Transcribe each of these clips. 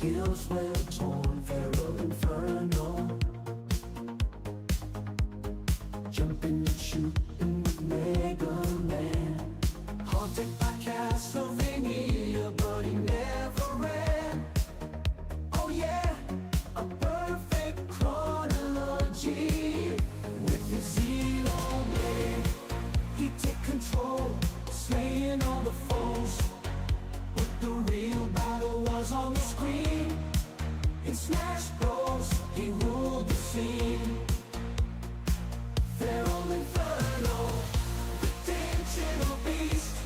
skills were born, FeralInferno. Jumping and shooting with Mega Man. Haunted by Castlevania, but he never ran. Oh yeah, a perfect chronology. With his Xenoblade, he'd take control, slaying all the foes. But the real battle was on the screen. In Smash Bros, he ruled the scene. FeralInferno, the digital beast.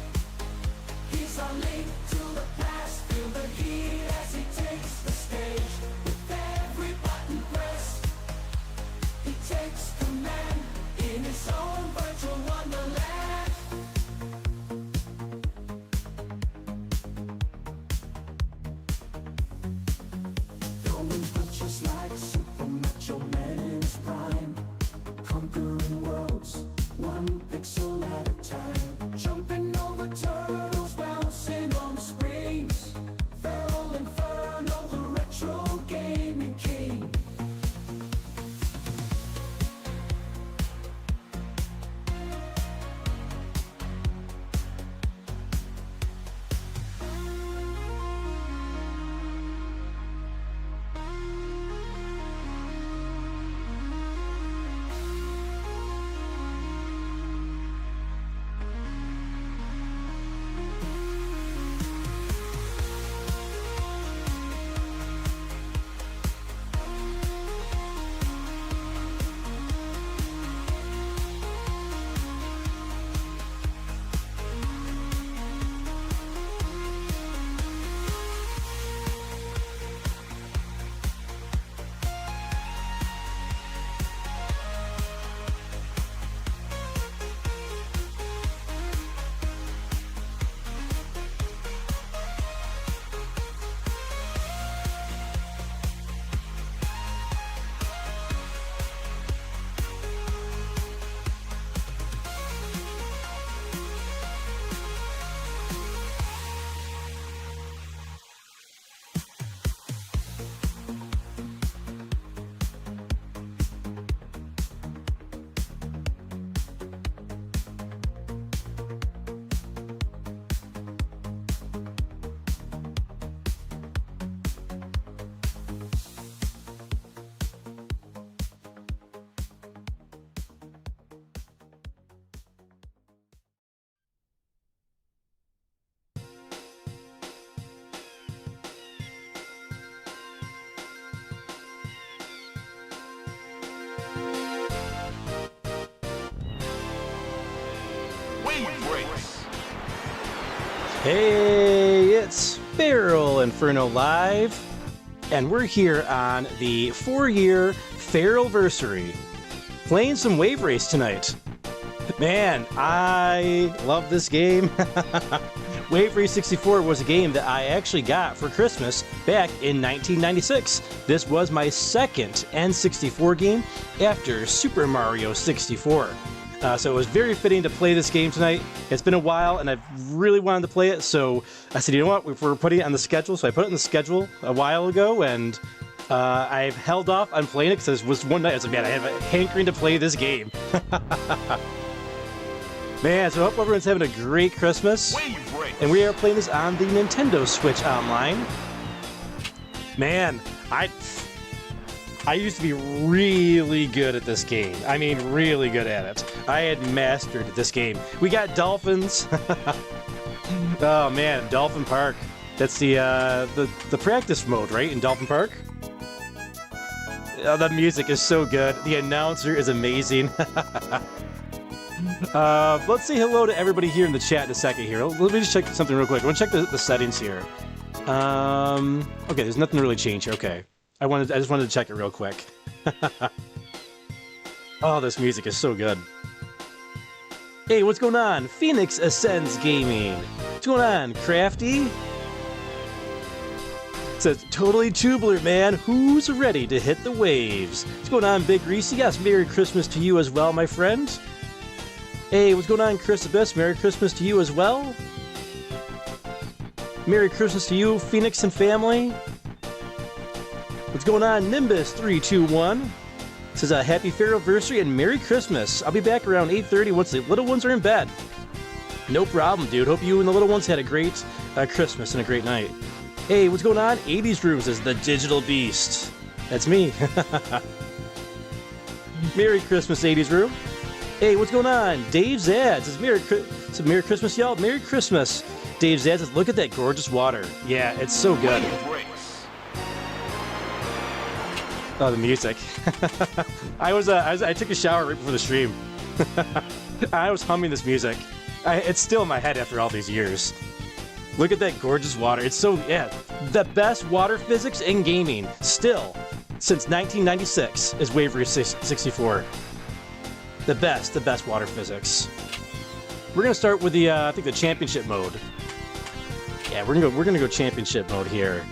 He's our link to the past. Feel the heat as he takes the stage. With every button pressed, he takes command in his own virtual wonderland. Throwing punches like Super Macho Man in his prime. Conquering worlds, one pixel at a time. Jumping over turtles, bouncing on screens. FeralInferno, the retro gaming king. Hey, it's FeralInferno Live, and we're here on the 4-year Feralversary, playing some Wave Race tonight. Man, I love this game. Wave Race 64 was a game that I actually got for Christmas back in 1996. This was my second N64 game after Super Mario 64. So it was very fitting to play this game tonight. It's been a while, and I've really wanted to play it, so I said, you know what, we're putting it on the schedule. So I put it in the schedule a while ago, and I've held off on playing it because it was one night. I was like, man, I have a hankering to play this game. Man, so I hope everyone's having a great Christmas. And we are playing this on the Nintendo Switch Online. Man, I used to be really good at this game. I mean, really good at it. I had mastered this game. We got dolphins. Oh man, Dolphin Park. That's the practice mode, right? In Dolphin Park. Oh, the music is so good. The announcer is amazing. Let's say hello to everybody here in the chat in a second here. Let me just check something real quick. I want to check the settings here. Okay, there's nothing really changed here. Okay. I just wanted to check it real quick. Oh, this music is so good. Hey, what's going on? Phoenix Ascends Gaming. What's going on, Crafty? It says, totally tubular, man. Who's ready to hit the waves? What's going on, Big Reese? Yes, Merry Christmas to you as well, my friend. Hey, what's going on, Chris Abyss? Merry Christmas to you as well. Merry Christmas to you, Phoenix and family. What's going on, Nimbus321? Says happy FeralInferno and Merry Christmas. I'll be back around 8:30 once the little ones are in bed. No problem, dude. Hope you and the little ones had a great Christmas and a great night. Hey, what's going on? 80s Room says the Digital Beast. That's me. Merry Christmas, 80s Room. Hey, what's going on? Dave Zad says Merry Christmas, y'all. Merry Christmas. Dave Zad says, look at that gorgeous water. Yeah, it's so good. Oh, the music. I took a shower right before the stream. I was humming this music. It's still in my head after all these years. Look at that gorgeous water. It's so, yeah, the best water physics in gaming, still, since 1996, is Wave Race 64. The best water physics. We're gonna start with the, I think the championship mode. Yeah, we're gonna go championship mode here.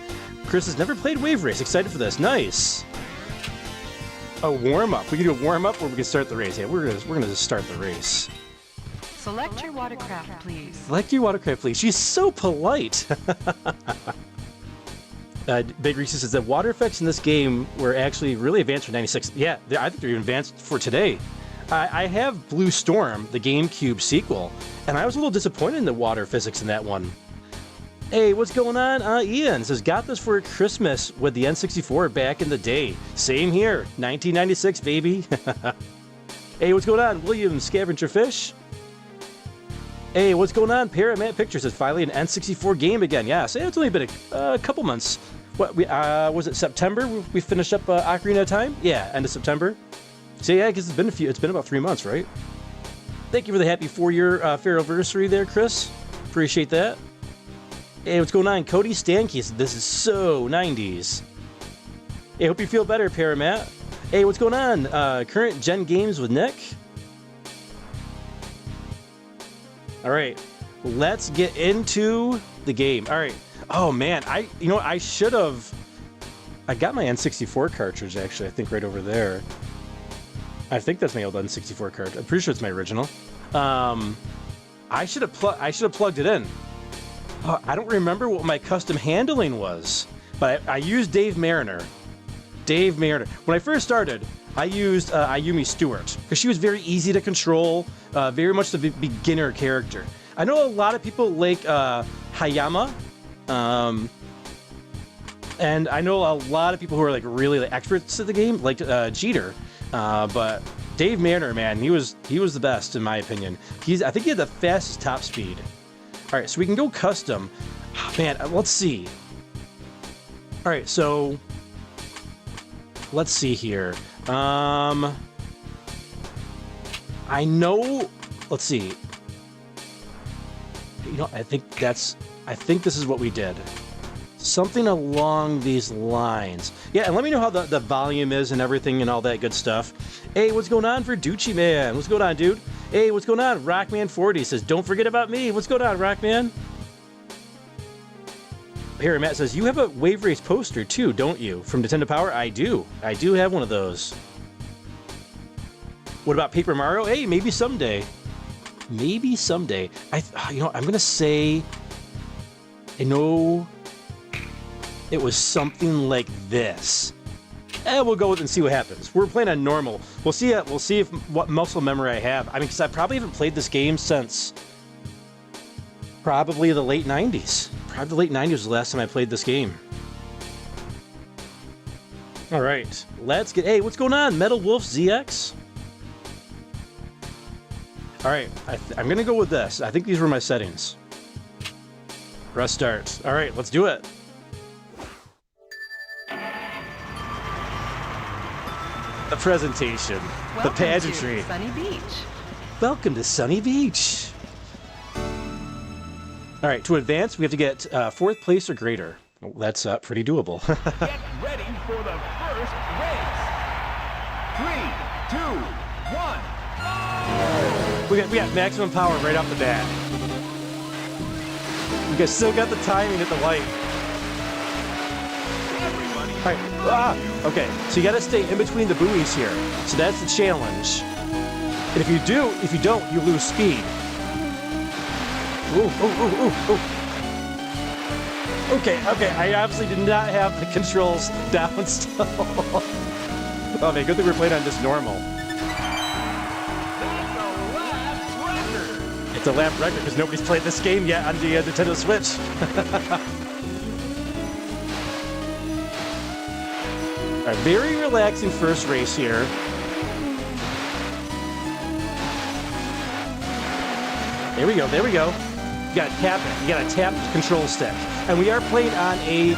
Chris has never played Wave Race. Excited for this. Nice. A warm up. We can do a warm up, or we can start the race. Yeah, we're gonna just start the race. Select your watercraft, please. Select your watercraft, please. She's so polite. Big Reese says that water effects in this game were actually really advanced for 96. Yeah, I think they're even advanced for today. I have Blue Storm, the GameCube sequel, and I was a little disappointed in the water physics in that one. Hey, what's going on? Ian says, got this for Christmas with the N64 back in the day. Same here, 1996, baby. Hey, what's going on? William Scavenger Fish. Hey, what's going on? Paramount Pictures is finally an N64 game again. Yeah, so it's only been a couple months. What, was it September we finished up Ocarina of Time? Yeah, end of September. So yeah, because it's been about 3 months, right? Thank you for the happy 4-year FeralInferno there, Chris. Appreciate that. Hey, what's going on? Cody Stanky said, this is so 90s. Hey, hope you feel better, Paramount. Hey, what's going on? Current gen games with Nick. All right, let's get into the game. All right. Oh man, I should have. I got my N64 cartridge actually. I think right over there. I think that's my old N64 card. I'm pretty sure it's my original. I should have plugged it in. I don't remember what my custom handling was, but I used Dave Mariner. When I first started, I used Ayumi Stewart because she was very easy to control, very much the beginner character. I know a lot of people like Hayama, and I know a lot of people who are like really like experts at the game, like Jeter. But Dave Mariner, man, he was the best in my opinion. I think he had the fastest top speed. All right, so we can go custom. Oh, man, let's see. All right, so let's see here. I know. Let's see. I think this is what we did. Something along these lines. Yeah, and let me know how the volume is and everything and all that good stuff. Hey, what's going on for Ducci Man? What's going on, dude? Hey, what's going on? Rockman40 says, don't forget about me. What's going on, Rockman? Here, Matt says, you have a Wave Race poster too, don't you? From Nintendo Power? I do. I do have one of those. What about Paper Mario? Hey, maybe someday. Maybe someday. I'm gonna say, I know it was something like this. We'll go with it and see what happens. We're playing on normal. We'll see if what muscle memory I have. I mean, because I probably haven't played this game since probably the late 90s. Probably the late 90s was the last time I played this game. All right, let's get. Hey, what's going on, Metal Wolf ZX? All right, I'm gonna go with this. I think these were my settings. Press start. All right, let's do it. The presentation, the pageantry. To Sunny Beach. Welcome to Sunny Beach. All right, to advance, we have to get 4th place or greater. Well, that's pretty doable. Get ready for the first race. 3, 2, 1. We got maximum power right off the bat. We still got the timing at the light. All right. Okay, so you got to stay in between the buoys here. So that's the challenge. And if you don't, you lose speed. Ooh. Okay, I obviously did not have the controls down still. Oh man, good thing we're playing on just normal. That's a lap record. It's a lap record because nobody's played this game yet on the Nintendo Switch. Alright, very relaxing first race here. There we go, there we go. You gotta tap it. You gotta tap the control stick. And we are playing on a...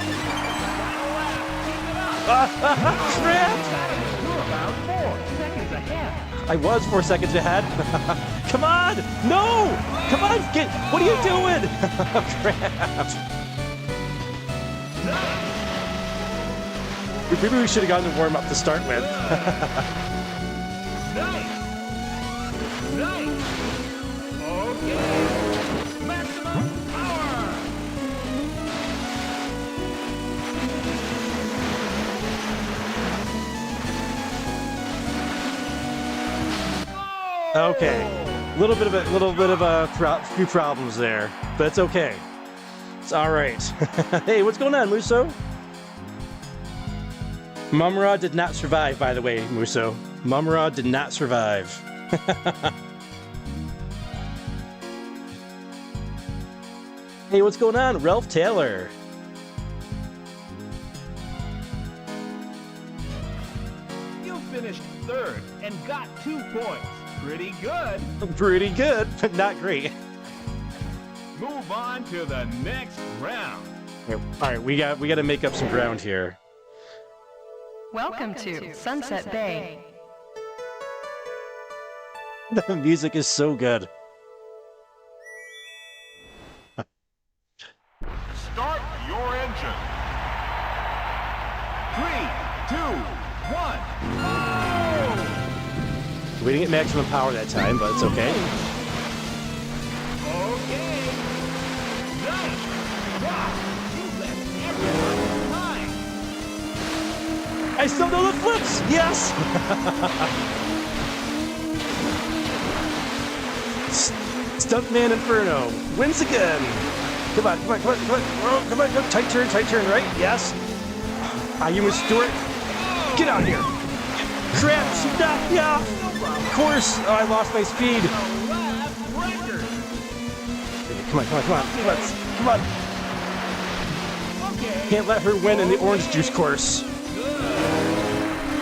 Crap! You're about 4 seconds ahead. I was 4 seconds ahead. Come on! No! Come on! Get... What are you doing? Crap! Maybe we should have gotten to warm up to start with. Nice. Nice. Okay. Maximum power. Okay, little bit of a few problems there, but it's okay. It's all right. Hey, what's going on, Muso? Mumra did not survive, by the way, Muso. Mumra did not survive. Hey, what's going on, Ralph Taylor? You finished 3rd and got 2 points. Pretty good. Pretty good, but not great. Move on to the next round. All right, we got to make up some ground here. Welcome to Sunset Bay. The music is so good. Start your engine. 3, 2, 1. Go! We didn't get maximum power that time, but it's okay. Okay. Nice. Wow. You left everyone behind. I still know the flips! Yes! Stuntman Inferno wins again! Come on, come on, come on, come on, oh, come on, tight turn, right? Yes! Ayuma Stewart, get out here! Crap, she knocked me off! Of course! Oh, I lost my speed! The lap record. Come on, come on, come on, come on! Okay. Can't let her win in the orange juice course. Good.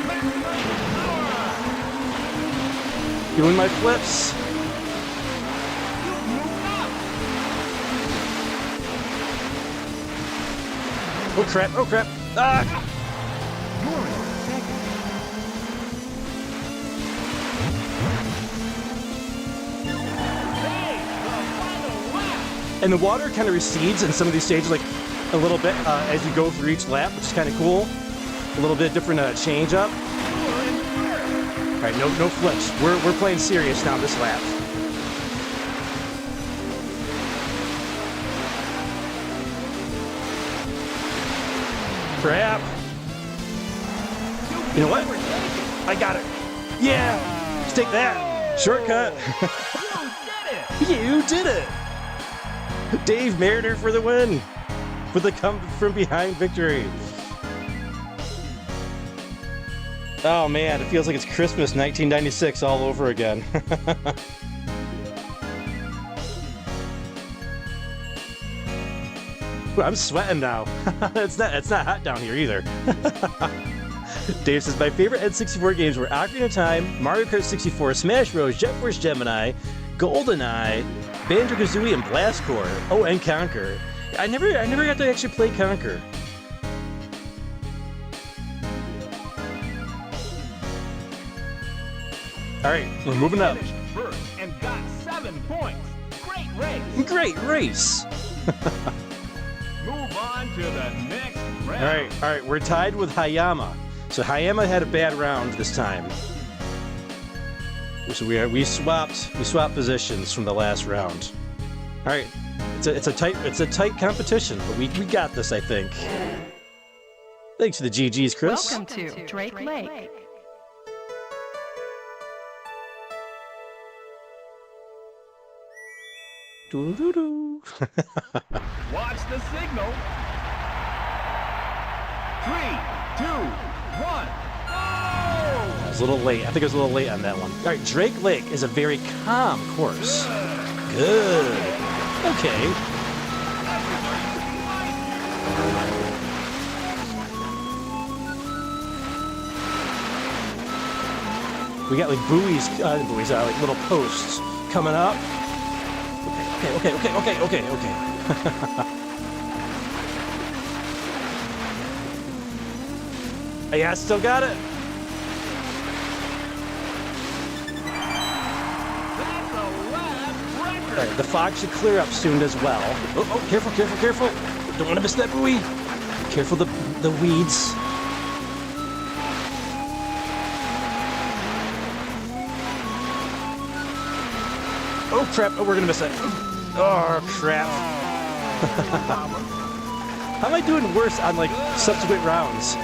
Maximum power. Doing my flips. You've moved up. Oh crap, oh crap! Ah! You're in 2nd. Hey, the final lap. And the water kind of recedes in some of these stages, like a little bit as you go through each lap, which is kind of cool. A little bit different change up. You're in 3rd. All right, no flips. We're playing serious now this lap. Crap. You know what? I got it. Yeah. Let's take that. Shortcut. You did it. You did it. Dave Mariner for the win. For the come from behind victory. Oh man, it feels like it's Christmas 1996 all over again. Ooh, I'm sweating now. It's not hot down here either. Dave says, my favorite N64 games were Ocarina of Time, Mario Kart 64, Smash Bros, Jet Force Gemini, GoldenEye, Banjo-Kazooie, and Blast Corps. Oh, and Conquer. I never got to actually play Conquer. All right, we're moving up. Finished 1st and got 7 points. Great race. Great race. Move on to the next round. All right, we're tied with Hayama. So Hayama had a bad round this time. So we swapped positions from the last round. All right, it's a tight competition, but we got this, I think. Thanks for the GGs, Chris. Welcome to Drake Lake. Doo-doo-doo. Watch the signal. 3, 2, 1. I was a little late. I think I was a little late on that one. All right, Drake Lake is a very calm course. Good. Okay. We got like buoys, like little posts coming up. Okay. Yeah, I still got it. All right, the fog should clear up soon as well. Oh, careful. Don't want to miss that buoy. Careful the weeds. Oh, crap. Oh, we're going to miss it. Oh, crap. How am I doing worse on, like, subsequent rounds?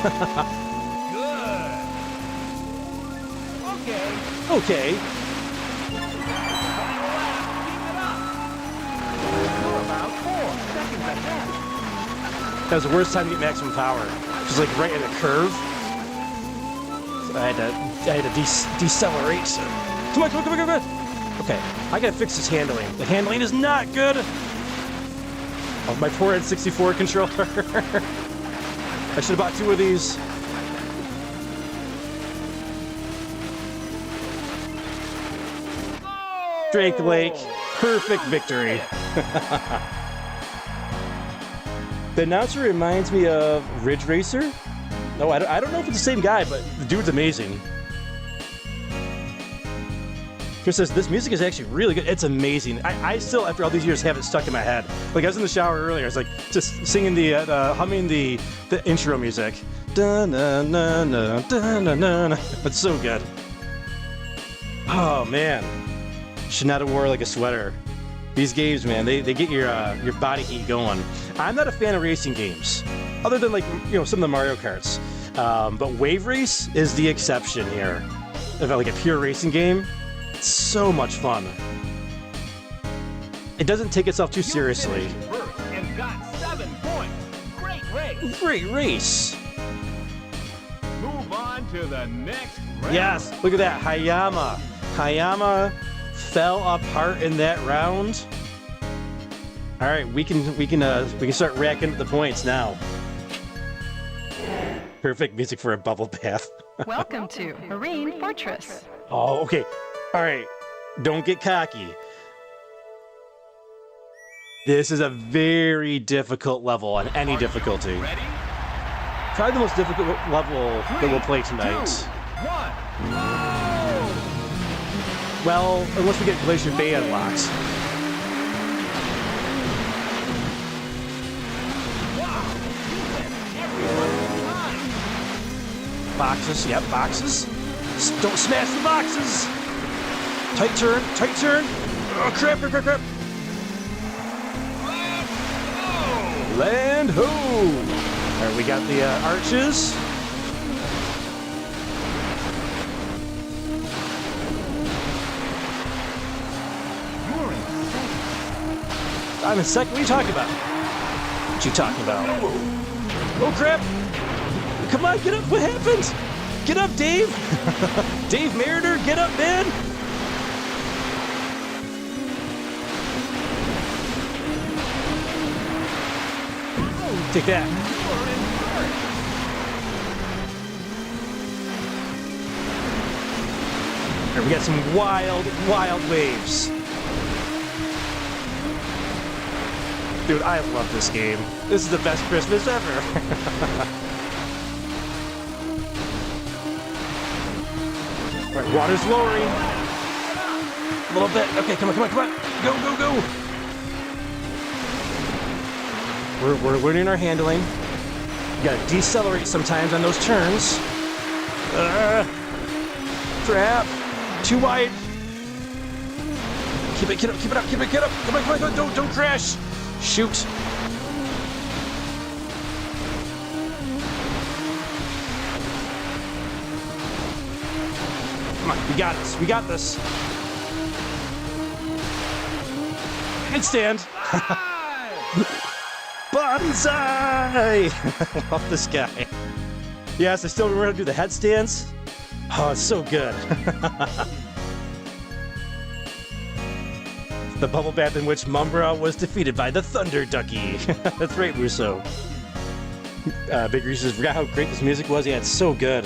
Good. Okay. Final lap. Keep it up. You're about 4 seconds ahead. That was the worst time to get maximum power. Just, like, right in a curve. So I had to decelerate. Come on. Okay, I gotta fix this handling. The handling is not good. Oh, my poor N64 controller. I should have bought 2 of these. Drake Lake, perfect victory. The announcer reminds me of Ridge Racer. No, I don't know if it's the same guy, but the dude's amazing. Chris says, this music is actually really good. It's amazing. I still, after all these years, have it stuck in my head. Like, I was in the shower earlier. I was like, just singing humming the intro music. Da-na-na-na, it's so good. Oh, man. Should not have wore like a sweater. These games, man, they get your body heat going. I'm not a fan of racing games, other than, like, some of the Mario Karts. But Wave Race is the exception here. If like a pure racing game, it's so much fun. It doesn't take itself too seriously. You finished first and got 7 points. Great race. Great race. Move on to the next round. Yes, look at that, Hayama. Hayama fell apart in that round. All right, we can start racking up the points now. Perfect music for a bubble bath. Welcome to Marine Fortress. Oh, okay. All right, don't get cocky. This is a very difficult level on any difficulty. Ready? Probably the most difficult level that we'll play tonight. 2, 1. Well, unless we get Glacier Bay unlocked. Wow. You went everyone's time. Boxes, yep, boxes. Don't smash the boxes. Tight turn. Oh, crap. Land ho! All right, we got the arches. You're in second. I'm in second. What are you talking about? What you talking about? Oh, crap! Come on, get up! What happened? Get up, Dave! Dave Mariner, get up, man! Take that. All right, we got some wild waves. Dude, I love this game. This is the best Christmas ever. All right, water's lowering. A little bit. Okay, come on. Go. We're learning our handling. You gotta decelerate sometimes on those turns. Crap. Too wide. Keep it up. Come on. Don't crash. Shoot. Come on, we got this. Handstand. Bonsai! I love this guy. Yes, I still remember how to do the headstands. Oh, it's so good. The bubble bath in which Mumbra was defeated by the Thunder Ducky. That's right, Russo. Big Reese says, forgot how great this music was. Yeah, it's so good.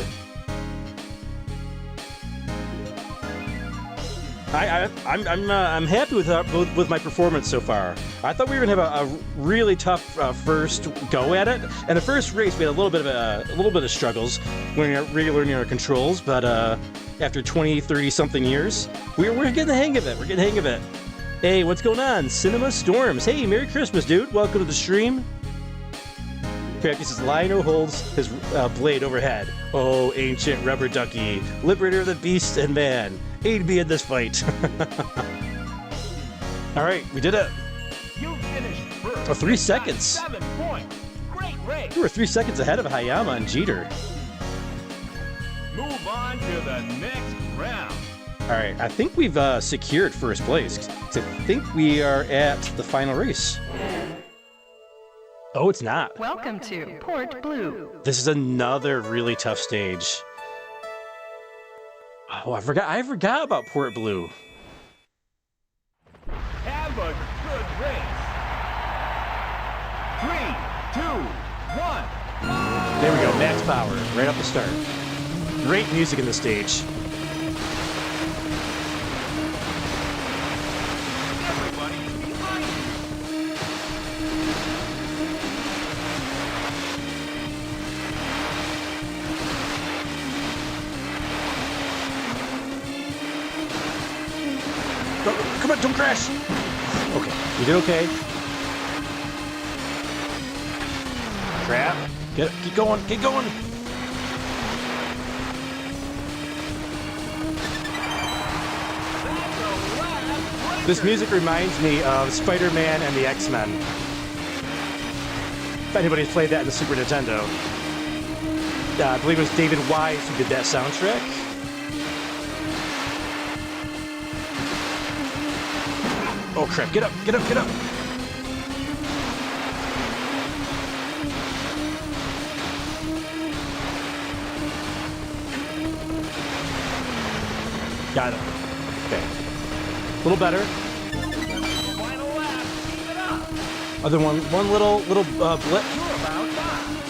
I'm happy with my performance so far. I thought we were gonna have a really tough first go at it, and the first race we had a little bit of struggles relearning our controls. But after 20, 30 something years, we're getting the hang of it. We're getting the hang of it. Hey, what's going on? Cinema Storms. Hey, Merry Christmas, dude. Welcome to the stream. Crafty says, Lionel holds his blade overhead. Oh, ancient rubber ducky, liberator of the beast and man, aid me in this fight. All right, we did it. You finished first. Oh, 3 seconds. 7 points. Great race. We were 3 seconds ahead of Hayama and Jeter. Move on to the next round. All right, I think we've secured first place. I think we are at the final race. Oh, it's not. Welcome to Port Blue. This is another really tough stage. Oh, I forgot about Port Blue. Have a good race. 3, 2, 1. There we go, max power, right off the start. Great music in the stage. Everybody's behind you. Come on, don't crash. Okay, you did okay. Crap. Keep going, keep going. This music reminds me of Spider-Man and the X-Men. If anybody's played that in the Super Nintendo. I believe it was David Wise who did that soundtrack. Oh crap, get up, get up, get up! Got it. Okay. A little better. Final lap. Keep it up. Other one little blip. You're about 5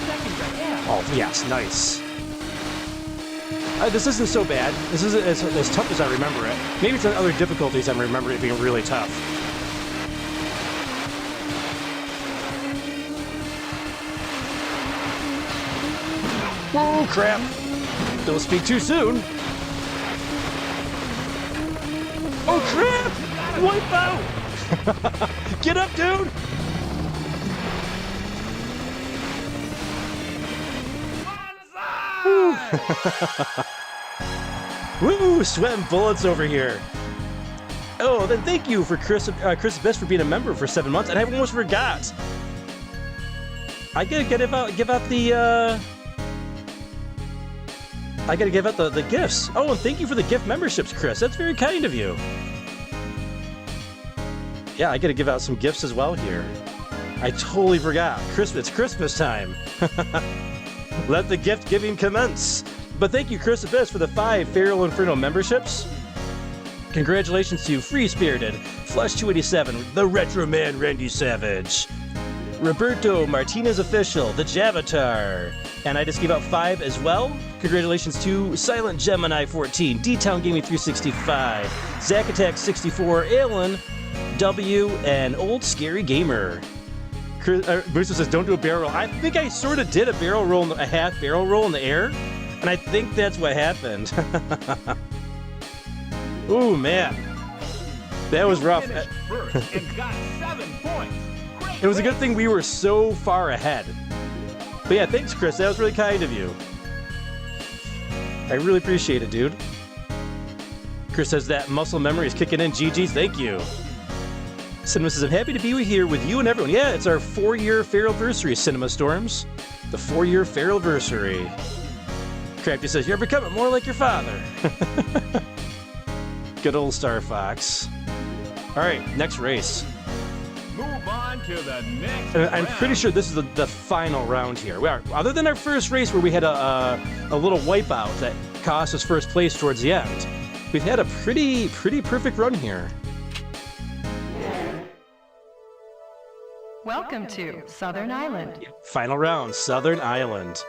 seconds ahead. Oh, yes, nice. This isn't so bad. This isn't as tough as I remember it. Maybe it's on other difficulties I remember it being really tough. Oh, crap. Don't speak too soon. Oh, crap! Wipe out! Get up, dude! Woo! Sweating bullets over here. Oh, then thank you for Chris Abyss for being a member for 7 months, and I almost forgot. I gotta give out the I gotta give out the gifts. Oh, and thank you for the gift memberships, Chris. That's very kind of you. Yeah, I gotta give out some gifts as well here. I totally forgot. It's Christmas time. Let the gift giving commence. But thank you, Chris Abyss, for the 5 FeralInferno memberships. Congratulations to Free Spirited, Flush 287, The Retro Man Randy Savage, Roberto Martinez Official, The Javatar, and I just gave out 5 as well. Congratulations to Silent Gemini 14, D-Town Gaming 365, Zack Attack 64, Alan W, and Old Scary Gamer. Booster says, don't do a barrel roll. I think I sort of did a barrel roll, a half barrel roll in the air, and I think that's what happened. Ooh, man. That was rough. First and got 7 points. It was a good thing we were so far ahead. But yeah, thanks, Chris. That was really kind of you. I really appreciate it, dude. Chris says that muscle memory is kicking in. GG's, thank you. Cinema says, I'm happy to be here with you and everyone. Yeah, it's our 4-year Feralversary, Cinema Storms. The 4-year Feralversary. Crafty says, you're becoming more like your father. Good old Star Fox. All right, next race. move on to the next And I'm round. pretty sure this is the final round here. We are, other than our first race where we had a little wipeout that cost us first place towards the end, we've had a pretty perfect run here. Welcome to Southern Island. Final round, Southern Island.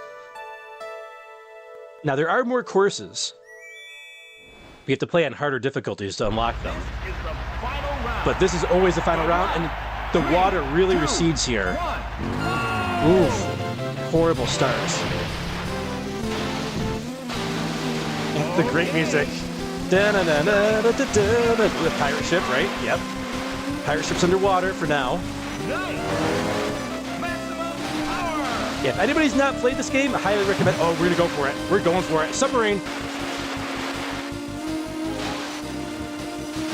Now there are more courses. We have to play on harder difficulties to unlock them. This is the final round. But this is always the final round, and the water really recedes here. Oof. Horrible start. The great music. The pirate ship, right? Yep. Pirate ship's underwater for now. Nice. Maximum power. Yeah, if anybody's not played this game, I highly recommend. Oh, we're gonna go for it. We're going for it. Submarine.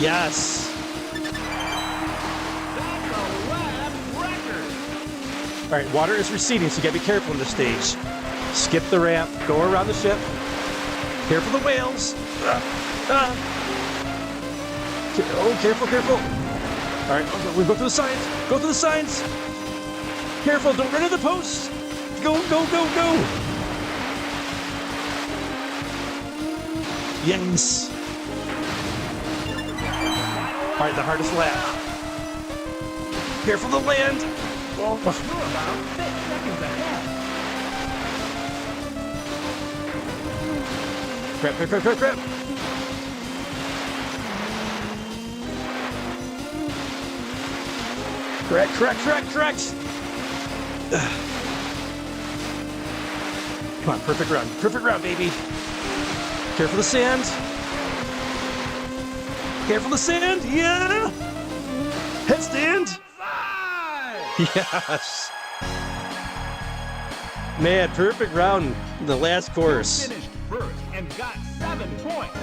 Yes. That's a lap record. All right, water is receding, so you gotta be careful in this stage. Skip the ramp, go around the ship. Careful the whales. Oh, careful, careful. All right, we go through the signs. Go through the signs. Careful, don't run into the posts. Go, go, go, go. Yes. All right, the hardest lap. Careful the land. You're about 6 seconds ahead. Crap, crap, crap, crap, crap. Correct, correct, correct, correct. Come on, perfect run, baby. Careful the sand. Careful the sand, yeah. Headstand. Yes. Man, perfect round. The last course. Finished first and got 7 points.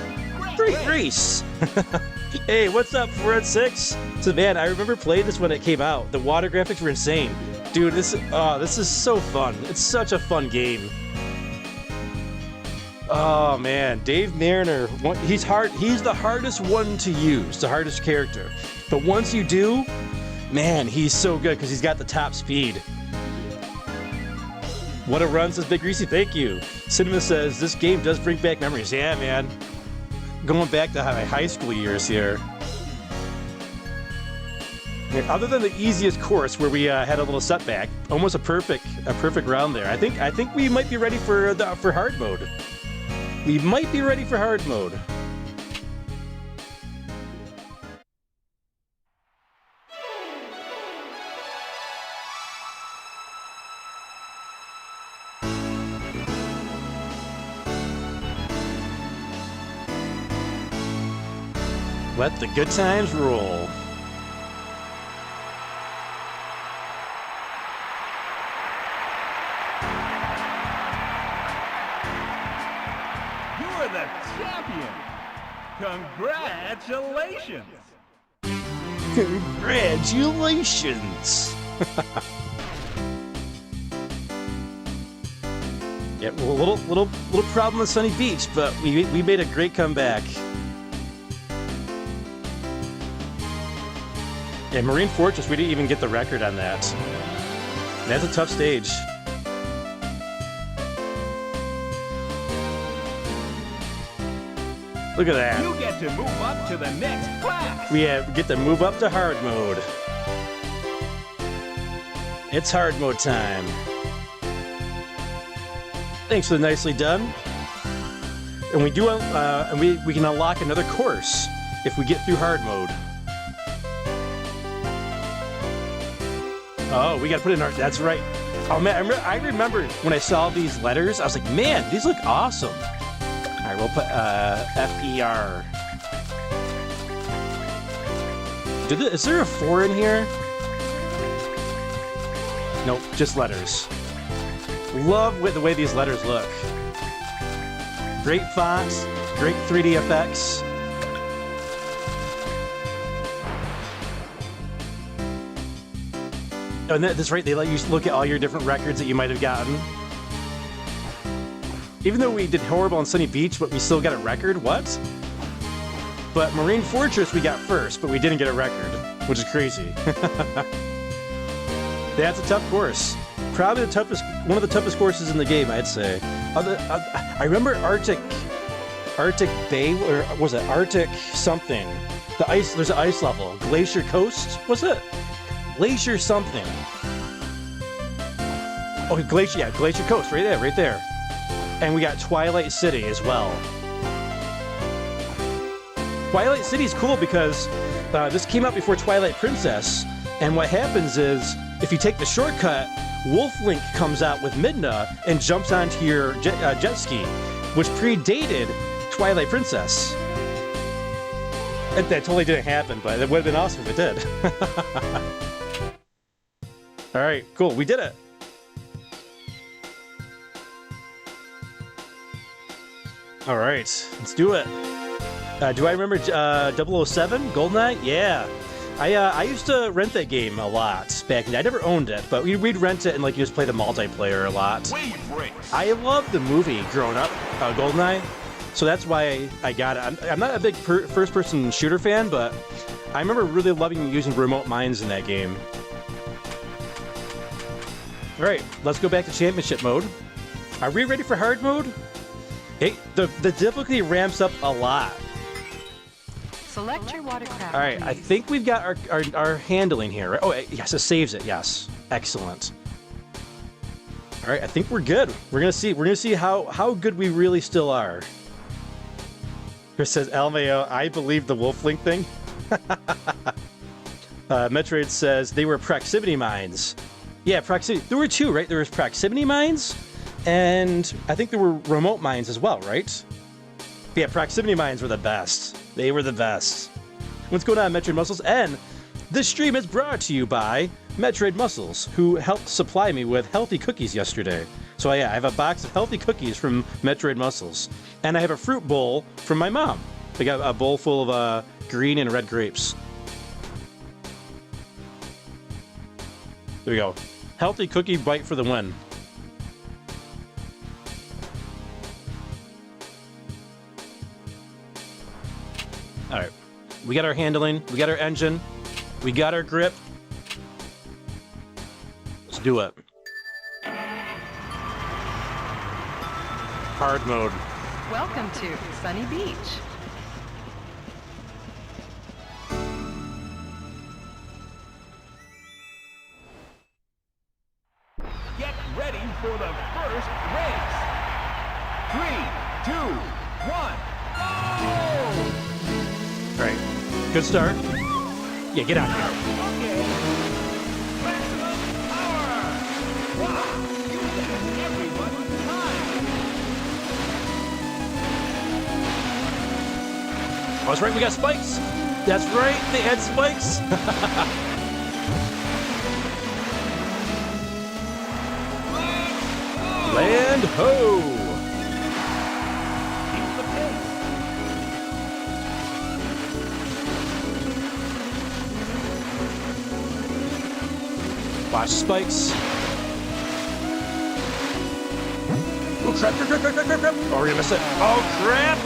Great race. Hey, what's up, 4 and 6? So man, I remember playing this when it came out. The water graphics were insane. Dude, this is so fun. It's such a fun game. Oh man, Dave Mariner, he's hard. He's the hardest one to use, the hardest character. But once you do, man, he's so good because he's got the top speed. What a run, says Big Greasy. Thank you. Cinema says this game does bring back memories. Yeah, man. Going back to my high school years here. Yeah, other than the easiest course where we had a little setback, almost a perfect round there. I think we might be ready for hard mode. We might be ready for hard mode. Let the good times roll. You're the champion. Congratulations. Congratulations. Yeah, well, little problem with Sunny Beach, but we made a great comeback. Yeah, Marine Fortress, we didn't even get the record on that. That's a tough stage. Look at that. You get to move up to the next class. We get to move up to hard mode. It's hard mode time. Thanks for the nicely done. And we do, and we can unlock another course if we get through hard mode. Oh, we gotta put in our. That's right. Oh man, I remember when I saw these letters, I was like, man, these look awesome. All right, we'll put FER. Is there a 4 in here? Nope, just letters. Love the way these letters look. Great fonts, great 3D effects. Oh, and that's right, they let you look at all your different records that you might have gotten. Even though we did horrible on Sunny Beach, but we still got a record? What? but Marine Fortress we got first, but we didn't get a record, which is crazy. That's a tough course. Probably the toughest, one of the toughest courses in the game, I'd say. I remember Arctic Bay, or was it Arctic something? The ice, there's an ice level. Glacier Coast, was it? Glacier something. Oh, Glacier, yeah, Glacier Coast, right there. And we got Twilight City as well. Twilight City is cool because this came out before Twilight Princess, and what happens is, if you take the shortcut, Wolflink comes out with Midna and jumps onto your jet ski, which predated Twilight Princess. That totally didn't happen, but it would have been awesome if it did. Alright, cool, we did it! Alright, let's do it. Do I remember 007? GoldenEye? Yeah. I used to rent that game a lot back then. I never owned it, but we'd rent it and like just play the multiplayer a lot. I loved the movie growing up, GoldenEye, so that's why I got it. I'm not a big first-person shooter fan, but I remember really loving using remote mines in that game. All right, let's go back to championship mode. Are we ready for hard mode? The difficulty ramps up a lot. Select your watercraft. All right, please. I think we've got our handling here, right? Oh, yes, it saves it. Yes, excellent. All right, I think we're good. We're gonna see how good we really still are. Chris says, "LMAO, I believe the Wolflink thing." Metroid says they were proximity mines. Yeah, proximity. There were two, right? There was proximity mines, and I think there were remote mines as well, right? But yeah, proximity mines were the best. They were the best. What's going on, Metroid Muscles? And this stream is brought to you by Metroid Muscles, who helped supply me with healthy cookies yesterday. So yeah, I have a box of healthy cookies from Metroid Muscles. And I have a fruit bowl from my mom. I got a bowl full of green and red grapes. There we go. Healthy cookie bite for the win. All right, we got our handling, we got our engine, we got our grip. Let's do it. Hard mode. Welcome to Sunny Beach. Get ready for the first race. 3, 2, 1, go! All right, good start. Yeah, get out here. Okay. Maximum power! Wow! You saved everyone's time! Oh, that's right, we got spikes. That's right, they had spikes. Land ho! Keep the pace. Watch spikes. Oh crap, crap, crap, crap, crap, crap. Oh, we're gonna miss it. Oh crap!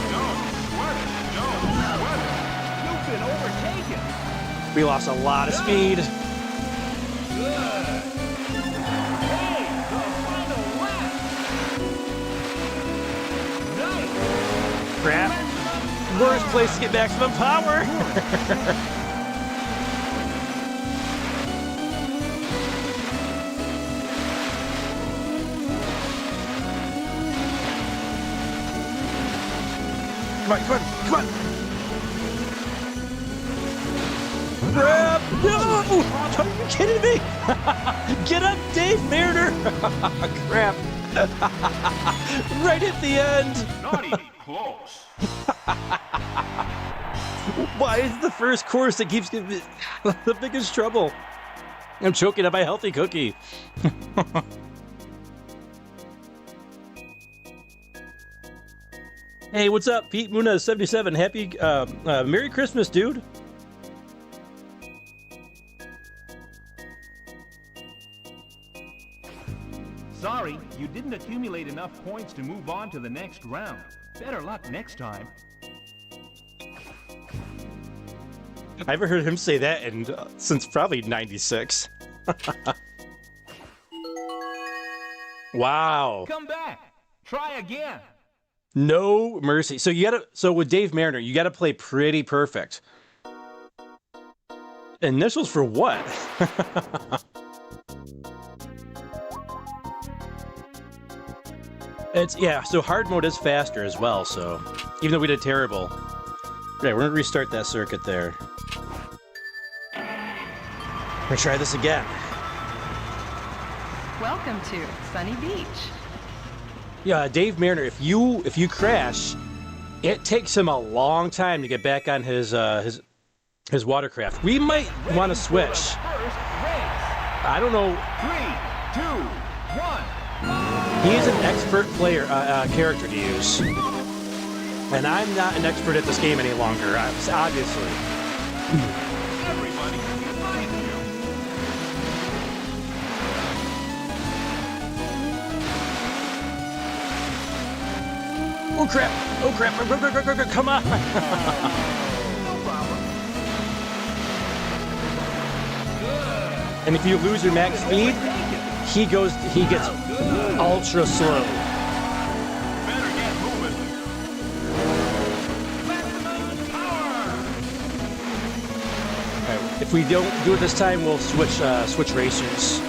You've been overtaken. We lost a lot of speed. Good. Hey, the final lap. Nice. Crap. Worst place to get maximum power. Come on, come on, come on! Crap! No! Are you kidding me? Get up, Dave Mariner! Crap! Right at the end! Not even close. Why is the first course that keeps getting me the biggest trouble? I'm choking on my healthy cookie. Hey, what's up, Pete Muna77? Happy Merry Christmas, dude. Sorry, you didn't accumulate enough points to move on to the next round. Better luck next time. I haven't heard him say that since probably '96. Wow. Come back. Try again. No mercy. So with Dave Mariner, you gotta play pretty perfect. Initials for what? So hard mode is faster as well, so even though we did terrible. Yeah, we're gonna restart that circuit there. We're gonna try this again. Welcome to Sunny Beach. Yeah, Dave Mariner, if you crash, it takes him a long time to get back on his watercraft. We might want to switch. I don't know. 3, 2, 1. He's an expert player character to use, and I'm not an expert at this game any longer. Obviously. Everybody behind you. Oh crap! Oh crap! Come on! No problem. Good. And if you lose your max speed, he gets ultra slow. Better get moving. Maximum power. All right, if we don't do it this time, we'll switch racers.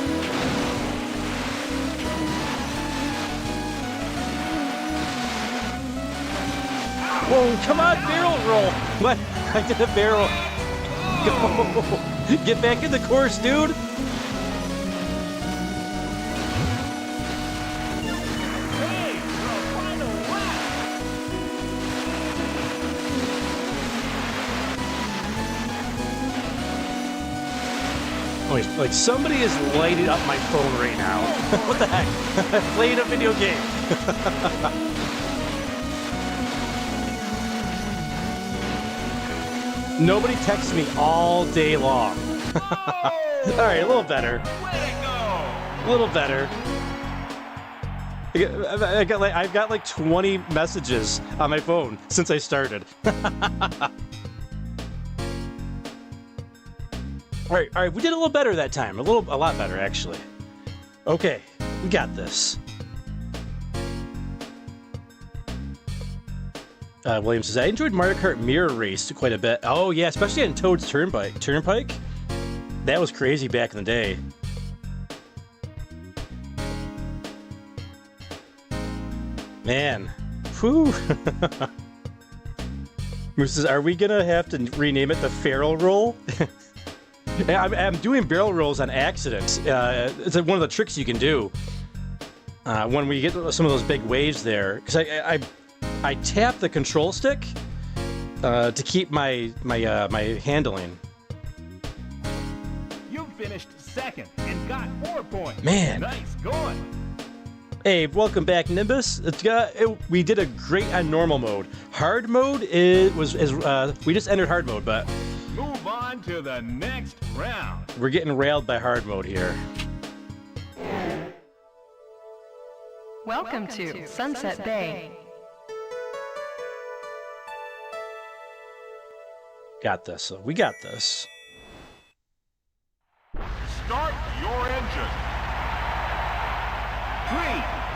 Whoa, come on, barrel roll! What? I did a barrel. Go! Get back in the course, dude! Hey, the final lap. Oh, like somebody is lighting up my phone right now. What the heck? I'm playing a video game. Nobody texts me all day long. All right, a little better. Way to go. A little better. I've got like 20 messages on my phone since I started. All right, we did a little better that time. A lot better actually. Okay, we got this. William says, I enjoyed Mario Kart Mirror Race quite a bit. Oh yeah, especially on Toad's Turnpike. That was crazy back in the day. Man, whew. Moose says, are we gonna have to rename it the Feral Roll? I'm doing barrel rolls on accident. It's one of the tricks you can do when we get some of those big waves there. Because I tap the control stick to keep my handling. You finished second and got 4 points. Man. Nice going. Hey, welcome back, Nimbus. We did a great on normal mode. Hard mode we just entered hard mode, but Move on to the next round. we're getting railed by hard mode here. Welcome to Sunset Bay. Got this. We got this. Start your engine. 3,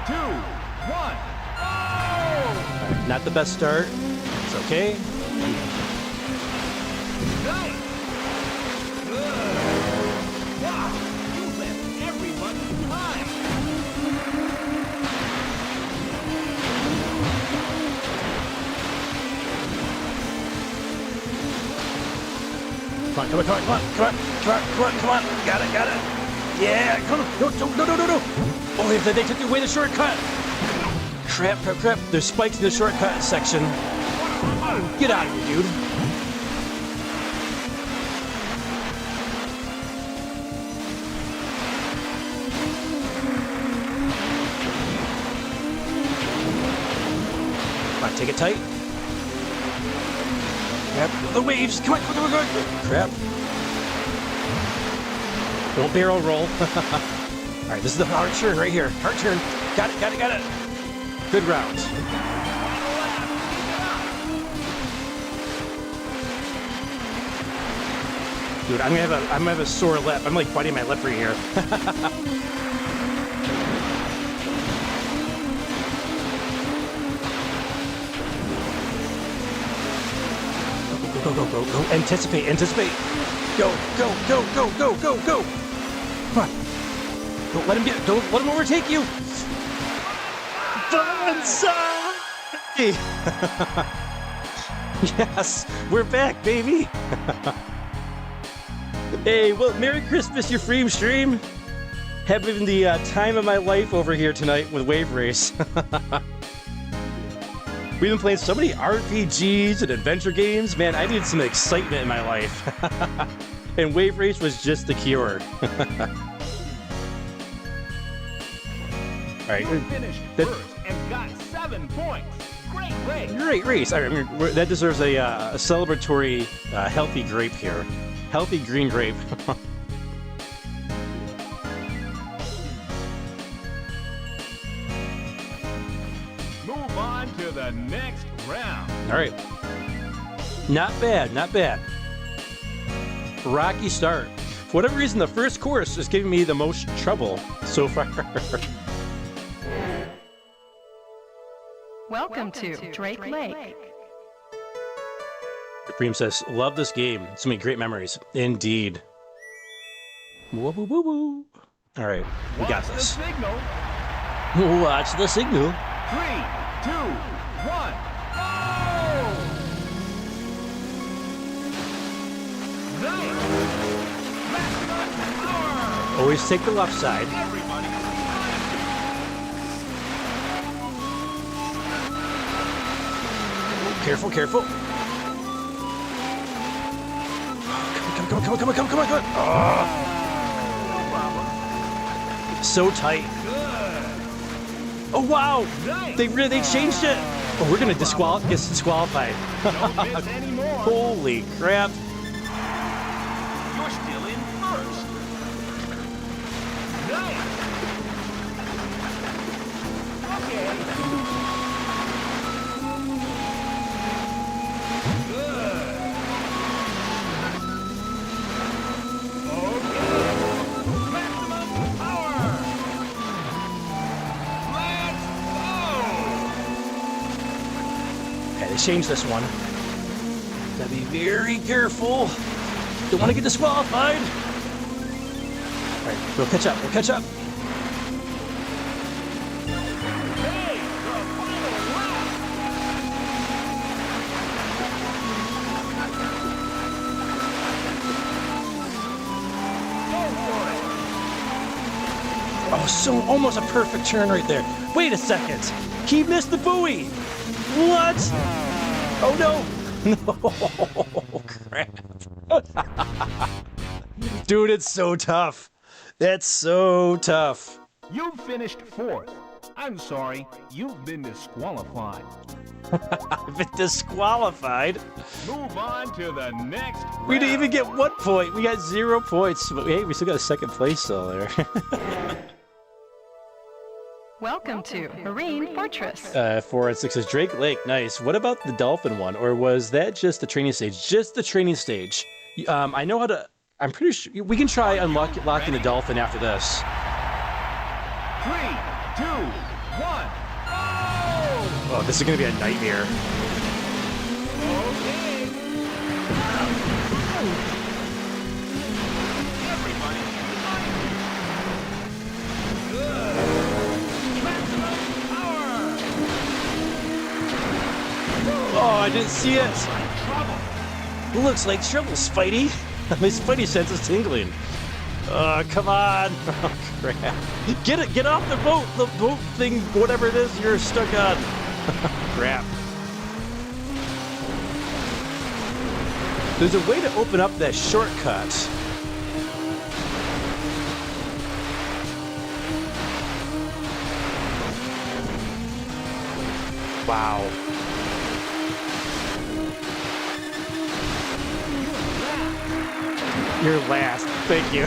2, 1. Oh! Not the best start. It's okay. Nice. Good. Wow, you left everybody behind. Come on. Got it. Yeah, come on. No. Oh, they took away the shortcut. Crap. There's spikes in the shortcut section. Get out of here, dude. Come on, take it tight. Crap, the waves. Come on. Crap. Don't barrel roll. All right, this is the hard turn right here. Hard turn. Got it. Good round. Dude, I'm gonna have a sore lip. I'm like biting my lip right here. Go, go, go, go. Anticipate, anticipate. Go, go, go, go, go, go, go. Come on. Don't let him overtake you. Bonza! Yes, we're back, baby. Hey, well, Merry Christmas, you free stream. Having the time of my life over here tonight with Wave Race. We've been playing so many RPGs and adventure games. Man, I needed some excitement in my life. And Wave Race was just the cure. All right. You finished first and got 7 points. Great race. Great race. All right, that deserves a celebratory healthy grape here. Healthy green grape. Move on to the next round. All right. Not bad, not bad. Rocky start. For whatever reason, the first course is giving me the most trouble so far. Welcome to Drake Lake. Supreme says, love this game. So many great memories. Indeed. Woo, woo, woo, woo. All right, we got Watch this. the signal. Watch the signal. 3, 2, 1, go! Nice! Maximum power! Always take the left side. Everybody! Careful, careful. Come on, come on, come on, come on, come on, come on. Oh. So tight. Oh, wow. They changed it. Oh, we're going to get disqualified. Don't miss anymore. Holy crap. You're still in first. Nice. Okay. Good. Okay. Maximum power. Let's go. Okay, they changed this one. Gotta be very careful. Don't want to get disqualified. All right, we'll catch up. We'll catch up. Hey, the final lap. Go for it. Oh, so almost a perfect turn right there. Wait a second. He missed the buoy. What? Oh, no. No. Crap. Dude, it's so tough. That's so tough. You finished fourth. I'm sorry, you've been disqualified. I've been disqualified. Move on to the next round. We didn't even get 1 point. We got 0 points. But hey, we still got a second place still there. Welcome to Marine Fortress. 4 and 6 is Drake Lake. Nice. What about the dolphin one? Or was that just the training stage? Just the training stage. I know how to... I'm pretty sure... We can try unlocking the dolphin after this. 3, 2, 1, go! Oh, this is going to be a nightmare. Okay. Everybody, good. Maximum power. Oh, I didn't see it. Trouble. Looks like trouble, Spidey. My Spidey sense is tingling. Come on. Oh, crap. Get off the boat thing, whatever it is you're stuck on. Crap. There's a way to open up that shortcut. Wow. You're last. Thank you.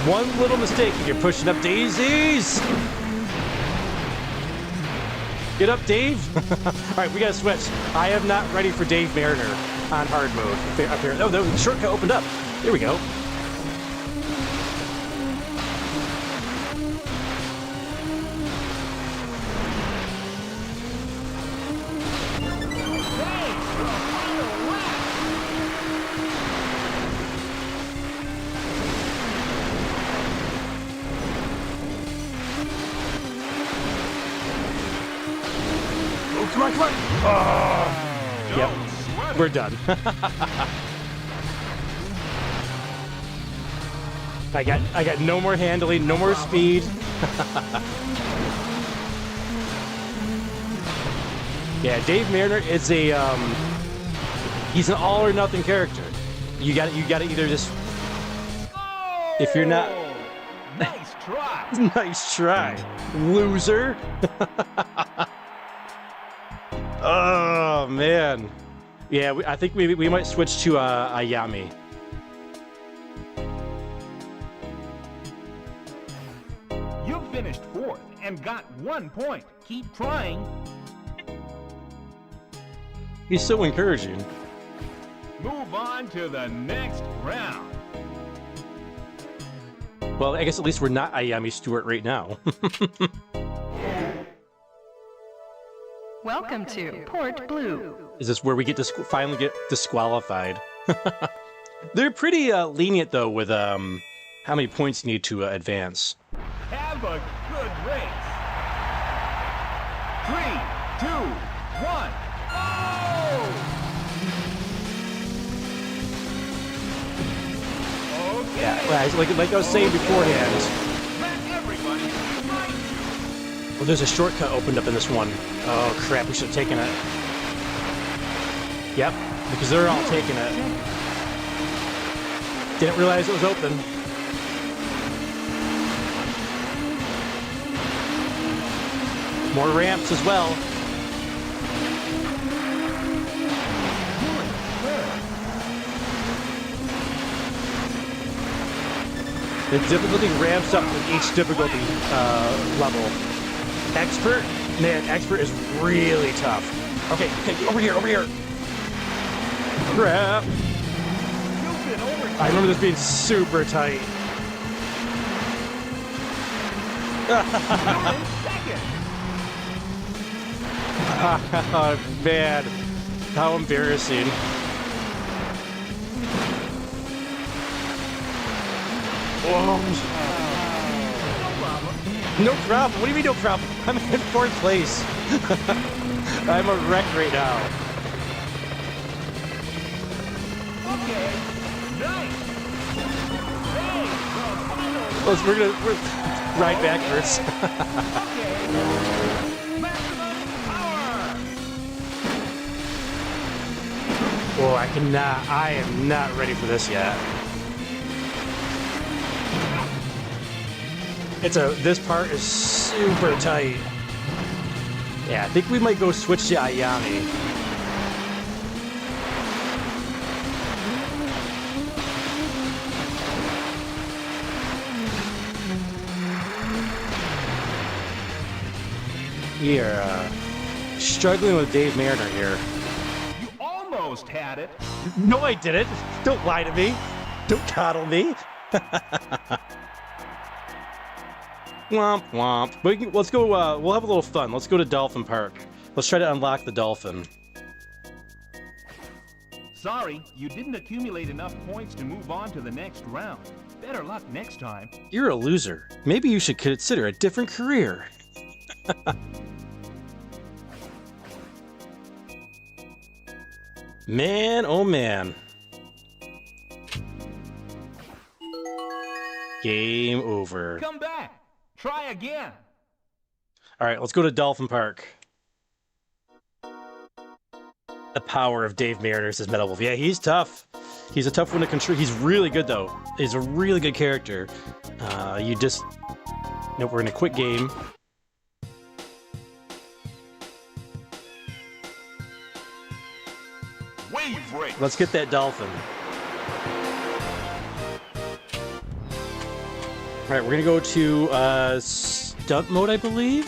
One little mistake and you're pushing up daisies. Get up, Dave. All right, we got to switch. I am not ready for Dave Mariner on hard mode. Oh, the shortcut opened up. There we go. Come on, come on! Oh. Yep, we're done. I got no more handling, no more speed. Yeah, Dave Mariner is a he's an all or nothing character. You got to either just if you're not Nice try. nice try, loser. Oh man, yeah. I think we might switch to Ayami. You finished 4th and got 1 point. Keep trying. He's so encouraging. Move on to the next round. Well, I guess at least we're not Ayami Stewart right now. Welcome to Port Blue. Is this where we get to finally get disqualified? They're pretty lenient though with how many points you need to advance. Have a good race. 3, 2, 1. Oh! Okay. Yeah, like I was saying beforehand. Let everybody fight. Well, there's a shortcut opened up in this one. Oh crap, we should have taken it. Yep, because they're all taking it. Didn't realize it was open. More ramps as well. The difficulty ramps up with each difficulty level. Expert? Man, Expert is really tough. Okay, over here. Crap. I remember this being super tight. Oh, man. How embarrassing. No problem. What do you mean no problem? I'm in 4th place. I'm a wreck right now. Okay. Nice. Hey, We're ride backwards. okay. Maximum power. Oh, I am not ready for this yet. This part is super tight. Yeah, I think we might go switch to Ayami. We are struggling with Dave Mariner here. You almost had it. No, I didn't. Don't lie to me. Don't coddle me. Womp womp. But let's go, we'll have a little fun. Let's go to Dolphin Park. Let's try to unlock the dolphin. Sorry, you didn't accumulate enough points to move on to the next round. Better luck next time. You're a loser. Maybe you should consider a different career. Man, oh man. Game over. Come back. Try again. All right, let's go to Dolphin Park. The power of Dave Mariner, says Metal Wolf. Yeah, he's tough. He's a tough one to control. He's really good, though. He's a really good character. Nope, we're in a quick game. Wave race. Let's get that dolphin. All right, we're gonna go to stunt mode, I believe.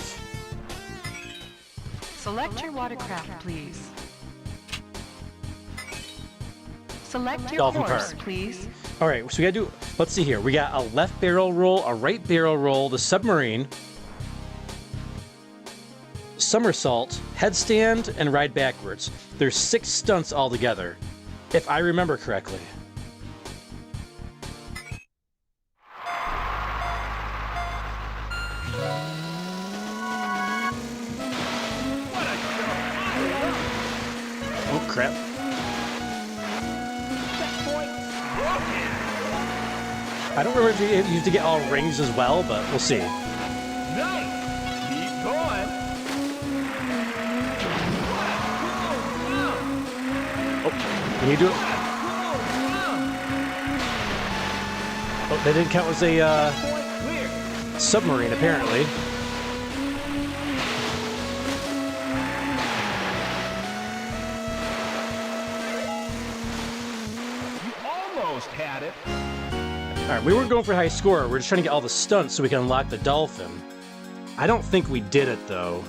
Select your watercraft, please. Select your Dolphin course, Park. please. All right, so we gotta do, let's see here. We got a left barrel roll, a right barrel roll, the submarine, somersault, headstand, and ride backwards. There's 6 stunts altogether, if I remember correctly. Oh, crap. I don't remember if you have to get all rings as well, but we'll see. Nice. Keep going. Oh, can you do it? Oh, that didn't count as a Point clear. submarine, apparently. You almost had it. All right, we weren't going for a high score. We're just trying to get all the stunts so we can unlock the dolphin. I don't think we did it, though.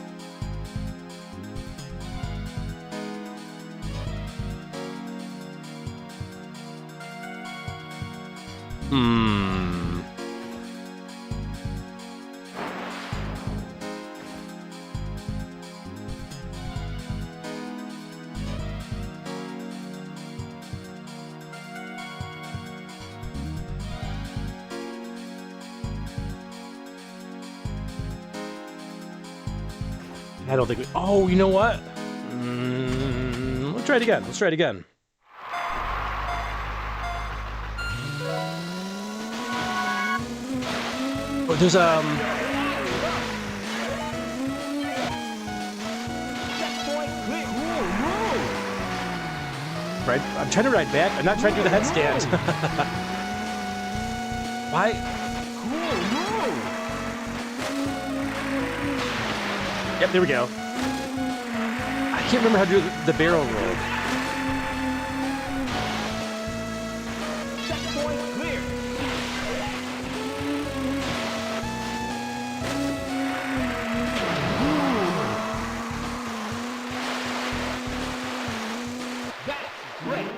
I don't think we... Oh, you know what? Let's try it again. Let's try it again. Oh, there's, Point clear. Whoa, Right, I'm trying to ride back. I'm not trying to do the headstand. Why? Yep, there we go. I can't remember how to do the barrel roll. Point clear. That's great.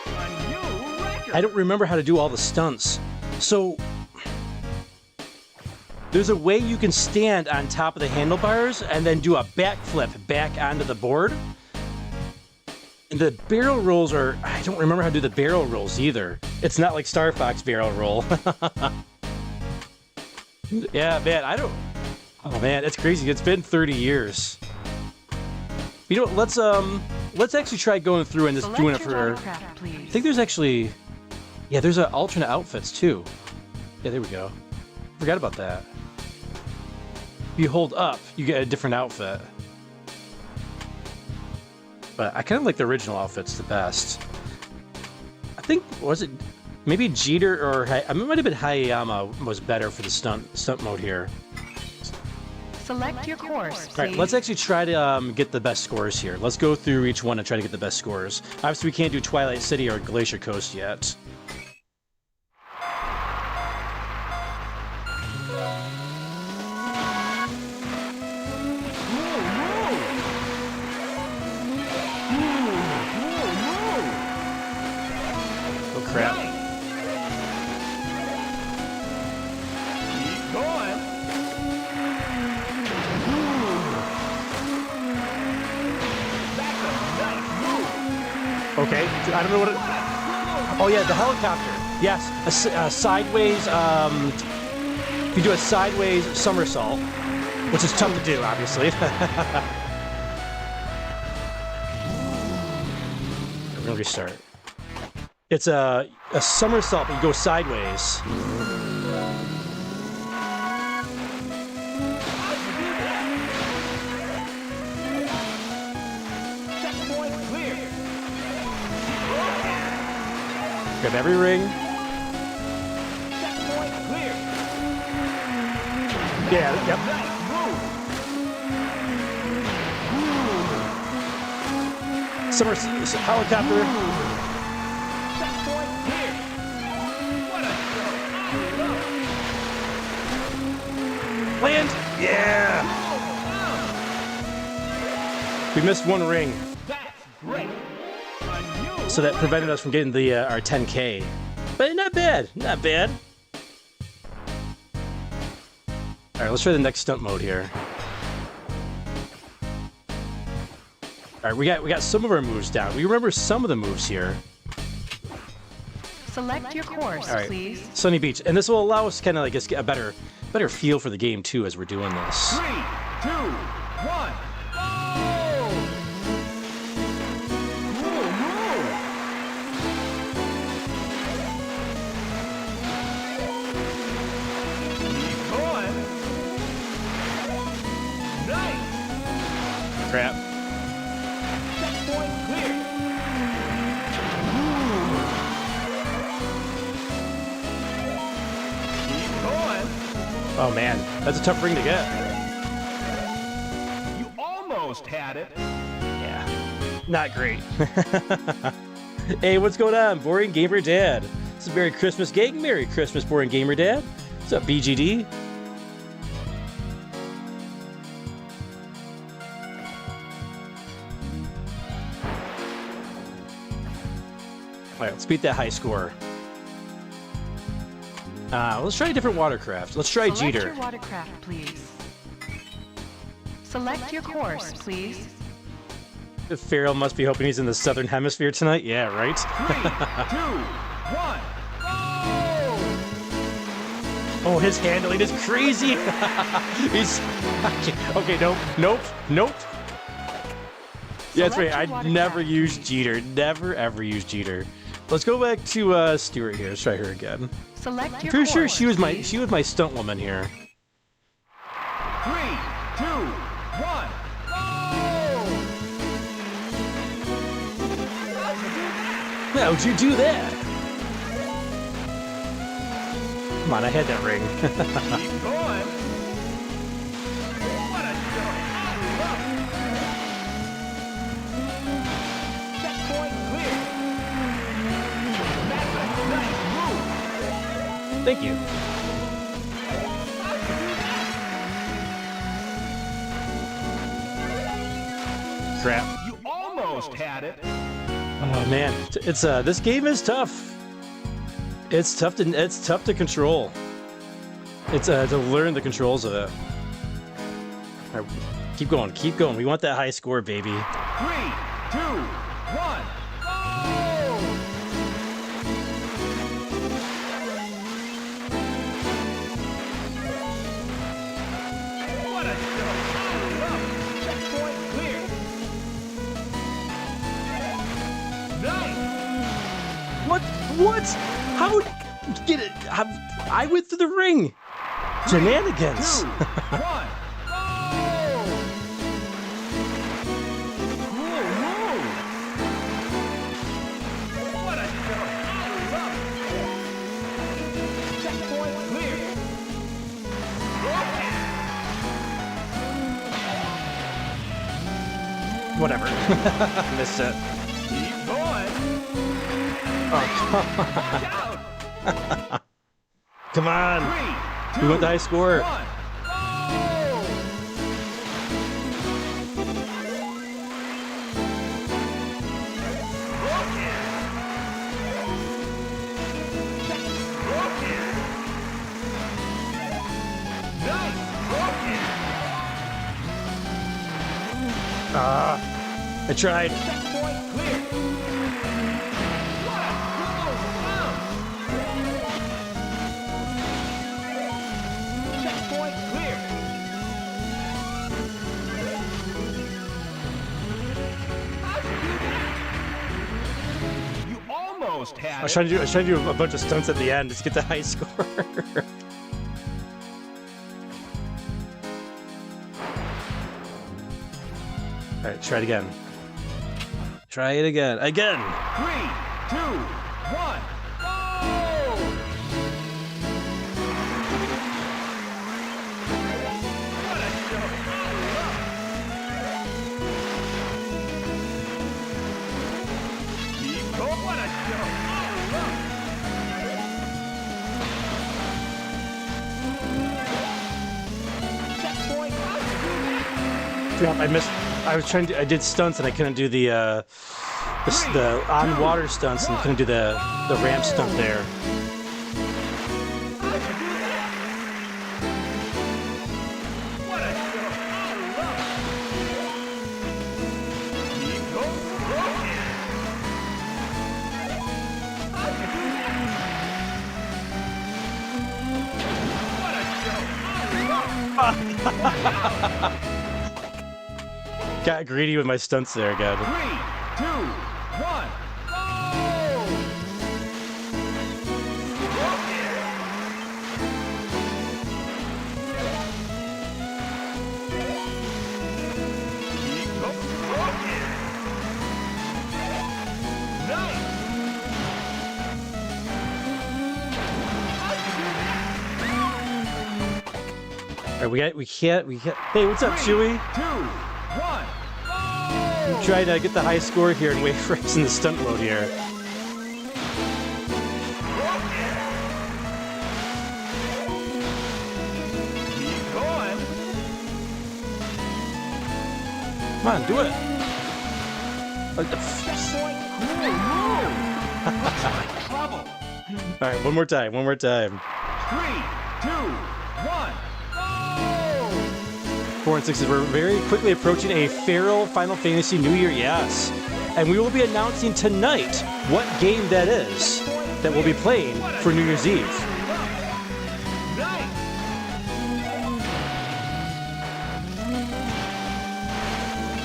A new record. I don't remember how to do all the stunts. So there's a way you can stand on top of the handlebars and then do a backflip back onto the board. And the barrel rolls are... I don't remember how to do the barrel rolls either. It's not like Star Fox barrel roll. Yeah, man, I don't... Oh, man, it's crazy. It's been 30 years. You know what, let's actually try going through and just Select doing it your for... watercraft, I please. think there's actually... Yeah, there's alternate outfits, too. Yeah, there we go. Forgot about that. If you hold up, you get a different outfit. But I kind of like the original outfits the best. I think, was it... Maybe Jeter or... it might have been Hayayama was better for the stunt mode here. Select your course, please. All right, let's actually try to get the best scores here. Let's go through each one and try to get the best scores. Obviously, we can't do Twilight City or Glacier Coast yet. Oh, crap. Keep going. That's a nice move. Okay, I don't know what it... Oh, yeah, the helicopter. Yes, a sideways... you do a sideways somersault, which is tough to do, obviously. We're gonna restart. It's a somersault, but you go sideways. Checkpoint clear. Grab every ring. Checkpoint clear. Yeah, yep. Nice move. Helicopter. Checkpoint clear. What a throw. Land. Yeah. We missed one ring, That's great. Unusual. so that prevented us from getting the our 10K. But not bad, not bad. All right, let's try the next stunt mode here. All right, we got some of our moves down. We remember some of the moves here. Select your course, All right, please. Sunny Beach, and this will allow us to kind of like get a better feel for the game too as we're doing this. 3, 2, 1. Go! Move, move. Keep going. Nice. Crap. Checkpoint clear. Keep going. Oh man, that's a tough ring to get. You almost had it. Yeah, not great. Hey, what's going on, Boring Gamer Dad? This is Merry Christmas, gang. Merry Christmas, Boring Gamer Dad. What's up, BGD? All right, let's beat that high score. Let's try a different watercraft. Let's try Select Jeter. your watercraft, please. Select your course, please. Feral must be hoping he's in the southern hemisphere tonight. Yeah, right? 3, 2, 1. Go! Oh, his handling is crazy. He's okay. Nope. Yeah, that's right. Select your I'd watercraft, never use please. Jeter. Never ever use Jeter. Let's go back to Stuart here. Let's try her again. Select your Pretty course, sure she was please. my stunt woman here. 3, 2, 1. Go! How'd you do that? Come on, I had that ring. Keep going. What a jump. Checkpoint clear. That's a nice move. Thank you. Crap. You almost had it. Oh man, it's this game is tough. It's tough to control. It's to learn the controls of it. All right, keep going. We want that high score, baby. 3, 2, 1. Go! What a jump. Checkpoint clear. Nice. What? How get it? I went through the ring. Shenanigans. 2, 1. Go! Whoa. What a jump. Checkpoint clear. Whatever. Missed it. Keep going. Oh, Watch out. come on. 3, 2, We want the high score. 1. I tried. Checkpoint clear. What a checkpoint clear. How'd you do that? You almost had I was trying to do a bunch of stunts at the end just to get the high score. All right, try it again. Try it again. Again. 3, 2, 1. Go! What a jump. Keep going. What a jump. Checkpoint. Yeah, I I was trying to. I did stunts and I couldn't do the on water stunts and couldn't do the ramp stunt there. What a show! He goes broken. What a show! Got greedy with my stunts there, God. 3, 2, 1, All right, we can't. Hey, what's up, Chewie? 2, 1. I'm trying to get the high score here and wave race in the stunt mode here. Keep going. Come on, do it. Trouble. All right, one more time. 3, 2, 1. 4 and 6 is we're very quickly approaching a Feral Final Fantasy New Year, yes. And we will be announcing tonight what game that is that we'll be playing for New Year's Eve. Nice.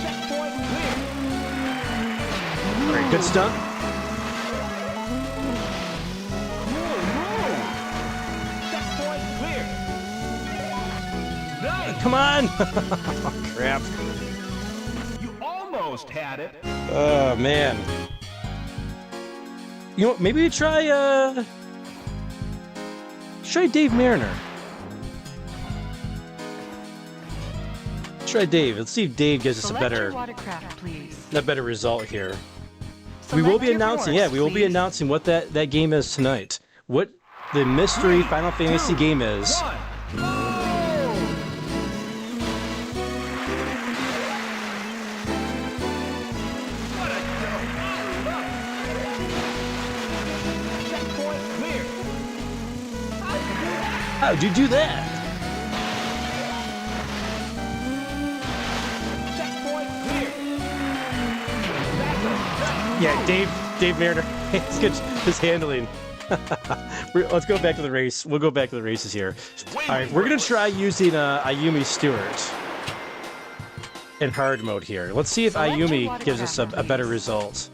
Checkpoint clear. All right, good stunt. Checkpoint clear. Nice. Come on! Oh, crap. You almost had it. Oh, man. You know what? Maybe we try Dave Mariner. Try Dave. Let's see if Dave gives us a Select your better watercraft, please. result here. We Select will be your announcing, course, yeah, we will be please. announcing what that game is tonight. What the mystery Final Fantasy game is. 1. What a show. Checkpoint clear. How'd you do that? Checkpoint clear. Yeah, Dave Mariner. It's good. His handling. Let's go back to the race. We'll go back to the races here. All right, we're gonna try using Ayumi Stewart in hard mode here. Let's see if Select your Ayumi gives us a watercraft, better please. result.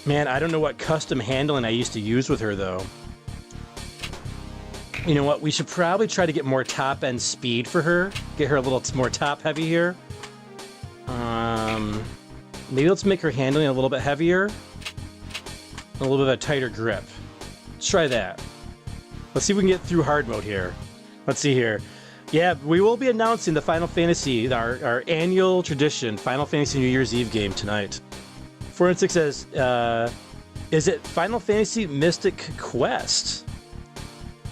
Man, I don't know what custom handling I used to use with her though. You know what? We should probably try to get more top end speed for her. Get her a little more top heavy here. Maybe let's make her handling a little bit heavier. A little bit of a tighter grip. Let's try that. Let's see if we can get through hard mode here. Let's see here. Yeah, we will be announcing the Final Fantasy, our annual tradition, Final Fantasy New Year's Eve game tonight. 4 and 6 says, is it Final Fantasy Mystic Quest?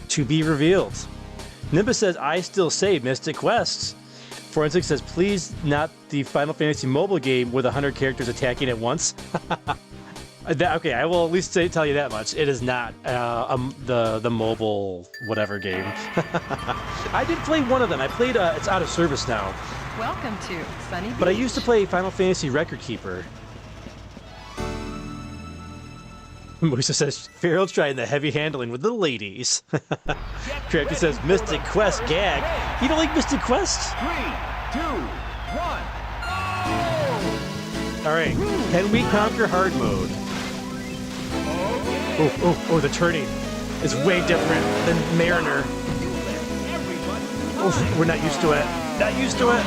To be revealed. Nimbus says, I still say Mystic Quest. 4 and 6 says, please not the Final Fantasy mobile game with 100 characters attacking at once. Okay, I will at least tell you that much. It is not the mobile whatever game. I did play one of them. I played, it's out of service now. Welcome to Sunny Beach. But I used to play Final Fantasy Record Keeper. Musa says, Farrell's trying the heavy handling with the ladies. Crafty says, Mystic Quest gag. You don't like Mystic Quest? 3, 2, 1. Alright, can we conquer hard mode? Oh, the turning is way different than Mariner. Oh, we're not used to it. Not used to it.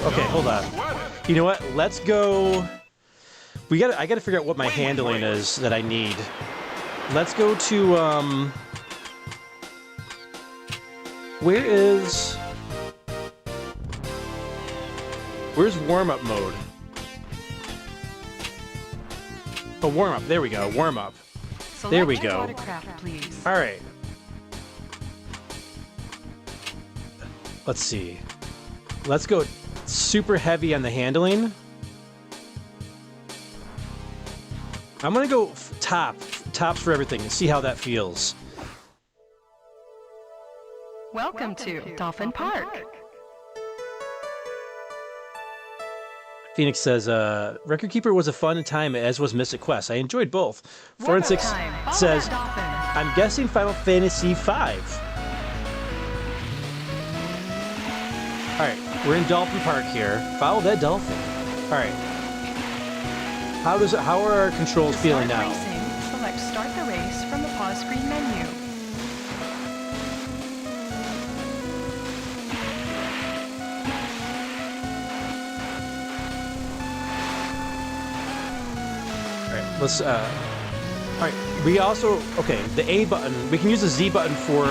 Okay, hold on. You know what? Let's go. I gotta figure out what my handling is that I need. Let's go to where's warm-up mode? Oh, warm-up. There we go. Warm-up. Select There we your go. watercraft, please. All right. let's see. Let's go super heavy on the handling. I'm gonna go tops for everything and see how that feels. Welcome to Dolphin Park. Phoenix says, Record Keeper was a fun time, as was Mystic Quest. I enjoyed both. Forensics says, I'm guessing Final Fantasy V. Alright, we're in Dolphin Park here. Follow that dolphin. Alright. How are our controls feeling now? Racing, select Start the Race from the pause screen menu. Let's, alright, we also, okay, the A button, we can use the Z button for,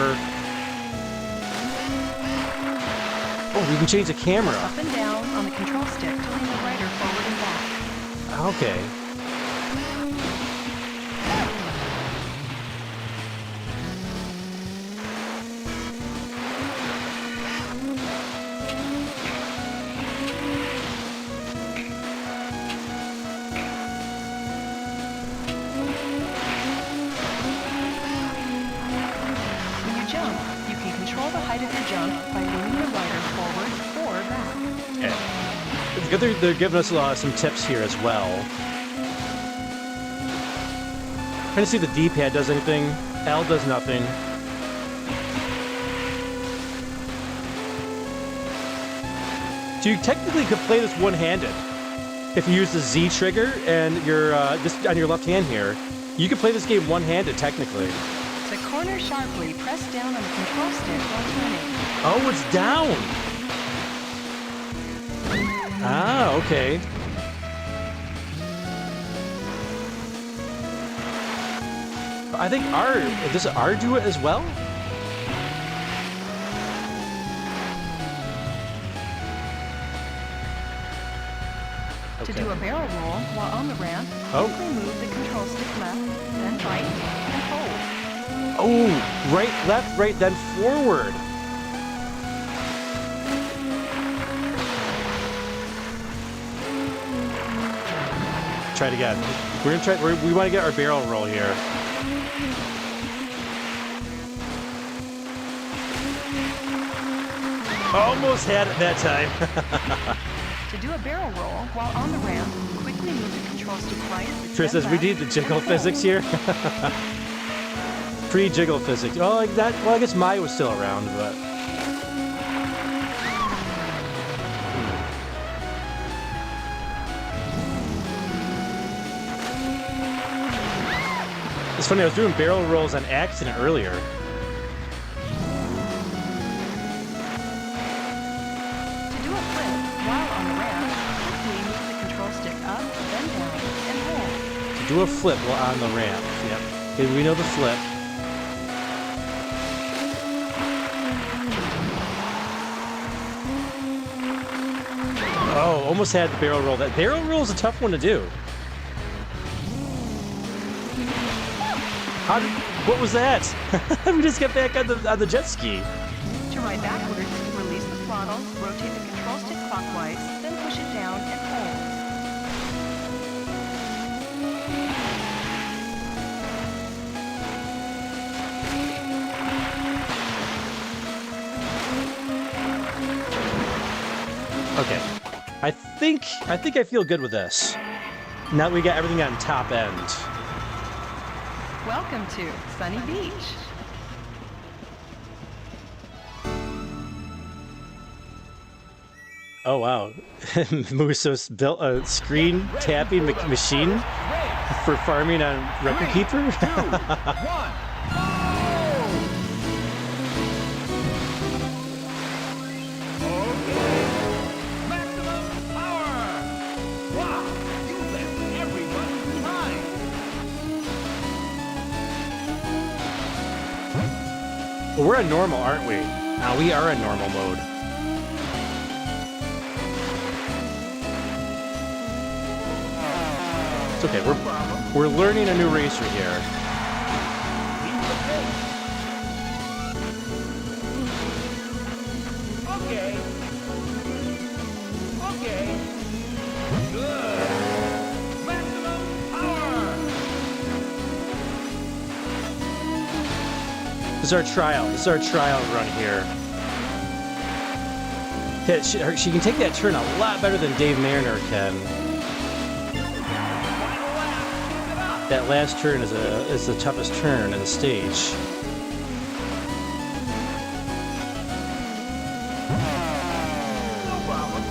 oh, we can change the camera. Up and down on the control stick to lean the rider forward and back. Okay. They're giving us some tips here as well. Trying to see if the D-pad does anything. L does nothing. So you technically could play this one-handed. If you use the Z trigger and you're just on your left hand here, you can play this game one-handed technically. To corner sharply, press down on the control stick while turning. Oh, it's down! Ah, okay. I think does R do it as well? To do a barrel roll while on the ramp, quickly move the control stick left, then right, and hold. Oh, right, left, right, then forward. Try it again. We're gonna try. We want to get our barrel roll here. Almost had it that time. To do a barrel roll while on the ramp, quickly move the control stick right. Trish says we need the jiggle physics here. Pre-jiggle physics. Oh, like that. Well, I guess Maya was still around, but. It's funny, I was doing barrel rolls on accident earlier. To do a flip while on the ramp, quickly move the control stick up, then down, and hold. To do a flip while on the ramp. Yep. Okay, we know the flip. Oh, almost had the barrel roll. That barrel roll is a tough one to do. What was that? We just got back on the jet ski. To ride backwards, release the throttle, rotate the control stick clockwise, then push it down and hold. Okay. I think I feel good with this. Now that we got everything on top end. Welcome to Sunny Beach. Oh wow. Muso's built a screen tapping machine for farming on Record Keeper. 3, 2, 1. Well, we're on normal, aren't we? Now we are in normal mode. It's okay. We're learning a new racer here. Okay. Okay. Good. Maximum power. This is our trial. This is our trial run here. Yeah, she can take that turn a lot better than Dave Mariner can. Final lap. Keep it up. That last turn is the toughest turn in the stage. No problem.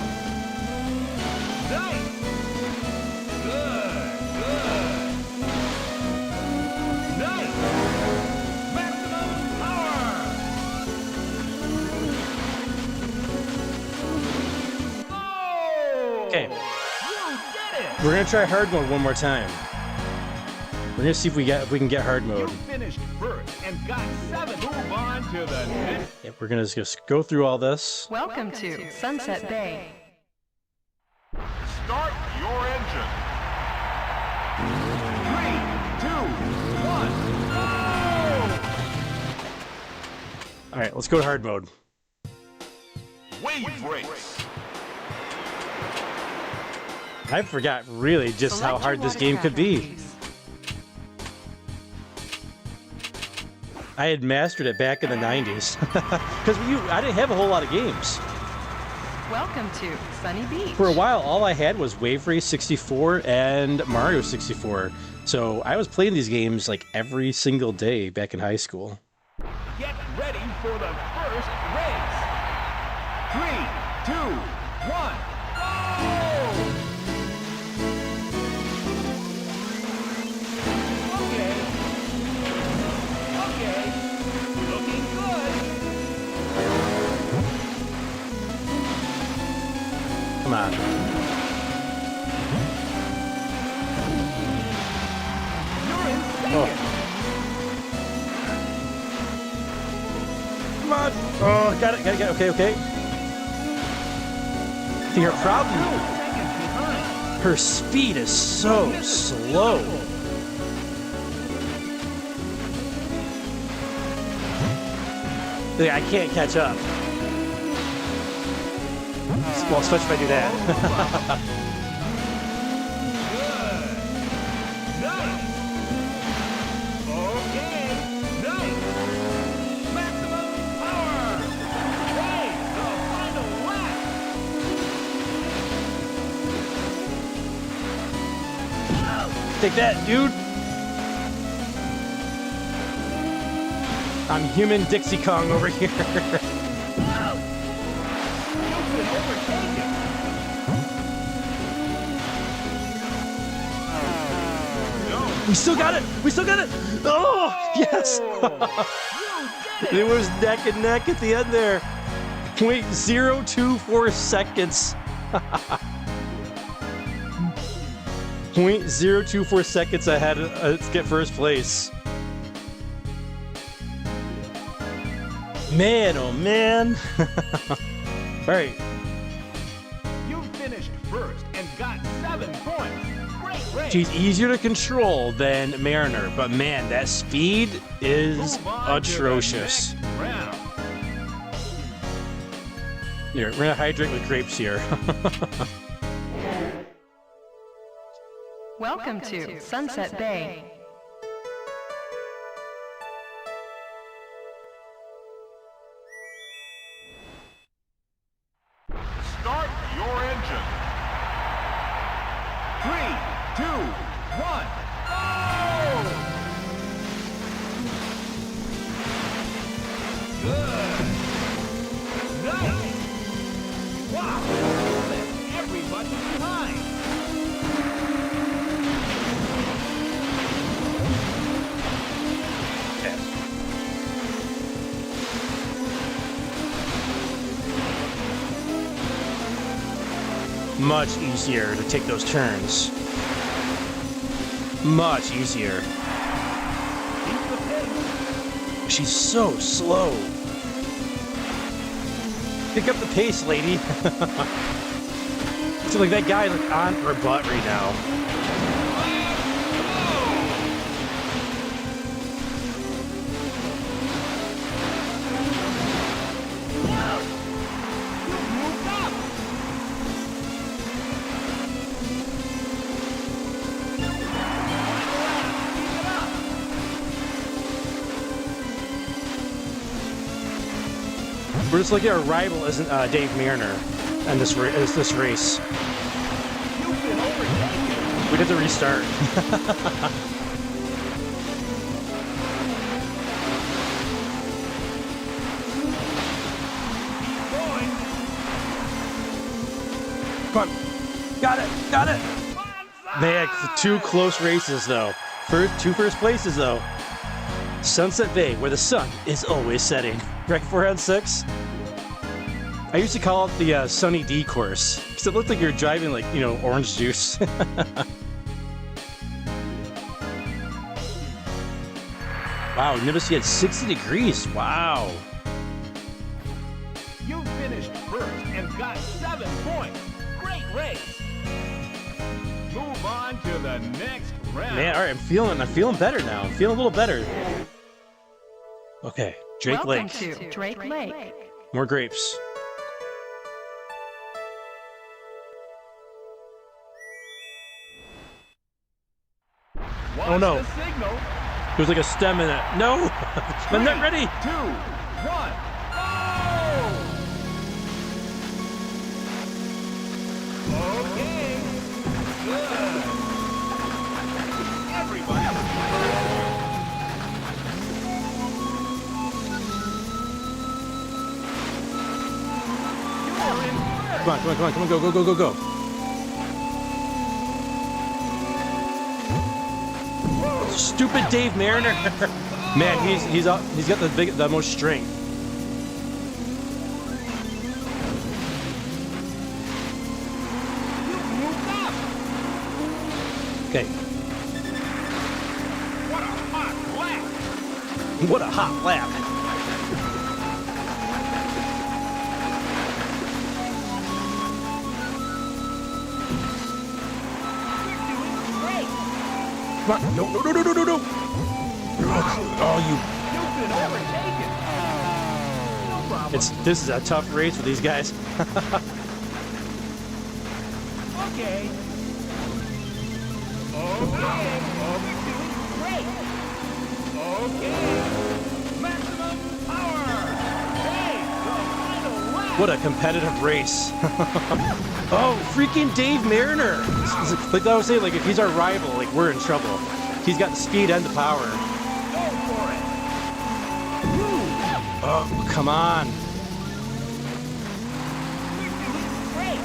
Nice. Good. Good. Nice. Maximum power. Oh! Okay. You did it. We're gonna try hard mode one more time. We're gonna see if we can get hard You mode. finished first and got 7. Move on to the next. Yeah, we're gonna just go through all this. Welcome to Sunset Bay. Start your engine. 3, 2, 1, go! All right, let's go to hard mode. Wave race. I forgot really just how Select hard your this game could watercraft be. of choice. I had mastered it back in the 90s. Because I didn't have a whole lot of games. Welcome to Sunny Beach. For a while, all I had was Wave Race 64 and Mario 64. So I was playing these games like every single day back in high school. Get ready for the first race. 3, 2, 1, go! Okay. Okay. Looking good. Come on. You're in second. Oh. Come on. Oh, got it. Okay, okay. See, her problem, 2 seconds behind. her speed is so slow. I can't catch up. Well, especially if I do that. Good. Nice. Okay. Nice. Maximum power. Right. The final lap. Take that, dude. I'm human Dixie Kong over here. You've been overtaken. No. We still got it. We still got it. Oh, yes. You did It it. was neck and neck at the end there. 0.024 seconds. 0.024 seconds ahead to get first place. Man, oh man. All right. You finished first and got 7 points. Great race. She's easier to control than Mariner, but man, that speed is Move on to the atrocious. next round. Here, we're gonna hydrate with grapes here. Welcome to Sunset Bay. Start your engine. 3, 2, 1, go! Good. Nice. Wow. Left everybody behind. Much easier to take those turns. Much easier. Keep the pace. She's so slow. Pick up the pace, lady. It's like that guy like on her butt right now. We're just looking at our rival isn't Dave Mariner in this race. You've been overtaken. We'd have to restart. Going. Come on. Got it. Man, 2 close races, though. Two first places, though. Sunset Bay, where the sun is always setting. Right, 4 on 6? I used to call it the Sunny D course, because it looked like you're driving, like, you know, orange juice. Wow, notice you had 60 degrees. Wow. You finished first and got 7 points. Great race. Move on to the next round. Man, all right, I'm feeling better now. I'm feeling a little better. Okay, Drake Welcome Lake. to Drake Lake. More grapes. Watch Oh, no. the signal. There's like a stem in it. No! I'm not ready! 2, 1, go! Okay. Good. Everybody. You are in first. Come on, go. Stupid Dave Mariner. Man, he's got the most strength. You moved up. Okay. What a hot lap. What a hot lap. Come on. No. Oh, You've been overtaken. No problem. this is a tough race for these guys. Okay. Okay. Overdoing great. Okay. Maximum power. Hey, the final lap. What a competitive race. Oh, freaking Dave Mariner. Like I was saying, like if he's our rival, like we're in trouble. He's got the speed and the power. Go for it. Oh, come on. Great.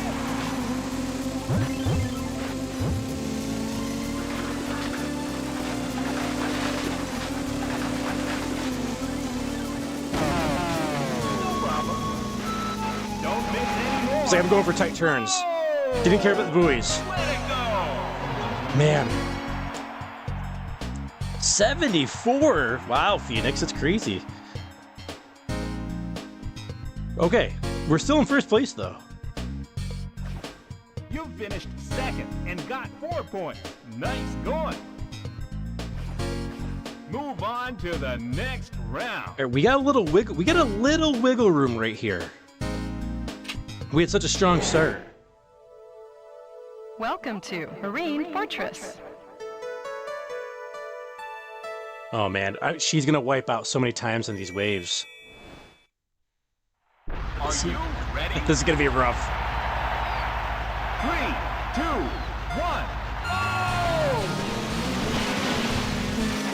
No problem. Don't miss any more. It's like I'm going for tight turns. Didn't care about the buoys. Way to go. Man. 74. Wow, Phoenix, that's crazy. Okay, we're still in first place though. You finished second and got 4 points. Nice going. Move on to the next round. All right, we got a little wiggle room right here. We had such a strong start. Welcome to Marine Fortress. Oh man, she's gonna wipe out so many times in these waves. Are you ready? This is gonna be rough. 3, 2, 1, go!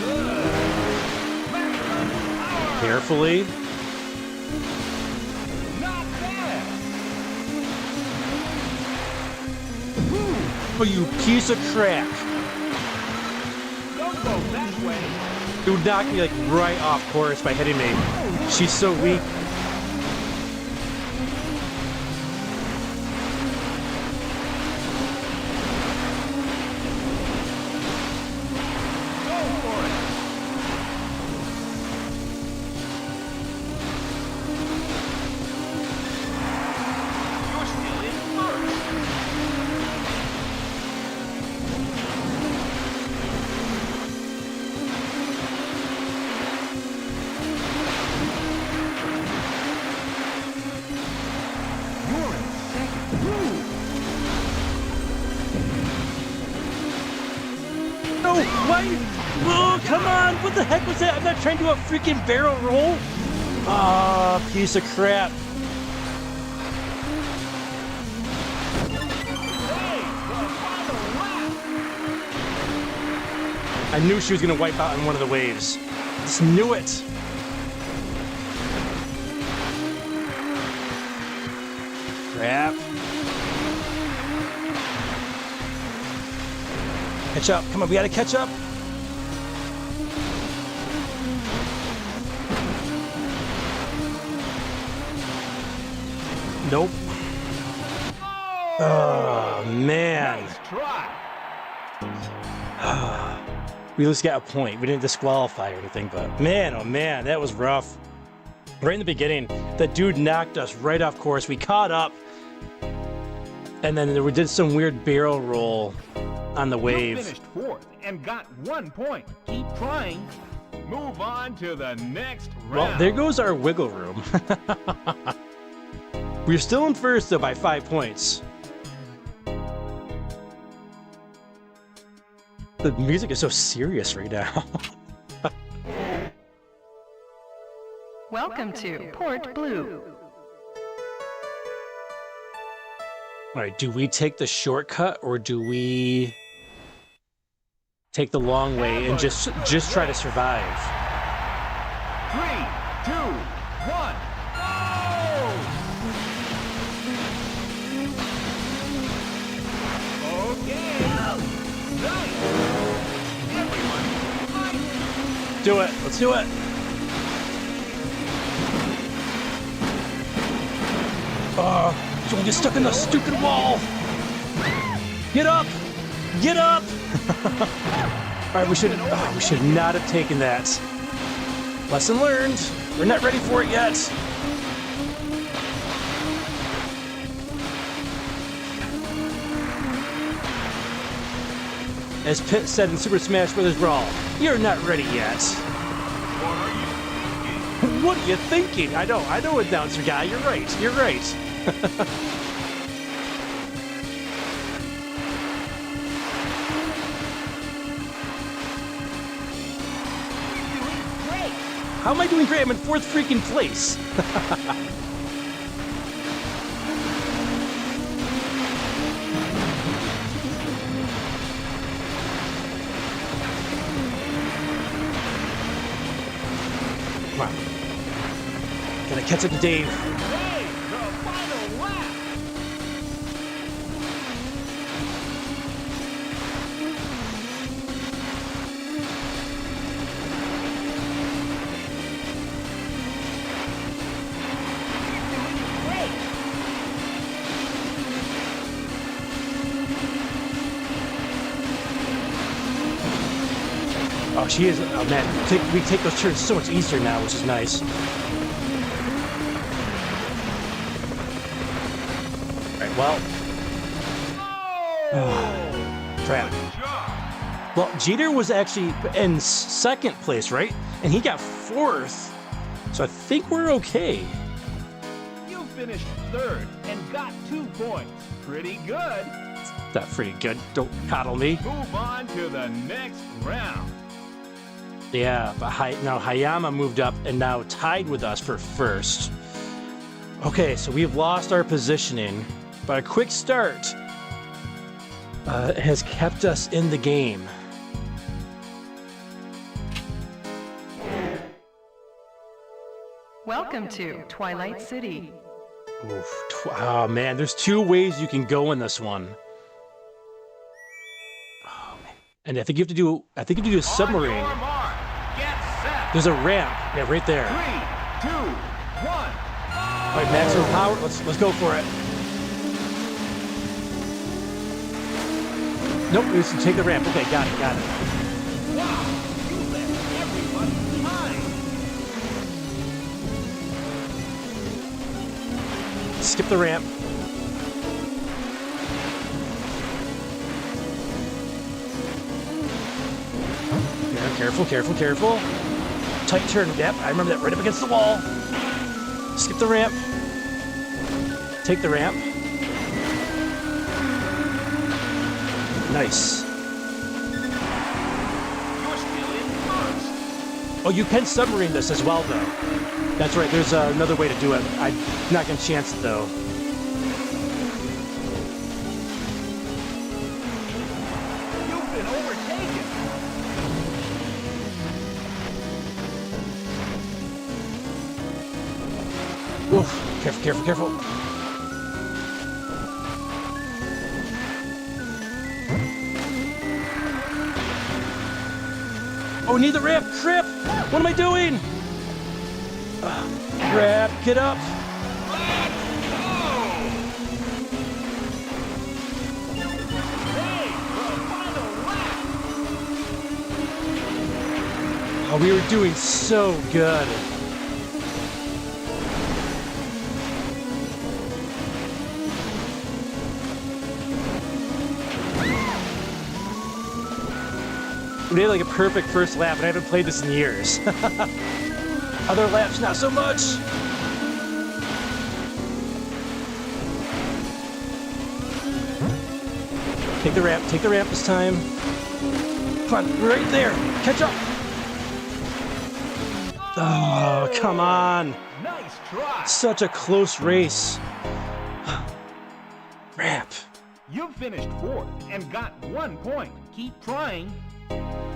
Good. Maximum power. Carefully. Not bad. Oh, you piece of crap. Don't go that way. You knocked me like right off course by hitting me. She's so weak. Go for it. You're still in first. You're in second. No, why? Oh, come on! What the heck was that? I'm not trying to do a freaking barrel roll. Oh, piece of crap. I knew she was going to wipe out in one of the waves. Just knew it. Crap. Catch up. Come on, we got to catch up. Nope. Oh, man. Nice try. We at least got a point. We didn't disqualify or anything, but man, oh man, that was rough. Right in the beginning, that dude knocked us right off course. We caught up, and then we did some weird barrel roll on the wave. You finished 4th and got 1 point. Keep trying. Move on to the next round. Well, there goes our wiggle room. We're still in first, though, by 5 points. The music is so serious right now. Welcome to Port Blue. All right, do we take the shortcut or do we take the long way and just try to survive? 3, 2, 1. Go! Okay. Nice. Everyone, Do it. Let's do it. Don't get stuck in the stupid wall. Get up. Get up. All right, we should not have taken that. Lesson learned. We're not ready for it yet. As Pitt said in Super Smash Bros. Brawl, you're not ready yet. What are you thinking? I know, announcer guy. You're right. You're right. How am I doing great? I'm in 4th freaking place. Come on. Gotta catch up to Dave. hey, the final lap. Oh, she is. Oh man, we take those turns so much easier now, which is nice. Right, well. Crap. Well, Jeter was actually in 2nd place, right? And he got 4th. So I think we're okay. You finished 3rd and got 2 points. Pretty good. That's pretty good. Don't coddle me. Move on to the next round. Yeah, but now Hayama moved up and now tied with us for 1st. Okay, so we've lost our positioning, but a quick start has kept us in the game. Welcome to Twilight City. Oof. Oh man, there's 2 ways you can go in this one. Oh man. And I think you have to do a submarine. On your mark. Get set. There's a ramp. Yeah, right there. 3, 2, 1. All right, maximum power. Let's go for it. Nope, we should take the ramp. Okay, got it. Wow, you left everyone behind. Skip the ramp. Yeah, careful. Tight turn. Yep, I remember that. Right up against the wall. Skip the ramp. Take the ramp. Nice. You're still in 1st. Oh, you can submarine this as well, though. That's right, there's another way to do it. I'm not going to chance it, though. You've been overtaken. Oof, careful, careful, careful. Oh, need the ramp, crap! What am I doing? Crap, get up! Oh, we were doing so good. We had like a perfect first lap, and I haven't played this in years. Other laps, not so much. Take the ramp this time. Come on, we're right there. Catch up. Oh, come on. Nice try. Such a close race. Ramp. You finished fourth and got 1 point. Keep trying.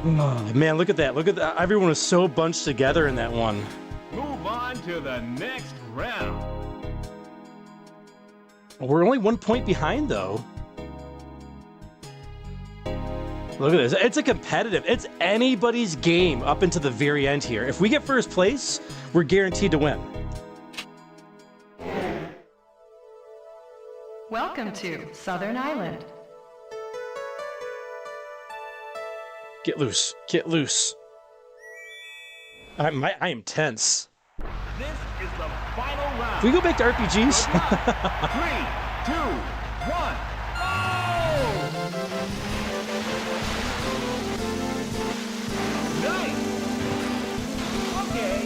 Oh, man, look at that. Look at that. Everyone was so bunched together in that one. Move on to the next round. We're only 1 point behind, though. Look at this. It's a competitive. It's anybody's game up into the very end here. If we get first place, we're guaranteed to win. Welcome to Southern Island. Get loose. Get loose. I am tense. This is the final round. Can we go back to RPGs? 3, 2, 1. Oh! Nice. Okay.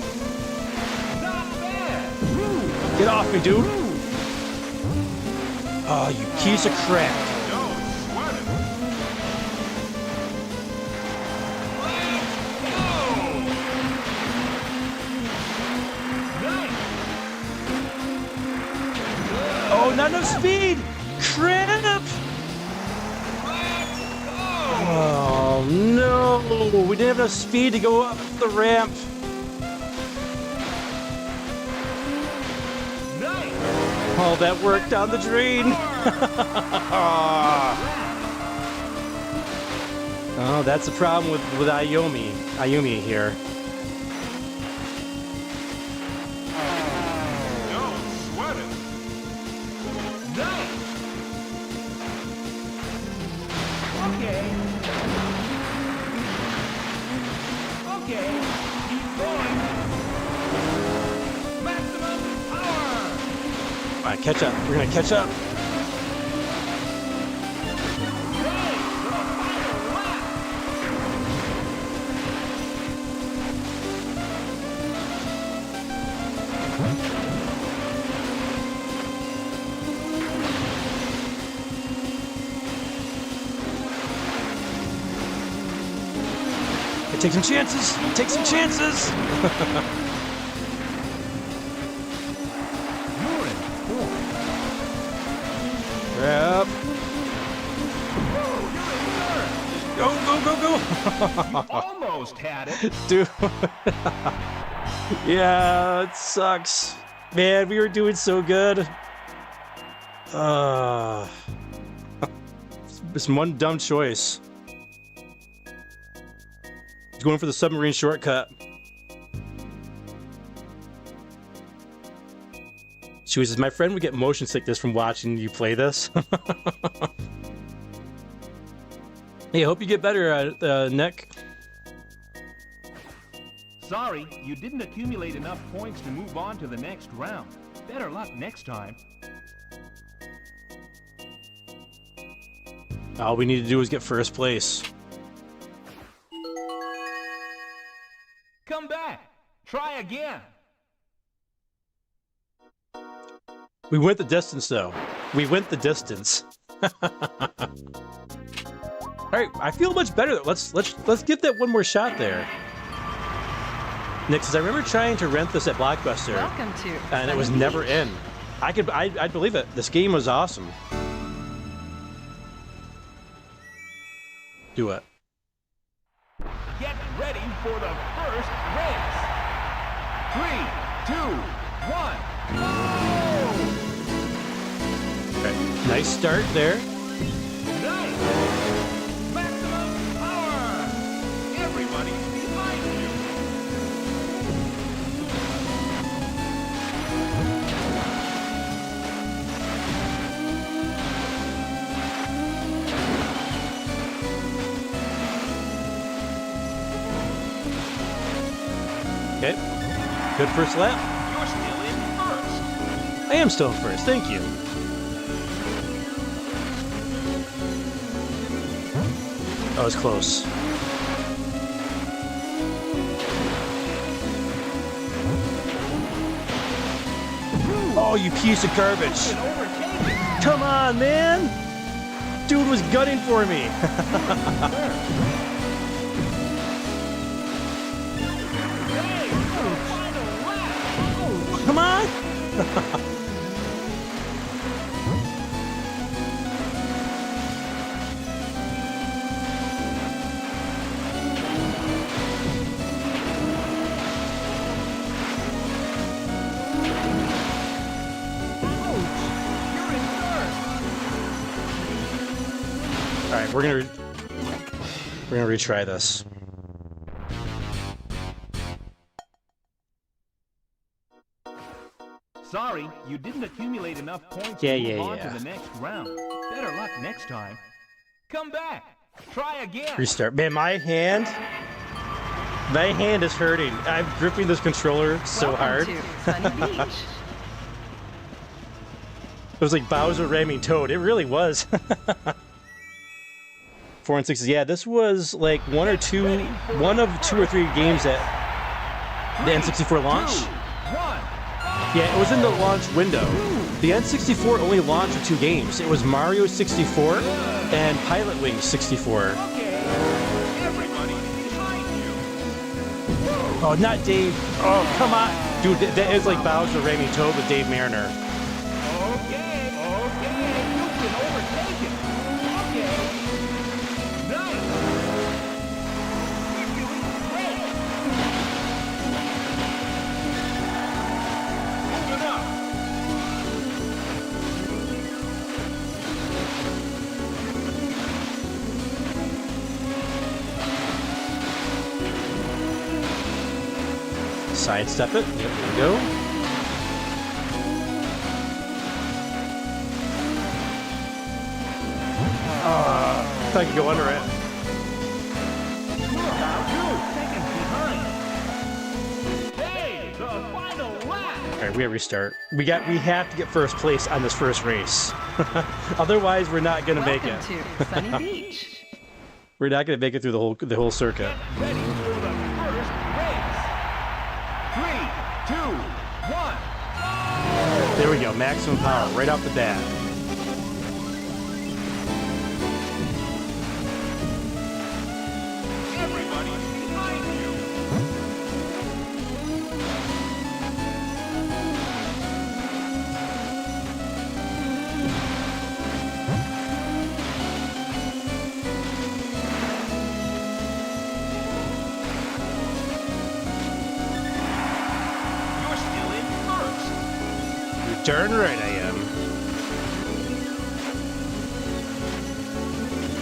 Not bad. Get off me, dude. Oh, you piece of crap. Don't sweat it. Let's go. Nice. Oh, not enough speed. Crap. Oh, no. We didn't have enough speed to go up the ramp. Nice. Oh, that worked down the drain. Oh, that's the problem with Ayumi here. Don't sweat it. Nice. Okay. Okay. Keep going. Maximum power. All right, catch up. We're gonna catch up. Take some chances. Take some chances. You're in fourth. Yep. You're in third. Go. Almost had it. Dude. Yeah, it sucks. Man, we were doing so good. Just one dumb choice. He's going for the submarine shortcut. She says, my friend would get motion sickness from watching you play this. Hey, I hope you get better, Nick. Sorry, you didn't accumulate enough points to move on to the next round. Better luck next time. All we need to do is get first place. Come back. Try again. We went the distance, though. We went the distance. All right, I feel much better. Let's give that one more shot there. Nick, because I remember trying to rent this at Blockbuster, Welcome to and it was Sunny never Beach. in. I'd believe it. This game was awesome. Do it. Get ready for the first race. 3, 2, 1. Okay. Nice start there. Nice. Maximum power. Everybody behind you. Okay. Good first lap. You're still in first. I am still in first. Thank you. That was close. Oh, you piece of garbage. And overtaken. Come on, man. Dude was gunning for me. Hey, final lap. Come on. You're in first. All right, we're gonna retry this. Sorry, you didn't accumulate enough points Yeah, to move yeah, on yeah. to the next round. Better luck next time. Come back. Try again. Restart. Man, my hand is hurting. I'm gripping this controller so hard. Welcome to Sunny Beach. It was like Bowser ramming Toad. It really was. 4 and 6. Yeah, this was like one of two or three games that the N64 launch. 2, 1. Yeah, it was in the launch window. The N64 only launched with 2 games. It was Mario 64 and Pilot Wings 64. Okay. Everybody behind you. Oh, not Dave. Oh, come on. Dude, that is like Bowser ramming Toad with Dave Mariner. Okay. You've been overtaken. Okay. Nice. You're doing great. Moving up. Sidestep it. Yep, there we go. If I could go under it. You're about 2 seconds behind. Hey, the final lap. All right, we have to restart. We have to get first place on this first race. Otherwise, we're not gonna make Welcome it. to Sunny Beach. We're not gonna make it through the whole circuit. Ready for the first race. 3, 2, 1. There we go. Maximum power right off the bat. Everybody behind you. You're still in first. You're darn right I am.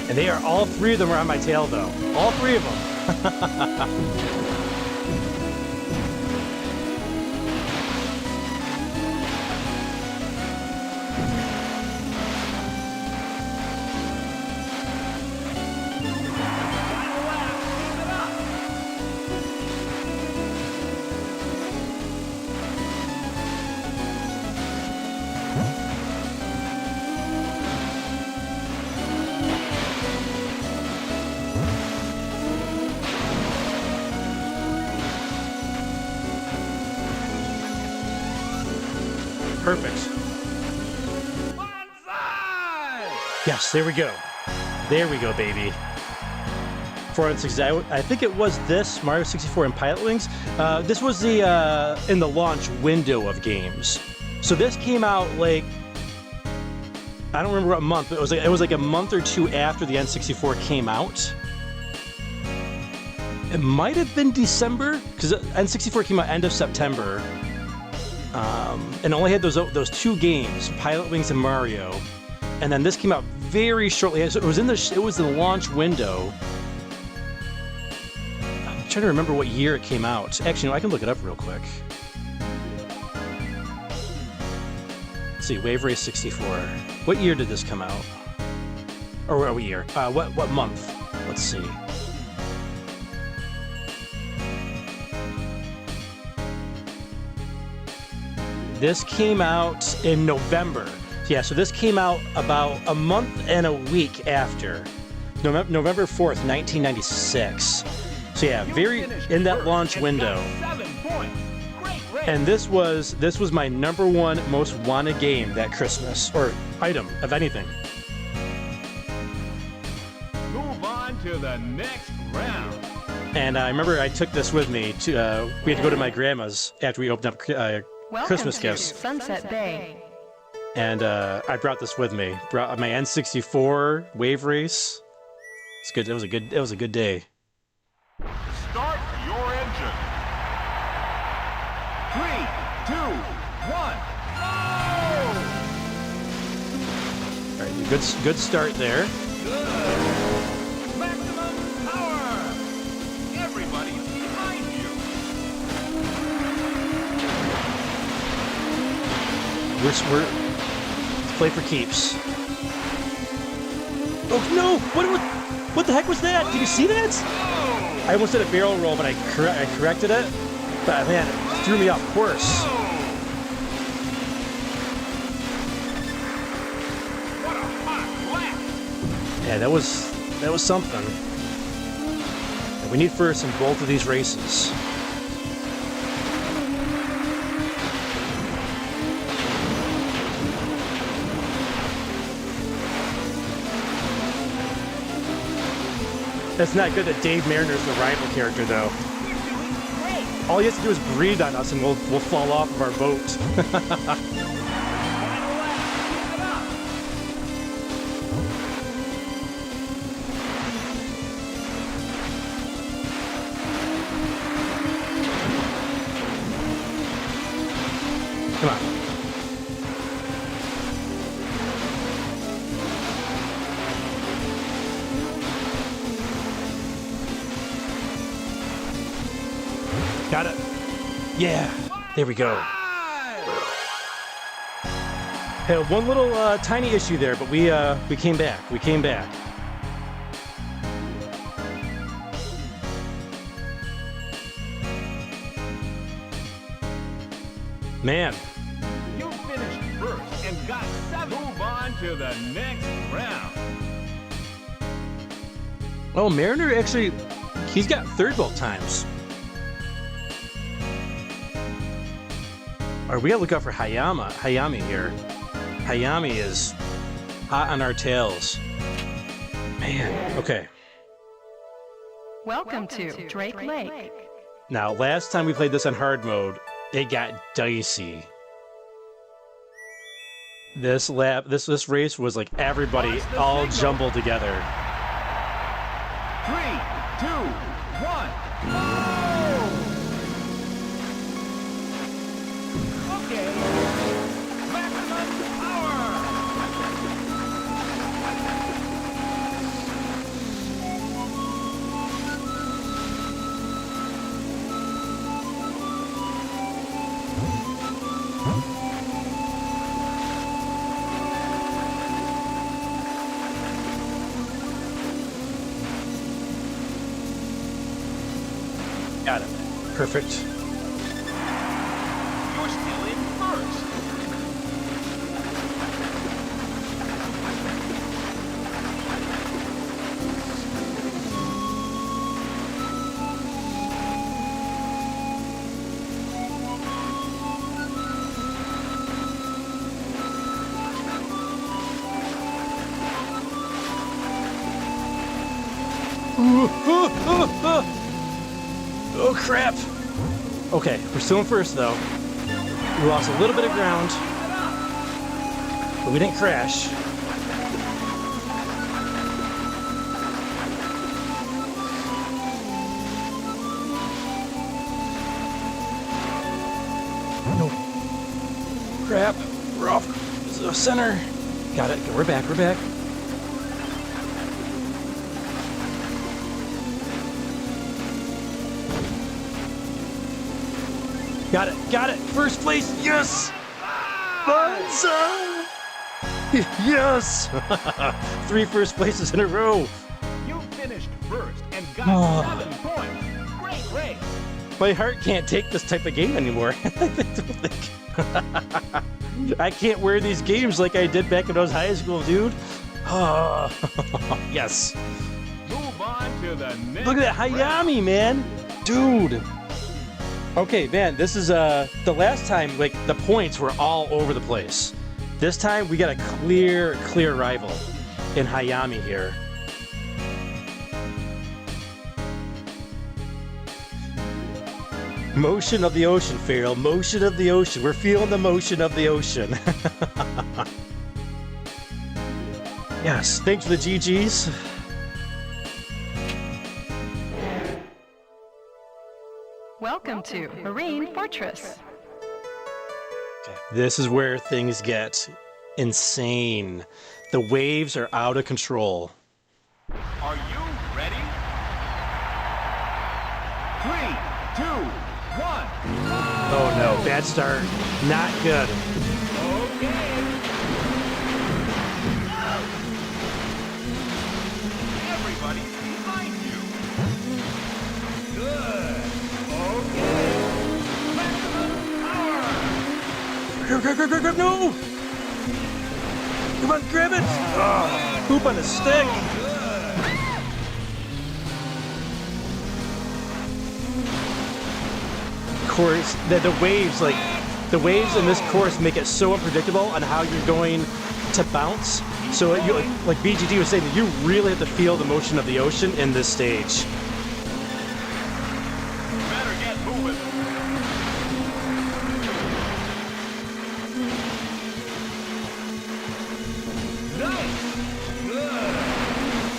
And they are all 3 of them are on my tail though. All 3 of them. Final lap. Keep it up. Perfect. Bonsai! Yes, there we go. There we go, baby. for its exact. I think it was this Mario 64 and Pilot Wings. This was the in the launch window of games. So this came out like I don't remember what month, but it was like a month or two after the N64 came out. It might have been December because N64 came out end of September, and only had those two games, Pilot Wings and Mario. And then this came out very shortly. So it was in the launch window. I'm trying to remember what year it came out. Actually, no, I can look it up real quick. Let's see, Wave Race 64. What year did this come out? Or what year? What month? Let's see. This came out in November. Yeah, so this came out about a month and a week after. November 4th, 1996. So yeah, very in that launch window. And this was my #1 most wanted game that Christmas, or item of anything. Move on to the next round. And I remember I took this with me to we had to go to my grandma's after we opened up Christmas gifts. Sunset Bay. And I brought this with me. Brought my N64 Wave Race. It's good. It was a good day. Start your engine. 3, 2, 1, go! All right, good start there. Good. Maximum power. Everybody's behind you. We're play for keeps. Oh no! What the heck was that? Did you see that? I almost did a barrel roll, but I corrected it. But man, it threw me off course. What a hot lap! Yeah, that was something. And we need first in both of these races. It's not good that Dave Mariner's the rival character, though. All he has to do is breathe on us, and we'll fall off of our boat. Come on. Got it. Yeah. There we go. Had one little tiny issue there, but we came back. We came back. Man. You finished first and got 7. Move on to the next round. Oh, Mariner actually, he's got third both times. Or we gotta look out for Hayami here. Hayami is hot on our tails. Man, okay. Welcome to Drake Lake. Now, last time we played this on hard mode, it got dicey. This race was like everybody all jumbled together. 3, 2, 1, go! Okay. Maximum power. Got it. Perfect. You're still in first. Oh, crap. Okay, we're still in first, though. We lost a little bit of ground, but we didn't crash. No. Crap. We're off the center. Got it. We're back. We're back. Got it. Got it. First place. Yes. Bonza. Yes. 3 first places in a row. You finished first and got 7 points. Great race. My heart can't take this type of game anymore. I can't wear these games like I did back when I was high school, dude. Oh, yes. Move on to the next. Look at that Hayami, man. Dude. Okay, man, this is the last time, like, the points were all over the place. This time we got a clear rival in Hayami here. Motion of the ocean, Feral. Motion of the ocean. We're feeling the motion of the ocean. Yes, thanks for the GGs. Welcome to Marine Fortress. This is where things get insane. The waves are out of control. Are you ready? 3, 2, 1. Oh no, bad start. Not good. Okay. Everybody behind you. Good. Okay. Maximum power. No! Come on, grab it! Oh, poop on the stick! Course, the waves, like, the waves in this course make it so unpredictable on how you're going to bounce. So, you, like BGT was saying, you really have to feel the motion of the ocean in this stage. Better get moving. Nice. Good.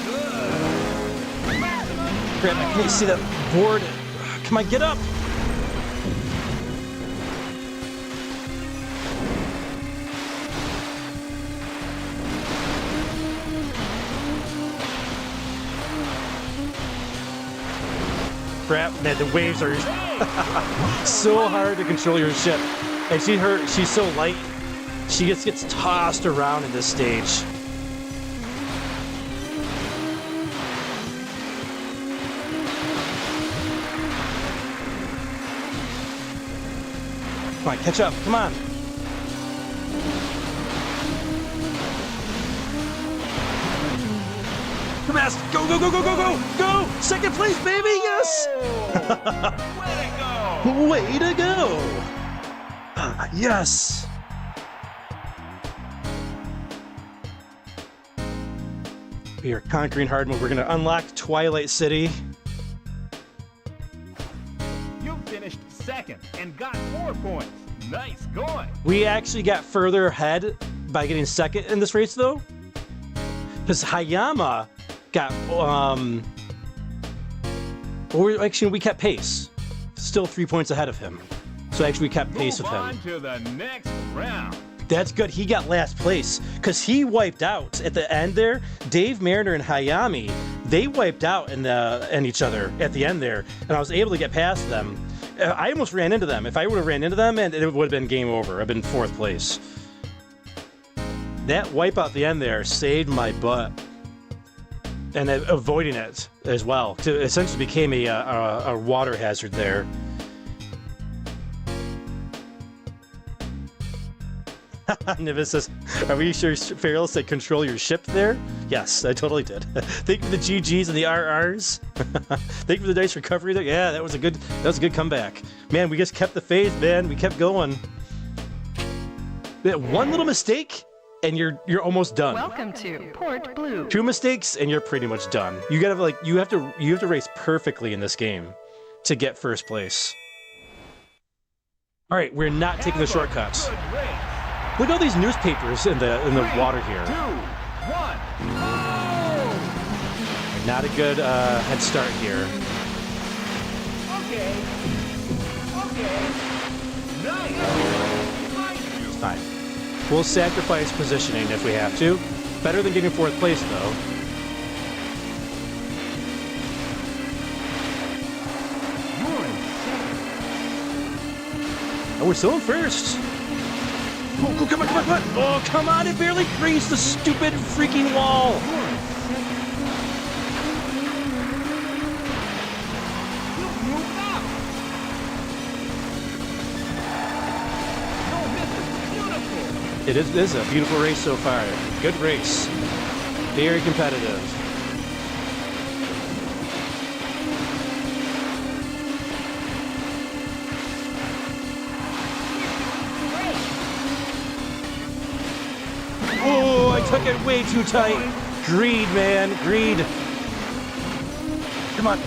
Good. Crap, I can't see that board. Come on, get up! Crap, man, the waves are so hard to control your ship. And she's so light, she just gets tossed around in this stage. Come on, catch up, come on. Come on, go, go, go, go, go, go, go! Second place, baby, yes! Way to go! Yes! We are conquering hard mode. We're gonna unlock Twilight City. You finished second and got 4 points. Nice going. We actually got further ahead by getting second in this race, though. Because Hayama got, actually, we kept pace. Still 3 points ahead of him. So actually, we kept pace with him. Move on to the next round. That's good. He got last place because he wiped out at the end there. Dave Mariner and Hayami, they wiped out in each other at the end there, and I was able to get past them. I almost ran into them. If I would have ran into them, and it would have been game over. I've been 4th place. That wipe out the end there saved my butt, and avoiding it as well. It essentially became a water hazard there. Nivis says, are we sure Feral said control your ship there? Yes, I totally did. Thank you for the GGs and the RRs. Thank you for the nice recovery there. Yeah, that was a good comeback. Man, we just kept the faith, man. We kept going. That one little mistake, and you're almost done. Welcome to Port Blue. 2 mistakes and you're pretty much done. You gotta like you have to race perfectly in this game to get first place. All right, we're not taking the shortcuts. Look at all these newspapers in the water here. 2, 1, go! Not a good head start here. Okay. Nice. It's fine. We'll sacrifice positioning if we have to. Better than getting 4th place, though. Oh, we're still in first. Oh, come on. Oh, come on. It barely grazed the stupid freaking wall. It is a beautiful race so far. Good race. Very competitive. Oh, I took it way too tight. Greed, man. Greed. Come on.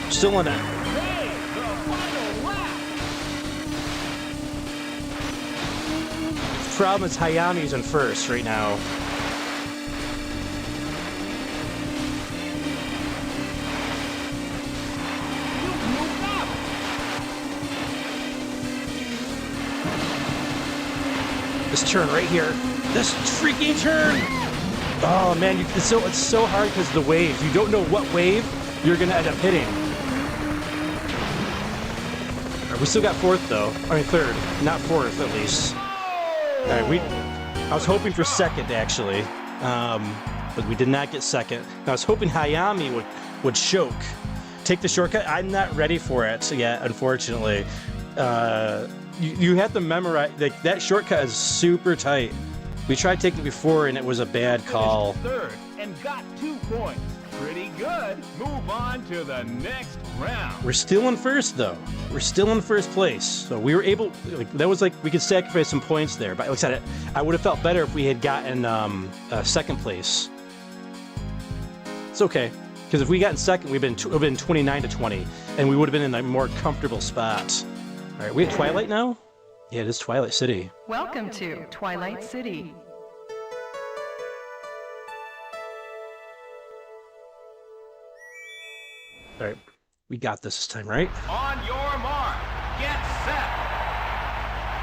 Still in it. The problem is Hayami's in first right now. This turn right here. This freaking turn! Oh man, it's so hard because of the waves. You don't know what wave you're gonna end up hitting. Right, we still got 4th though. I mean 3rd, not 4th at least. All right, I was hoping for 2nd actually, but we did not get 2nd. I was hoping Hayami would choke, take the shortcut. I'm not ready for it yet, unfortunately. You have to memorize, like, that shortcut is super tight. We tried taking it before and it was a bad call. 3rd and got 2 points. Pretty good. Move on to the next round. We're still in first though. We're still in first place. So we were able, that was like, we could sacrifice some points there. But like I said, I would have felt better if we had gotten 2nd place. It's okay. Because if we got in 2nd, we'd have been 29-20. And we would have been in a more comfortable spot. All right, we at Twilight now? Yeah, it is Twilight City. Welcome to Twilight City. All right, we got this time, right? On your mark, get set.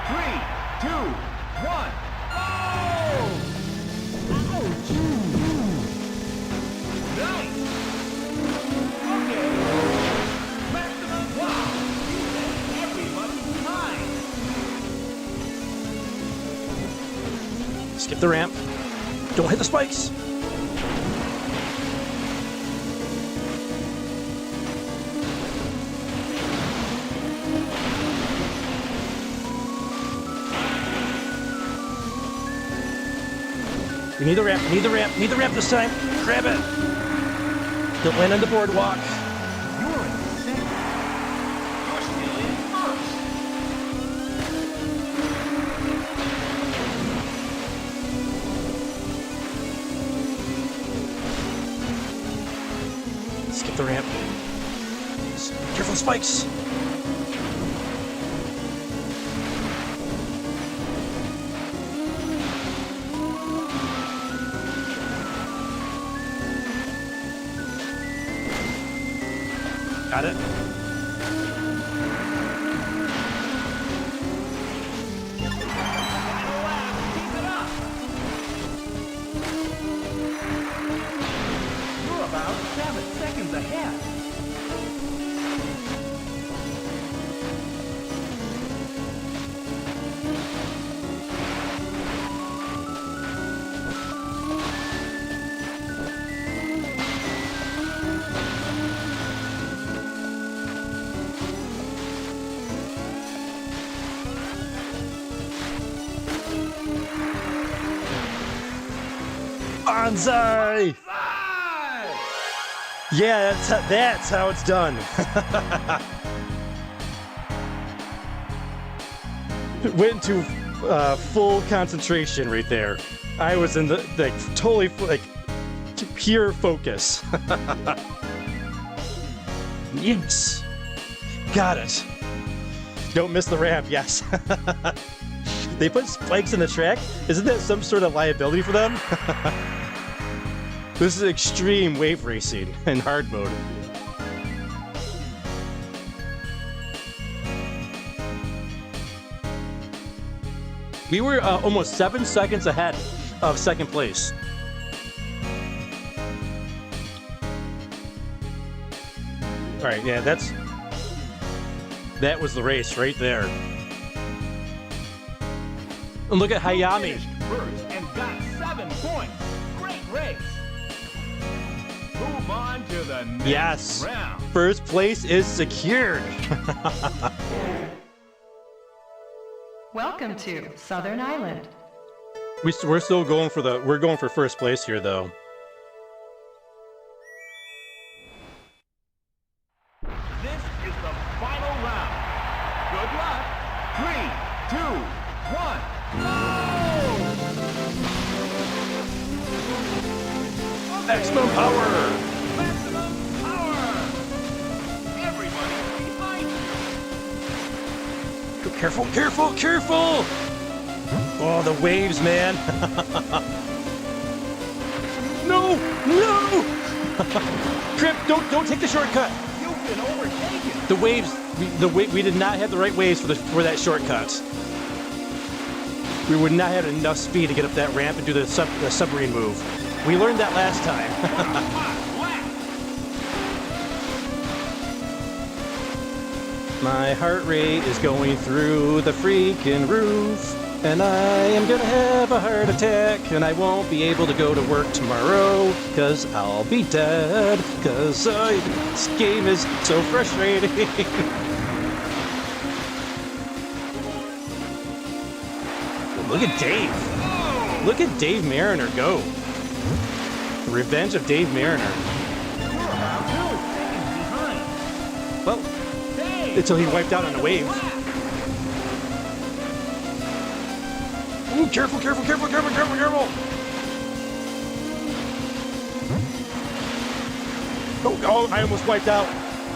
3, 2, 1, go! Ouch! Nice. Okay. Maximum wow. You made everybody's time. Skip the ramp. Don't hit the spikes. We need the ramp, need the ramp this time. Grab it. Don't land on the boardwalk. You're in 2nd. You're still in 1st. Skip the ramp. Careful, spikes. Got it. You're about 7 seconds ahead. Banzai! Yeah, that's how it's done. Went into full concentration right there. I was in the totally like pure focus. Yes, got it. Don't miss the ramp. Yes. They put spikes in the track. Isn't that some sort of liability for them? This is extreme wave racing in hard mode. We were almost 7 seconds ahead of second place. All right, yeah, that was the race right there. And look at Hayami. First and got 7 points. Great race. Move on to the next round. First place is secured. Welcome to Southern Island. We're still going for first place here though. This is the final round. Good luck. 3, 2, 1, go! Maximum power! Maximum power! Everybody behind you! Careful, careful, careful! Oh, the waves, man! No, no! Crip, don't take the shortcut. You've been overtaken. The waves, we did not have the right waves for that shortcut. We would not have enough speed to get up that ramp and do the submarine move. We learned that last time. My heart rate is going through the freaking roof, and I am gonna have a heart attack, and I won't be able to go to work tomorrow, cause I'll be dead, cause this game is so frustrating. Look at Dave. Look at Dave Mariner go. The Revenge of Dave Mariner. Well, until he wiped out on a wave. Ooh, careful, careful, careful, careful, careful, careful. Oh, I almost wiped out.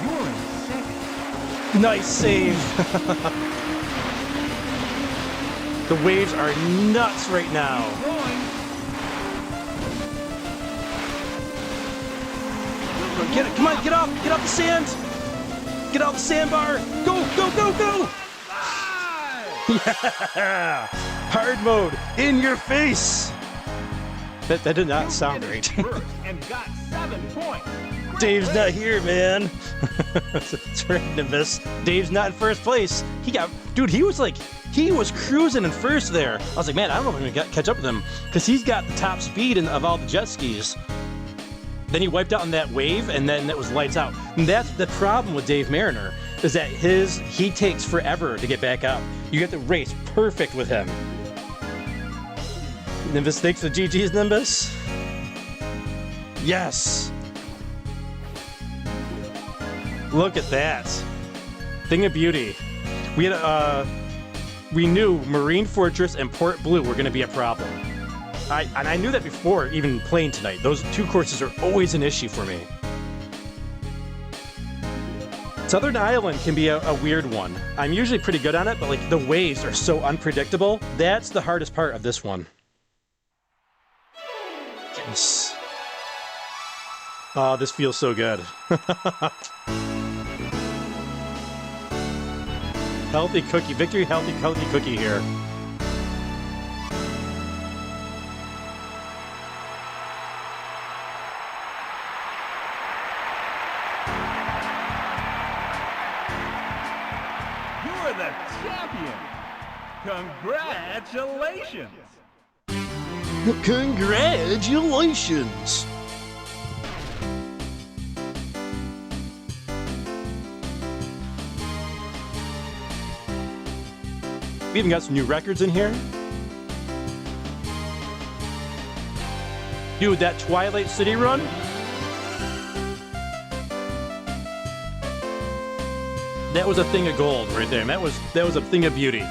You're in second. Nice save. The waves are nuts right now. Get it, come on, get off the sand. Get off the sandbar. Go, go, go, go. Yeah. Hard mode in your face. That did not sound great. First and got 7 points. Dave's not here, man. It's randomness. Dave's not in first place. He was cruising in first there. I was like, man, I don't know if I'm gonna catch up with him because he's got the top speed of all the jet skis. Then he wiped out on that wave, and then it was lights out. And that's the problem with Dave Mariner, is that he takes forever to get back up. You have to race perfect with him. Nimbus, thanks for GG's, Nimbus. Yes. Look at that. Thing of beauty. We knew Marine Fortress and Port Blue were going to be a problem. I knew that before even playing tonight. Those two courses are always an issue for me. Southern Island can be a weird one. I'm usually pretty good on it, but like the waves are so unpredictable. That's the hardest part of this one. Yes. Oh, this feels so good. Healthy cookie. Victory, healthy cookie here. You're the champion. Congratulations. Congratulations. We even got some new records in here. Dude, that Twilight City run? That was a thing of gold right there. That was a thing of beauty.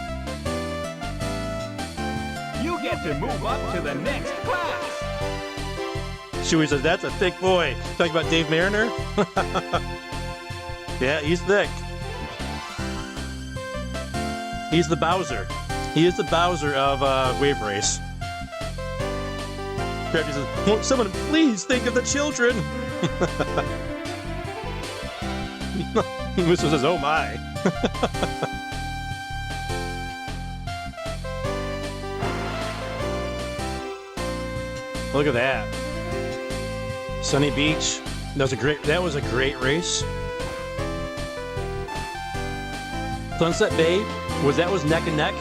You get to move up to the next class. Chewie says, that's a thick boy. Talking about Dave Mariner? Yeah, he's thick. He's the Bowser. He is the Bowser of Wave Race. Crafty says, won't someone please think of the children? Mr. says, oh my. Look at that. Sunny Beach. That was a great race. Sunset Bay was neck and neck.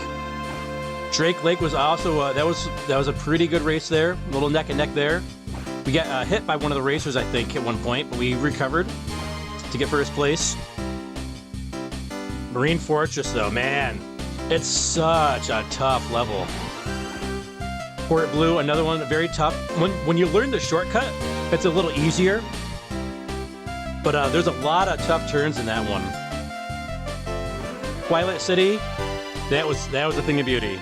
Drake Lake was also that was a pretty good race there. A little neck and neck there. We got hit by one of the racers, I think, at one point, but we recovered to get first place. Marine Fortress, though, man, it's such a tough level. Port Blue, another one, very tough. When you learn the shortcut, it's a little easier. But there's a lot of tough turns in that one. Twilight City, that was a thing of beauty.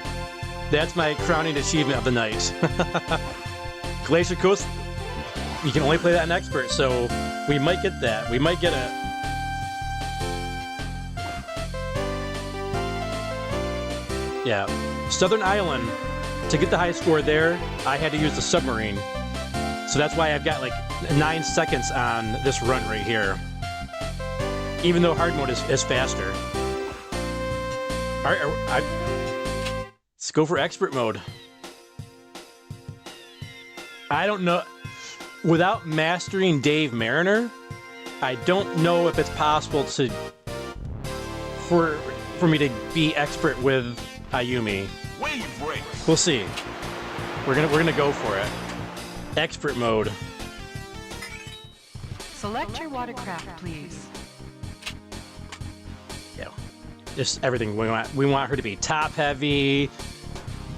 That's my crowning achievement of the night. Glacier Coast, you can only play that in Expert, so we might get that. We might get it. Yeah, Southern Island. To get the high score there, I had to use the submarine. So that's why I've got like 9 seconds on this run right here. Even though hard mode is faster. All right, let's go for expert mode. I don't know. Without mastering Dave Mariner, I don't know if it's possible for me to be expert with Ayumi. Wave race. We'll see. We're gonna go for it. Expert mode. Select your watercraft, please. Yeah, just everything we want. We want her to be top heavy,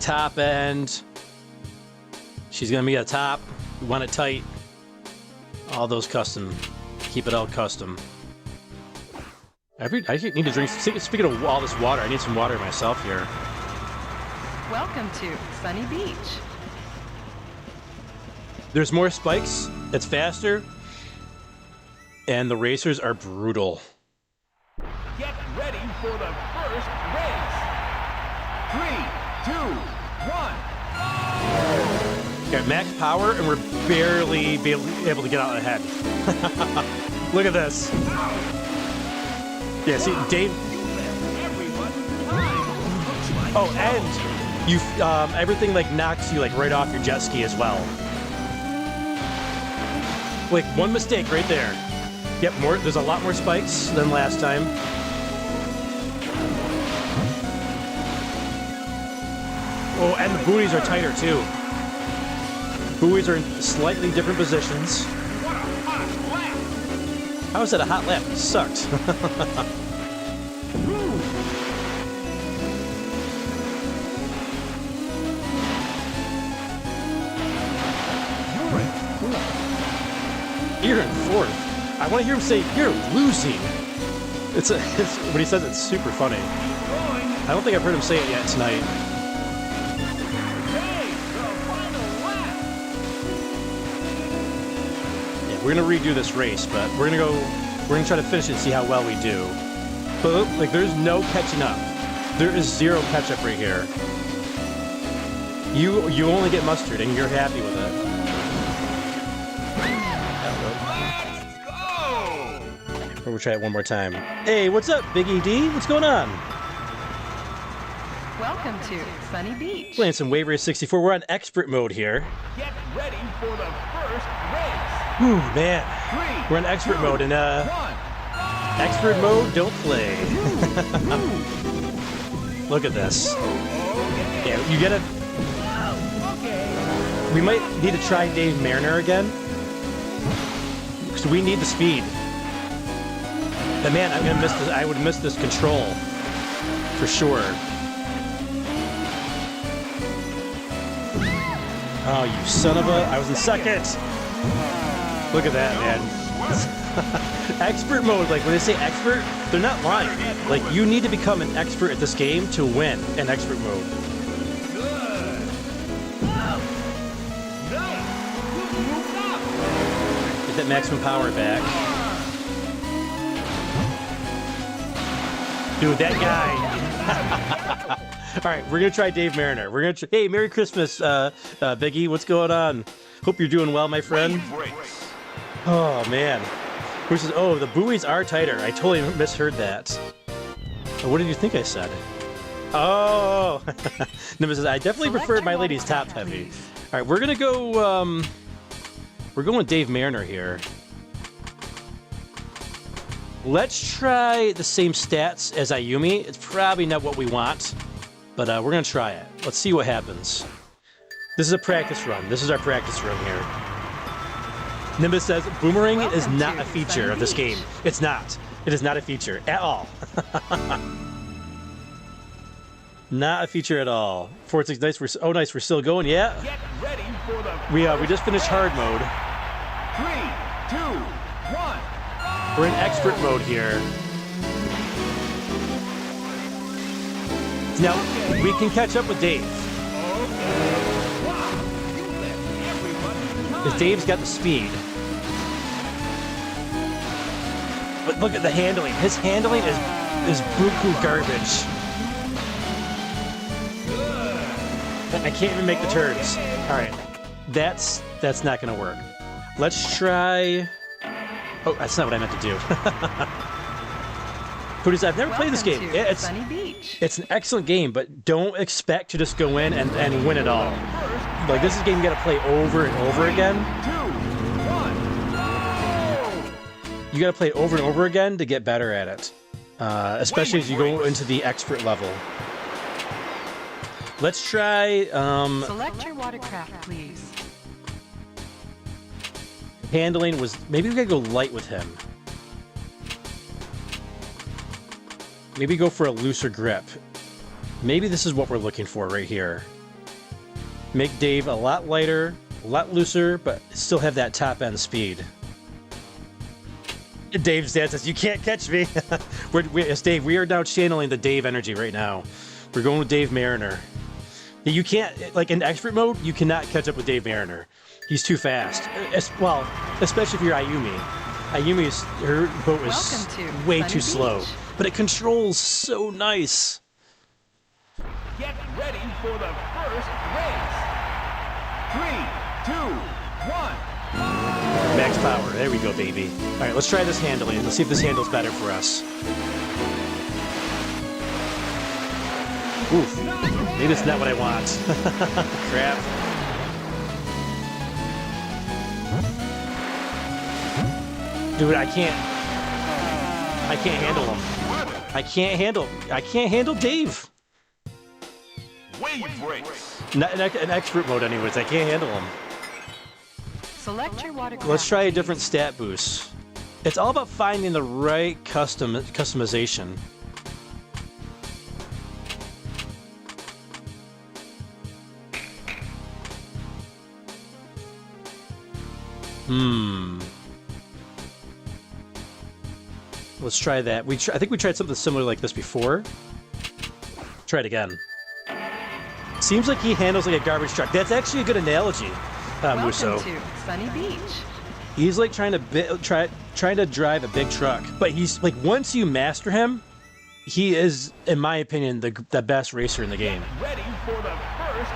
top end. She's gonna be a top. We want it tight. All those custom. Keep it all custom. I need to drink. Speaking of all this water, I need some water myself here. Welcome to Sunny Beach. There's more spikes. It's faster. And the racers are brutal. Get ready for the first race. 3, 2, 1. Got max power, and we're barely able to get out ahead. Look at this. Yeah, see, Dave. Oh, and you everything like knocks you like right off your jet ski as well. Like one mistake right there. Yep, there's a lot more spikes than last time. Oh, and the buoys are tighter too. Buoys are in slightly different positions. What a hot lap. How is that a hot lap? It sucked. You're in fourth. I want to hear him say, "You're losing." It's when he says it's super funny. I don't think I've heard him say it yet tonight. Okay, the final lap. Yeah, we're gonna redo this race, but we're gonna try to finish it and see how well we do. But like, there's no catching up. There is zero catch up right here. You only get mustard, and you're happy with it. We'll try it one more time. Hey, what's up, Big ED? What's going on? Welcome to Sunny Beach. Playing some Wave Race 64. We're on expert mode here. Get ready for the first race. Whew, man. 3, We're in expert 2, mode, and 1. expert mode, don't play. Look at this. Yeah, you get it. Okay. We might need to try Dave Mariner again. Because we need the speed. But man, I'm gonna miss this. I would miss this control for sure. Oh, you son of a! I was in second. Look at that, man. Expert mode, like when they say expert, they're not lying. Like you need to become an expert at this game to win in expert mode. Get that maximum power back. Dude, that guy. All right, we're gonna try Dave Mariner. We're gonna. Hey, Merry Christmas, Biggie. What's going on? Hope you're doing well, my friend. Oh man. Who says, "Oh, the buoys are tighter." I totally misheard that. What did you think I said? Oh, Nimbus says, "I definitely prefer My Lady's top heavy." All right, we're gonna go. We're going with Dave Mariner here. Let's try the same stats as Ayumi. It's probably not what we want. But we're going to try it. Let's see what happens. This is a practice run. This is our practice run here. Nimbus says, Boomerang is not a feature of this game. It's not. It is not a feature at all. Not a feature at all. 4-6, nice. Oh, nice. We're still going. Yeah. Get ready for the We just finished hard mode. 3, 2, 1. We're in expert mode here. Now, we can catch up with Dave. Because Dave's got the speed. But look at the handling. His handling is buku garbage. I can't even make the turns. Alright. That's not gonna work. Let's try... Oh, that's not what I meant to do. I've never played this game. It's an excellent game, but don't expect to just go in and win it all. Like, this is a game you gotta play over and over again. You gotta play it over and over again to get better at it. Especially as you go into the expert level. Let's try, Select your watercraft, please. Handling was... Maybe we gotta go light with him. Maybe go for a looser grip. Maybe this is what we're looking for right here. Make Dave a lot lighter, a lot looser, but still have that top end speed. Dave's dad says, "You can't catch me." It's Dave. We are now channeling the Dave energy right now. We're going with Dave Mariner. You can't, like in expert mode, you cannot catch up with Dave Mariner. He's too fast. Well, especially if you're Ayumi. Her boat is way too slow. But it controls so nice. Get ready for the first race. 3, 2, 1. Max power. There we go, baby. All right, let's try this handling. Let's see if this handles better for us. Oof. Maybe it's not what I want. Crap. Dude, I can't handle him. I can't handle Dave. Wave race. Not in expert mode anyways. I can't handle him. Select your watercraft. Let's try a different stat boost. It's all about finding the right customization. Let's try that. I think we tried something similar like this before. Try it again. Seems like he handles like a garbage truck. That's actually a good analogy, Musso. Welcome to Sunny Beach. He's like trying to drive a big truck, but he's like, once you master him, he is, in my opinion, the best racer in the game. Ready for the first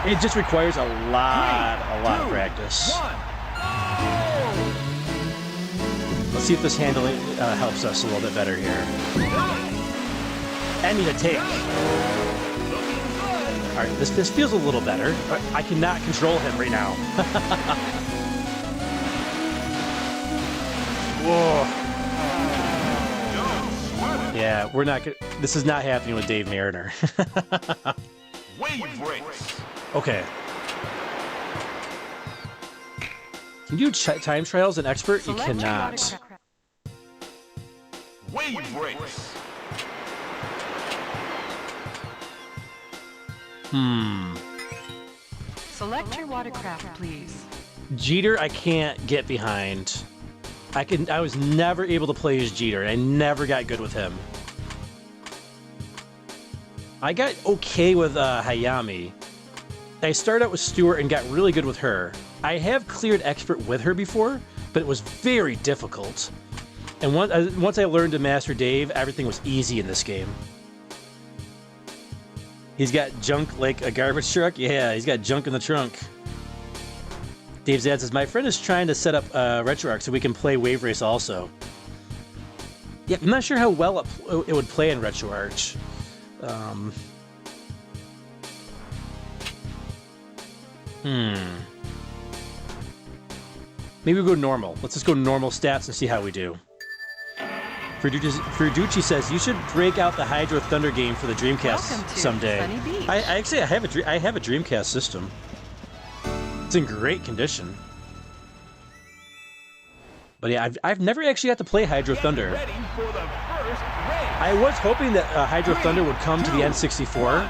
race. It just requires a lot of practice. 1. Let's see if this handling helps us a little bit better here. I need a take. All right, this feels a little better. I cannot control him right now. Whoa. Yeah, we're not good. This is not happening with Dave Mariner. Wave race. Okay. Can you do time trials in expert? You cannot. Wave race. Select your watercraft, please. Jeter, I can't get behind. I was never able to play as Jeter. I never got good with him. I got okay with Hayami. I started out with Stewart and got really good with her. I have cleared expert with her before, but it was very difficult. And once I learned to master Dave, everything was easy in this game. He's got junk like a garbage truck? Yeah, he's got junk in the trunk. Dave's dad says, my friend is trying to set up RetroArch so we can play Wave Race also. Yeah, I'm not sure how well it would play in RetroArch. Maybe we'll go normal. Let's just go normal stats and see how we do. Ferducci says you should break out the Hydro Thunder game for the Dreamcast someday. I actually have a Dreamcast system. It's in great condition. But yeah, I've never actually got to play Hydro Thunder. I was hoping that Hydro Thunder would come to the N64.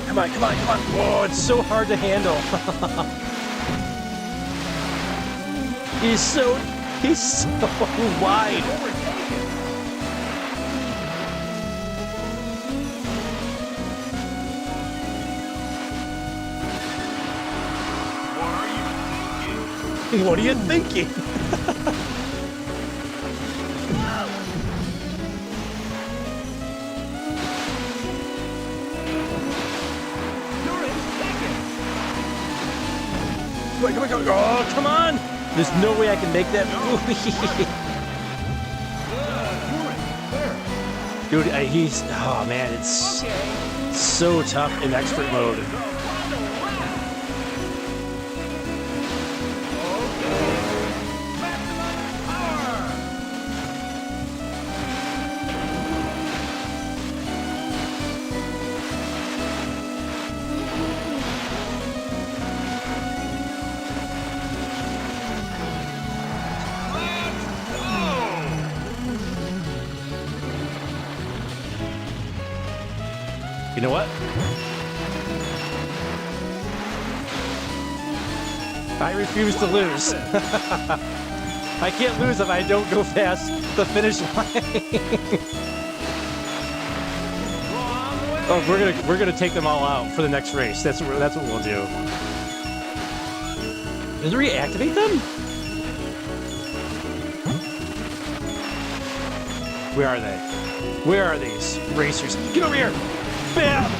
Come on, come on, come on. Whoa, it's so hard to handle. He's so wide. What are you thinking? Come on, come on, come on. Oh, come on! There's no way I can make that move. Dude, he's... Oh, man, it's so tough in expert mode. You know what? I refuse to lose. I can't lose if I don't go past the finish line. Oh, we're gonna take them all out for the next race. That's what we'll do. Does it reactivate them? Where are they? Where are these racers? Get over here! Bam!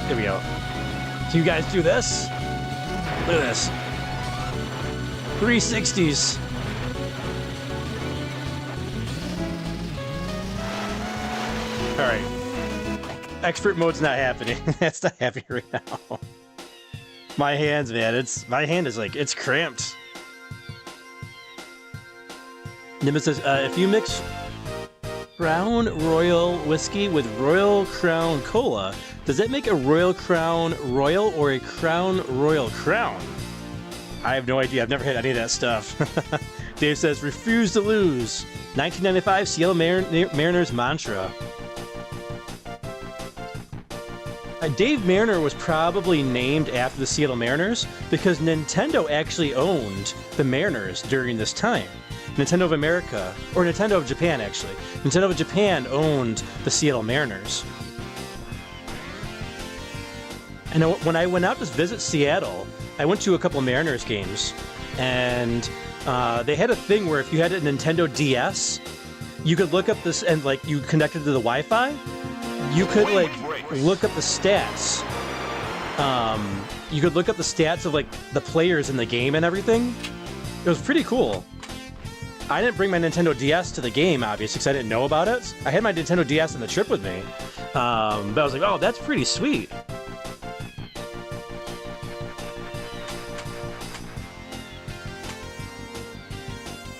There we go. Can you guys do this? Look at this. 360s. All right. Expert mode's not happening. That's not happening right now. My hands, man, my hand is like, it's cramped. Nimbus says, if you mix Crown Royal whiskey with Royal Crown Cola, does that make a Royal Crown Royal or a Crown Royal Crown? I have no idea. I've never had any of that stuff. Dave says, refuse to lose. 1995 Seattle Mariners mantra. Dave Mariner was probably named after the Seattle Mariners because Nintendo actually owned the Mariners during this time. Nintendo of America, or Nintendo of Japan actually. Nintendo of Japan owned the Seattle Mariners. And when I went out to visit Seattle, I went to a couple of Mariners games, and they had a thing where if you had a Nintendo DS, you could look up this, and like you connected to the Wi-Fi, you could like look up the stats. You could look up the stats of like the players in the game and everything. It was pretty cool. I didn't bring my Nintendo DS to the game, obviously, because I didn't know about it. I had my Nintendo DS on the trip with me. But I was like, oh, that's pretty sweet.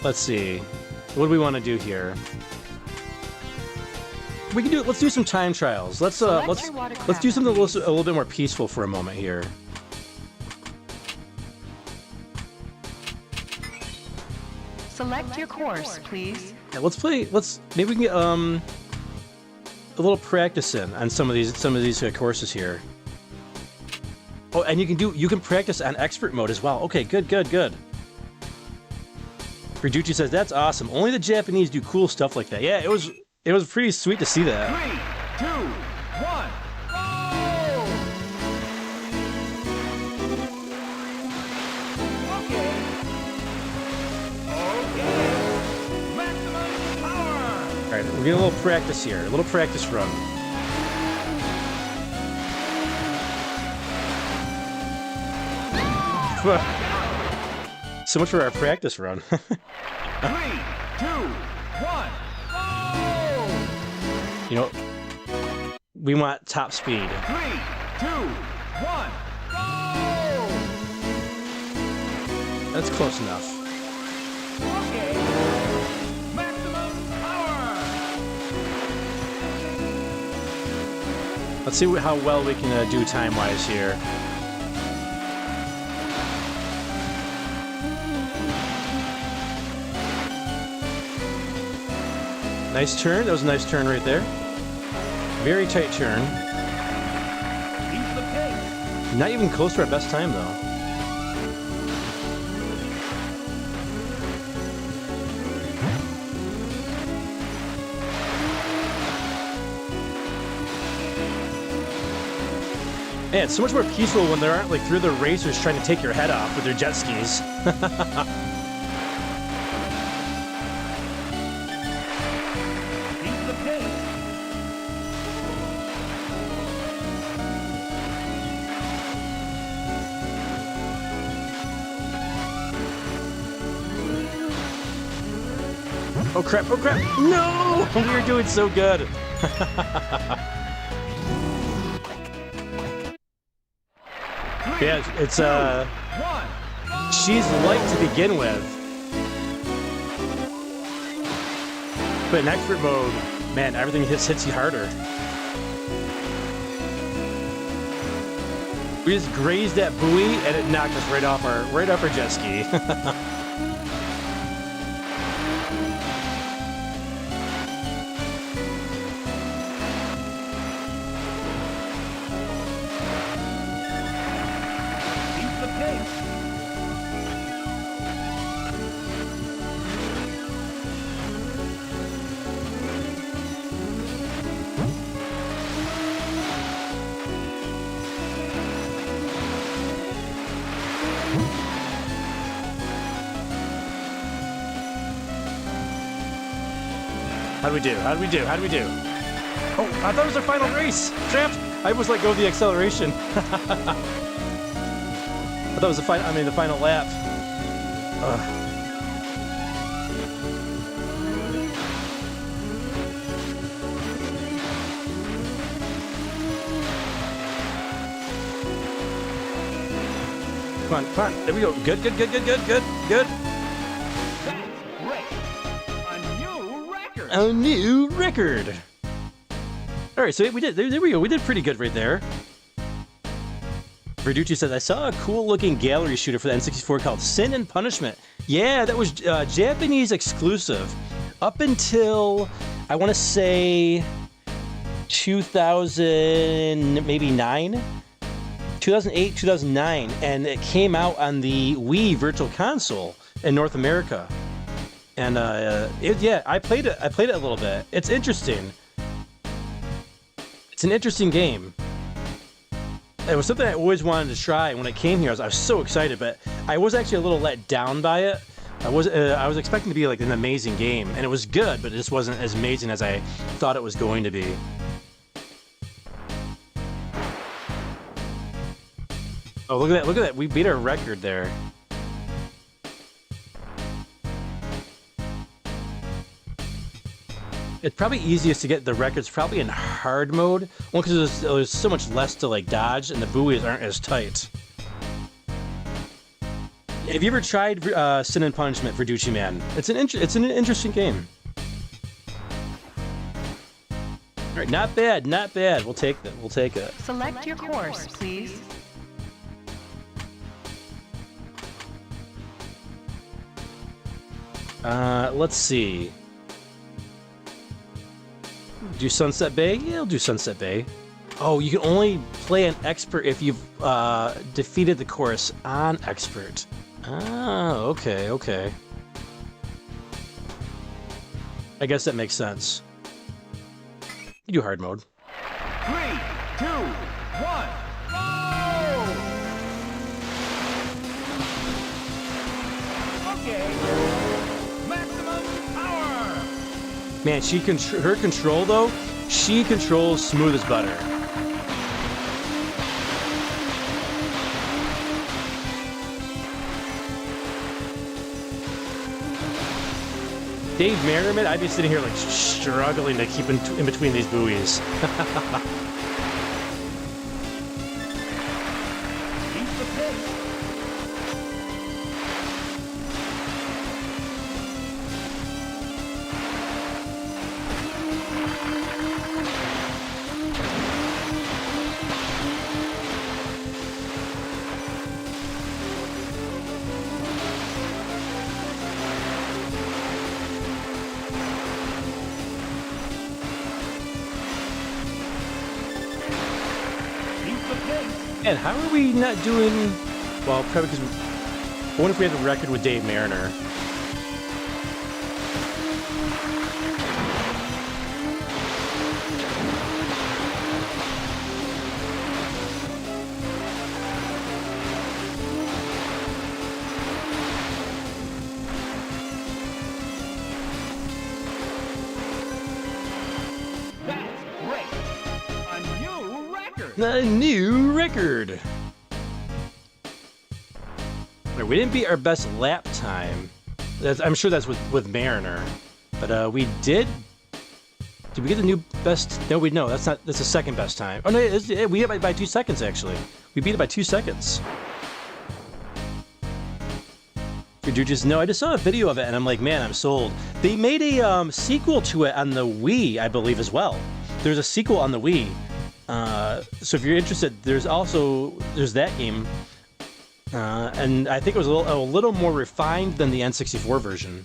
Let's see. What do we want to do here? we can do. Let's do some time trials. Let's do something a little bit more peaceful for a moment here. Select your course, please. Yeah, let's play. Maybe we can get a little practice in on some of these courses here. Oh, and you can practice on expert mode as well. Okay, good. Verducci says that's awesome. Only the Japanese do cool stuff like that. Yeah, it was pretty sweet to see that. 3, 2, 1, go! Okay. Maximum power. All right, we're getting a little practice here. A little practice run. So much for our practice run. 3, 2, 1, go! You know, we want top speed. 3, 2, 1, go! That's close enough. Okay. Maximum power. Let's see how well we can do time-wise here. Nice turn. That was a nice turn right there. Very tight turn. Keep the pace. Not even close to our best time, though. Man, it's so much more peaceful when there aren't like 3 other racers trying to take your head off with their jet skis. Oh crap, oh crap! No! We were doing so good! Yeah, it's, she's light to begin with. But in expert mode, man, everything hits you harder. We just grazed that buoy and it knocked us right off our jet ski. How'd we do? How'd we do? How'd we do? Oh, I thought it was our final race! Trapped! I almost let go of the acceleration. I thought it was the final lap. Come on, come on. There we go. Good. A new record. All right, so we did. There we go. We did pretty good right there. Verducci says, I saw a cool-looking gallery shooter for the N64 called Sin and Punishment. Yeah, that was Japanese exclusive. Up until, I want to say, 2000, maybe 2008, 2009, and it came out on the Wii Virtual Console in North America. And I played it. I played it a little bit. It's interesting. It's an interesting game. It was something I always wanted to try. When it came here, I was so excited, but I was actually a little let down by it. I was expecting to be like an amazing game, and it was good, but it just wasn't as amazing as I thought it was going to be. Oh, look at that! Look at that! We beat our record there. It's probably easiest to get the records probably in hard mode, well, because there's so much less to like dodge, and the buoys aren't as tight. Have you ever tried Sin and Punishment, Verducci Man? It's an interesting game. All right, not bad, not bad. We'll take that. We'll take it. Select your course, please. Let's see. Do Sunset Bay? Yeah, I'll do Sunset Bay. Oh, you can only play an expert if you've defeated the course on expert. Ah, okay, okay. I guess that makes sense. You do hard mode. 3, 2, 1, go! Okay. Maximum power! Man, her control though, she controls smooth as butter. Dave Merriman, I'd be sitting here like struggling to keep in between these buoys. Keep the pace. And how are we not doing... Well, probably because... I wonder if we had the record with Dave Mariner. That's great. A new record. A new record! Right, we didn't beat our best lap time. I'm sure that's with Mariner. But we did... Did we get the new best... No, that's not... That's the second best time. Oh, no, we beat it by 2 seconds, actually. We beat it by 2 seconds. Did you just know? I just saw a video of it, and I'm like, man, I'm sold. They made a sequel to it on the Wii, I believe, as well. There's a sequel on the Wii. So if you're interested, there's that game. And I think it was a little more refined than the N64 version.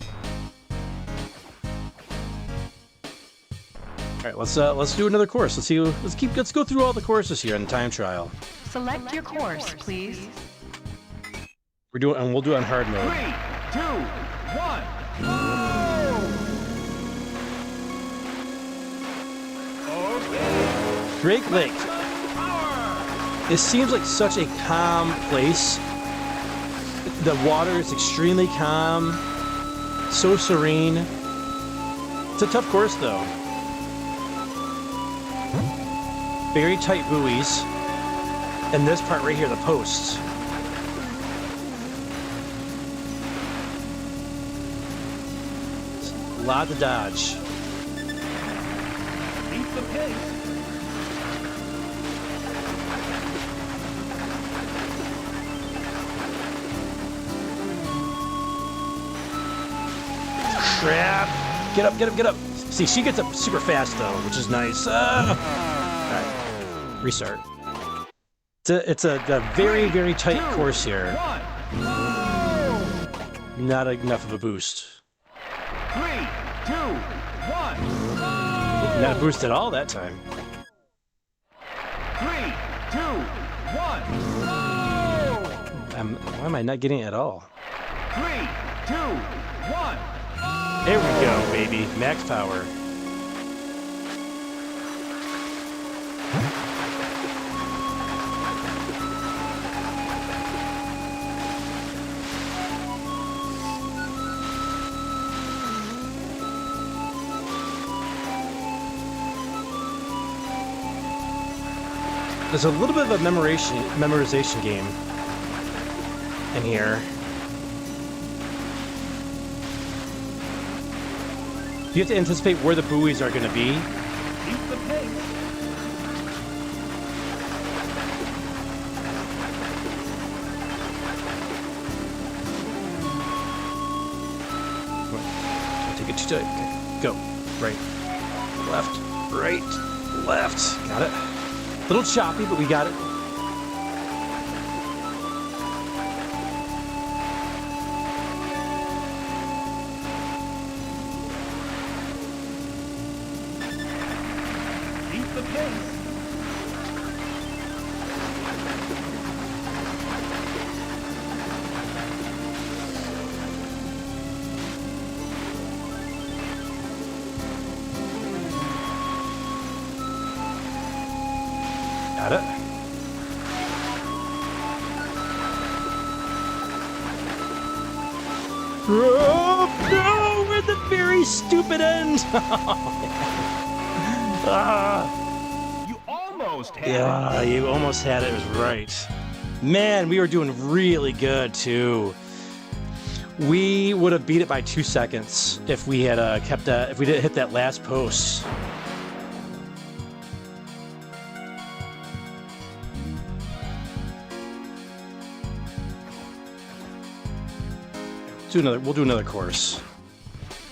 All right, let's do another course. Let's go through all the courses here in the time trial. Select your course, please. We'll do it on hard mode. 3, 2, 1, go! Okay. Drake Lake. Power! It seems like such a calm place. The water is extremely calm, so serene. It's a tough course though. Very tight buoys. And this part right here, the posts. A lot to dodge. Keep the pace. Crap! Get up, get up, get up! See, she gets up super fast though, which is nice. Alright. Restart. It's a very, very tight course here. 1, go! Not enough of a boost. 3, 2, 1, go! Not a boost at all that time. 3, 2, 1, go! Why am I not getting it at all? 3, 2, 1. There we go, baby. Max power. There's a little bit of a memorization game in here. You have to anticipate where the buoys are going to be. Keep the pace. Don't take it too tight. Okay. Go. Right. Left. Right. left. Got it. A little choppy, but we got it. Keep the pace. Got it. Oh, no! We're at the very stupid end! You almost had Yeah, you almost had it. It was right. Man, we were doing really good, too. We would have beat it by 2 seconds if we had kept that, if we didn't hit that last post. We'll do another course.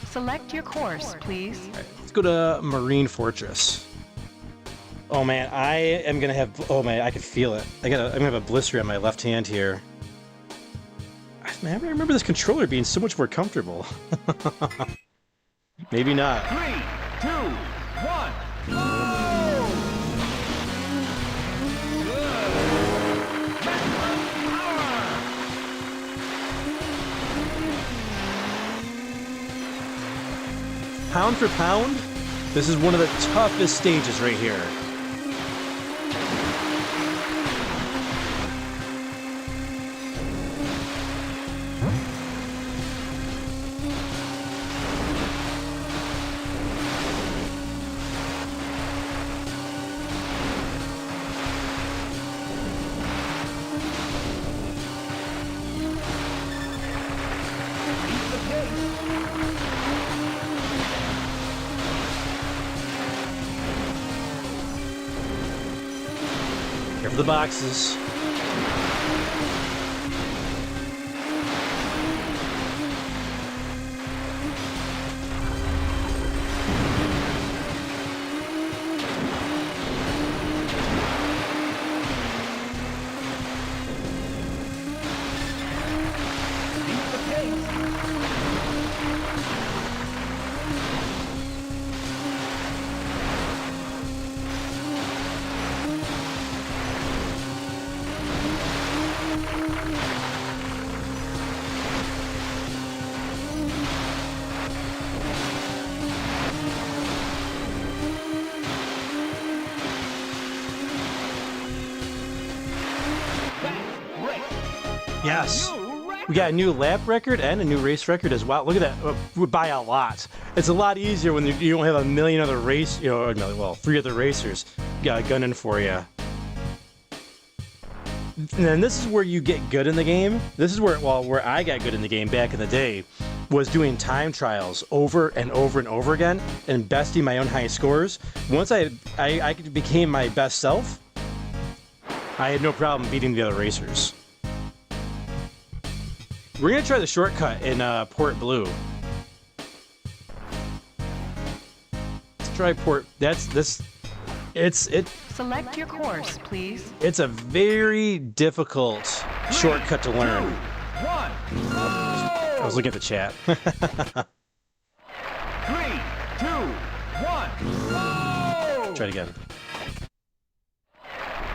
Select your course, please. All right, let's go to Marine Fortress. Oh man, I am gonna have. Oh man, I can feel it. I'm gonna have a blister on my left hand here. Man, I remember this controller being so much more comfortable. Maybe not. 3, 2, 1. Go! Good. Maximum power. Pound for pound, this is one of the toughest stages right here. Careful the boxes. Yes. We got a new lap record and a new race record as well. Look at that. By a lot. It's a lot easier when you don't have a million other race, well, 3 other racers gunning for you. And then this is where you get good in the game. This is where I got good in the game back in the day, was doing time trials over and over and over again and besting my own high scores. Once I became my best self, I had no problem beating the other racers. We're gonna try the shortcut in Port Blue. Let's try Port. Select your course, please. It's a very difficult shortcut to learn. 2, 1. I was looking at the chat. 3, 2, 1. Go! Try it again.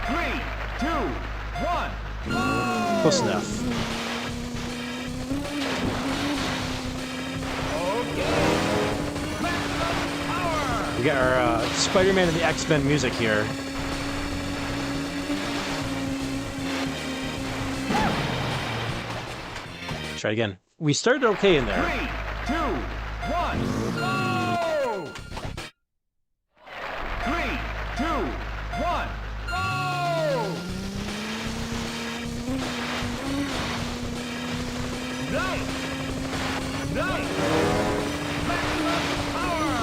3, 2, 1. Go! Close enough. We got our Spider-Man and the X-Men music here. Try it again. We started okay in there. 3, 2, 1. Go! 3, 2, 1. Go! Nice! Nice! Maximum power!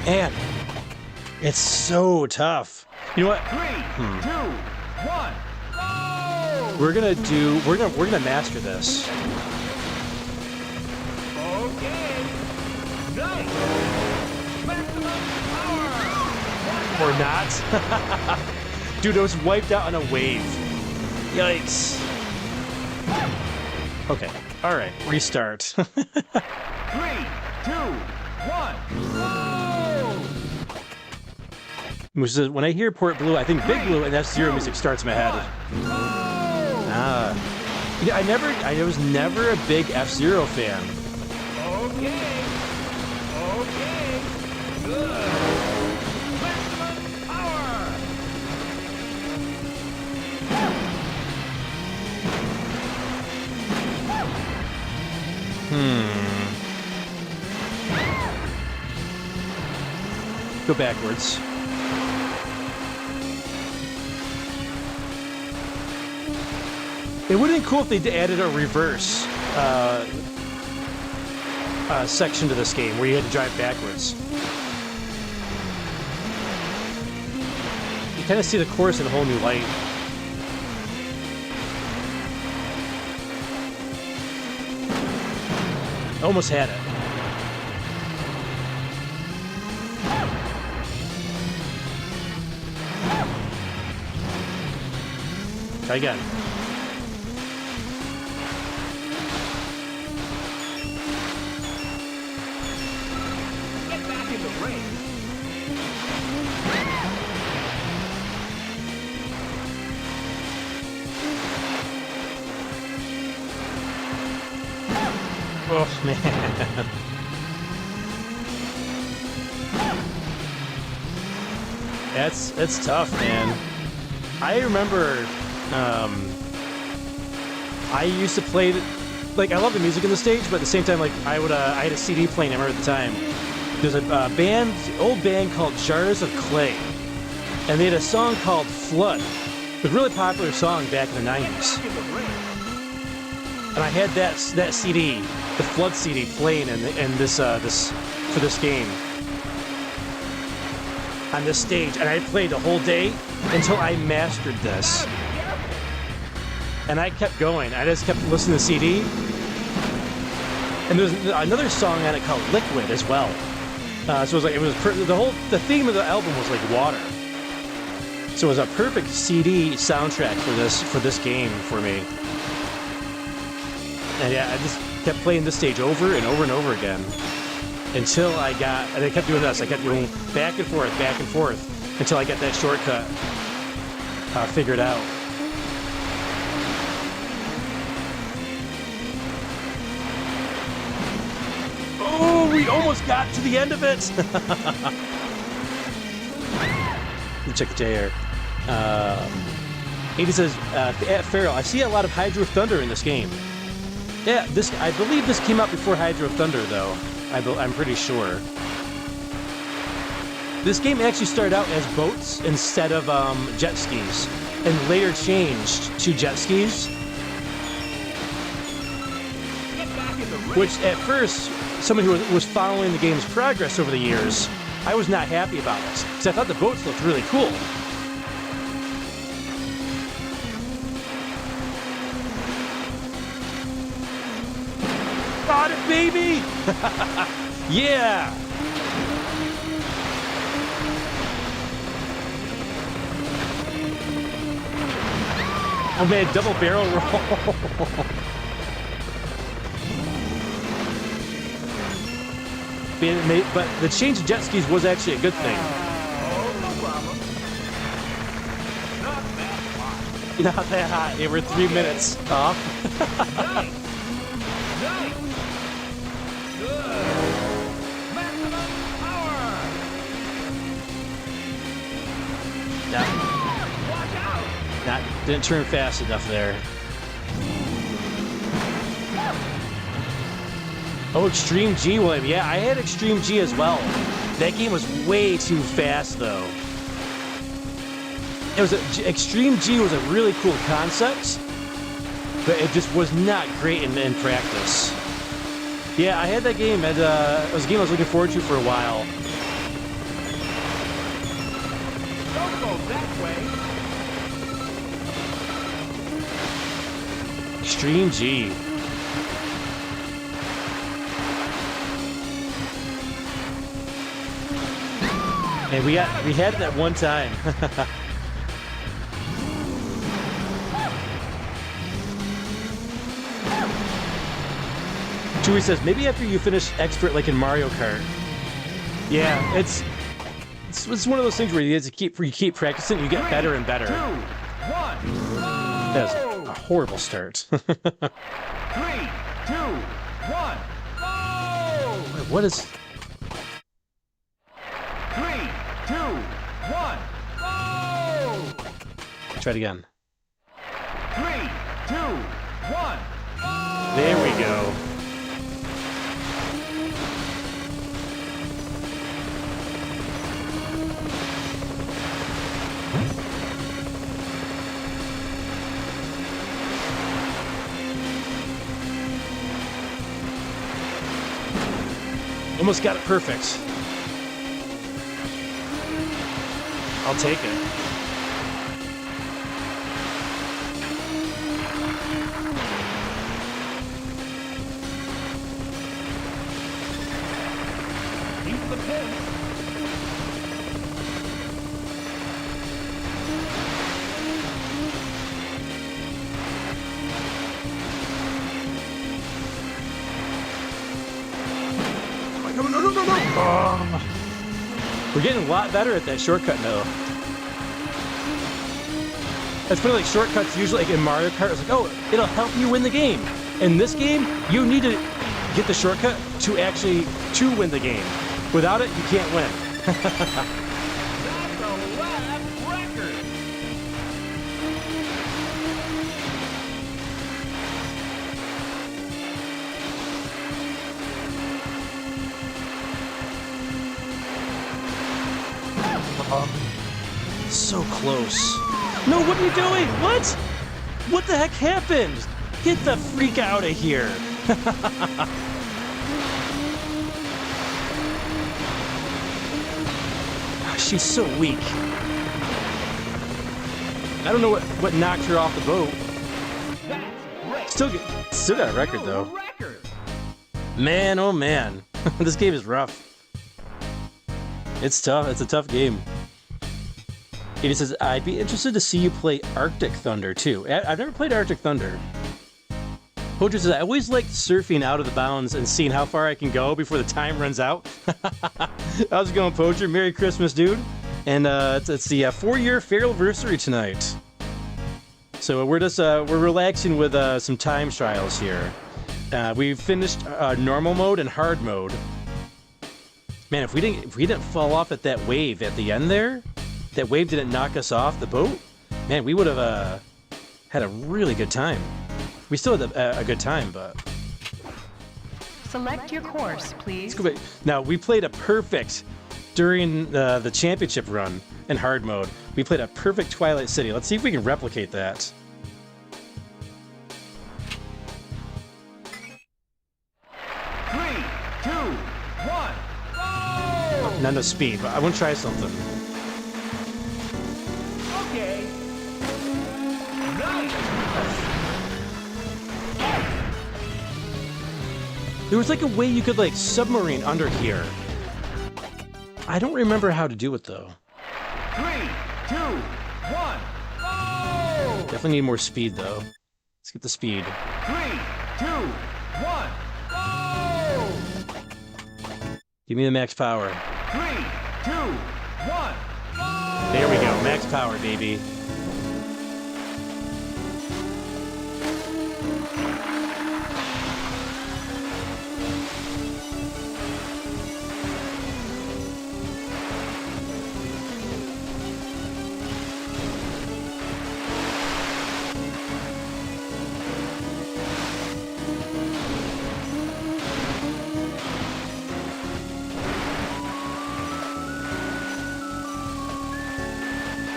Man, it's so tough. You know what? 3, 2, 1. Go! We're gonna master this. Nice! Maximum power! Or not. Dude, I was wiped out on a wave. Yikes. Okay. All right. Restart. 3, 2, 1, go! Which is, when I hear Port Blue, I think Big Blue and F-Zero music starts in my head. Ah. You know, I was never a big F-Zero fan. Okay. Okay. Good. Maximum power. Go backwards. It would have been cool if they added a reverse section to this game where you had to drive backwards. You kind of see the course in a whole new light. Almost had it. Try again. Get back in the race. Oh, man. That's tough, man. I remember I used to play, like, I love the music in the stage, but at the same time, like, I had a CD playing, I remember at the time. There's a old band called Jars of Clay, and they had a song called Flood. It was a really popular song back in the 90s. And I had that CD, the Flood CD, playing in this for this game on this stage, and I played the whole day until I mastered this. And I kept going. I just kept listening to the CD. And there's another song on it called Liquid as well. So it was the theme of the album was like water. So it was a perfect CD soundtrack for this game for me. And yeah, I just kept playing this stage over and over and over again until I kept doing this. I kept going back and forth until I got that shortcut figured out. Oh, we almost got to the end of it. Check the J here. 80 says, at Feral, I see a lot of Hydro Thunder in this game. Yeah, I believe this came out before Hydro Thunder, though. I'm pretty sure. This game actually started out as boats instead of jet skis, and later changed to jet skis. Which, at first, somebody who was following the game's progress over the years, I was not happy about it, because I thought the boats looked really cool. Got it, baby! Yeah! Oh man, double barrel roll. But the change of jet skis was actually a good thing. Not that hot. They were 3 minutes off. Didn't turn fast enough there. Oh, Extreme G, William. Yeah, I had Extreme G as well. That game was way too fast, though. Extreme G was a really cool concept, but it just was not great in practice. Yeah, I had that game, and it was a game I was looking forward to for a while. Don't go that way. Extreme G. And we had that one time. Chewie says, maybe after you finish expert like in Mario Kart. Yeah, it's one of those things where you have to keep practicing, you get better and better. 2, 1, That's a horrible start. 3, 2, 1, go! What is... 3, 2, 1, go! Try it again. 3, 2, 1, go! There we go. Almost got it perfect. I'll take it. Keep the pace. No. We're getting a lot better at that shortcut now. It's funny, like shortcuts usually like in Mario Kart, it's like, oh, it'll help you win the game. In this game, you need to get the shortcut to win the game. Without it, you can't win. That's a lap record. So close. No, what are you doing? What? What the heck happened? Get the freak out of here. She's so weak. I don't know what knocked her off the boat. That's great. Still got a record though. Record. Man, oh man. This game is rough. It's tough. It's a tough game. He says, I'd be interested to see you play Arctic Thunder too. I've never played Arctic Thunder. Poacher says, I always liked surfing out of the bounds and seeing how far I can go before the time runs out. How's it going, Poacher? Merry Christmas, dude. And it's the 4-year Feralversary tonight. So we're relaxing with some time trials here. We've finished normal mode and hard mode. Man, if we didn't fall off at that wave at the end there, that wave didn't knock us off the boat, man, we would have had a really good time. We still had a good time, but... Select your course, please. Let's go back. Now, we played a perfect, during the championship run in hard mode, we played a perfect Twilight City. Let's see if we can replicate that. 3, 2, 1, go! Not enough speed, but I want to try something. Okay. Nice. There was like a way you could like submarine under here. I don't remember how to do it though. 3, 2, 1, go! Definitely need more speed though. Let's get the speed. 3, 2, 1, go! Give me the max power. 3, 2, 1, go! There we go, max power, baby.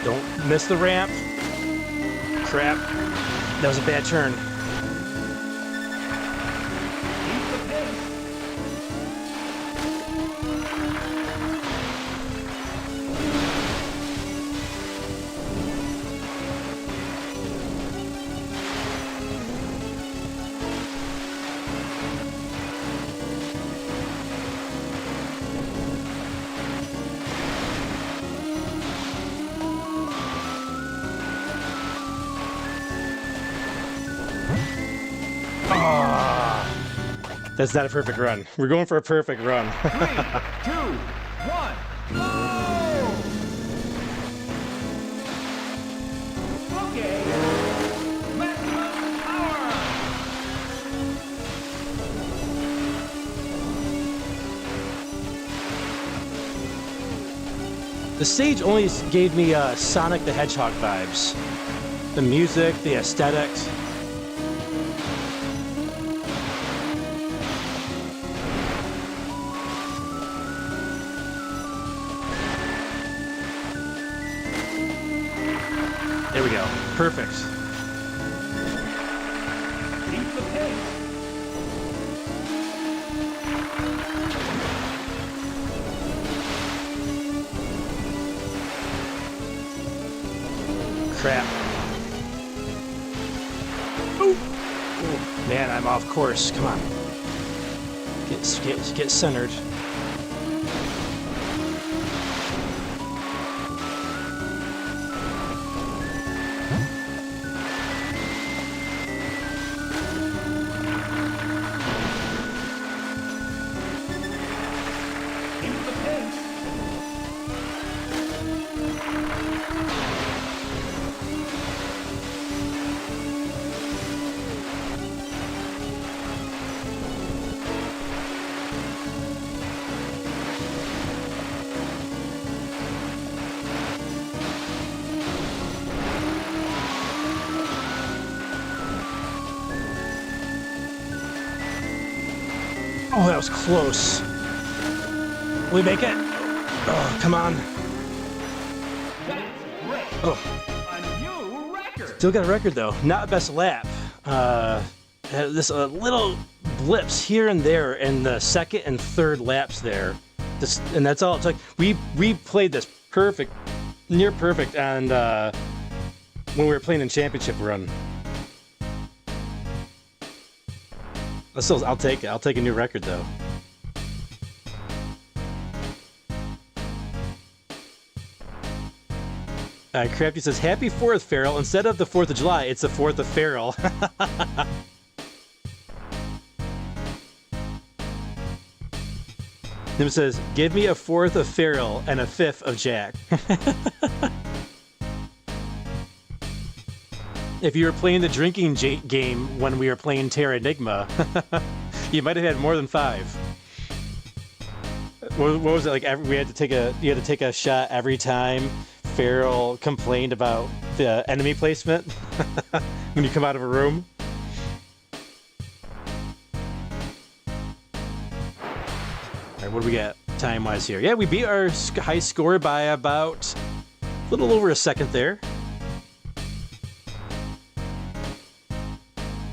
Don't miss the ramp. Crap. That was a bad turn. Keep the pace. That's not a perfect run. We're going for a perfect run. 3, 2, 1, go! Okay. Maximum power! The stage only gave me Sonic the Hedgehog vibes. The music, the aesthetics. There we go. Perfect. Keep the pace. Crap. Ooh. Oh, man, I'm off course. Come on. Get centered. Keep the pace. Oh, that was close. Will we make it? Oh, come on. That's great. Oh, A new record. still got a record though. Not best lap. This little blips here and there in the second and third laps there. And that's all it took. We played this perfect, near perfect, and when we were playing in championship run. I'll take it. I'll take a new record though. Crafty says, "Happy 4th, Feral. Instead of the 4th of July, it's the 4th of Feral." Nim says, "Give me a 4th of Feral and a 5th of Jack." If you were playing the drinking game when we were playing Terra Enigma, you might have had more than 5. What was it like? You had to take a shot every time Feral complained about the enemy placement when you come out of a room. All right, what do we got time-wise here? Yeah, we beat our high score by about a little over a second there.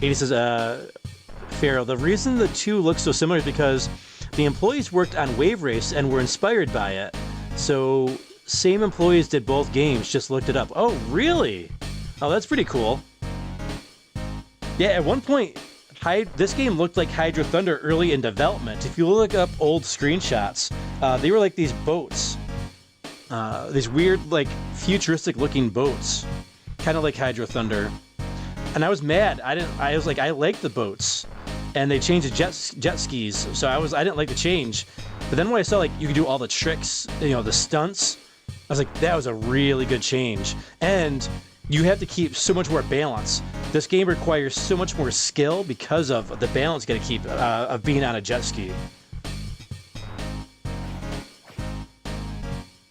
80 says, Feral, the reason the two look so similar is because the employees worked on Wave Race and were inspired by it. So, same employees did both games, just looked it up. Oh, really? Oh, that's pretty cool. Yeah, at one point, this game looked like Hydro Thunder early in development. If you look up old screenshots, they were like these boats. These weird, like, futuristic-looking boats. Kind of like Hydro Thunder. And I was mad. I was like, I like the boats, and they changed the jet skis, so I didn't like the change. But then when I saw like you could do all the tricks, the stunts, I was like, that was a really good change. And you have to keep so much more balance. This game requires so much more skill because of the balance you got to keep of being on a jet ski.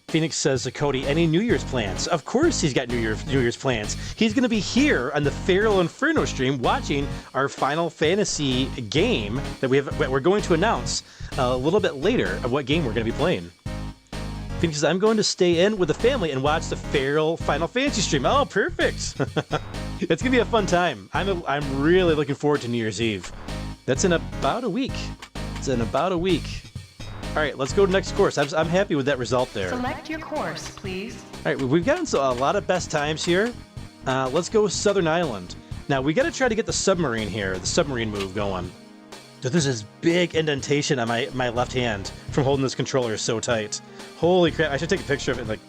Phoenix says to Cody, any New Year's plans? Of course he's got New Year's plans. He's going to be here on the FeralInferno stream watching our Final Fantasy game that we're going to announce a little bit later of what game we're going to be playing. Phoenix says, I'm going to stay in with the family and watch the Feral Final Fantasy stream. Oh, perfect. It's going to be a fun time. I'm really looking forward to New Year's Eve. That's in about a week. All right, let's go to next course. I'm happy with that result there. Select your course, please. All right, we've gotten a lot of best times here. Let's go Southern Island. Now, we got to try to get the submarine here, the submarine move going. So there's this big indentation on my left hand from holding this controller so tight. Holy crap, I should take a picture of it,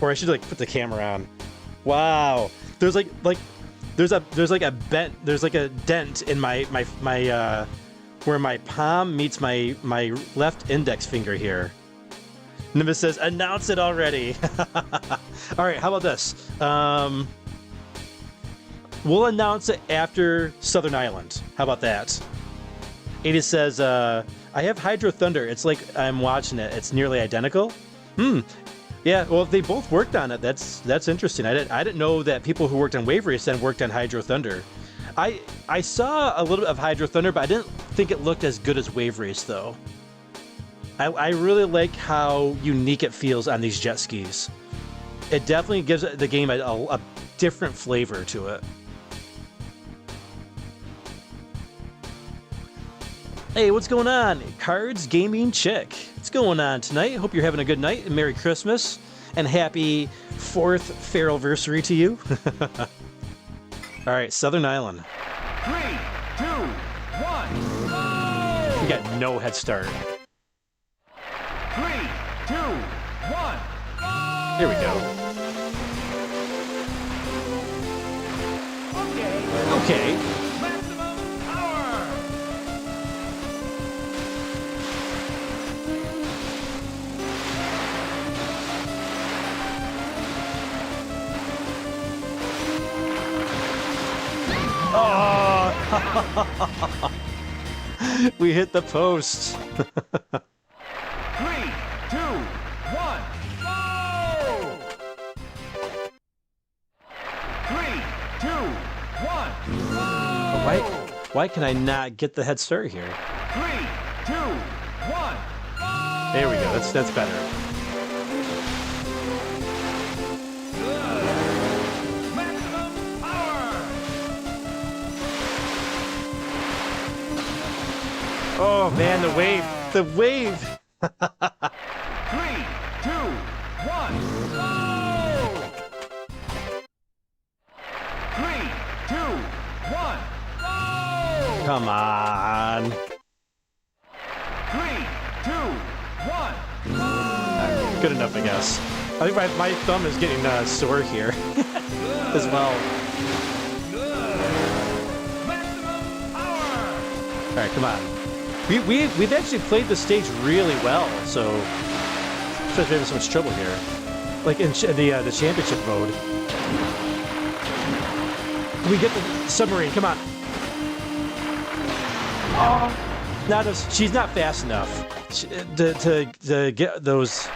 or I should put the camera on. Wow, there's there's like a dent in my where my palm meets my left index finger here. Nimbus says, announce it already. All right, how about this? We'll announce it after Southern Island. How about that? Ada says, I have Hydro Thunder. It's like I'm watching it. It's nearly identical. Yeah, well, they both worked on it. That's interesting. I didn't know that people who worked on Wave Race then worked on Hydro Thunder. I saw a little bit of Hydro Thunder, but I didn't think it looked as good as Wave Race, though. I really like how unique it feels on these jet skis. It definitely gives the game a different flavor to it. Hey, what's going on? Cards Gaming Chick. What's going on tonight? Hope you're having a good night and Merry Christmas and happy 4th Feralversary to you. All right, Southern Island. 3, 2, 1, go! We got no head start. 3, 2, 1, go! Here we go. Okay. Maximum power! Oh! We hit the post. 3, 2, 1, go! 3, 2, 1, go! Why can I not get the head start here? 3, 2, 1, go! There we go. That's better. Maximum power! Oh man, the wave. The wave. 3, 2, 1, go! 3, 2, 1, go! Come on. 3, 2, 1, go! Good enough, I guess. I think my thumb is getting sore here as well. Maximum power! All right, come on. We've actually played the stage really well, so I'm having so much trouble here. Like in the championship mode. We get the submarine. Come on. Oh, not as she's not fast enough to get those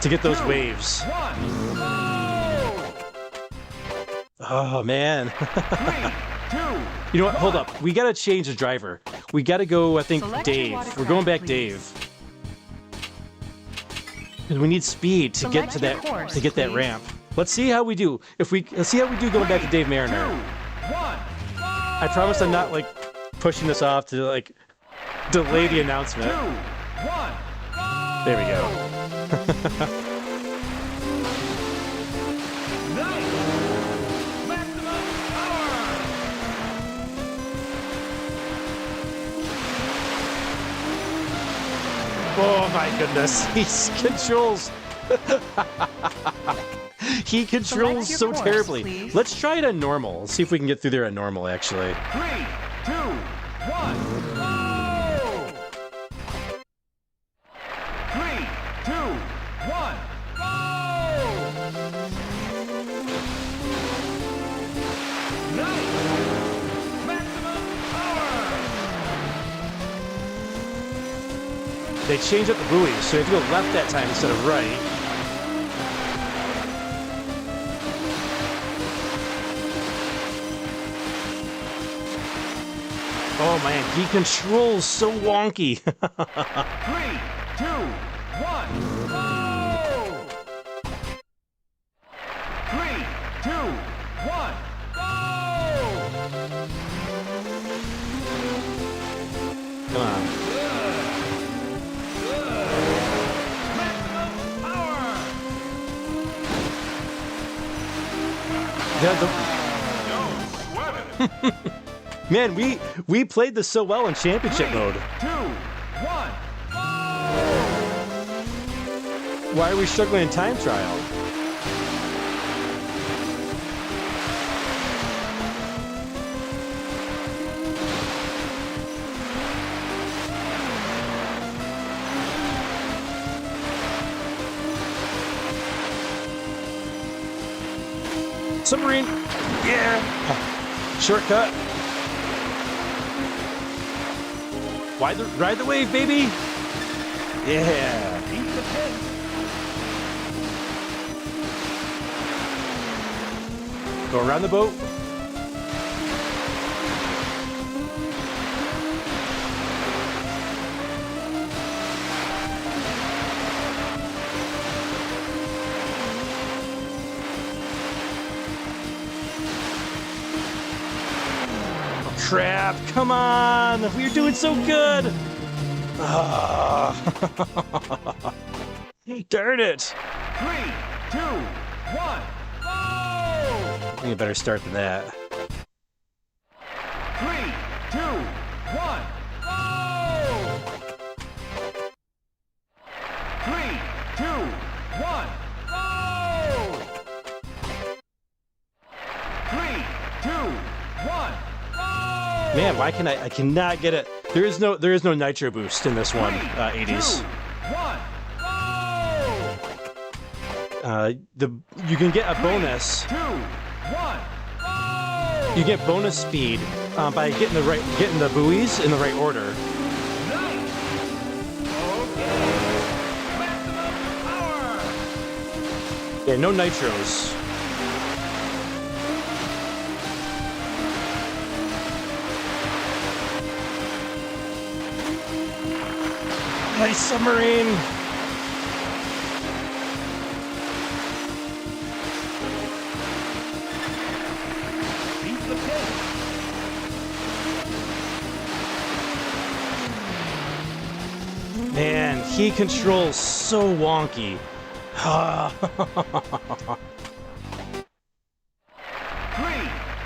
3, 2, waves. 1, go! Oh man. 3, 2, You know what? Hold up. We gotta change the driver. We gotta go. I think Select your Dave. watercraft, We're going back please. Dave. Because we need speed to get Select to your that course, to get that please. ramp. Let's see how we do. Let's see how we do going back to Dave 2, Mariner. 1, I promise I'm not like pushing this off to like delay the 2, announcement. 1, There we go. nice! Maximum power! Oh my goodness. He controls. He controls your so course, terribly. please. Let's try it at normal. Let's see if we can get through there at normal actually. 3, 2, 1, go! 3, 2, 1, go! Nice! Maximum power! They changed up the buoys, so you have to go left that time instead of right. Oh man, he controls so wonky. 3, 2, 1, go! 3, 2, 1, go! Come on. Maximum power! Don't sweat it! Man, we played this so well in championship 3, mode. 2, 1, go! Why are we struggling in time trial? Submarine. Yeah. Shortcut. Ride the wave, baby. Yeah. Beat the pit. Go around the boat. Crap, come on! We're doing so good! Darn it! 3, 2, 1, go! I think a better start than that. 3, 2, 1, go! 3, 2, 1, go! 3, 2, 1, go! Man, why can I cannot get it. There is no nitro boost in this one, 80s. 2, 1, go! You can get a bonus. 2, 1, go! You get bonus speed by getting the buoys in the right order. Nice! Okay! Maximum power! Yeah, no nitros. Nice submarine! Beat the pit! Man, he controls so wonky. 3,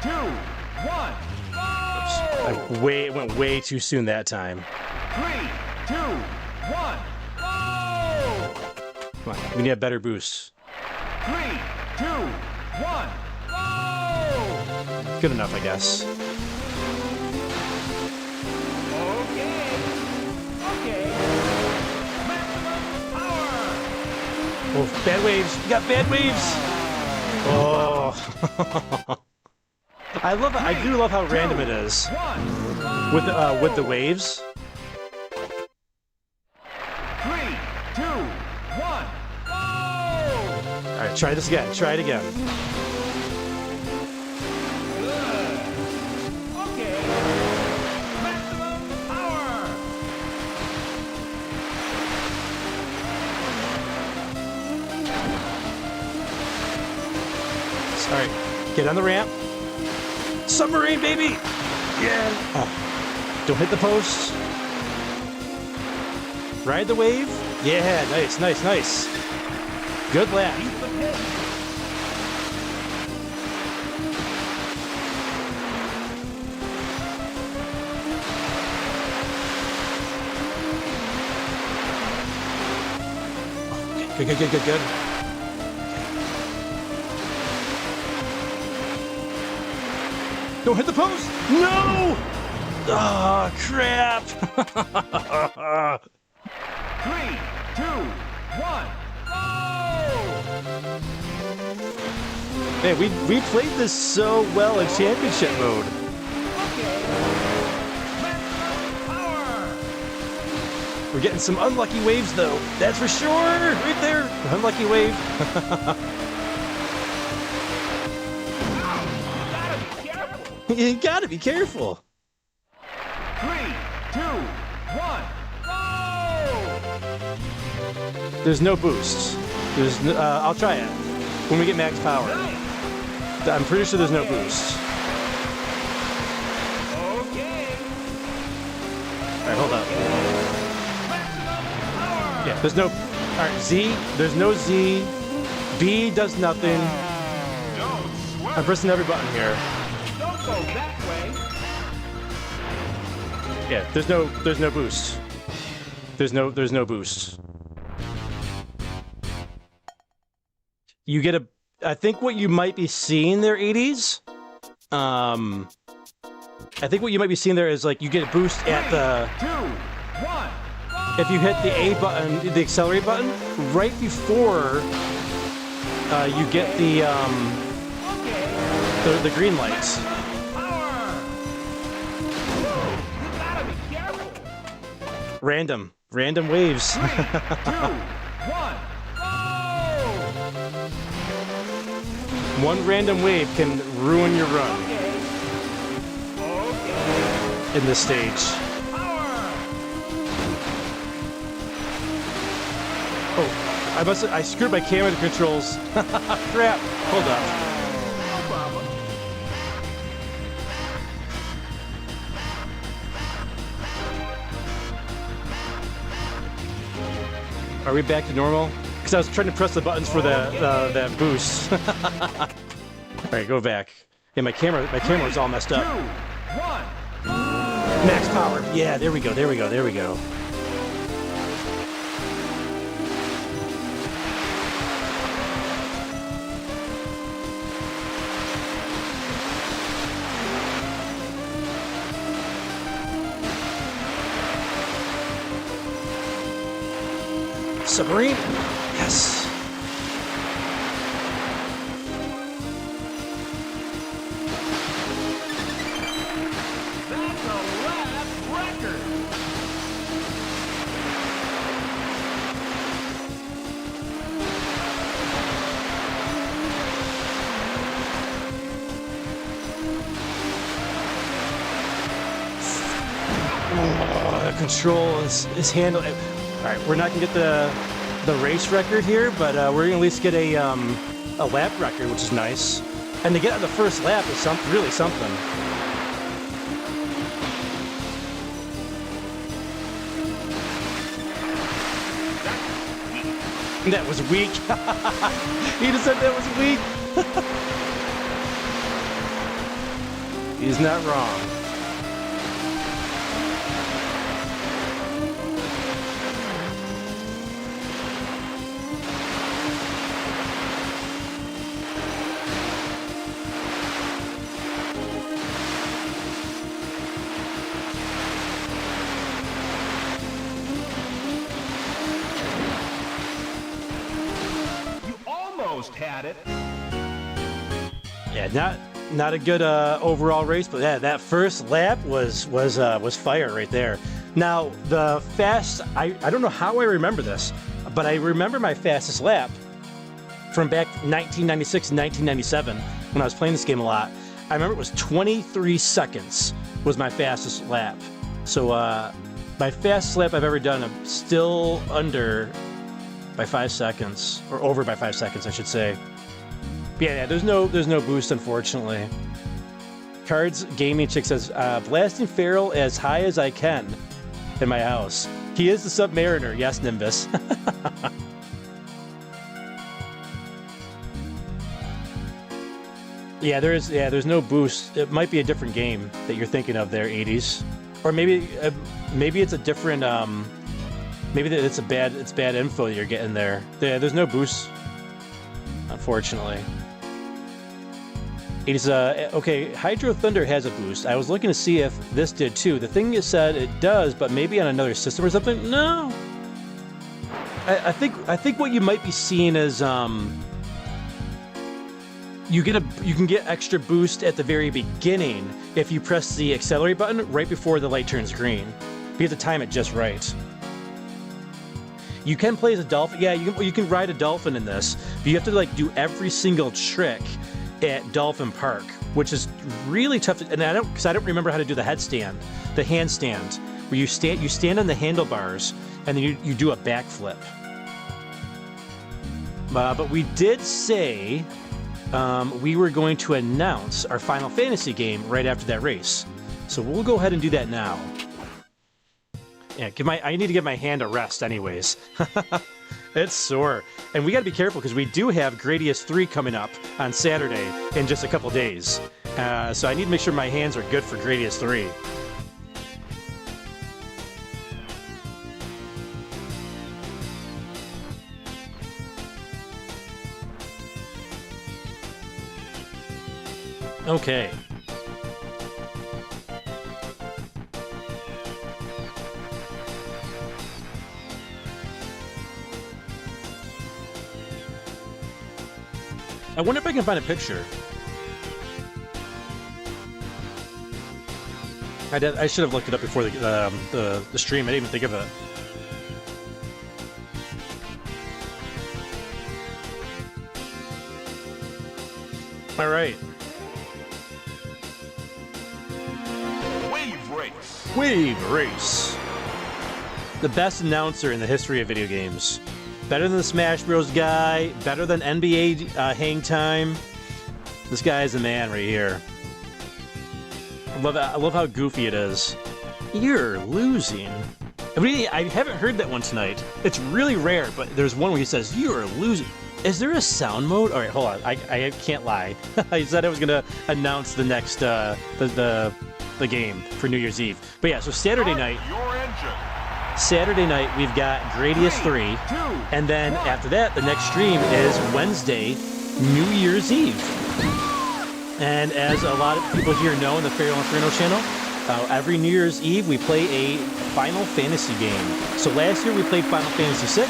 2, 1, go! I went way too soon that time. 3, 2, 1, go! Come on, we need a better boost. 3, 2, 1, go! Good enough, I guess. Okay. Okay. Maximum power. Oh, bad waves! You got bad waves! Oh. I do love how random it is 1, with the waves. 3, 2, 1, go! All right, try this again. Try it again. Good. Okay. Maximum power. All right, get on the ramp. Submarine, baby! Yeah. Oh. Don't hit the post. Ride the wave. Yeah, nice, nice, nice. Good lap. Beat the pit. Good, good, good, good, good. Don't hit the post! No! Ah, crap! 3, 2, 1, go! Man, we played this so well in championship mode. Okay. Maximum power. We're getting some unlucky waves, though. That's for sure! Right there! Unlucky wave. You gotta be careful. 3, 2, 1, go! There's no boost. There's no, I'll try it when we get max power. I'm pretty sure there's no boost. Okay. All right, hold up. Maximum power. Yeah, there's no. All right, Z. There's no Z. B does nothing. Don't sweat. I'm pressing every button here. Don't go that way. Yeah, there's no boost. There's no boost. You get a. I think what you might be seeing there, 80s. I think what you might be seeing there is like you get a boost at the. 2, 1, go! If you hit the A button, the accelerate button, right before you get the the green lights. Power! Whoa, you gotta be careful. Random waves. 3, 2, 1, go! One random wave can ruin your run Okay. in this stage. Power! Oh, I screwed my camera controls. Crap. Hold up. No problem. Are we back to normal? Because I was trying to press the buttons for that boost. All right, go back. Yeah, my camera was all messed 2, up. 1. Max power. Yeah, there we go. Submarine. Yes. That's a lap record. Oh, the control is handled. All right, we're not gonna get the race record here, but we're gonna at least get a lap record, which is nice. And to get on the first lap is really something. That was weak. He just said that was weak. He's not wrong. Almost had it. Yeah, not a good overall race, but yeah, that first lap was fire right there. Now the fast, I don't know how I remember this, but I remember my fastest lap from back 1996 and 1997 when I was playing this game a lot. I remember it was 23 seconds was my fastest lap. So my fastest lap I've ever done, I'm still under by 5 seconds, or over by 5 seconds, I should say. But yeah, there's no boost, unfortunately. Cards Gaming Chick says, blasting Feral as high as I can in my house. He is the Submariner, yes, Nimbus. there's no boost. It might be a different game that you're thinking of there, 80s, or maybe it's a different. Maybe it's bad info that you're getting there. Yeah, there's no boost, unfortunately. 80s. Okay, Hydro Thunder has a boost. I was looking to see if this did too. The thing it said it does, but maybe on another system or something. No. I think what you might be seeing is you can get extra boost at the very beginning if you press the accelerate button right before the light turns green. You have to time it just right. You can play as a dolphin. Yeah, you can ride a dolphin in this, but you have to like do every single trick at Dolphin Park, which is really tough. And I don't remember how to do the handstand, where you stand on the handlebars and then you do a backflip. But we did say we were going to announce our Final Fantasy game right after that race, so we'll go ahead and do that now. Yeah, I need to give my hand a rest anyways. It's sore. And we got to be careful because we do have Gradius 3 coming up on Saturday in just a couple days. So I need to make sure my hands are good for Gradius 3. Okay. I wonder if I can find a picture. I should have looked it up before the stream. I didn't even think of it. All right. Wave race. Wave race. The best announcer in the history of video games. Better than the Smash Bros. Guy. Better than NBA Hang Time. This guy is a man right here. I love how goofy it is. You're losing. I haven't heard that one tonight. It's really rare, but there's one where he says, you're losing. Is there a sound mode? All right, hold on. I can't lie. I said I was going to announce the next, the game for New Year's Eve. But yeah, so Saturday night. Saturday night, we've got Gradius 3. And then after that, the next stream is Wednesday, New Year's Eve. And as a lot of people here know in the FeralInferno channel, every New Year's Eve we play a Final Fantasy game. So last year we played Final Fantasy VI,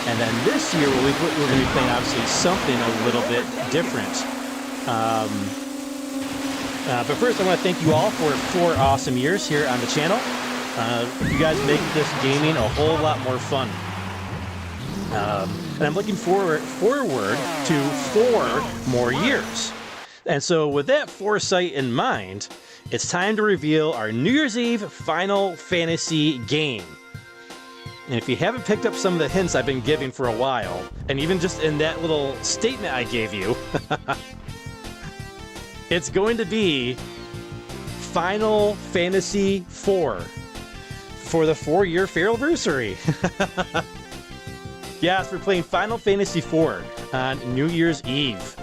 and then this year we're going to be playing obviously something a little bit different. But first I want to thank you all for 4 awesome years here on the channel. You guys make this gaming a whole lot more fun. And I'm looking forward to 4 more years. And so with that foresight in mind, it's time to reveal our New Year's Eve Final Fantasy game. And if you haven't picked up some of the hints I've been giving for a while, and even just in that little statement I gave you, it's going to be Final Fantasy IV for the 4-year Feralversary. Yes, we're playing Final Fantasy IV on New Year's Eve.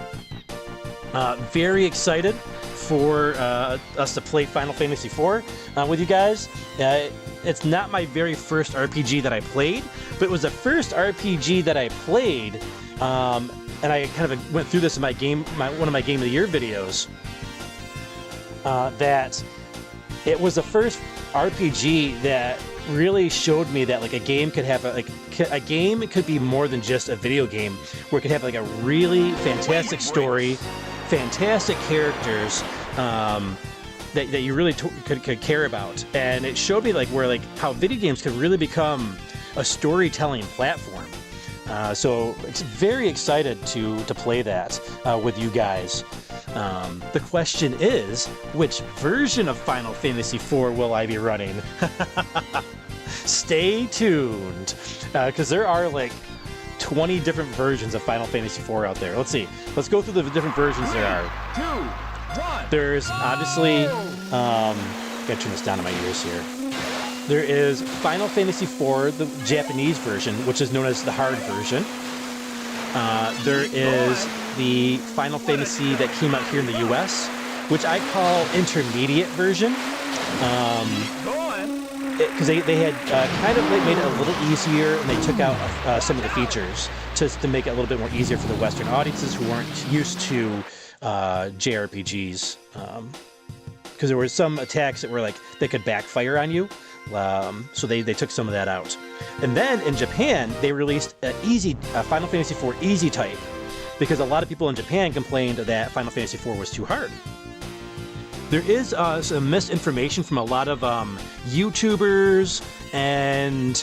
Very excited for us to play Final Fantasy IV with you guys. It's not my very first RPG that I played, but it was the first RPG that I played, and I kind of went through this in one of my Game of the Year videos, that it was the first RPG that really showed me that like a game could have a game could be more than just a video game, where it could have like a really fantastic story, fantastic characters that you really could care about. And it showed me like where like how video games could really become a storytelling platform. So it's very excited to play that with you guys. The question is, which version of Final Fantasy IV will I be running? Stay tuned, because there are like 20 different versions of Final Fantasy IV out there. Let's see. Let's go through the different versions there are. 2, 1. There's obviously, gotta turn this down to my ears here. There is Final Fantasy IV, the Japanese version, which is known as the hard version. There is the Final Fantasy that came out here in the US, which I call intermediate version. Because they had kind of made it a little easier, and they took out some of the features to make it a little bit more easier for the Western audiences who weren't used to JRPGs. Because there were some attacks that were like, they could backfire on you. So they took some of that out. And then in Japan, they released Final Fantasy IV Easy Type, because a lot of people in Japan complained that Final Fantasy IV was too hard. There is some misinformation from a lot of YouTubers and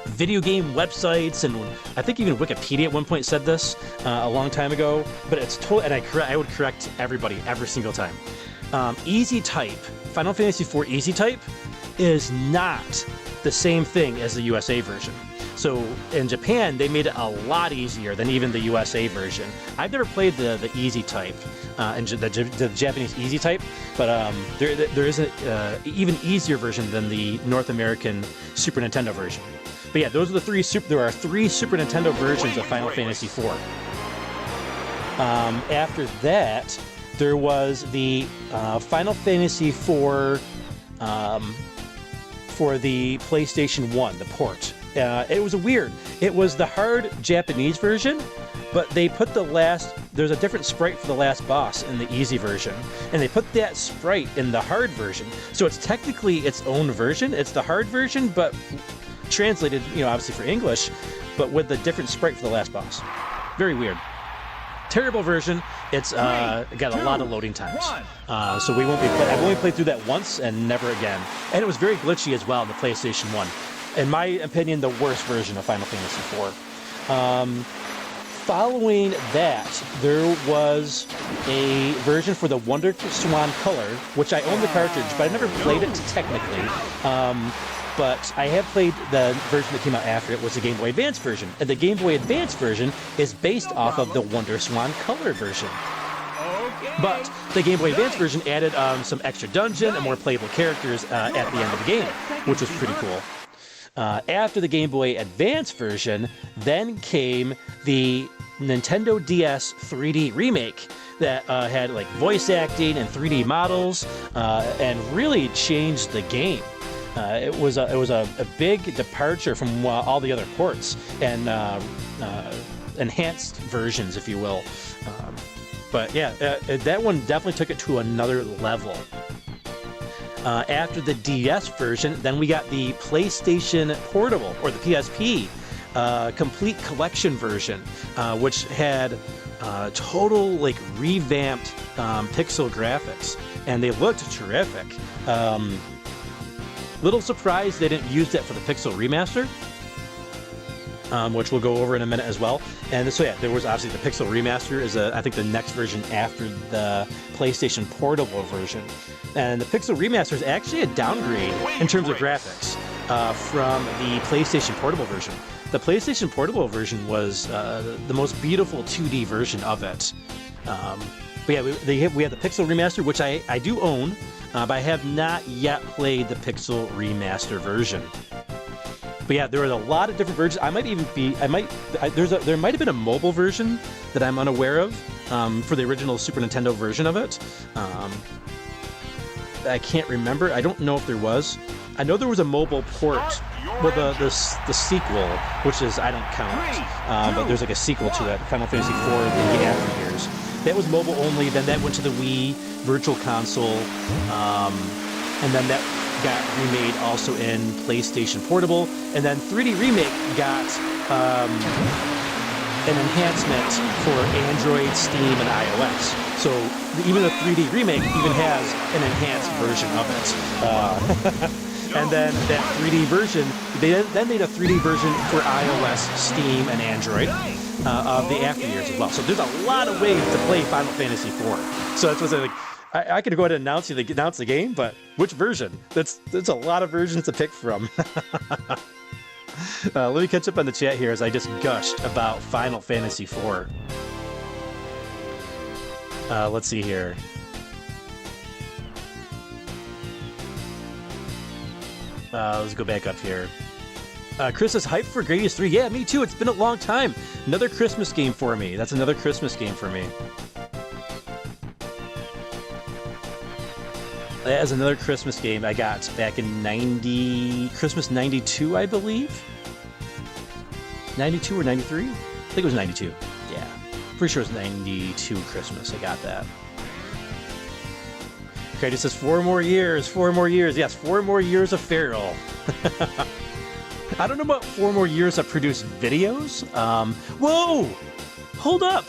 video game websites, and I think even Wikipedia at one point said this a long time ago, but it's and I would correct everybody every single time. Easy Type, Final Fantasy IV Easy Type, is not the same thing as the USA version. So in Japan, they made it a lot easier than even the USA version. I've never played the Easy Type, and the Japanese Easy Type, but there is an even easier version than the North American Super Nintendo version. But yeah, those are there are 3 Super Nintendo versions of Final Fantasy IV. After that, there was the Final Fantasy IV for the PlayStation 1, the port. It was weird. It was the hard Japanese version, but they put there's a different sprite for the last boss in the easy version, and they put that sprite in the hard version. So it's technically its own version. It's the hard version, but translated, obviously for English, but with a different sprite for the last boss. Very weird. terrible version. It's got a lot of loading times. So we won't be I've only played through that once and never again. And it was very glitchy as well on the PlayStation 1. In my opinion, the worst version of Final Fantasy IV. Following that, there was a version for the Wonder Swan Color, which I own the cartridge, but I never played it technically. But I have played the version that came out after it, was the Game Boy Advance version. And the Game Boy Advance version is based off of the Wonder Swan Color version. But the Game Boy Advance version added some extra dungeon and more playable characters at the end of the game, which was pretty cool. After the Game Boy Advance version, then came the Nintendo DS 3D remake that had like voice acting and 3D models, and really changed the game. It was a big departure from all the other ports and enhanced versions, if you will. But yeah, that one definitely took it to another level. After the DS version, then we got the PlayStation Portable, or the PSP, complete collection version, which had total like revamped pixel graphics, and they looked terrific. Little surprised they didn't use that for the Pixel Remaster, which we'll go over in a minute as well. And so yeah, there was obviously the Pixel Remaster is I think the next version after the PlayStation Portable version. And the Pixel Remaster is actually a downgrade in terms of graphics from the PlayStation Portable version. The PlayStation Portable version was the most beautiful 2D version of it. But yeah, we have the Pixel Remaster, which I do own, but I have not yet played the Pixel Remaster version. But yeah, there are a lot of different versions. There might have been a mobile version that I'm unaware of for the original Super Nintendo version of it. I can't remember. I don't know if there was. I know there was a mobile port. Well, the sequel, which is I don't count, but there's like a sequel to it, Final Fantasy IV in the after years. That was mobile only. Then that went to the Wii Virtual Console, and then that got remade also in PlayStation Portable, and then 3D Remake got an enhancement for Android, Steam, and iOS. So even the 3D Remake even has an enhanced version of it. And then that 3D version, they then made a 3D version for iOS, Steam, and Android of the after years as well. So there's a lot of ways to play Final Fantasy IV. So that's what's like. I could go ahead and announce the game, but which version? That's a lot of versions to pick from. Let me catch up on the chat here as I just gushed about Final Fantasy IV. Let's see here. Let's go back up here. Chris is hyped for Gradius 3. Yeah, me too. It's been a long time. Another Christmas game for me. That's another Christmas game for me. That is another Christmas game I got back in Christmas 92, I believe. 92 or 93? I think it was 92. Yeah. Pretty sure it was 92 Christmas. I got that. Okay, it says 4 more years. 4 more years. Yes, 4 more years of Feral. I don't know about 4 more years of produced videos. Whoa! Hold up!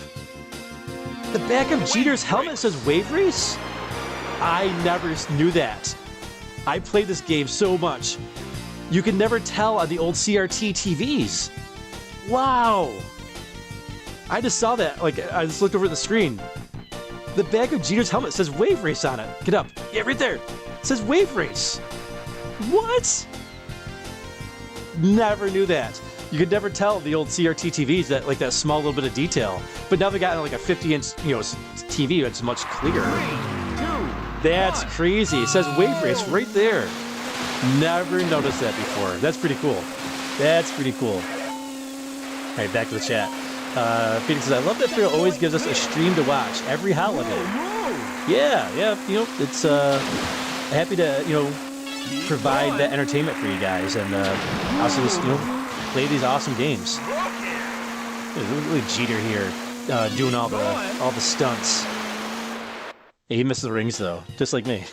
The back of Jeter's helmet says Wave Race? I never knew that. I played this game so much. You could never tell on the old CRT TVs. Wow. I just saw that. Like, I just looked over at the screen. The back of Jeter's helmet says Wave Race on it. Get up. Yeah, right there. It says Wave Race. What? Never knew that. You could never tell the old CRT TVs that like that small little bit of detail. But now they got like a 50-inch, TV that's much clearer. That's crazy. It says Wave Race right there. Never noticed that before. That's pretty cool. That's pretty cool. All right, back to the chat. Phoenix says, I love that Feral always gives us a stream to watch every holiday. Yeah, it's happy to, provide that entertainment for you guys and also just, play these awesome games. Look at Jeter here doing all the stunts. Yeah, he misses the rings, though, just like me.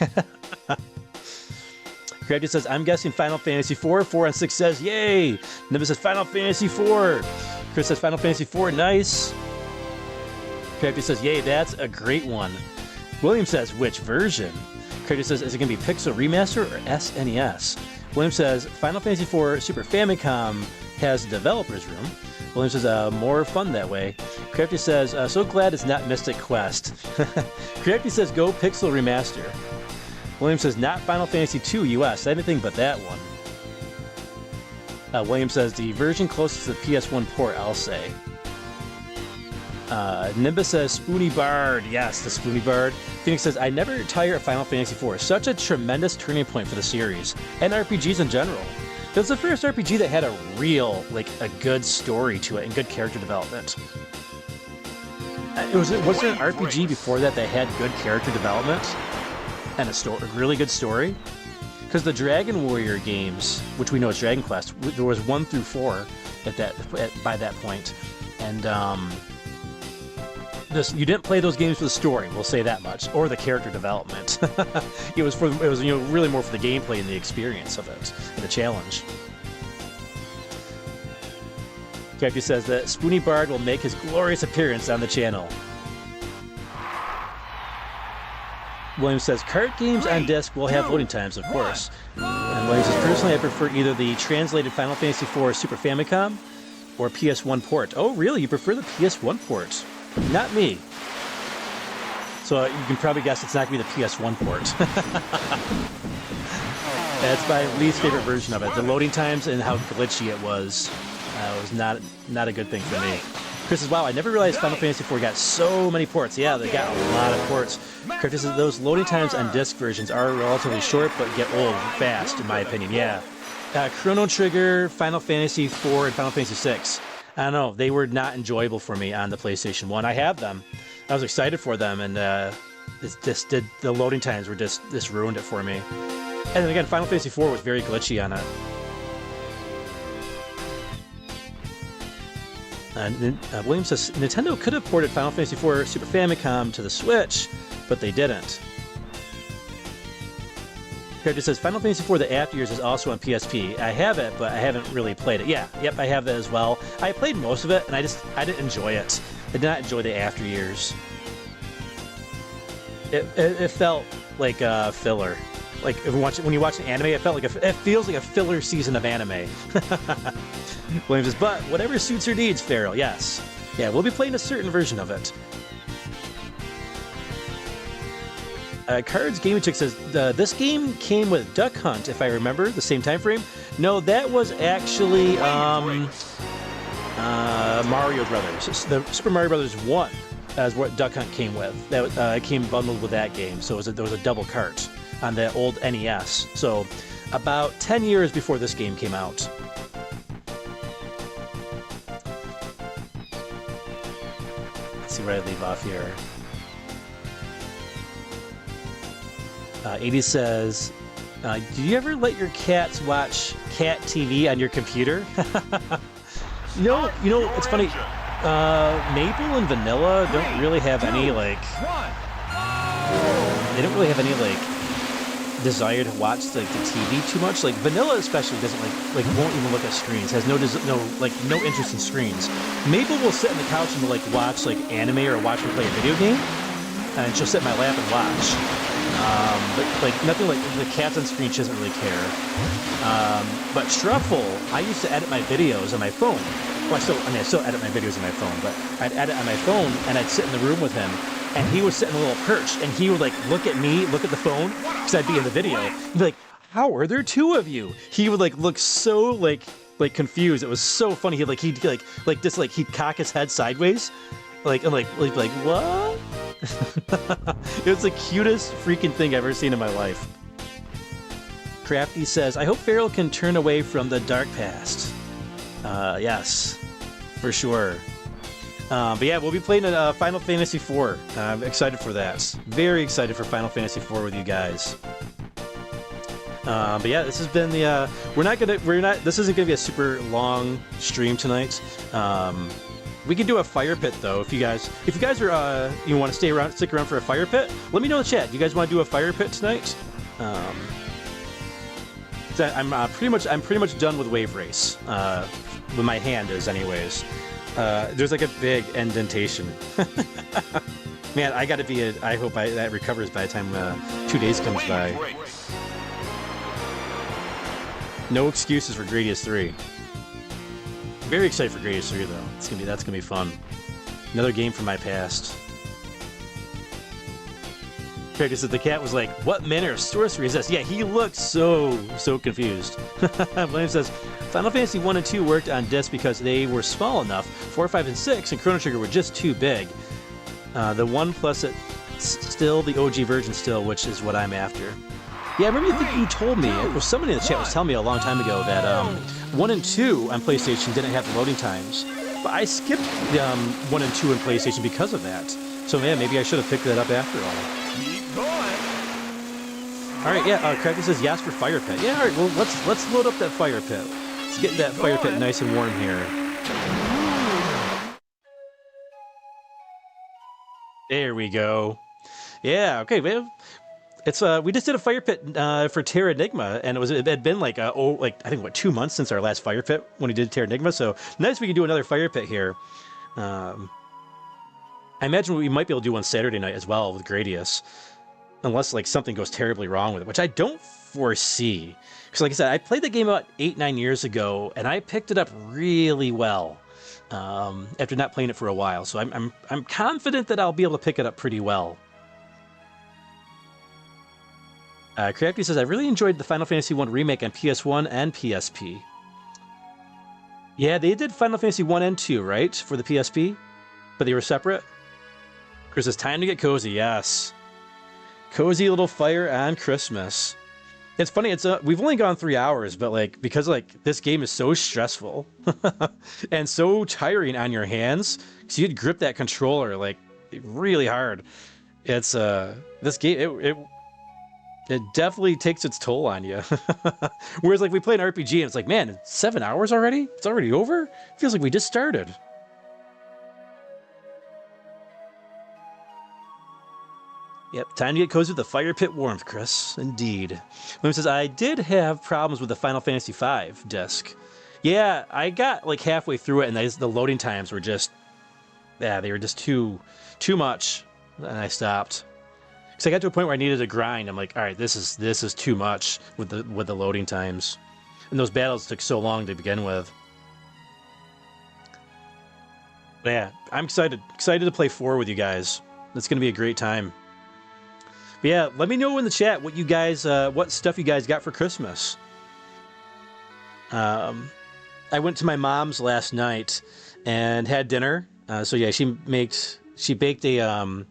Crabby says, I'm guessing Final Fantasy IV. 4 on 6 says, yay! Nimbus says, Final Fantasy IV. Chris says, Final Fantasy IV, nice. Crafty says, yay, that's a great one. William says, which version? Crafty says, is it going to be Pixel Remaster or SNES? William says, Final Fantasy IV Super Famicom has a developer's room. William says, more fun that way. Crafty says, so glad it's not Mystic Quest. Crafty says, go Pixel Remaster. William says, not Final Fantasy II US, anything but that one. William says, the version closest to the PS1 port, I'll say. Nimbus says, Spoony Bard. Yes, the Spoony Bard. Phoenix says, I never tire of Final Fantasy IV. Such a tremendous turning point for the series, and RPGs in general. It was the first RPG that had a real, like, a good story to it and good character development. Was there an RPG before that that had good character development and a really good story? Because the Dragon Warrior games, which we know as Dragon Quest, there was 1 through 4 by that point, and you didn't play those games for the story. We'll say that much, or the character development. it was really more for the gameplay and the experience of it, and the challenge. Captain says that Spoony Bard will make his glorious appearance on the channel. William says, card games on disc will have loading times, of course. And William says, personally, I prefer either the translated Final Fantasy IV Super Famicom or PS1 port. Oh, really? You prefer the PS1 port? Not me. So you can probably guess it's not going to be the PS1 port. That's my least favorite version of it. The loading times and how glitchy it was not a good thing for me. Chris says, wow, I never realized Final Fantasy IV got so many ports. Yeah, they got a lot of ports. Chris says, those loading times on disc versions are relatively short, but get old fast, in my opinion. Yeah. Chrono Trigger, Final Fantasy IV, and Final Fantasy VI. I don't know, they were not enjoyable for me on the PlayStation 1. I have them. I was excited for them, and the loading times were just ruined it for me. And then again, Final Fantasy IV was very glitchy on it. William says, Nintendo could have ported Final Fantasy IV Super Famicom to the Switch, but they didn't. Character says, Final Fantasy IV The After Years is also on PSP. I have it, but I haven't really played it. Yeah, yep, I have that as well. I played most of it, and I didn't enjoy it. I did not enjoy the After Years. It felt like a filler. Like when you watch an anime, it feels like a filler season of anime. William says, but whatever suits your needs, Feral. Yes. Yeah, we'll be playing a certain version of it. Cards Gaming Chick says, this game came with Duck Hunt, if I remember, the same time frame. No, that was actually Mario Brothers. The Super Mario Brothers 1 is what Duck Hunt came with. That came bundled with that game, so there was a double cart on the old NES. So about 10 years before this game came out. Let's see where I leave off here. 80 says, do you ever let your cats watch cat TV on your computer? You know, it's funny. Maple and Vanilla don't really have any, like... They don't really have any, like, desire to watch, like, the TV too much. Like, Vanilla especially doesn't, like won't even look at screens. Has no interest in screens. Maple will sit on the couch and, like, watch, like, anime or watch me play a video game. And she'll sit in my lap and watch. But like nothing like the cats on screen, she doesn't really care. But Struffle, I used to edit my videos on my phone. Well, I still edit my videos on my phone, but I'd edit on my phone and I'd sit in the room with him, and he would sit in a little perch, and he would like look at me, look at the phone, because I'd be in the video. He'd be like, "How are there two of you?" He would like look so like confused. It was so funny. He'd cock his head sideways, like what? It was the cutest freaking thing I've ever seen in my life. Crafty says, I hope Feral can turn away from the dark past. Yes, for sure. But yeah, we'll be playing Final Fantasy IV. I'm excited for that. Very excited for Final Fantasy IV with you guys. But yeah, this has been the. This isn't gonna be a super long stream tonight. We can do a fire pit though. If you guys are you want to stick around for a fire pit, let me know in the chat. You guys want to do a fire pit tonight? I'm pretty much done with Wave Race. With my hand is anyways. There's like a big indentation. Man, I gotta be I hope that recovers by the time 2 days comes by. No excuses for Gradius 3. Very excited for Gradius 3 though. That's gonna be fun. Another game from my past. Craig said the cat was like, "What manner of sorcery is this?" Yeah, he looked so confused. William says, Final Fantasy 1 and 2 worked on discs because they were small enough. 4, 5, and 6 and Chrono Trigger were just too big. The 1 plus it's still the OG version still, which is what I'm after. Yeah, I remember you told me, it was somebody in the chat was telling me a long time ago that 1 and 2 on PlayStation didn't have the loading times. But I skipped 1 and 2 on PlayStation because of that. So man, maybe I should have picked that up after all. Keep going. Alright, yeah, Cracker says yes for Fire Pit. Yeah, alright, well let's load up that Fire Pit. Let's get that Fire Pit nice and warm here. There we go. Yeah, okay, well, it's we just did a Fire Pit for Terra Enigma, and it had been like I think what 2 months since our last Fire Pit when we did Terra Enigma, so nice we can do another Fire Pit here. I imagine we might be able to do one Saturday night as well with Gradius, unless like something goes terribly wrong with it, which I don't foresee. Because like I said, I played the game about 8-9 years ago, and I picked it up really well after not playing it for a while. So I'm confident that I'll be able to pick it up pretty well. Crafty says, I really enjoyed the Final Fantasy 1 remake on PS1 and PSP. Yeah, they did Final Fantasy 1 and 2, right? For the PSP? But they were separate? Chris says, time to get cozy, yes. Cozy little fire on Christmas. It's funny, it's we've only gone 3 hours, but like because like this game is so stressful and so tiring on your hands, because you'd grip that controller like really hard. It's this game it definitely takes its toll on you. Whereas like we play an RPG and it's like, man, it's 7 hours already? It's already over? Feels like we just started. Yep, time to get cozy with the Fire Pit warmth, Chris. Indeed. William says, I did have problems with the Final Fantasy V disc. Yeah, I got like halfway through it and the loading times were just, yeah, they were just too much, and I stopped. Because I got to a point where I needed to grind. I'm like, all right, this is too much with the loading times. And those battles took so long to begin with. But yeah, I'm excited to play 4 with you guys. It's going to be a great time. But yeah, let me know in the chat what you guys, what stuff you guys got for Christmas. I went to my mom's last night and had dinner. So yeah, she baked a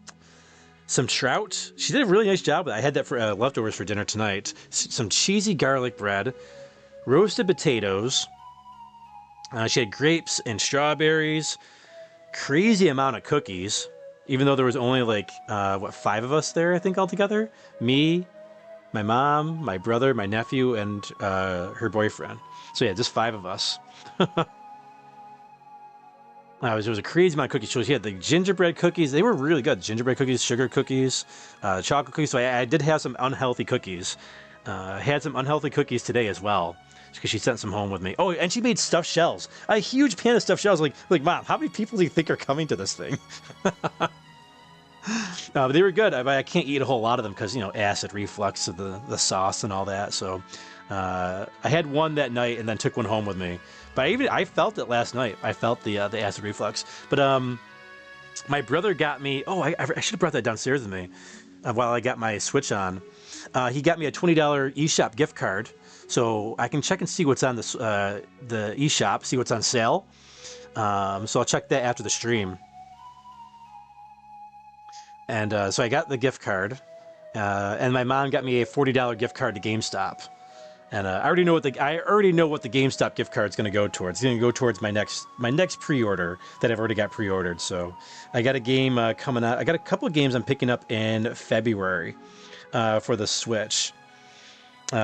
some trout. She did a really nice job. I had that for leftovers for dinner tonight. Some cheesy garlic bread, roasted potatoes. She had grapes and strawberries. Crazy amount of cookies. Even though there was only like, 5 of us there, I think, altogether. Me, my mom, my brother, my nephew, and her boyfriend. So yeah, just 5 of us. There was a crazy amount of cookies. She had the gingerbread cookies. They were really good. Gingerbread cookies, sugar cookies, chocolate cookies. So I did have some unhealthy cookies. Had some unhealthy cookies today as well, because she sent some home with me. Oh, and she made stuffed shells. A huge pan of stuffed shells. Like, Mom, how many people do you think are coming to this thing? But they were good. I can't eat a whole lot of them because, acid reflux of the sauce and all that. So I had one that night and then took one home with me. But I felt it last night. I felt the acid reflux. But my brother got me. Oh, I should have brought that downstairs with me while I got my Switch on. He got me a $20 eShop gift card, so I can check and see what's on the eShop, see what's on sale. So I'll check that after the stream. And so I got the gift card, and my mom got me a $40 gift card to GameStop. And I already know what the GameStop gift card is going to go towards. It's going to go towards my next pre-order that I've already got pre-ordered. So I got a game coming out. I got a couple of games I'm picking up in February for the Switch.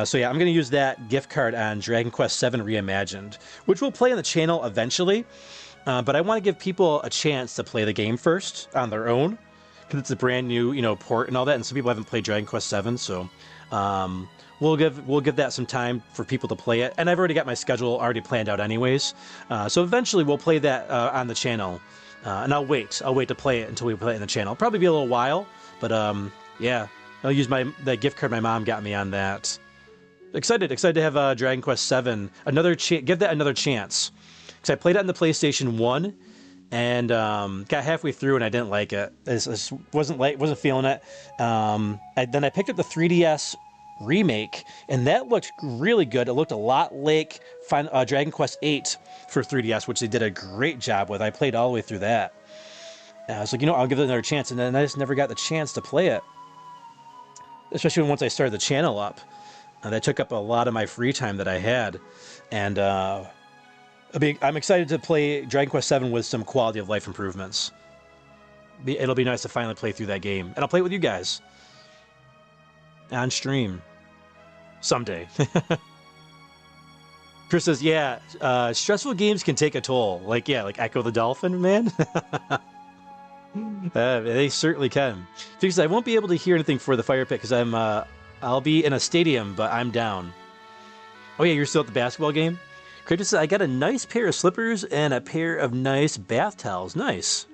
So yeah, I'm going to use that gift card on Dragon Quest VII Reimagined, which we'll play on the channel eventually. But I want to give people a chance to play the game first on their own because it's a brand new, you know, port and all that, and some people haven't played Dragon Quest VII, so we'll give that some time for people to play it. And I've already got my schedule already planned out, anyways. So eventually we'll play that on the channel, and I'll wait to play it until we play it in the channel. It'll probably be a little while, but yeah, I'll use the gift card my mom got me on that. Excited to have Dragon Quest VII. Give that another chance, because I played it on the PlayStation 1. And got halfway through and I didn't like it. I wasn't feeling it. Then I picked up the 3DS remake, and that looked really good. It looked a lot like Dragon Quest VIII for 3DS, which they did a great job with. I played all the way through that. And I was like, you know, I'll give it another chance, and then I just never got the chance to play it. Especially once I started the channel up. That took up a lot of my free time that I had. And I'm excited to play Dragon Quest VII with some quality of life improvements. It'll be nice to finally play through that game. And I'll play it with you guys. On stream. Someday. Chris says, yeah, stressful games can take a toll. Like Echo the Dolphin, man. They certainly can. Because I won't be able to hear anything for the fire pit because I'll be in a stadium, but I'm down. Oh yeah, you're still at the basketball game? Kratos says, I got a nice pair of slippers and a pair of nice bath towels. Nice.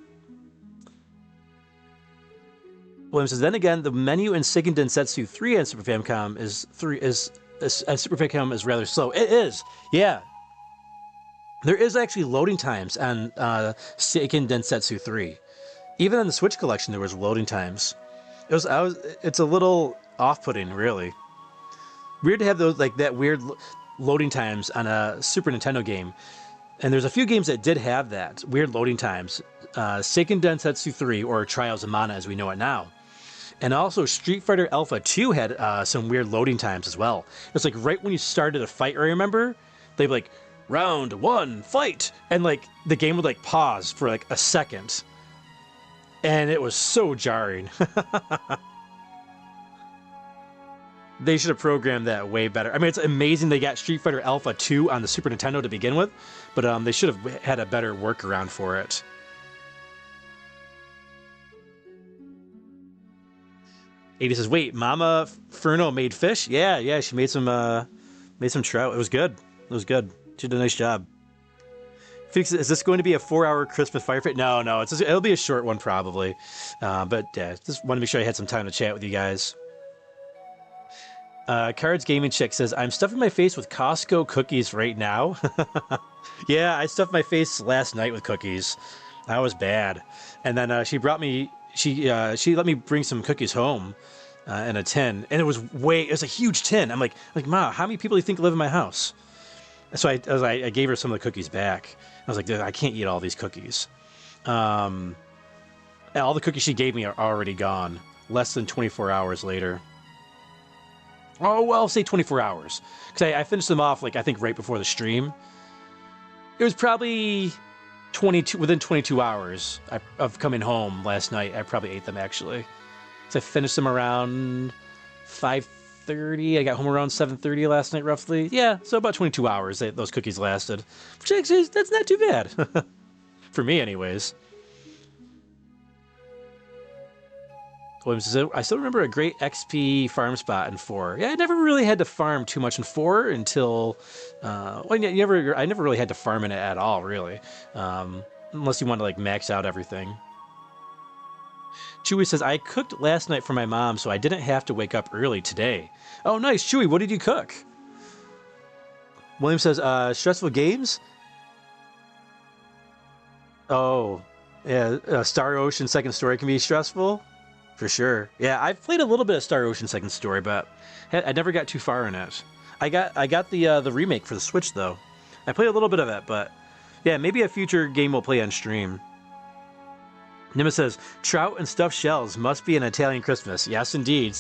William says, then again, the menu in Seiken Densetsu 3 on Super Famicom is rather slow. It is, yeah. There is actually loading times on Seiken Densetsu 3. Even on the Switch collection, there was loading times. It's a little off-putting, really. Weird to have those that weird loading times on a Super Nintendo game. And there's a few games that did have that, weird loading times. Seiken Densetsu 3, or Trials of Mana as we know it now. And also Street Fighter Alpha 2 had some weird loading times as well. It's like right when you started a fight, I remember, they'd be like, round 1, fight! And the game would pause for a second. And it was so jarring. They should have programmed that way better. I mean, it's amazing they got Street Fighter Alpha 2 on the Super Nintendo to begin with, but they should have had a better workaround for it. Ada says, wait, Mama Ferno made fish? Yeah, she made some trout. It was good. She did a nice job. Felix, is this going to be a 4-hour Christmas fire pit? No, it'll be a short one probably. But yeah, just want to make sure I had some time to chat with you guys. Cards Gaming Chick says, I'm stuffing my face with Costco cookies right now. Yeah, I stuffed my face last night with cookies. That was bad. And then she let me bring some cookies home in a tin. And it was a huge tin. I'm like, Ma, how many people do you think live in my house? So I gave her some of the cookies back. I was like, I can't eat all these cookies. All the cookies she gave me are already gone. Less than 24 hours later. Oh, well, say 24 hours. Because I finished them off, I think, right before the stream. It was probably within 22 hours of coming home last night. I probably ate them, actually. So I finished them around 5:30. I got home around 7:30 last night, roughly. Yeah, so about 22 hours those cookies lasted. Which actually, that's not too bad. For me, anyways. Williams says, I still remember a great XP farm spot in 4. Yeah, I never really had to farm too much in 4 until... I never really had to farm in it at all, really. Unless you want to, max out everything. Chewy says, I cooked last night for my mom, so I didn't have to wake up early today. Oh, nice. Chewy, what did you cook? William says, stressful games? Oh, yeah, Star Ocean Second Story can be stressful. For sure. Yeah, I've played a little bit of Star Ocean Second Story, but I never got too far in it. I got the remake for the Switch, though. I played a little bit of it, but yeah, maybe a future game we'll play on stream. Nima says, trout and stuffed shells must be an Italian Christmas. Yes, indeed.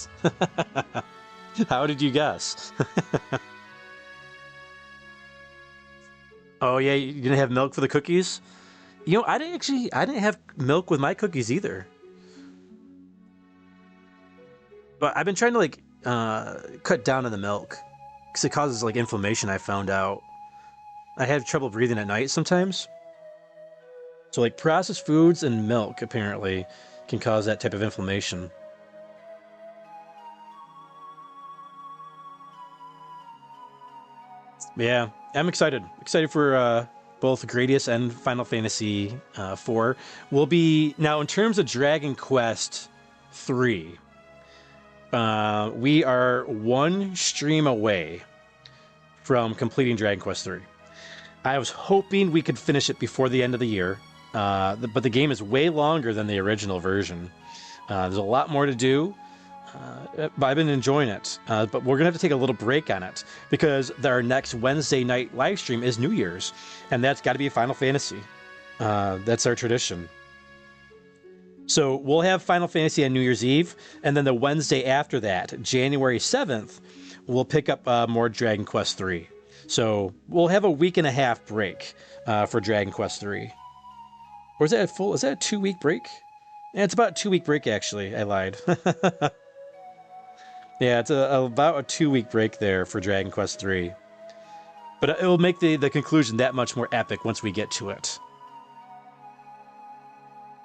How did you guess? Oh, yeah, you're going to have milk for the cookies? You know, I didn't have milk with my cookies either. But I've been trying to cut down on the milk because it causes inflammation. I found out I have trouble breathing at night sometimes. So processed foods and milk apparently can cause that type of inflammation. Yeah, I'm excited. Excited for both Gradius and Final Fantasy IV. We'll be now in terms of Dragon Quest III. We are one stream away from completing Dragon Quest III. I was hoping we could finish it before the end of the year, but the game is way longer than the original version. There's a lot more to do. But I've been enjoying it. But we're going to have to take a little break on it because our next Wednesday night live stream is New Year's, and that's got to be Final Fantasy. That's our tradition. So we'll have Final Fantasy on New Year's Eve, and then the Wednesday after that, January 7th, we'll pick up more Dragon Quest III. So we'll have a week and a half break for Dragon Quest III. Or is that a is that a 2-week break? Yeah, it's about a 2-week break, actually. I lied. Yeah, it's about a 2-week break there for Dragon Quest III. But it will make the conclusion that much more epic once we get to it.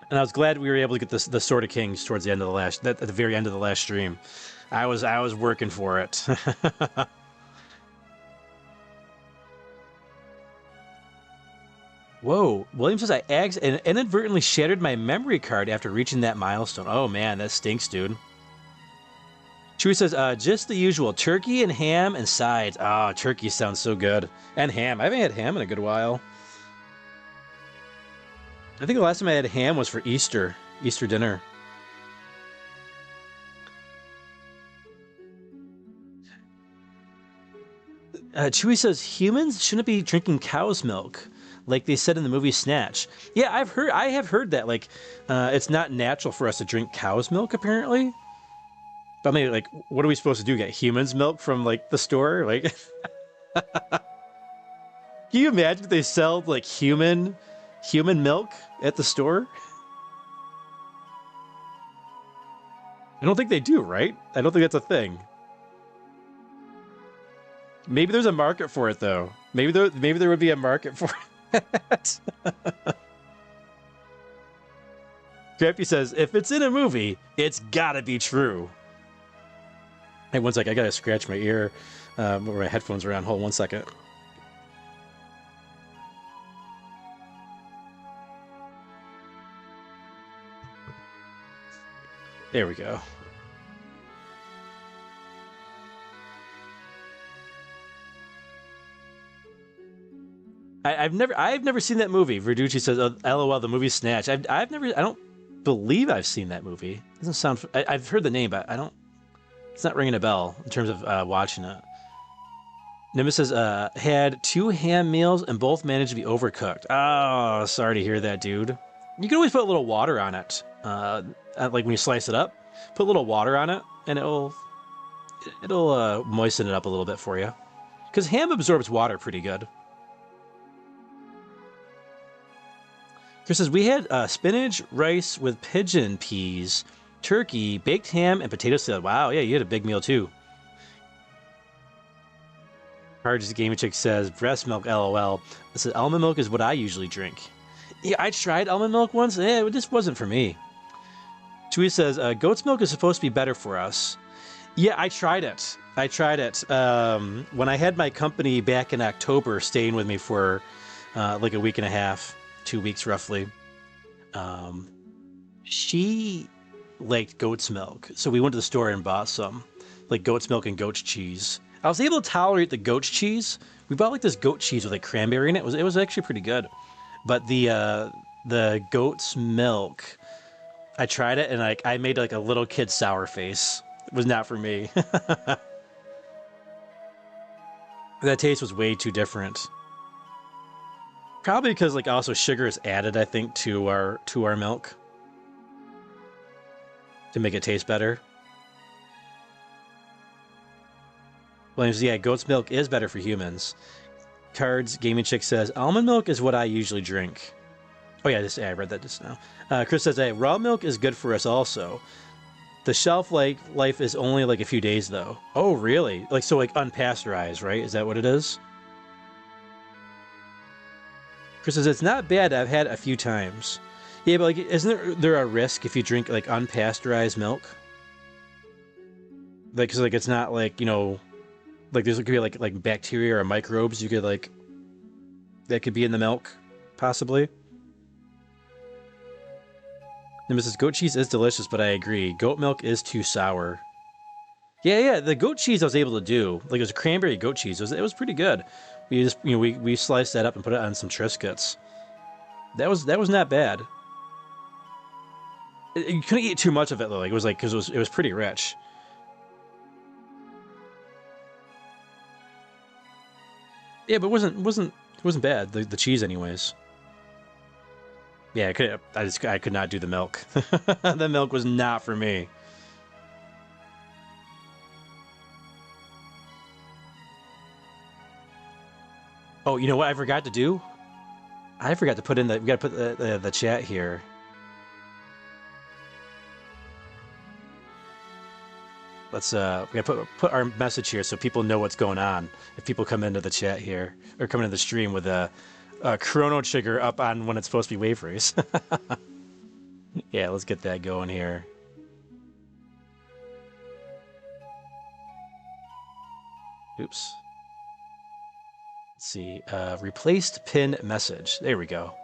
And I was glad we were able to get the Sword of Kings towards the end of the at the very end of the last stream. I was working for it. Whoa, William says I inadvertently shattered my memory card after reaching that milestone. Oh man, that stinks, dude. Chewie says, just the usual, turkey and ham and sides. Ah, turkey sounds so good. And ham. I haven't had ham in a good while. I think the last time I had ham was for Easter dinner. Chewie says, humans shouldn't be drinking cow's milk, like they said in the movie Snatch. Yeah, I have heard that, like, it's not natural for us to drink cow's milk, apparently. But I mean, like, what are we supposed to do? Get humans' milk from, like, the store? Like, can you imagine if they sell, like, human milk at the store? I don't think they do, right? I don't think that's a thing. Maybe there's a market for it, though. Maybe there would be a market for it. Crappy says, if it's in a movie, it's gotta be true. Hey, one sec, I gotta scratch my ear where my headphones are on. Hold on 1 second. There we go. I've never seen that movie. Verducci says, oh, LOL, the movie Snatch. I don't believe I've seen that movie. Doesn't sound. I've heard the name, but I don't. It's not ringing a bell in terms of watching it. Nimbus says, had 2 ham meals and both managed to be overcooked. Oh, sorry to hear that, dude. You can always put a little water on it. Like when you slice it up, put a little water on it, and it'll moisten it up a little bit for you. Because ham absorbs water pretty good. Chris says, we had spinach, rice with pigeon peas, turkey, baked ham, and potato salad. Wow, yeah, you had a big meal too. Cards Gaming Chick says, breast milk, LOL. This is almond milk is what I usually drink. Yeah, I tried almond milk once. It just wasn't for me. Chewie says, goat's milk is supposed to be better for us. Yeah, I tried it. When I had my company back in October staying with me for like a week and a half, 2 weeks roughly, she liked goat's milk. So we went to the store and bought some, like goat's milk and goat's cheese. I was able to tolerate the goat's cheese. We bought like this goat cheese with like cranberry in it. It was actually pretty good. But the goat's milk, I tried it and like I made like a little kid sour face. It was not for me. That taste was way too different. Probably because like also sugar is added, I think, to our milk to make it taste better. Williams, yeah, goat's milk is better for humans. Cards Gaming Chick says, almond milk is what I usually drink. Oh yeah, I read that just now. Chris says, hey, raw milk is good for us also. The shelf life is only like a few days though. Oh really? Like so like unpasteurized, right? Is that what it is? Chris says, it's not bad. I've had a few times. Yeah, but like, isn't there a risk if you drink like unpasteurized milk? Like, cause like it's not like, you know, like there's could be like bacteria or microbes you could like that could be in the milk, possibly. And Mrs. Goat cheese is delicious, but I agree, goat milk is too sour. Yeah, the goat cheese I was able to do, like it was a cranberry goat cheese. It was pretty good. We just, you know, we sliced that up and put it on some Triscuits. That was not bad. You couldn't eat too much of it though. Like it was like because it was pretty rich. Yeah, but it wasn't bad. The cheese, anyways. Yeah, I could not do the milk. The milk was not for me. Oh, you know what I forgot to do? I forgot to put in we gotta put the chat here. Let's we gotta put our message here so people know what's going on. If people come into the chat here or come into the stream with a chrono trigger up on when it's supposed to be wave race. Yeah, let's get that going here. Oops. Let's see. Replaced pin message. There we go.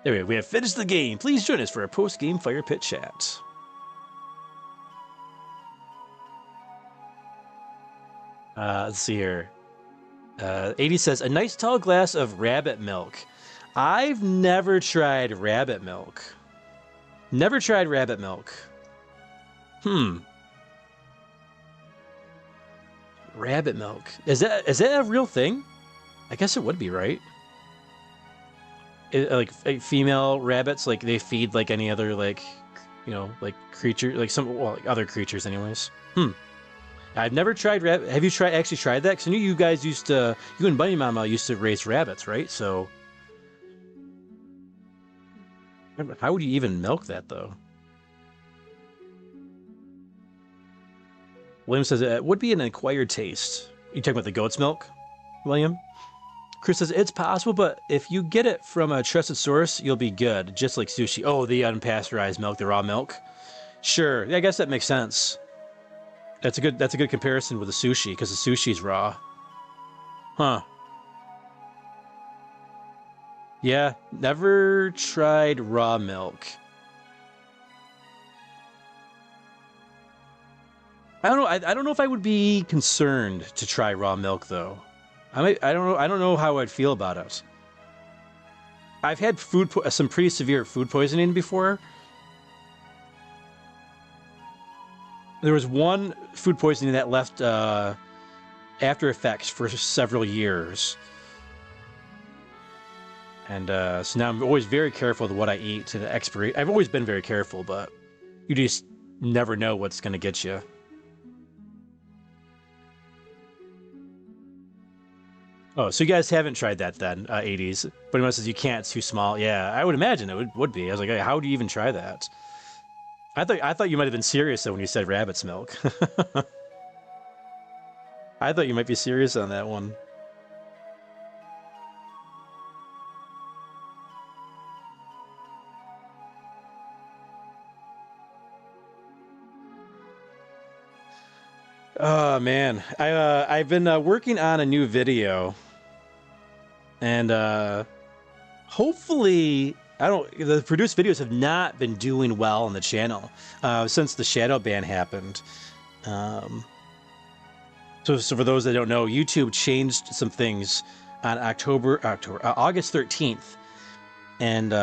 There we go. We have finished the game. Please join us for a post-game fire pit chat. Let's see here. 80 says, a nice tall glass of rabbit milk. I've never tried rabbit milk. Never tried rabbit milk. Rabbit milk. Is that a real thing? I guess it would be, right? Like female rabbits, like they feed like any other like, you know, like creature, like like other creatures, anyways. I've never tried rabbit. Have you actually tried that? Because I knew you guys you and Bunny Mama used to raise rabbits, right? So how would you even milk that though? William says it would be an acquired taste. You talking about the goat's milk, William? Chris says it's possible, but if you get it from a trusted source, you'll be good, just like sushi. Oh, the unpasteurized milk, the raw milk. Sure, yeah, I guess that makes sense. That's a good comparison with the sushi, because the sushi's raw. Huh. Yeah, never tried raw milk. I don't know. I don't know if I would be concerned to try raw milk though. I don't know how I'd feel about it. I've had some pretty severe food poisoning before. There was one food poisoning that left after effects for several years. And so now I'm always very careful with what I eat to the expiration. I've always been very careful, but you just never know what's going to get you. Oh, so you guys haven't tried that then, 80s. But anyone says you can't, it's too small. Yeah, I would imagine it would be. I was like, hey, how do you even try that? I thought you might have been serious though when you said rabbit's milk. I thought you might be serious on that one. Oh man, I've been working on a new video, and hopefully the produced videos have not been doing well on the channel since the shadow ban happened. So for those that don't know, YouTube changed some things on August 13th, and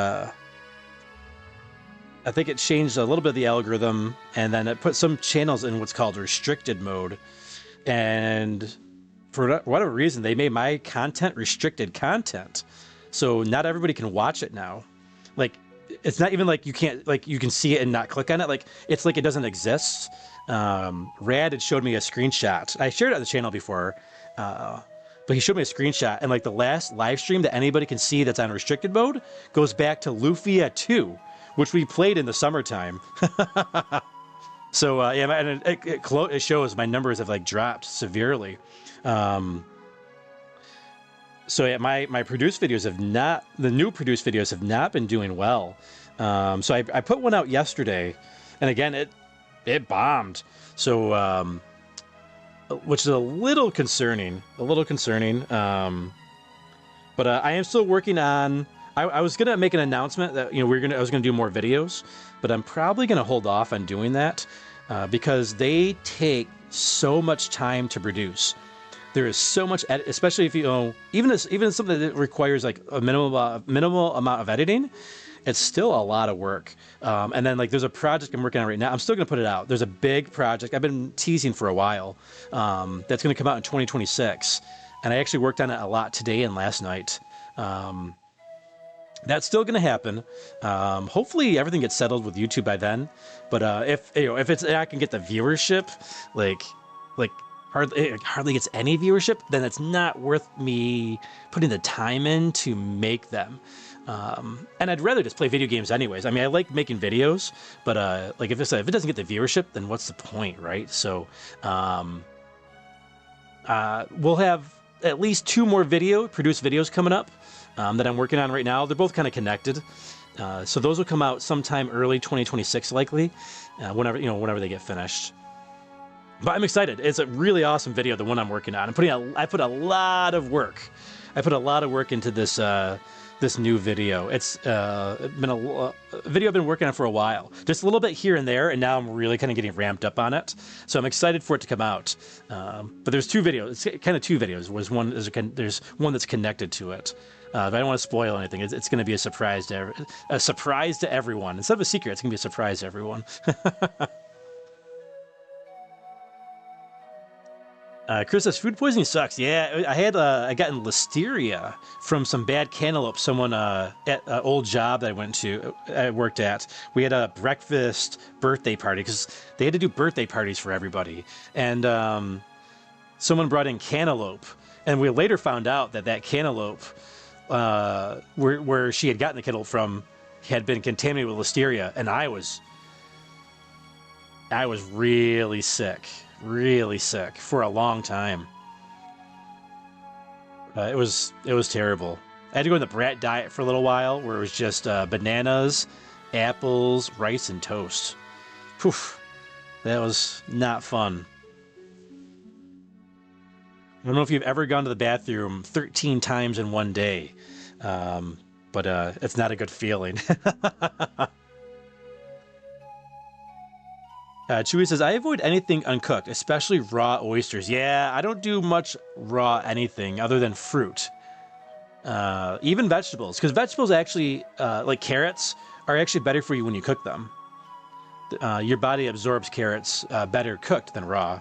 I think it changed a little bit of the algorithm, and then it put some channels in what's called restricted mode. And for whatever reason, they made my content restricted content. So not everybody can watch it now. Like, it's not even like you can see it and not click on it. Like, it's like it doesn't exist. Rad had showed me a screenshot. I shared it on the channel before, but he showed me a screenshot, and like the last live stream that anybody can see that's on restricted mode goes back to Lufia 2. Which we played in the summertime. So yeah, and it shows my numbers have like dropped severely. So So yeah, my produced videos have not, the new produced videos have not been doing well. So I put one out yesterday, and again, it bombed. So, which is a little concerning, but I am still working on, I was going to make an announcement that, you know, I was going to do more videos, but I'm probably going to hold off on doing that, because they take so much time to produce. There is so much, especially if you know, even something that requires like a minimal amount of editing, it's still a lot of work. And then like there's a project I'm working on right now. I'm still going to put it out. There's a big project I've been teasing for a while, that's going to come out in 2026. And I actually worked on it a lot today and last night. That's still going to happen. Hopefully everything gets settled with YouTube by then. But if I can get the viewership, like hardly gets any viewership, then it's not worth me putting the time in to make them. And I'd rather just play video games anyways. I mean, I like making videos, but like if it doesn't get the viewership, then what's the point, right? So we'll have at least 2 more produced videos coming up that I'm working on right now. They're both kind of connected. So those will come out sometime early 2026, likely, whenever they get finished. But I'm excited. It's a really awesome video, the one I'm working on. I put a lot of work. I put a lot of work into this this new video. It's been a video I've been working on for a while. Just a little bit here and there, and now I'm really kind of getting ramped up on it. So I'm excited for it to come out. But there's 2 videos. It's kind of 2 videos. There's one that's connected to it. But I don't want to spoil anything. It's going to be a surprise to everyone. Instead of a secret, it's going to be a surprise to everyone. Chris says, food poisoning sucks. Yeah, I got in listeria from some bad cantaloupe. Someone at an old job that I worked at. We had a breakfast birthday party because they had to do birthday parties for everybody. And someone brought in cantaloupe. And we later found out that cantaloupe, where she had gotten the cantaloupe from, had been contaminated with listeria. And I was really sick. Really sick for a long time. It was terrible. I had to go on the brat diet for a little while, where it was just bananas, apples, rice, and toast. Whew, that was not fun. I don't know if you've ever gone to the bathroom 13 times in one day, but it's not a good feeling. Chewy says, I avoid anything uncooked, especially raw oysters. Yeah, I don't do much raw anything other than fruit. Even vegetables, because vegetables actually, like carrots, are actually better for you when you cook them. Your body absorbs carrots better cooked than raw.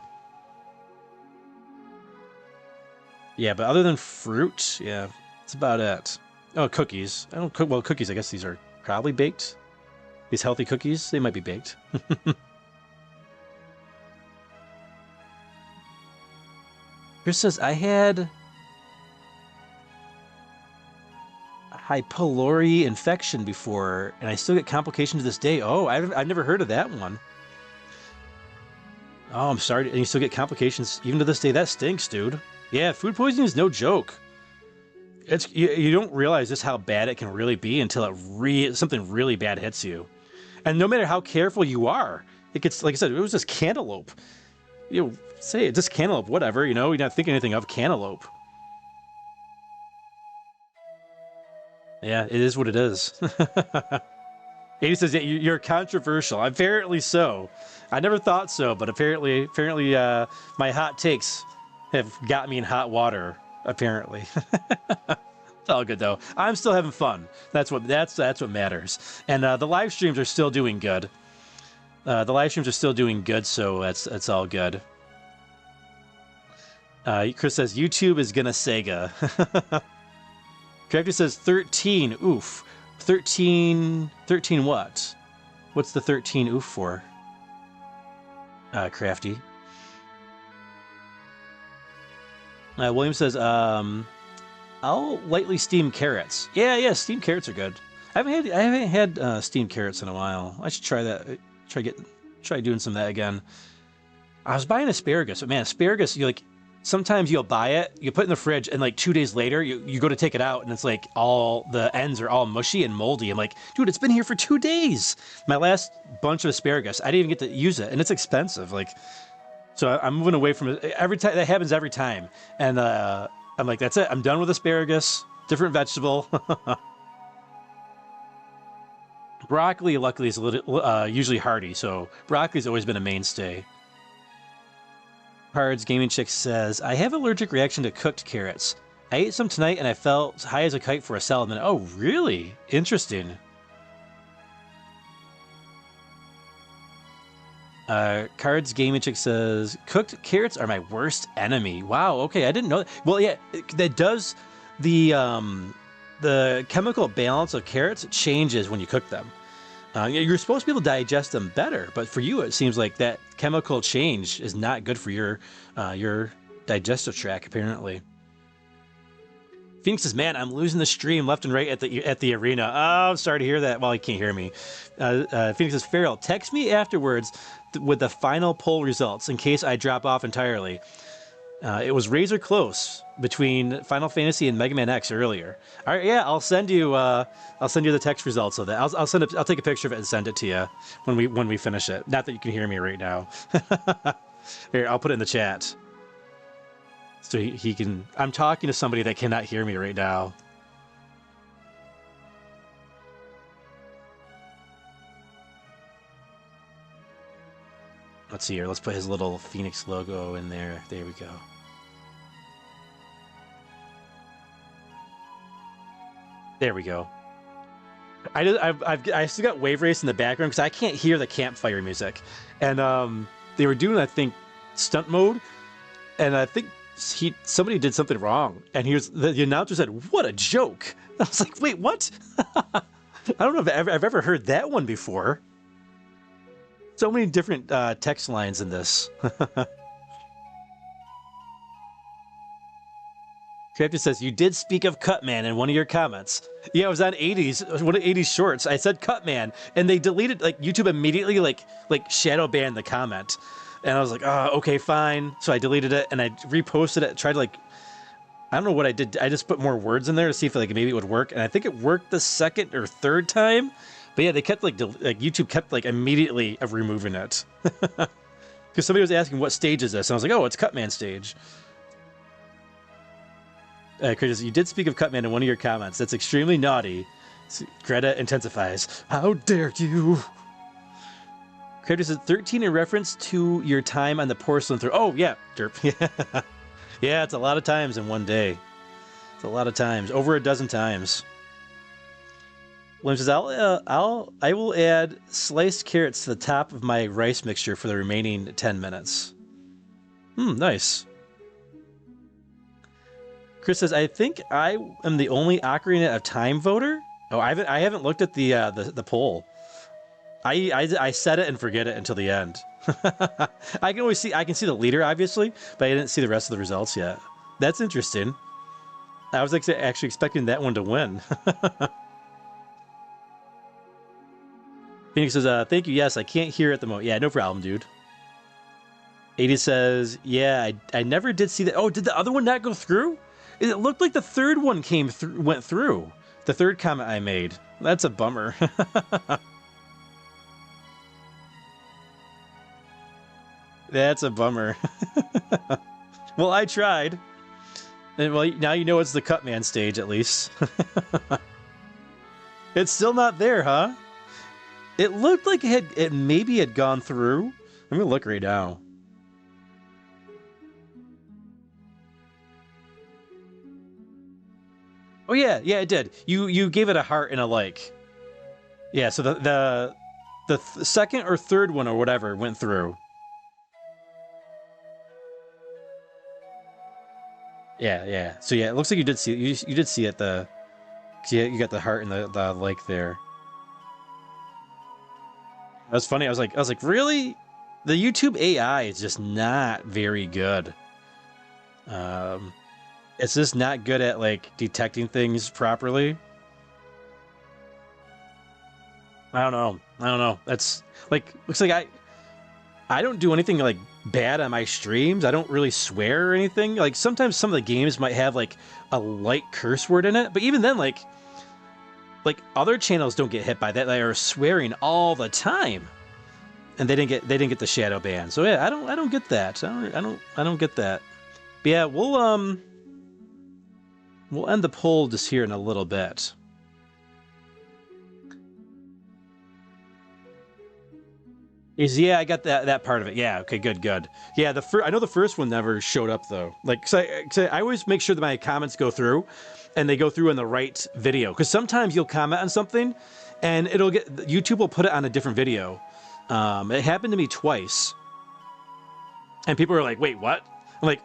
Yeah, but other than fruit, yeah, that's about it. Oh, cookies. I don't cook, well, cookies, I guess these are probably baked. These healthy cookies, they might be baked. Chris says, I had Hy. pylori infection before, and I still get complications to this day. Oh, I've never heard of that one. Oh, I'm sorry. And you still get complications even to this day. That stinks, dude. Yeah, food poisoning is no joke. You don't realize just how bad it can really be until something really bad hits you. And no matter how careful you are, it gets, like I said, it was just cantaloupe. You know, say it, just cantaloupe, whatever, you know, you're not thinking anything of cantaloupe. Yeah, it is what it is. He says, yeah, you're controversial. Apparently so. I never thought so, but apparently, my hot takes have got me in hot water, apparently. It's all good, though. I'm still having fun. That's what matters. And the live streams are still doing good. So that's all good. Chris says, YouTube is gonna Sega. Crafty says 13. Oof. 13 what? What's the 13 oof for? Crafty. William says, I'll lightly steam carrots. Yeah, steamed carrots are good. I haven't had steamed carrots in a while. I should try that. Try doing some of that again. I was buying asparagus, but man, asparagus, sometimes you'll buy it, you put it in the fridge, and like 2 days later, you go to take it out, and it's like all the ends are all mushy and moldy. I'm like, dude, it's been here for 2 days. My last bunch of asparagus, I didn't even get to use it, and it's expensive. Like, so I'm moving away from it every time. That happens every time, and I'm like, that's it. I'm done with asparagus. Different vegetable. Broccoli, luckily, is a little, usually hardy, so broccoli's always been a mainstay. Cards Gaming Chick says, I have allergic reaction to cooked carrots. I ate some tonight and I felt high as a kite for a salad minute. Oh, really? Interesting. Cards Gaming Chick says, cooked carrots are my worst enemy. Wow, okay, I didn't know that. Well, yeah, that does, the chemical balance of carrots changes when you cook them. You're supposed to be able to digest them better, but for you, it seems like that chemical change is not good for your digestive tract, apparently. Phoenix says, man, I'm losing the stream left and right at the arena. Oh, I'm sorry to hear that. Well, you can't hear me. Phoenix says, Feral, text me afterwards with the final poll results in case I drop off entirely. It was razor close between Final Fantasy and Mega Man X earlier. All right, yeah, I'll send you the text results of that. I'll take a picture of it and send it to you when we finish it. Not that you can hear me right now. Here, I'll put it in the chat. So he can. I'm talking to somebody that cannot hear me right now. Let's see here. Let's put his little Phoenix logo in there. There we go. There we go. I still got Wave Race in the background because I can't hear the campfire music, and they were doing, I think, stunt mode, and I think somebody did something wrong, and the announcer said, "What a joke!" I was like, "Wait, what?" I don't know if I've ever heard that one before. So many different text lines in this. Crafty says, you did speak of Cutman in one of your comments. Yeah, it was on 80s, one of 80s shorts. I said Cutman, and they deleted, like, YouTube immediately, like shadow banned the comment. And I was like, oh, okay, fine. So I deleted it, and I reposted it, tried to, like, I don't know what I did. I just put more words in there to see if, like, maybe it would work. And I think it worked the second or third time. But yeah, they kept, like YouTube kept, like, immediately removing it. Because somebody was asking, what stage is this? And I was like, oh, it's Cutman stage. Curtis, you did speak of Cutman in one of your comments. That's extremely naughty. Greta intensifies. How dare you? Curtis says 13 in reference to your time on the porcelain throne. Oh, yeah, derp. Yeah. Yeah, it's a lot of times in one day. It's a lot of times. Over a dozen times. William says, I will add sliced carrots to the top of my rice mixture for the remaining 10 minutes. Nice. Chris says, I think I am the only Ocarina of Time voter. Oh, I haven't looked at the poll. I set it and forget it until the end. I can see the leader, obviously, but I didn't see the rest of the results yet. That's interesting. I was actually expecting that one to win. Phoenix says, thank you. Yes, I can't hear at the moment. Yeah, no problem, dude. 80 says, yeah, I never did see that. Oh, did the other one not go through? It looked like the third one went through. The third comment I made. That's a bummer. That's a bummer. Well, I tried. And well, now you know it's the Cutman stage, at least. It's still not there, huh? It looked like it maybe had gone through. Let me look right now. Oh yeah, it did. You gave it a heart and a like. Yeah, so the second or third one or whatever went through. Yeah. So yeah, it looks like you did see it. You did see it. You got the heart and the like there. That was funny. I was like, really? The YouTube AI is just not very good. It's just not good at, like, detecting things properly. I don't know. That's like, looks like I don't do anything like bad on my streams. I don't really swear or anything. Like sometimes some of the games might have like a light curse word in it, but even then, like other channels don't get hit by that. They are swearing all the time, and they didn't get the shadow ban. So yeah, I don't get that. I don't get that. But yeah, we'll end the poll just here in a little bit. Yeah, I got that part of it. Yeah, okay, good. Yeah, I know the first one never showed up though. Like, cause I always make sure that my comments go through, and they go through in the right video. Because sometimes you'll comment on something, and YouTube will put it on a different video. It happened to me twice, and people were like, "Wait, what?" I'm like,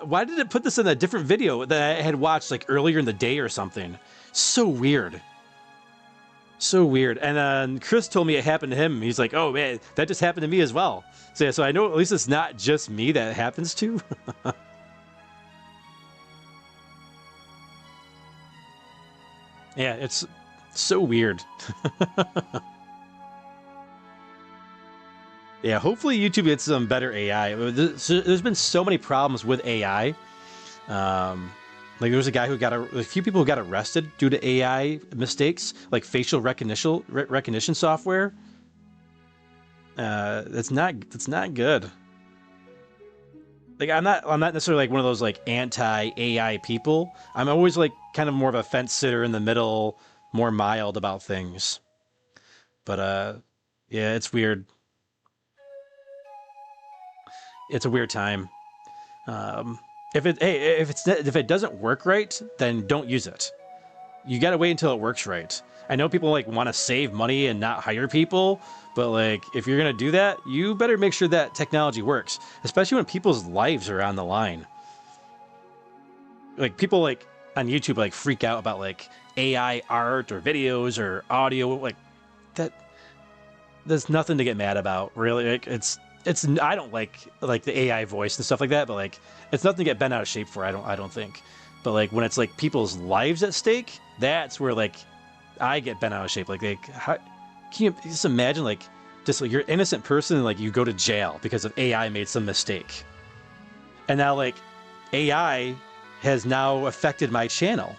"Why did it put this in a different video that I had watched like earlier in the day or something?" So weird. So weird. And then Chris told me it happened to him. He's like, "Oh man, that just happened to me as well." So yeah, so I know at least it's not just me that it happens to. Yeah, it's so weird. Yeah, hopefully YouTube gets some better AI. There's been so many problems with AI. Like there was a few people who got arrested due to AI mistakes, like facial recognition software. That's not good. Like I'm not necessarily like one of those like anti-AI people. I'm always like kind of more of a fence sitter in the middle, more mild about things. But yeah, it's weird. It's a weird time. If it doesn't work right, then don't use it. You gotta wait until it works right. I know people like want to save money and not hire people, but like if you're gonna do that, you better make sure that technology works, especially when people's lives are on the line. Like people like on YouTube like freak out about like AI art or videos or audio, like that. There's nothing to get mad about, really. Like, it's I don't like the AI voice and stuff like that, but like it's nothing to get bent out of shape for. I don't think. But like when it's like people's lives at stake, that's where like I get bent out of shape. Like how can you just imagine like you're an innocent person and like you go to jail because of AI made some mistake, and now like AI has now affected my channel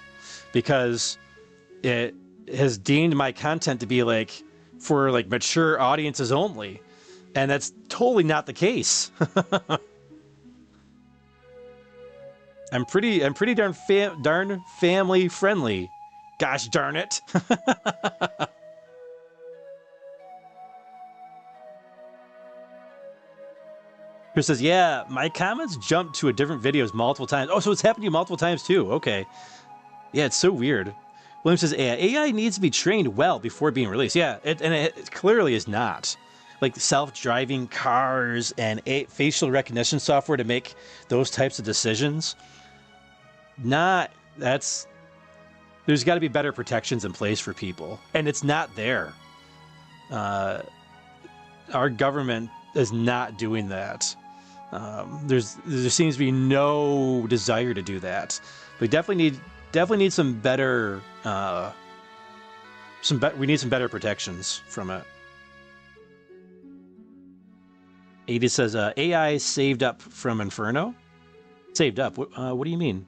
because it has deemed my content to be like for like mature audiences only. And that's totally not the case. I'm pretty darn family friendly. Gosh darn it. Chris says, yeah, my comments jumped to a different videos multiple times. Oh, so it's happened to you multiple times too. Okay. Yeah, it's so weird. William says, AI needs to be trained well before being released. Yeah, it clearly is not. Like self-driving cars and facial recognition software to make those types of decisions. There's got to be better protections in place for people, and it's not there. Our government is not doing that. There seems to be no desire to do that. We definitely need some better we need some better protections from it. 80 says AI saved up from Inferno. Saved up. What do you mean?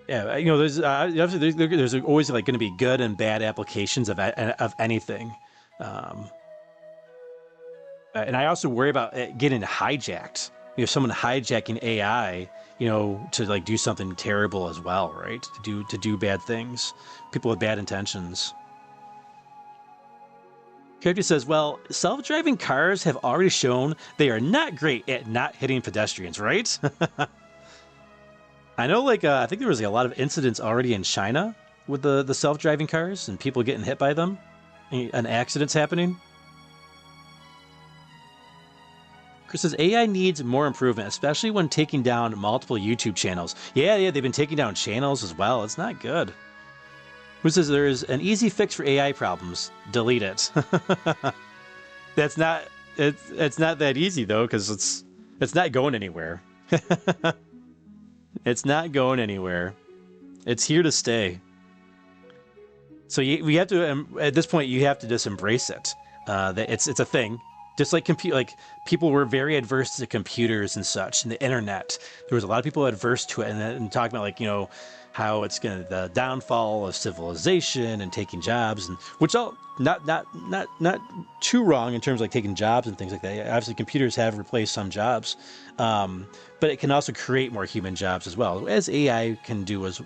Yeah, you know, there's always like going to be good and bad applications of anything, and I also worry about it getting hijacked. You know, someone hijacking AI, you know, to like do something terrible as well, right? To do bad things. People with bad intentions. Character says, well, self-driving cars have already shown they are not great at not hitting pedestrians, right? I know, like, I think there was like, a lot of incidents already in China with the self-driving cars and people getting hit by them and accidents happening. Chris says, AI needs more improvement, especially when taking down multiple YouTube channels. Yeah, they've been taking down channels as well. It's not good. Who says there's an easy fix for AI problems? Delete it. It's not that easy though, because it's not going anywhere. It's not going anywhere. It's here to stay. So we have to, at this point, you have to just embrace it. It's a thing. Just like people were very adverse to computers and such, and the internet. There was a lot of people adverse to it, and talking about like how it's the downfall of civilization and taking jobs, and which all not too wrong in terms of like taking jobs and things like that. Obviously, computers have replaced some jobs, but it can also create more human jobs as well, as AI can do as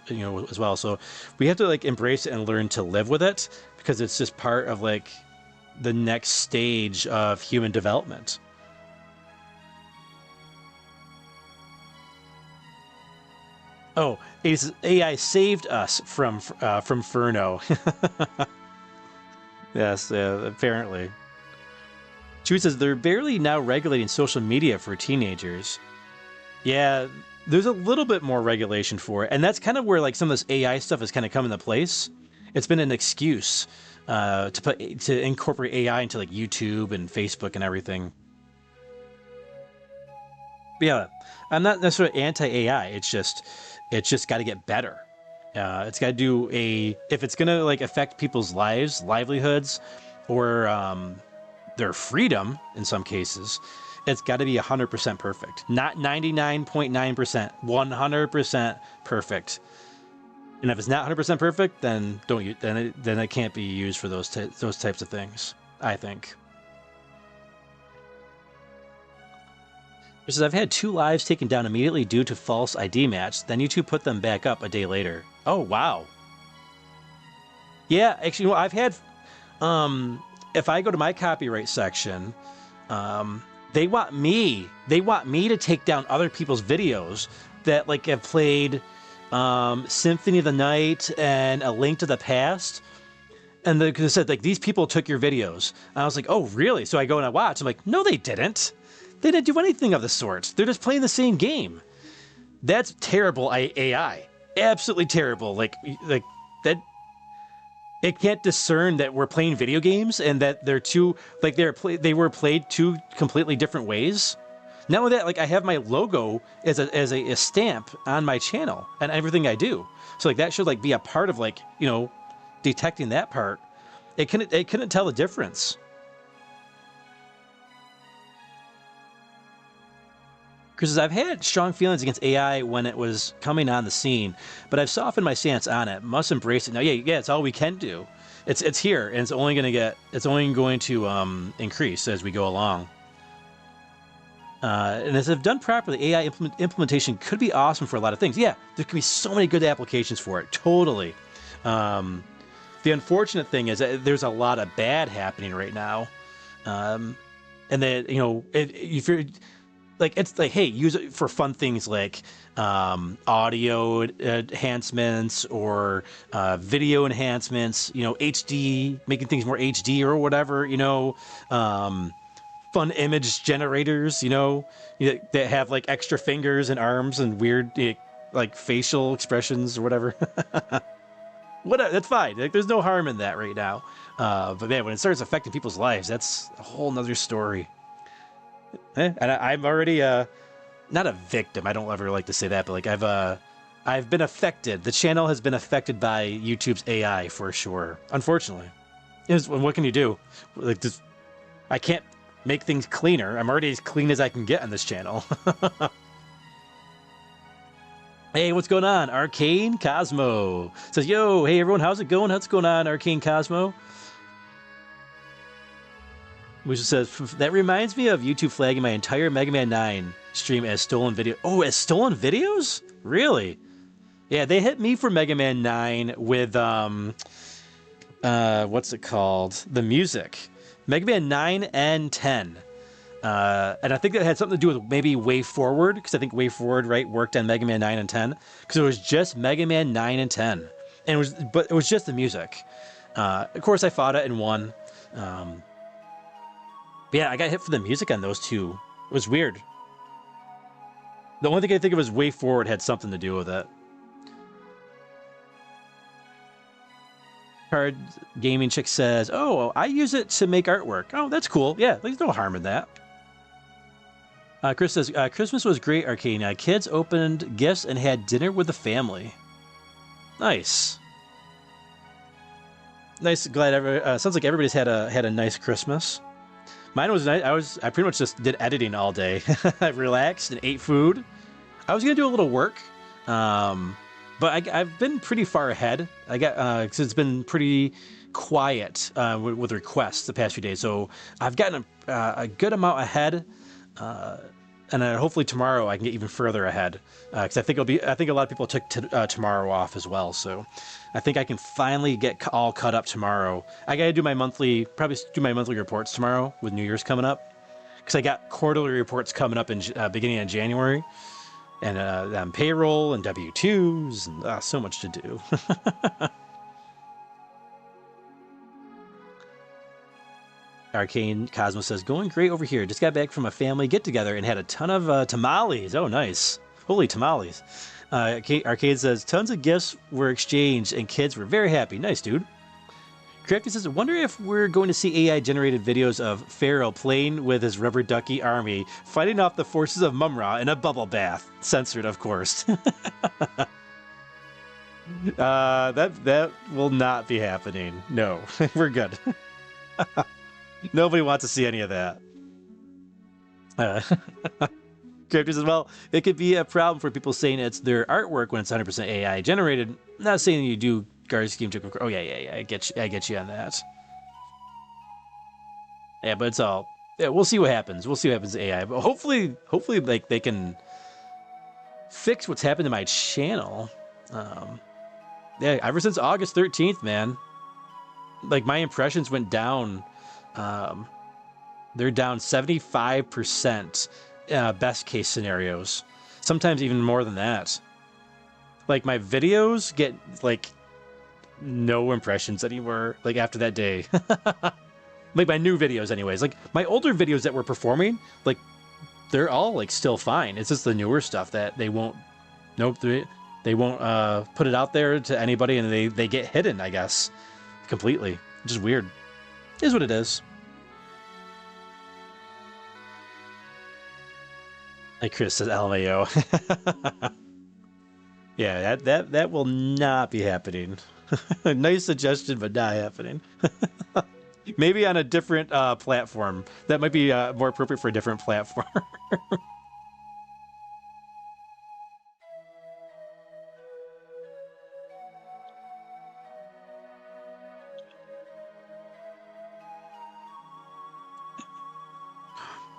well. So we have to like embrace it and learn to live with it, because it's just part of like the next stage of human development. Oh, AI saved us from Ferno. Yes, apparently. Chu says they're barely now regulating social media for teenagers. Yeah, there's a little bit more regulation for it, and that's kind of where like some of this AI stuff has kind of come into place. It's been an excuse to incorporate AI into like YouTube and Facebook and everything. But yeah, I'm not necessarily anti-AI. It's just got to get better. It's got to do if it's gonna like affect people's lives, livelihoods, or their freedom in some cases, it's got to be 100% perfect, not 99.9%, 100% perfect. And if it's not 100% perfect, then then it can't be used for those types of things, I think. It says, I've had 2 lives taken down immediately due to false ID match. Then YouTube put them back up a day later. Oh, wow. Yeah, actually, I've had... if I go to my copyright section, they want me to take down other people's videos that like have played... Symphony of the Night and A Link to the Past, and because it said like these people took your videos, and I was like, oh really? So I go and I watch. I'm like, no, they didn't do anything of the sort. They're just playing the same game. That's terrible AI, absolutely terrible. Like that, it can't discern that we're playing video games and that they're two like they were played 2 completely different ways. Not only that, like I have my logo as a stamp on my channel and everything I do. So like that should like be a part of like, detecting that part. It couldn't tell the difference. Because I've had strong feelings against AI when it was coming on the scene, but I've softened my stance on it. Must embrace it now. Yeah, it's all we can do. It's here, and it's only going to increase as we go along. And as if done properly, AI implementation could be awesome for a lot of things. Yeah, there can be so many good applications for it. Totally. The unfortunate thing is that there's a lot of bad happening right now. And that, if you're like, it's like, hey, use it for fun things like audio enhancements or video enhancements, HD, making things more HD or whatever, fun image generators, that have like extra fingers and arms and weird like facial expressions or whatever. Whatever, that's fine. Like, there's no harm in that right now. But man, when it starts affecting people's lives, that's a whole nother story. And I'm already not a victim. I don't ever like to say that, but like I've been affected. The channel has been affected by YouTube's AI for sure. Unfortunately, what can you do? Like this, I can't make things cleaner. I'm already as clean as I can get on this channel. Hey, what's going on? Arcane Cosmo says, yo, hey everyone, how's it going? What's going on, Arcane Cosmo? Which says, that reminds me of YouTube flagging my entire Mega Man 9 stream as stolen video. Oh, as stolen videos? Really? Yeah, they hit me for Mega Man 9 with, what's it called? The music. Mega Man 9 and 10. And I think that had something to do with maybe Way Forward, because I think Way Forward, right, worked on Mega Man 9 and 10, because it was just Mega Man 9 and 10. And it was just the music. Of course, I fought it and won. But yeah, I got hit for the music on those two. It was weird. The only thing I think of is Way Forward had something to do with it. Card Gaming Chick says, oh, I use it to make artwork. Oh, that's cool. Yeah, there's no harm in that. Chris says, Christmas was great, Arcane. Kids opened gifts and had dinner with the family. Nice. Nice. Glad sounds like everybody's had a nice Christmas. Mine was nice. I pretty much just did editing all day. I relaxed and ate food. I was gonna do a little work, but I've been pretty far ahead. I got because it's been pretty quiet with requests the past few days, so I've gotten a good amount ahead. And then hopefully tomorrow I can get even further ahead, because I think a lot of people took tomorrow off as well. So I think I can finally get all caught up tomorrow. I gotta do probably do my monthly reports tomorrow with New Year's coming up, because I got quarterly reports coming up in beginning of January, and payroll and W-2s and so much to do. Arcane Cosmos says, going great over here. Just got back from a family get-together and had a ton of tamales. Oh, nice. Holy tamales. Arcade says, tons of gifts were exchanged and kids were very happy. Nice, dude. Crafty says, wonder if we're going to see AI-generated videos of Feral playing with his rubber ducky army, fighting off the forces of Mumra in a bubble bath. Censored, of course. That will not be happening. No, we're good. Nobody wants to see any of that. Characters as well. It could be a problem for people saying it's their artwork when it's 100% AI generated. Not saying you do guard scheme. Oh yeah. I get you on that. Yeah, but it's all. Yeah, we'll see what happens. We'll see what happens to AI. But hopefully, like they can fix what's happened to my channel. Yeah, ever since August 13th, man. Like my impressions went down. They're down 75%, best case scenarios. Sometimes even more than that. Like my videos get like no impressions anymore. Like after that day, like my new videos, anyways. Like my older videos that were performing, like they're all like still fine. It's just the newer stuff that they won't. Nope, they won't put it out there to anybody, and they get hidden, I guess, completely. Which is weird. It is what it is. Like Chris says, LMAO. Yeah, that will not be happening. Nice suggestion, but not happening. Maybe on a different platform. That might be more appropriate for a different platform.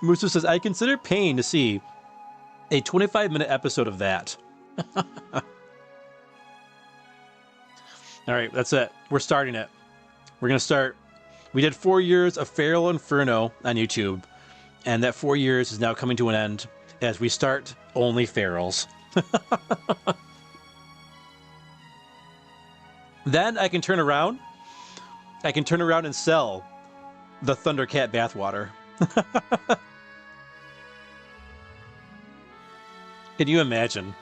Musu says, I consider paying to see a 25-minute episode of that. All right, that's it. We're starting it. We're going to start. We did 4 years of FeralInferno on YouTube, and that 4 years is now coming to an end as we start only Ferals. Then I can turn around. I can turn around and sell the Thundercat bathwater. Can you imagine?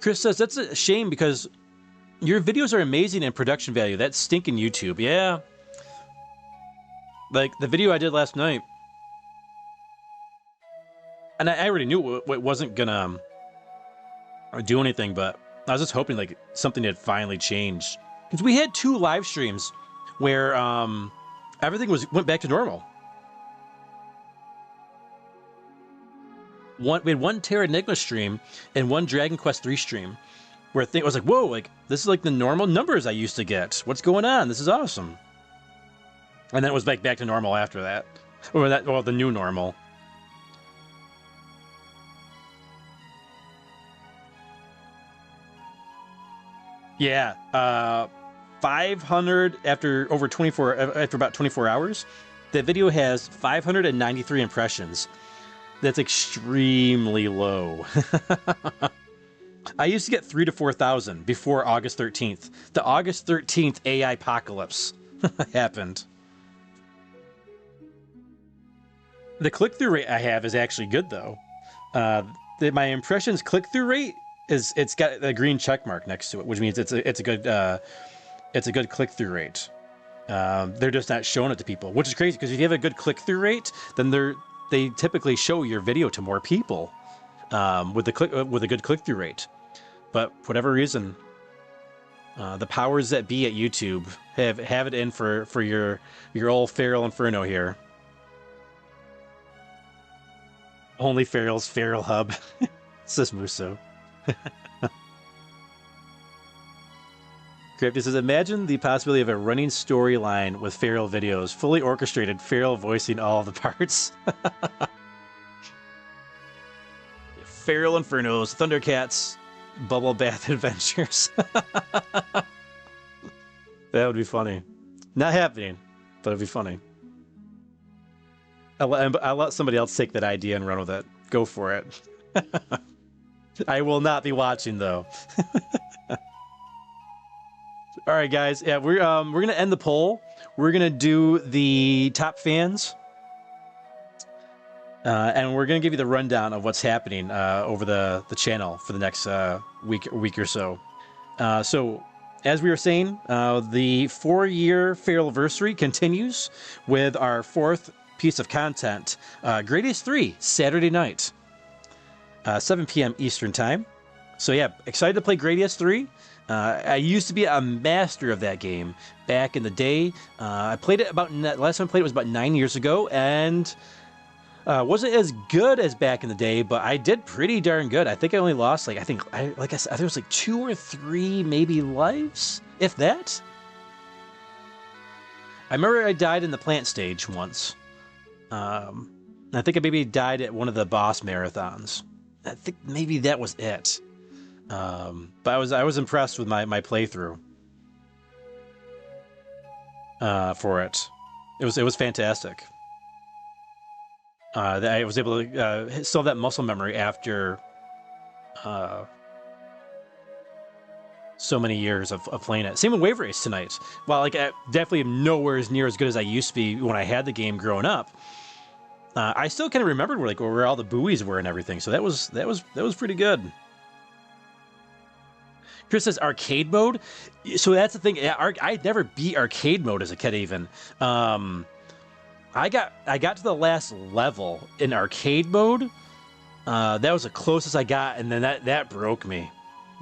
Chris says, that's a shame because your videos are amazing in production value. That's stinking YouTube. Yeah. Like the video I did last night. And I already knew it wasn't gonna do anything, but I was just hoping like something had finally changed. Because we had 2 live streams where everything went back to normal. We had 1 Terra Enigma stream and 1 Dragon Quest III stream where I was like, whoa, like this is like the normal numbers I used to get. What's going on? This is awesome. And then it was back to normal after that. Or the new normal. Yeah, 500 after about 24 hours. The video has 593 impressions. That's extremely low. I used to get 3,000 to 4,000 before August 13th. The August 13th AI apocalypse happened. The click-through rate I have is actually good though. My impressions click-through rate it's got a green check mark next to it, which means it's a good click-through rate. They're just not showing it to people, which is crazy because if you have a good click-through rate, then they typically show your video to more people with a good click-through rate. But for whatever reason, the powers that be at YouTube have it in for your old FeralInferno here. Only Feral's Feral Hub, says Muso. Crafty says, imagine the possibility of a running storyline with Feral videos, fully orchestrated, Feral voicing all of the parts. FeralInferno's Thundercats Bubble Bath Adventures. That would be funny. Not happening, but it'd be funny. I'll let somebody else take that idea and run with it. Go for it. I will not be watching, though. All right, guys. Yeah, we're gonna end the poll. We're gonna do the top fans, and we're gonna give you the rundown of what's happening over the channel for the next week or so. So, as we were saying, the 4-year Feralversary continues with our 4th piece of content, Gradius 3, Saturday night, 7 p.m. Eastern Time. So yeah, excited to play Gradius 3. I used to be a master of that game back in the day. I played it last time I played it was about 9 years ago, and wasn't as good as back in the day, but I did pretty darn good. I think I only lost I think it was like 2 or 3 maybe lives, if that. I remember I died in the plant stage once. I think I maybe died at one of the boss marathons. I think maybe that was it. But I was impressed with my playthrough for it. It was fantastic. I was able to still have that muscle memory after so many years of playing it. Same with Wave Race tonight. While I definitely am nowhere near as good as I used to be when I had the game growing up, I still kind of remembered where all the buoys were and everything. So that was pretty good. Chris says arcade mode. So that's the thing. I never beat arcade mode as a kid even. I got to the last level in arcade mode. That was the closest I got, and then that broke me.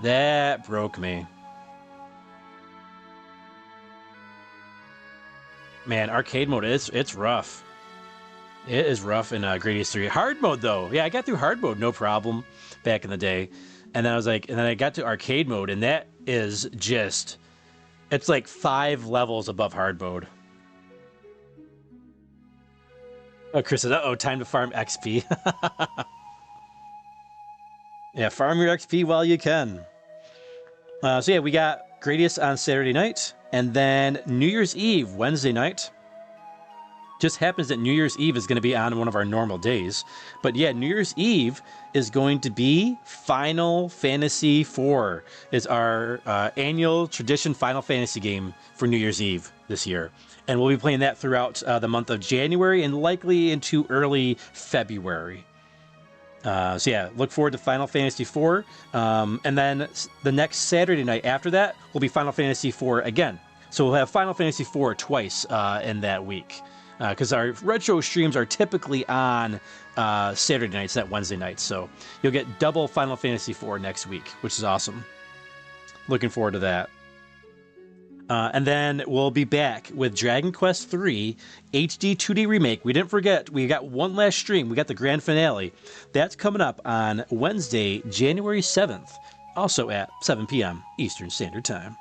That broke me. Man, arcade mode it's rough. It is rough in Gradius 3. Hard mode though, yeah, I got through hard mode no problem back in the day, and then I got to arcade mode, and that is just, it's like 5 levels above hard mode. Oh, Chris says, uh-oh, time to farm XP. Yeah, farm your XP while you can. So yeah, we got Gradius on Saturday night, and then New Year's Eve, Wednesday night. Just happens that New Year's Eve is going to be on one of our normal days. But yeah, New Year's Eve is going to be Final Fantasy IV. It's our annual tradition Final Fantasy game for New Year's Eve this year. And we'll be playing that throughout the month of January and likely into early February. So yeah, look forward to Final Fantasy IV. And then the next Saturday night after that will be Final Fantasy IV again. So we'll have Final Fantasy IV twice in that week. Because our retro streams are typically on Saturday nights, not Wednesday nights. So you'll get double Final Fantasy IV next week, which is awesome. Looking forward to that. And then we'll be back with Dragon Quest III HD 2D Remake. We didn't forget, we got one last stream. We got the grand finale. That's coming up on Wednesday, January 7th, also at 7 p.m. Eastern Standard Time.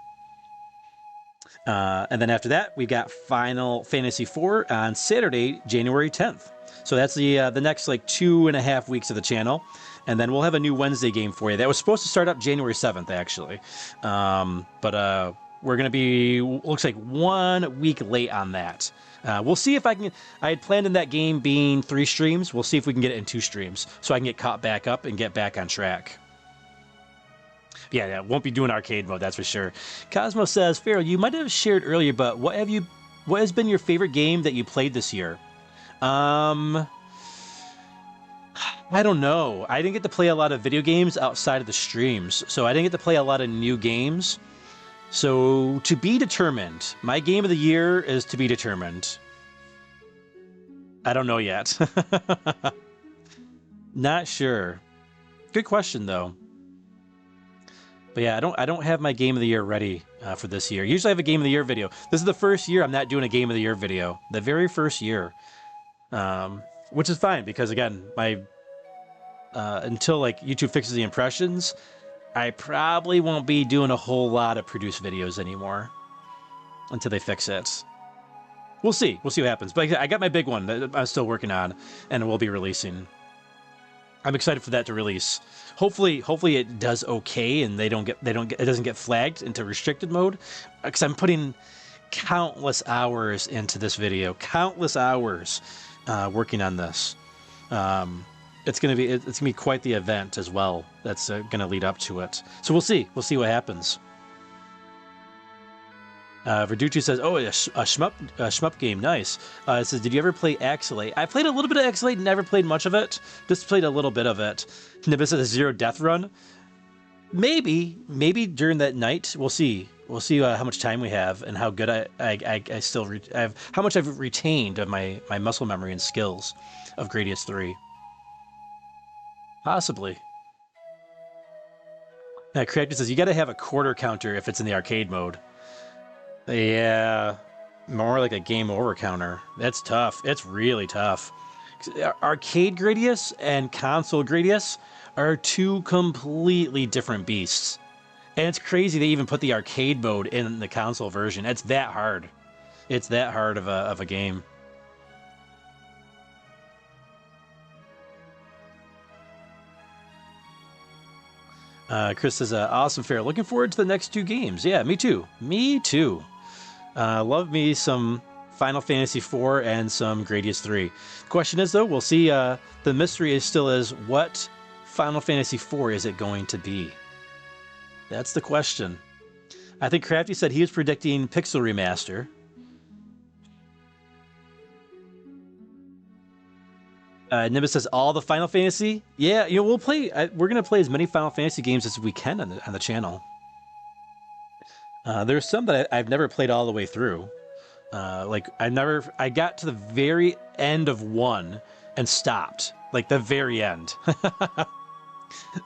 And then after that, we got Final Fantasy IV on Saturday, January 10th. So that's the next like 2.5 weeks of the channel. And then we'll have a new Wednesday game for you. That was supposed to start up January 7th, actually. But we're going to be, looks like 1 week late on that. We'll see if I can, I had planned in that game being 3 streams. We'll see if we can get it in 2 streams so I can get caught back up and get back on track. Yeah, won't be doing arcade mode, that's for sure. Cosmo says, Feral, you might have shared earlier, but what has been your favorite game that you played this year? I don't know. I didn't get to play a lot of video games outside of the streams, so I didn't get to play a lot of new games. So, to be determined. My game of the year is to be determined. I don't know yet. Not sure. Good question though. But yeah, I don't have my game of the year ready for this year. Usually I have a game of the year video. This is the first year I'm not doing a game of the year video. The very first year, which is fine because again, my until like YouTube fixes the impressions, I probably won't be doing a whole lot of produced videos anymore until they fix it. We'll see. We'll see what happens. But I got my big one that I'm still working on, and we'll be releasing. I'm excited for that to release. Hopefully it does okay, and it doesn't get flagged into restricted mode, because I'm putting countless hours into this video, countless hours working on this. It's gonna be quite the event as well. That's gonna lead up to it. So we'll see. We'll see what happens. Verducci says, "Oh, a shmup game, nice." It says, "Did you ever play Axelate?" I played a little bit of Axelate, never played much of it. Just played a little bit of it. Nibis says, "Zero Death Run." Maybe during that night, we'll see. We'll see how much time we have and how good I still have, how much I've retained of my muscle memory and skills of Gradius 3. Possibly. Creator says, "You got to have a quarter counter if it's in the arcade mode." Yeah, more like a game over counter. That's tough. It's really tough. Arcade Gradius and console Gradius are two completely different beasts. And it's crazy they even put the arcade mode in the console version. It's that hard. It's that hard of a game. Chris says, "Awesome fair. Looking forward to the next two games." Yeah, me too. Me too. Love me some Final Fantasy IV and some Gradius 3. Question is, though, we'll see. The mystery is still is, what Final Fantasy IV is it going to be? That's the question. I think Crafty said he was predicting Pixel Remaster. Nimbus says, all the Final Fantasy? Yeah, you know, we'll play. We're going to play as many Final Fantasy games as we can on the channel. There's some that I've never played all the way through. I got to the very end of one and stopped. Like the very end.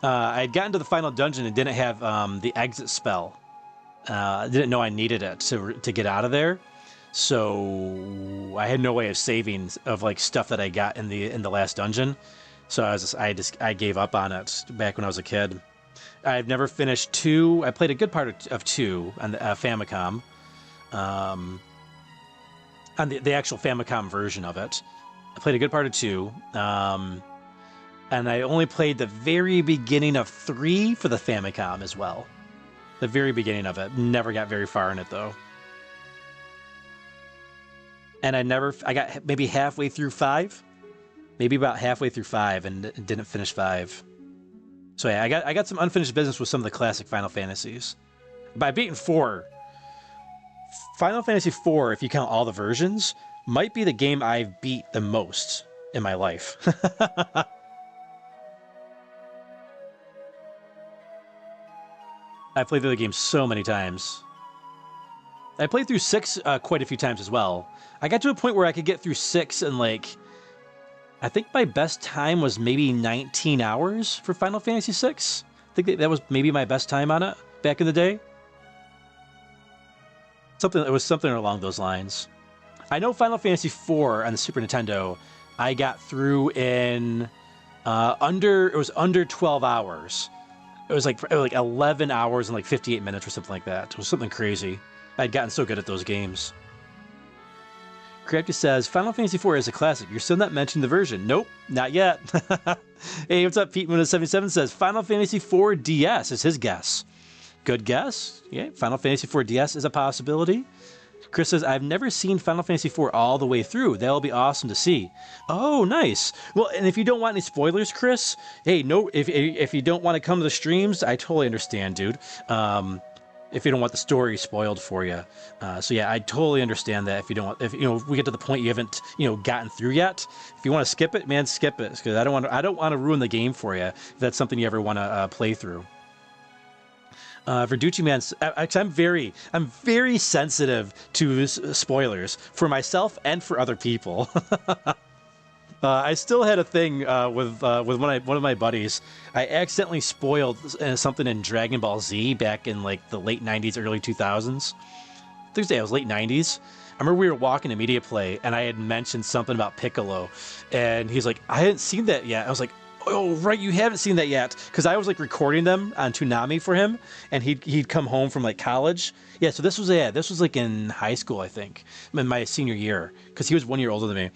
I had gotten to the final dungeon and didn't have the exit spell. I didn't know I needed it to get out of there. So I had no way of saving of like stuff that I got in the last dungeon. So I gave up on it back when I was a kid. I've never finished 2. I played a good part of 2 on the Famicom, on the actual Famicom version of it. I played a good part of 2, and I only played the very beginning of 3 for the Famicom as well. The very beginning of it. Never got very far in it though. And I got maybe halfway through 5, maybe about halfway through 5, and didn't finish 5. So yeah, I got some unfinished business with some of the classic Final Fantasies. But I've beaten 4. Final Fantasy 4, if you count all the versions, might be the game I've beat the most in my life. I played through the game so many times. I played through 6 quite a few times as well. I got to a point where I could get through 6 in like, I think my best time was maybe 19 hours for Final Fantasy VI. I think that was maybe my best time on it back in the day. It was something along those lines. I know Final Fantasy IV on the Super Nintendo, I got through in under 12 hours. It was like 11 hours and like 58 minutes or something like that. It was something crazy. I'd gotten so good at those games. Crafty says, Final Fantasy IV is a classic. You're still not mentioning the version. Nope, not yet. Hey, what's up? Pete Moon77 says, Final Fantasy IV DS is his guess. Good guess. Yeah, Final Fantasy IV DS is a possibility. Chris says, I've never seen Final Fantasy IV all the way through. That'll be awesome to see. Oh, nice. Well, and if you don't want any spoilers, Chris, hey, no, if you don't want to come to the streams, I totally understand, dude. If you don't want the story spoiled for you. So yeah, I totally understand that. If we get to the point you haven't, gotten through yet, if you want to skip it, man, skip it. Because I don't want to ruin the game for you if that's something you ever want to play through. Verducci man, I'm very sensitive to spoilers for myself and for other people. I still had a thing with one of my buddies. I accidentally spoiled something in Dragon Ball Z back in like the late 90s, early 2000s. Thursday, it was late 90s. I remember we were walking to Media Play, and I had mentioned something about Piccolo, and he's like, I hadn't seen that yet. I was like, oh, right, you haven't seen that yet. Because I was like recording them on Toonami for him, and he'd come home from like college. Yeah, so this was like in high school, I think, in my senior year, because he was 1 year older than me.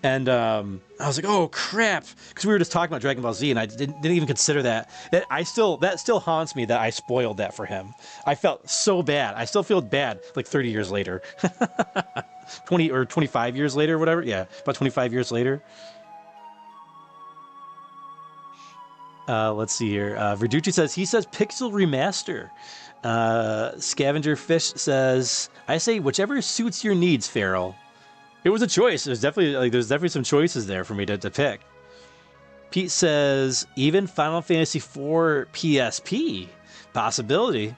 And I was like, oh crap, because we were just talking about Dragon Ball Z, and I didn't even consider that. That still haunts me that I spoiled that for him. I felt so bad. I still feel bad like 30 years later. 20 or 25 years later, or whatever. Yeah, about 25 years later. Let's see here. Verducci says, he says Pixel Remaster. Scavenger Fish says, I say whichever suits your needs, Feral. It was a choice. There's definitely some choices there for me to pick. Pete says, even Final Fantasy IV PSP. Possibility.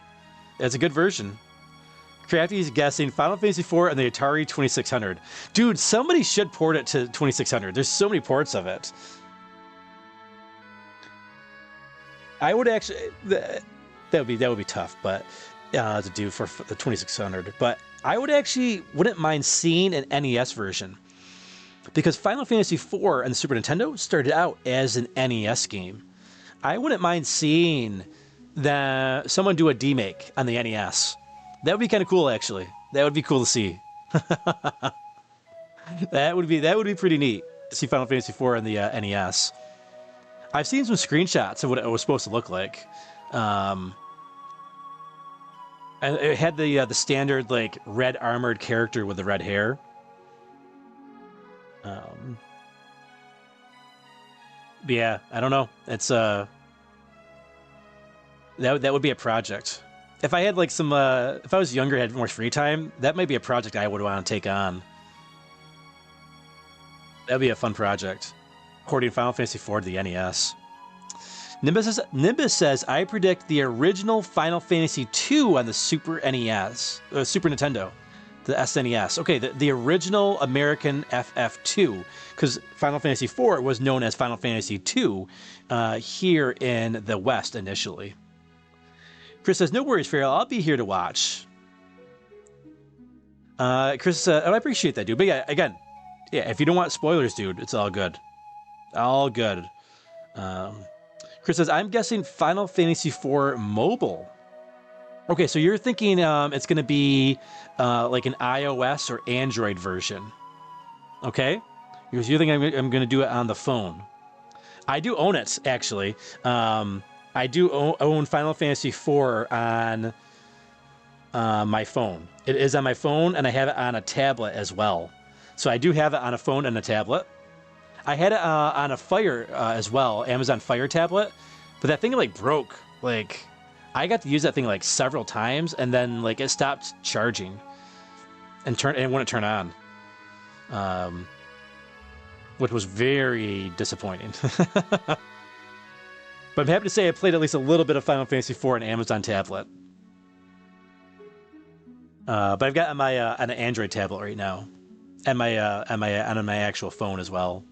That's a good version. Crafty's guessing Final Fantasy IV and the Atari 2600. Dude, somebody should port it to 2600. There's so many ports of it. I would actually... That would be tough, but to do for the 2600. But I wouldn't mind seeing an NES version, because Final Fantasy IV and the Super Nintendo started out as an NES game. I wouldn't mind seeing someone do a demake on the NES. That would be kind of cool, actually. That would be cool to see. That would be pretty neat to see Final Fantasy IV on the NES. I've seen some screenshots of what it was supposed to look like. And it had the standard like red armored character with the red hair. But yeah, I don't know. It's that would be a project. If I had like some if I was younger, had more free time, that might be a project I would want to take on. That'd be a fun project. Porting Final Fantasy IV to the NES. Nimbus says, I predict the original Final Fantasy II on the Super NES, Super Nintendo, the SNES. Okay, the original American FF2, because Final Fantasy IV was known as Final Fantasy II here in the West initially. Chris says, no worries, Feral, I'll be here to watch. Chris, I appreciate that, dude. But yeah, again, yeah, if you don't want spoilers, dude, it's all good. All good. Chris says, I'm guessing Final Fantasy IV Mobile. Okay, so you're thinking it's going to be like an iOS or Android version. Okay? Because you think I'm going to do it on the phone. I do own it, actually. I do own Final Fantasy IV on my phone. It is on my phone, and I have it on a tablet as well. So I do have it on a phone and a tablet. I had it on a Fire as well, Amazon Fire tablet, but that thing like broke. Like, I got to use that thing like several times, and then like it stopped charging, and it wouldn't turn on, which was very disappointing. But I'm happy to say I played at least a little bit of Final Fantasy IV on Amazon tablet. But I've got on an Android tablet right now, and on my actual phone as well.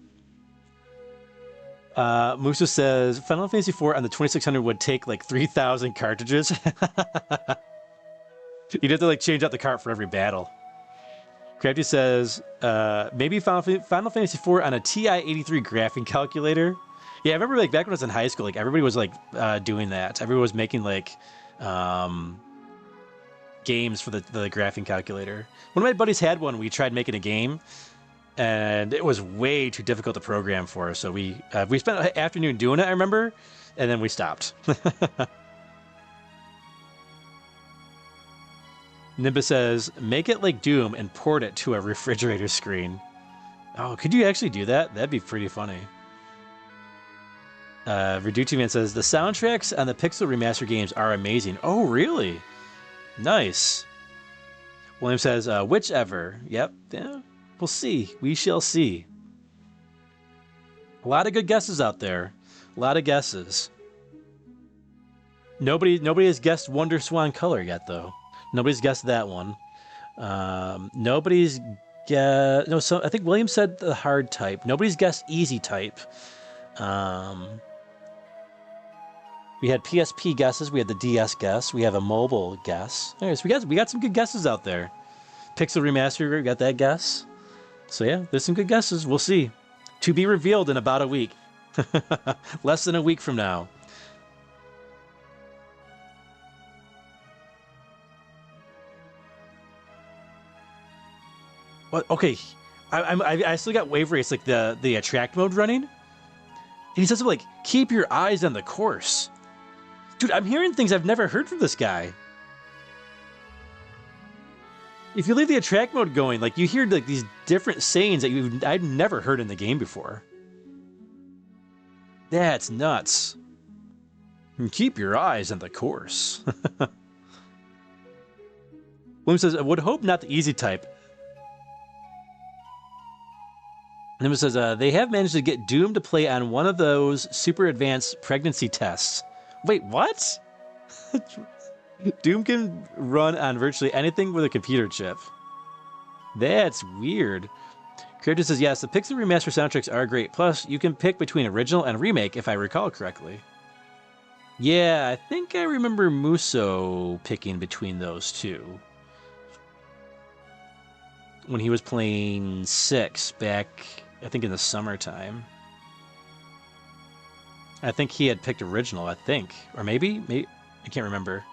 Musa says Final Fantasy IV on the 2600 would take like 3,000 cartridges. You'd have to like change out the cart for every battle. Crafty says maybe Final Fantasy IV on a TI-83 graphing calculator. Yeah, I remember like back when I was in high school, like everybody was like doing that. Everybody was making like games for the graphing calculator. One of my buddies had one. We tried making a game, and it was way too difficult to program for us. So we spent an afternoon doing it, I remember, and then we stopped. Nimbus says, make it like Doom and port it to a refrigerator screen. Oh, could you actually do that? That'd be pretty funny. Verducci Man says, the soundtracks on the Pixel Remaster games are amazing. Oh, really? Nice. William says, whichever. Yep. Yeah, we'll see. We shall see. A lot of good guesses out there. A lot of guesses. Nobody has guessed Wonder Swan Color yet, though. Nobody's guessed that one. Nobody's no. So I think William said the hard type. Nobody's guessed easy type. We had PSP guesses. We had the DS guess. We have a mobile guess. Anyways, we got some good guesses out there. Pixel Remaster, we got that guess. So yeah, there's some good guesses. We'll see. To be revealed in about a week. Less than a week from now. What? Okay, I still got Wave Race, like the attract mode running. And he says, like, keep your eyes on the course. Dude, I'm hearing things I've never heard from this guy. If you leave the attract mode going, like, you hear like these different sayings that I've never heard in the game before. That's nuts. And keep your eyes on the course. William says, I would hope not the easy type. And then says, they have managed to get Doom to play on one of those super advanced pregnancy tests. Wait, what? Doom can run on virtually anything with a computer chip. That's weird. Creator says, yes, the Pixel Remaster soundtracks are great. Plus, you can pick between original and remake, if I recall correctly. Yeah, I think I remember Muso picking between those two. When he was playing 6 back, I think in the summertime. I think he had picked original, I think. Or maybe I can't remember.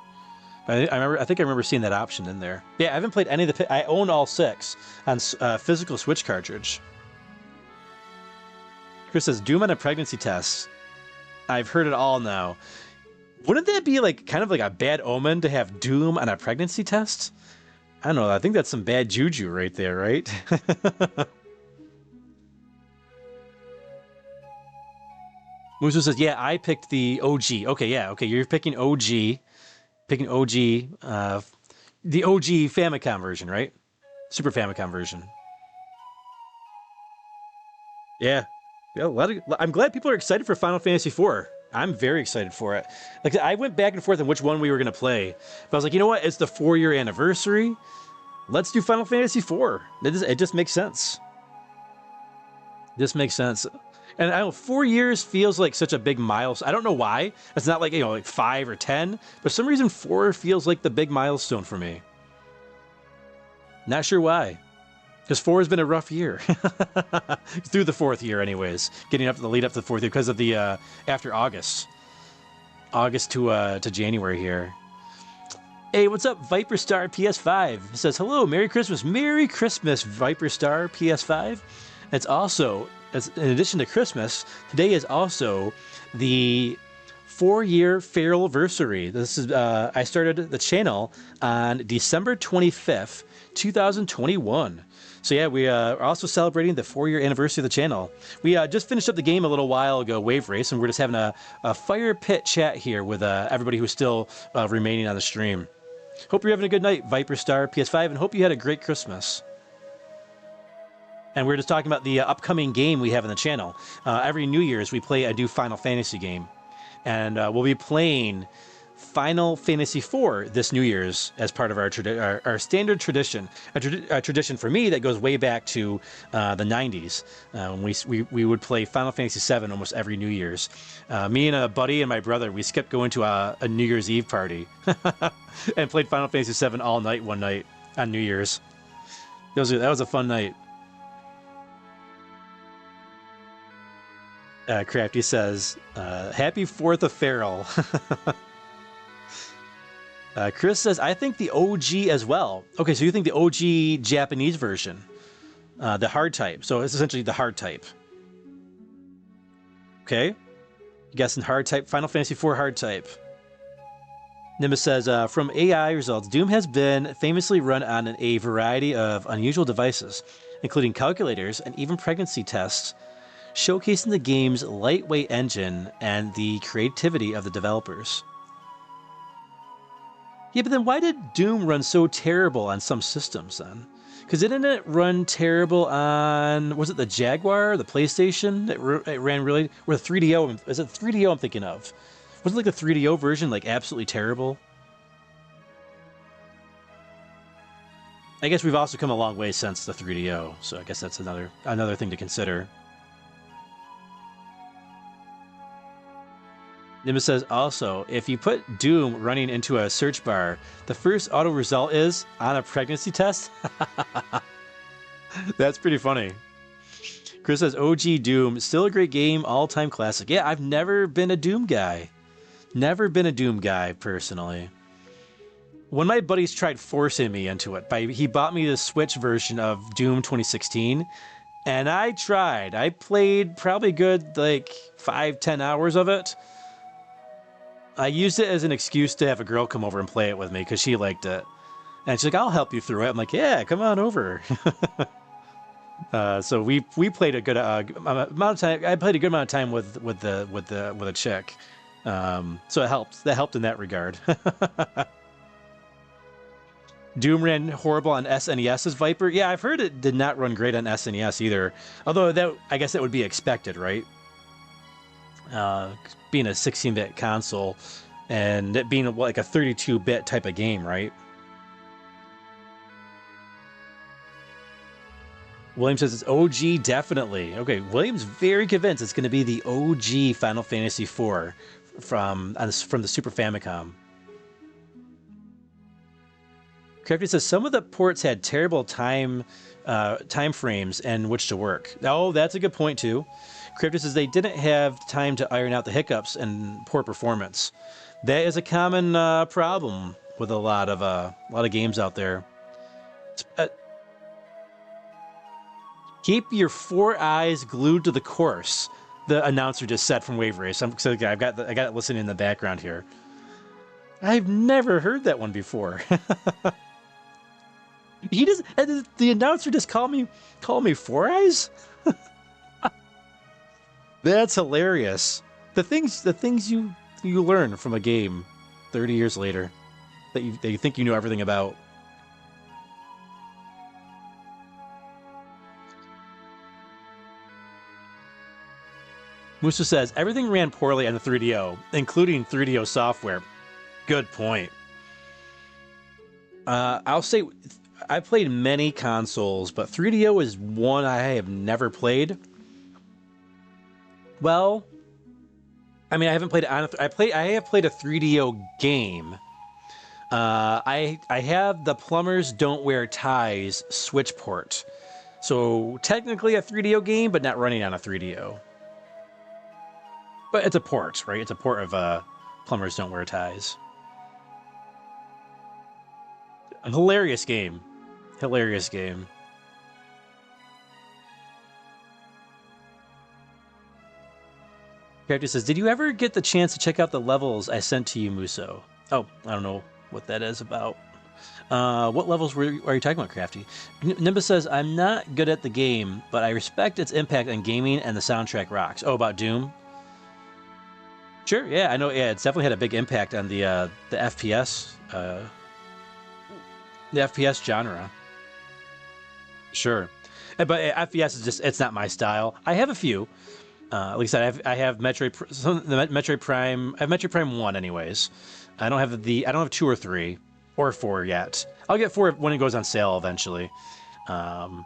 I think I remember seeing that option in there. Yeah, I haven't played any of the... I own all 6 on physical Switch cartridge. Chris says, Doom on a pregnancy test. I've heard it all now. Wouldn't that be like kind of like a bad omen to have Doom on a pregnancy test? I don't know. I think that's some bad juju right there, right? Musu says, yeah, I picked the OG. Okay, yeah, okay, you're picking OG. Picking OG, the OG Famicom version, right? Super Famicom version. Yeah, I'm glad people are excited for Final Fantasy IV. I'm very excited for it. Like, I went back and forth on which one we were going to play. But I was like, you know what? It's the 4-year anniversary. Let's do Final Fantasy IV. It just makes sense. This makes sense. And I know 4 years feels like such a big milestone. I don't know why. It's not like, you know, like 5 or 10. But for some reason, 4 feels like the big milestone for me. Not sure why. Because 4 has been a rough year. Through the 4th year, anyways. Getting up to the lead up to the 4th year because of the after August. August to January here. Hey, what's up, Viper Star PS5? It says, hello, Merry Christmas. Merry Christmas, Viper Star PS5. It's also... in addition to Christmas, today is also the 4-year FeralInferno. This is I started the channel on December 25th, 2021. So yeah, we are also celebrating the 4-year anniversary of the channel. We just finished up the game a little while ago, Wave Race, and we're just having a fire pit chat here with everybody who's still remaining on the stream. Hope you're having a good night, Viper Star PS5, and hope you had a great Christmas. And we're just talking about the upcoming game we have on the channel. Every New Year's, we play a new Final Fantasy game. And we'll be playing Final Fantasy IV this New Year's as part of our standard tradition. A tradition for me that goes way back to the 90s. We would play Final Fantasy VII almost every New Year's. Me and a buddy and my brother, we skipped going to a New Year's Eve party. And played Final Fantasy VII all night one night on New Year's. That was a fun night. Crafty says, happy 4th of Feral. Chris says, I think the OG as well. Okay, so you think the OG Japanese version, the hard type. So it's essentially the hard type. Okay. Guessing hard type, Final Fantasy IV hard type. Nimbus says, from AI results, Doom has been famously run on a variety of unusual devices, including calculators and even pregnancy tests, showcasing the game's lightweight engine and the creativity of the developers. Yeah, but then why did Doom run so terrible on some systems then? Because didn't it run terrible on, was it the Jaguar, the PlayStation? It ran really, or the 3DO, is it 3DO I'm thinking of? Wasn't like the 3DO version like absolutely terrible? I guess we've also come a long way since the 3DO, so I guess that's another thing to consider. Nimbus says, also, if you put Doom running into a search bar, the first auto result is on a pregnancy test? That's pretty funny. Chris says, OG Doom, still a great game, all-time classic. Yeah, I've never been a Doom guy. Never been a Doom guy, personally. One of my buddies tried forcing me into it. He bought me the Switch version of Doom 2016, and I tried. I played probably good, like, 5-10 hours of it. I used it as an excuse to have a girl come over and play it with me, because she liked it. And she's like, I'll help you through it. I'm like, yeah, come on over. So we played a good amount of time. I played a good amount of time with a chick. So it helped. That helped in that regard. Doom ran horrible on SNES's Viper. Yeah, I've heard it did not run great on SNES either. Although I guess that would be expected, right? Being a 16-bit console and it being like a 32-bit type of game, right? William says it's OG, definitely. Okay, William's very convinced it's going to be the OG Final Fantasy IV from the Super Famicom. Crafty says some of the ports had terrible time frames in which to work. Oh, that's a good point too. Crafty says they didn't have time to iron out the hiccups and poor performance. That is a common problem with a lot of games out there. Keep your 4 eyes glued to the course. The announcer just said from Wave Race. So I've got it listening in the background here. I've never heard that one before. The announcer just called me 4 eyes. That's hilarious. The things you learn from a game 30 years later that you think you knew everything about. Musa says everything ran poorly on the 3DO, including 3DO software. Good point. I'll say I played many consoles, but 3DO is one I have never played. Well, I mean, I haven't played it on. I have played a 3DO game. I have the Plumbers Don't Wear Ties Switch port, so technically a 3DO game, but not running on a 3DO. But it's a port, right? It's a port of Plumbers Don't Wear Ties. A hilarious game. Hilarious game. Character says, did you ever get the chance to check out the levels I sent to you, Muso? Oh, I don't know what that is about. What levels are you talking about, Crafty? Nimbus says, I'm not good at the game, but I respect its impact on gaming and the soundtrack rocks. Oh, about Doom? Sure, yeah, I know. Yeah, it's definitely had a big impact on the FPS, the FPS genre. Sure, but FPS is just—it's not my style. I have a few. Like I said, I have Metroid Prime. I have Metroid Prime 1, anyways. I don't have 2 or 3 or 4 yet. I'll get 4 when it goes on sale eventually. And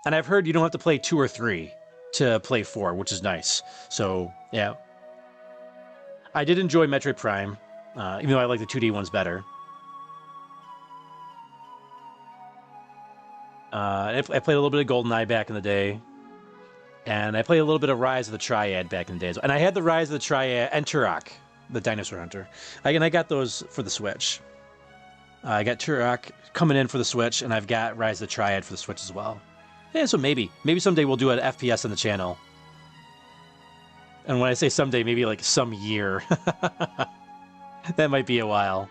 I've heard you don't have to play 2 or 3 to play 4, which is nice. So yeah. I did enjoy Metroid Prime, even though I like the 2D ones better. I played a little bit of GoldenEye back in the day, and I played a little bit of Rise of the Triad back in the day. And I had the Rise of the Triad and Turok, the Dinosaur Hunter. And I got those for the Switch. I got Turok coming in for the Switch, and I've got Rise of the Triad for the Switch as well. Yeah, so maybe someday we'll do an FPS on the channel. And when I say someday, maybe like some year. That might be a while.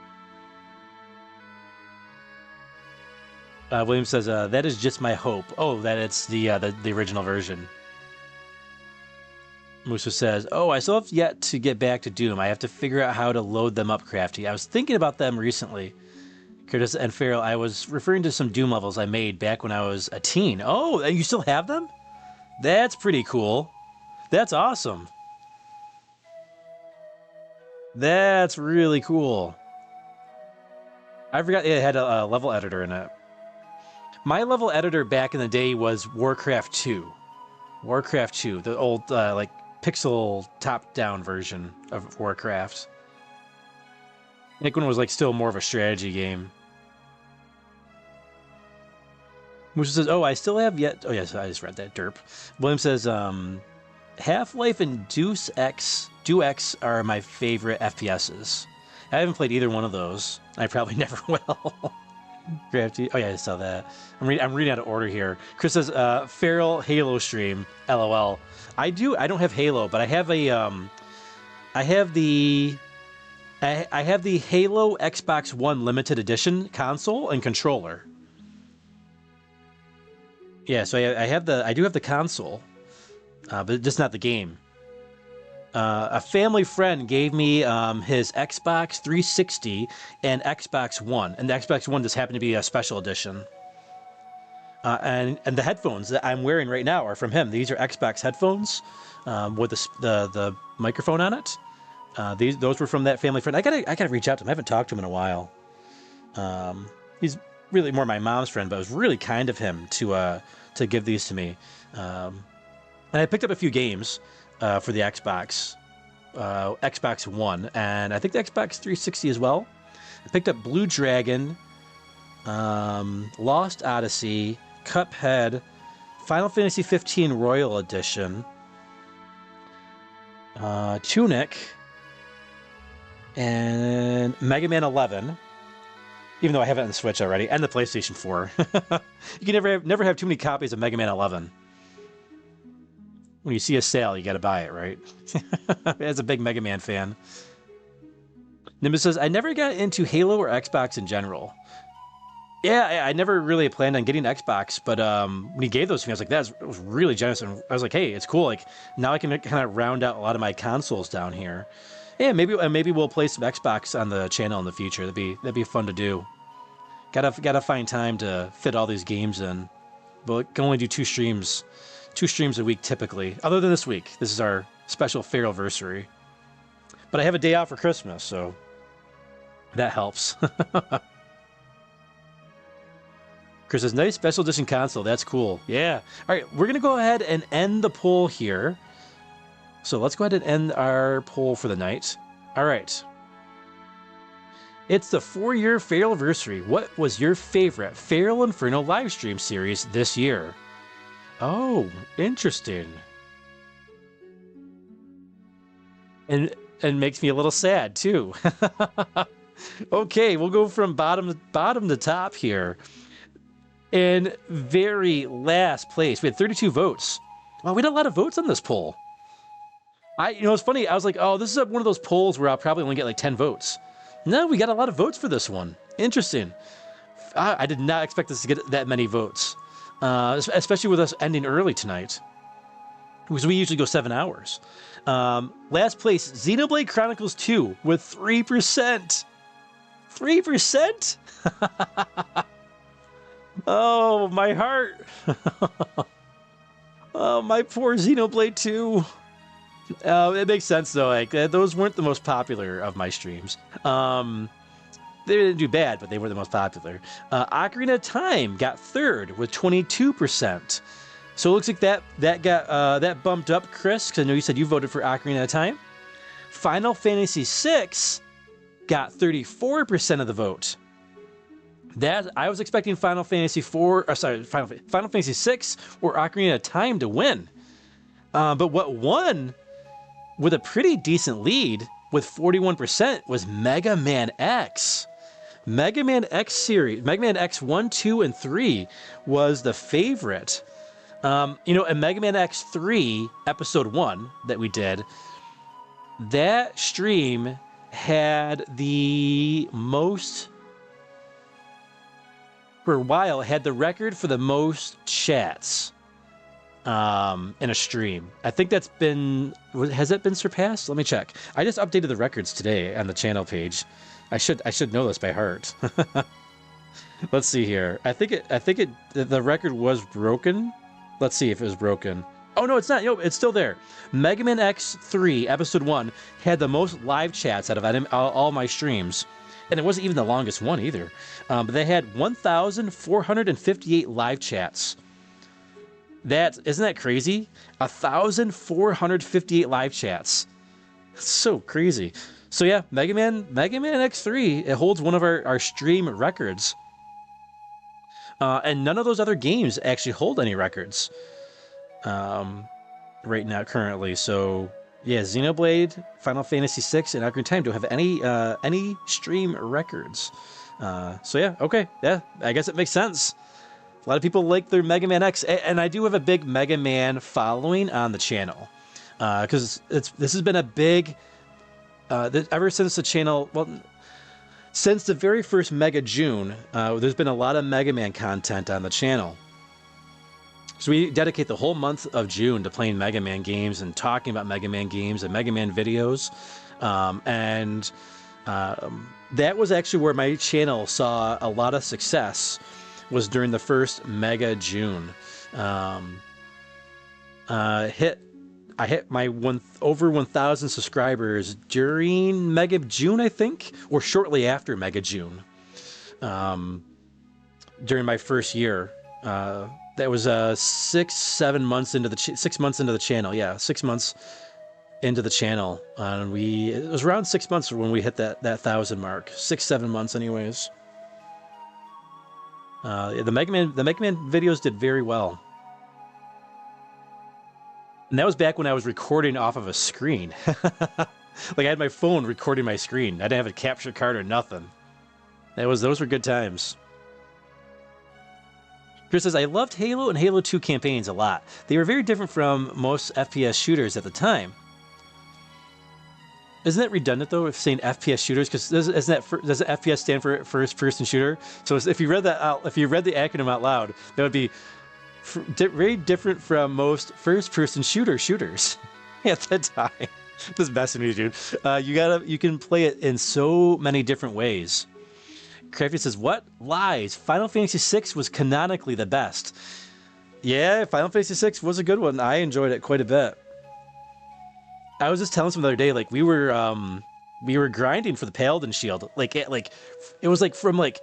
William says, that is just my hope. Oh, that it's the original version. Musa says, oh, I still have yet to get back to Doom. I have to figure out how to load them up, Crafty. I was thinking about them recently. Curtis and Feral, I was referring to some Doom levels I made back when I was a teen. Oh, and you still have them? That's pretty cool. That's awesome. That's really cool. I forgot it had a level editor in it. My level editor back in the day was Warcraft 2. Warcraft 2, the old like pixel top-down version of Warcraft. I think when it was like still more of a strategy game. Which says, oh, I still have yet... Oh, yes, I just read that, derp. William says, Half-Life and Deus Ex are my favorite FPSs. I haven't played either one of those. I probably never will. Crafty. Oh, yeah, I saw that. I'm reading out of order here. Chris says, Feral Halo stream. LOL. I don't have Halo, but I have a... I have the Halo Xbox One Limited Edition console and controller. Yeah, so I do have the console, but just not the game. A family friend gave me his Xbox 360 and Xbox One, and the Xbox One just happened to be a special edition. And the headphones that I'm wearing right now are from him. These are Xbox headphones with the microphone on it. Those were from that family friend. I gotta reach out to him. I haven't talked to him in a while. He's really more my mom's friend, but it was really kind of him to give these to me. And I picked up a few games for the Xbox One, and I think the Xbox 360 as well. I picked up Blue Dragon, Lost Odyssey, Cuphead, Final Fantasy 15 Royal Edition, Tunic, and Mega Man 11. Even though I have it on the Switch already, and the PlayStation 4. You can never have too many copies of Mega Man 11. When you see a sale, you gotta buy it, right? As a big Mega Man fan. Nimbus says, I never got into Halo or Xbox in general. Yeah, I never really planned on getting an Xbox, but when he gave those to me, I was like, that was really generous. And I was like, hey, it's cool. Like, now I can kind of round out a lot of my consoles down here. Yeah, maybe we'll play some Xbox on the channel in the future. That'd be fun to do. Gotta find time to fit all these games in. But can only do two streams a week typically. Other than this week, this is our special Feralversary. But I have a day off for Christmas, so that helps. Chris says, nice special edition console. That's cool. Yeah. All right, we're gonna go ahead and end the poll here. So let's go ahead and end our poll for the night. All right. It's the 4-year Feralversary. What was your favorite FeralInferno live stream series this year? Oh, interesting. And makes me a little sad too. Okay, we'll go from bottom to top here. In very last place, we had 32 votes. Wow, we had a lot of votes on this poll. It's funny. I was like, oh, this is one of those polls where I'll probably only get like 10 votes. No, we got a lot of votes for this one. Interesting. I did not expect us to get that many votes, especially with us ending early tonight, because we usually go 7 hours. Last place, Xenoblade Chronicles 2 with 3%. 3%? Oh, my heart. Oh, my poor Xenoblade 2. It makes sense though. Like those weren't the most popular of my streams. They didn't do bad, but they were the most popular. Ocarina of Time got third with 22%. So it looks like that bumped up, Chris, because I know you said you voted for Ocarina of Time. Final Fantasy VI got 34% of the vote. That I was expecting Final Fantasy Final Fantasy VI or Ocarina of Time to win. But what won with a pretty decent lead with 41% was Mega Man X. Mega Man X series, Mega Man X 1, 2, and 3 was the favorite. In Mega Man X 3, episode 1 that we did, that stream had the most, for a while, had the record for the most chats in a stream. I think that's been, has it been surpassed? Let me check. I just updated the records today on the channel page. I should know this by heart. Let's see here. I think the record was broken. Let's see if it was broken. Oh no, it's not. It's still there. Mega Man X3 episode 1 had the most live chats out of all my streams. And it wasn't even the longest one either. But they had 1,458 live chats. Isn't that crazy? 1,458 live chats. So crazy. So yeah, Mega Man X3, it holds one of our stream records. And none of those other games actually hold any records right now currently. So yeah, Xenoblade, Final Fantasy VI, and Ocarina of Time don't have any stream records. So yeah, okay, yeah, I guess it makes sense. A lot of people like their Mega Man X, and I do have a big Mega Man following on the channel, because this has been a big ever since the channel. Well, since the very first Mega June, there's been a lot of Mega Man content on the channel. So we dedicate the whole month of June to playing Mega Man games and talking about Mega Man games and Mega Man videos. That was actually where my channel saw a lot of success, was during the first Mega June. I hit my over 1,000 subscribers during Mega June, I think, or shortly after Mega June. During my first year. That was 6 months into the channel. Yeah, 6 months into the channel, and it was around 6 months when we hit that 1,000 mark. 6-7 months, anyways. The Mega Man videos did very well, and that was back when I was recording off of a screen. Like, I had my phone recording my screen. I didn't have a capture card or nothing. Those were good times. Chris says, I loved Halo and Halo 2 campaigns a lot. They were very different from most FPS shooters at the time. Isn't that redundant, though, if saying FPS shooters? Because doesn't FPS stand for first-person shooter? So if you read the acronym out loud, that would be very different from most first-person shooters at that time. This is messing with you, dude. You can play it in so many different ways. Crafty says, what? Lies. Final Fantasy VI was canonically the best. Yeah, Final Fantasy VI was a good one. I enjoyed it quite a bit. I was just telling someone the other day, like, we were grinding for the Paladin Shield. It was like from like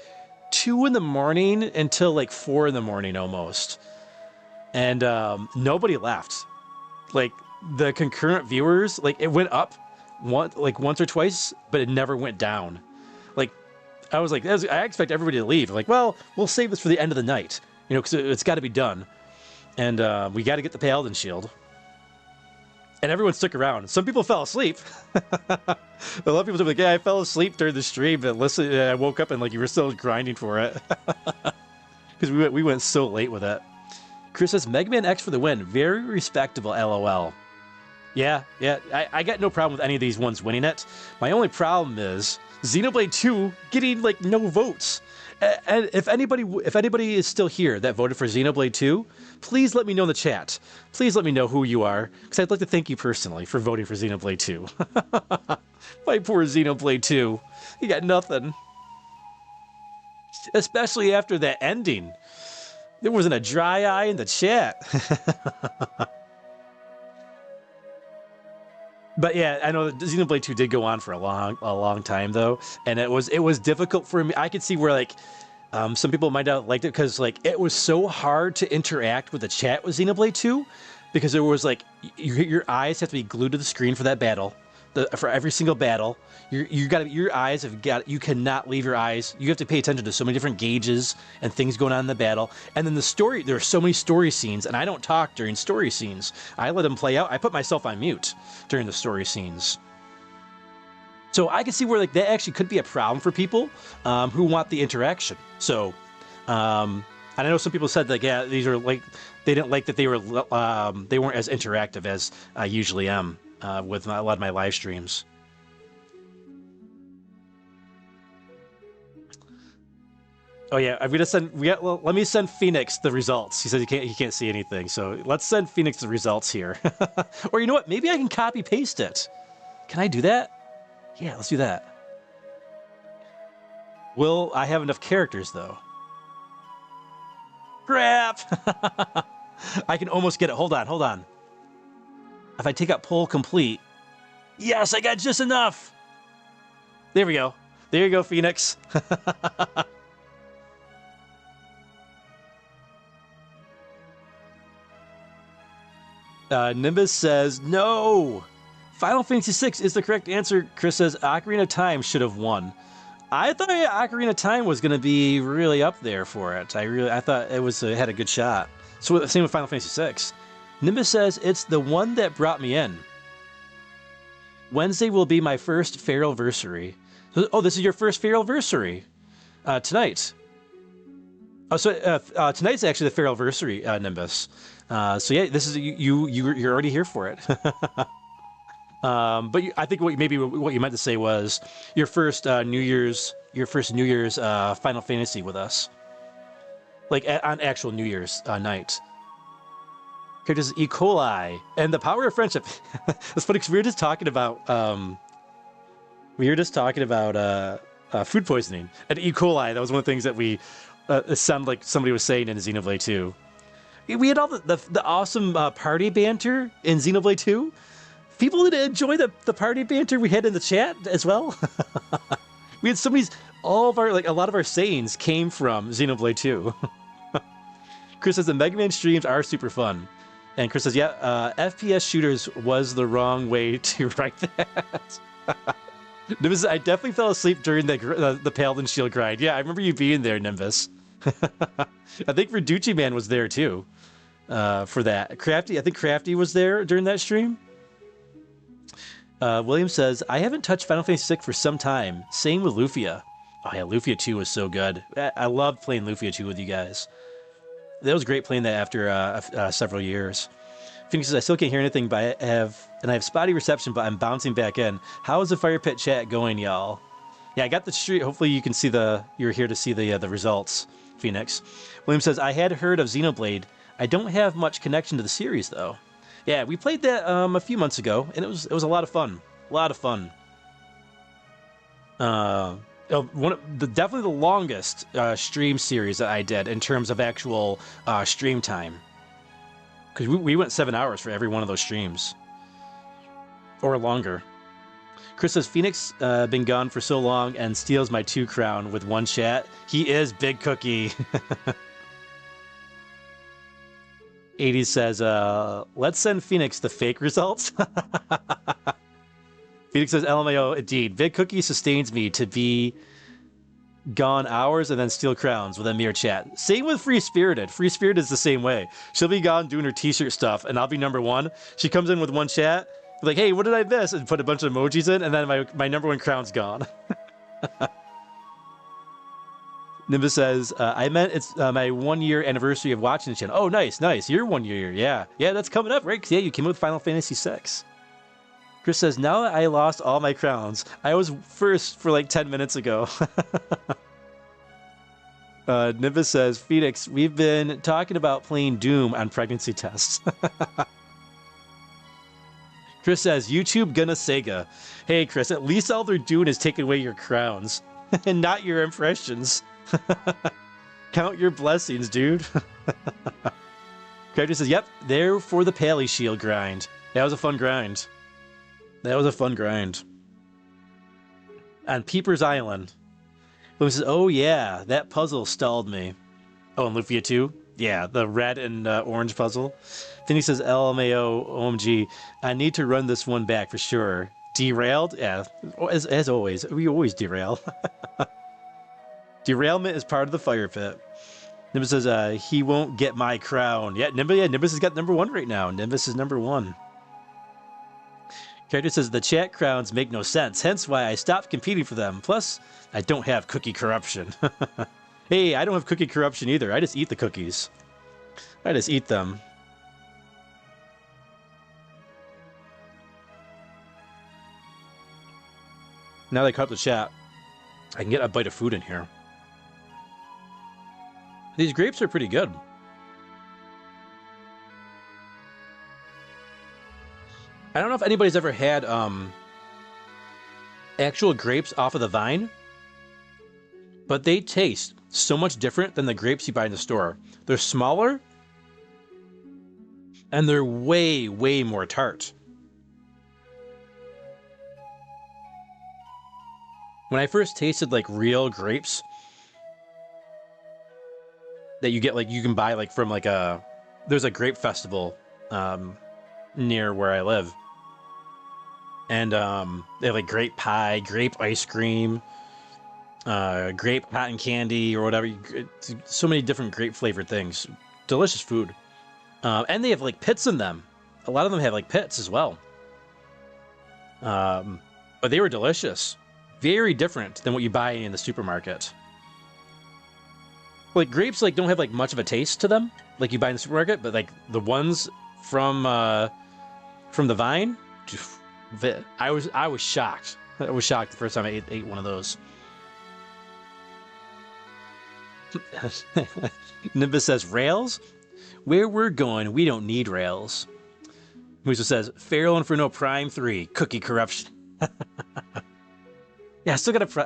2 in the morning until like 4 in the morning almost. And nobody left. Like, the concurrent viewers, like, it went up once or twice, but it never went down. Like, I was like, I expect everybody to leave. Like, well, we'll save this for the end of the night, because it's got to be done, and we got to get the Paladin Shield. And everyone stuck around. Some people fell asleep. A lot of people were like, "Yeah, I fell asleep during the stream, but listen, I woke up and like you were still grinding for it," because we went so late with it. Chris says, "Mega Man X for the win. Very respectable, LOL." Yeah, I got no problem with any of these ones winning it. My only problem is Xenoblade 2 getting like no votes. And if anybody is still here that voted for Xenoblade 2, please let me know in the chat. Please let me know who you are, because I'd like to thank you personally for voting for Xenoblade 2. My poor Xenoblade 2. He got nothing. Especially after that ending. There wasn't a dry eye in the chat. But yeah, I know that Xenoblade 2 did go on for a long time though, and it was difficult for me. I could see where like some people might not liked it because like it was so hard to interact with the chat with Xenoblade 2, because there was like your eyes have to be glued to the screen for that battle, for every single battle. You cannot leave your eyes. You have to pay attention to so many different gauges and things going on in the battle. And then the story, there are so many story scenes, and I don't talk during story scenes. I let them play out. I put myself on mute during the story scenes. So I can see where like that actually could be a problem for people who want the interaction. So, and I know some people said like, yeah, these are like, they didn't like that they weren't as interactive as I usually am with a lot of my live streams. Oh yeah, I'm gonna send. Let me send Phoenix the results. He said he can't see anything, so let's send Phoenix the results here. Or you know what? Maybe I can copy paste it. Can I do that? Yeah, let's do that. Will I have enough characters though? Crap! I can almost get it. Hold on. If I take out poll complete, yes, I got just enough. There we go. There you go, Phoenix. Nimbus says, no! Final Fantasy VI is the correct answer. Chris says, Ocarina of Time should have won. I thought Ocarina of Time was going to be really up there for it. I thought it had a good shot. So same with Final Fantasy VI. Nimbus says, it's the one that brought me in. Wednesday will be my first Feralversary. Oh, this is your first Feralversary. Tonight. Oh, so tonight's actually the Feralversary, Nimbus. So yeah, this is you're already here for it. But I think what you meant to say was your first New Year's Final Fantasy with us, like on actual New Year's night. Characters E. coli and the power of friendship. It's funny because we were just talking about food poisoning and E. coli. That was one of the things that it sounded like somebody was saying in Xenoblade 2. We had all the awesome party banter in Xenoblade 2. People did enjoy the party banter we had in the chat as well. We had a lot of our sayings came from Xenoblade 2. Chris says the Mega Man streams are super fun. And Chris says, yeah, FPS shooters was the wrong way to write that. Nimbus, I definitely fell asleep during the Paladin Shield grind. Yeah, I remember you being there, Nimbus. I think Verducci Man was there too for that. I think Crafty was there during that stream. William says, I haven't touched Final Fantasy VI for some time. Same with Lufia. Oh yeah, Lufia 2 was so good. I loved playing Lufia 2 with you guys. That was great playing that after several years. Phoenix says, I still can't hear anything, but I have spotty reception, but I'm bouncing back in. How is the Fire Pit chat going, y'all? Yeah, I got the stream. Hopefully you can see you're here to see the results, Phoenix. William says, I had heard of Xenoblade. I don't have much connection to the series, though. Yeah, we played that a few months ago, and it was a lot of fun. A lot of fun. Definitely the longest stream series that I did in terms of actual stream time. Because we went 7 hours for every one of those streams. Or longer. Chris says, Phoenix been gone for so long and steals my 2 crown with one chat. He is Big Cookie. 80 says, let's send Phoenix the fake results. Phoenix says, LMAO, indeed. Big Cookie sustains me to be gone hours and then steal crowns with a mere chat. Same with Free Spirited. Free Spirited is the same way. She'll be gone doing her t-shirt stuff, and I'll be number 1. She comes in with one chat, like, hey, what did I miss? And put a bunch of emojis in, and then my number 1 crown's gone. Nimbus says, I meant it's my 1-year anniversary of watching the channel. Oh, nice. You're 1 year. Yeah, that's coming up, right? 'Cause, yeah, you came up with Final Fantasy VI. Chris says, now that I lost all my crowns, I was first for like 10 minutes ago. Nimbus says, Phoenix, we've been talking about playing Doom on pregnancy tests. Chris says, YouTube gonna Sega. Hey, Chris, at least all they're doing is taking away your crowns and not your impressions. Count your blessings, dude. Character says, yep, there for the Pally Shield grind. That was a fun grind. On Peeper's Island. Lou says, oh yeah, that puzzle stalled me. Oh, and Lufia 2? Yeah, the red and orange puzzle. Then he says, LMAO, OMG, I need to run this one back for sure. Derailed? Yeah, as always. We always derail. Derailment is part of the fire pit. Nimbus says, he won't get my crown. Yeah, Nimbus has got number 1 right now. Nimbus is number 1. Character says, the chat crowns make no sense, hence why I stopped competing for them. Plus, I don't have cookie corruption. Hey, I don't have cookie corruption either. I just eat the cookies. I just eat them. Now that I cut up the chat, I can get a bite of food in here. These grapes are pretty good. I don't know if anybody's ever had actual grapes off of the vine, but they taste so much different than the grapes you buy in the store. They're smaller, and they're way, way more tart. When I first tasted like real grapes that you get, like you can buy like from like there's a grape festival near where I live, and they have like grape pie, grape ice cream, grape cotton candy or whatever. So many different grape flavored things. Delicious food. And they have like pits in them. A lot of them have like pits as well. But they were delicious. Very different than what you buy in the supermarket. Like grapes like don't have like much of a taste to them, like you buy in the supermarket, but like the ones from the vine, I was shocked. I was shocked the first time I ate one of those. Nimbus says rails. Where we're going, we don't need rails. Musa says FeralInferno Prime 3 cookie corruption. Yeah,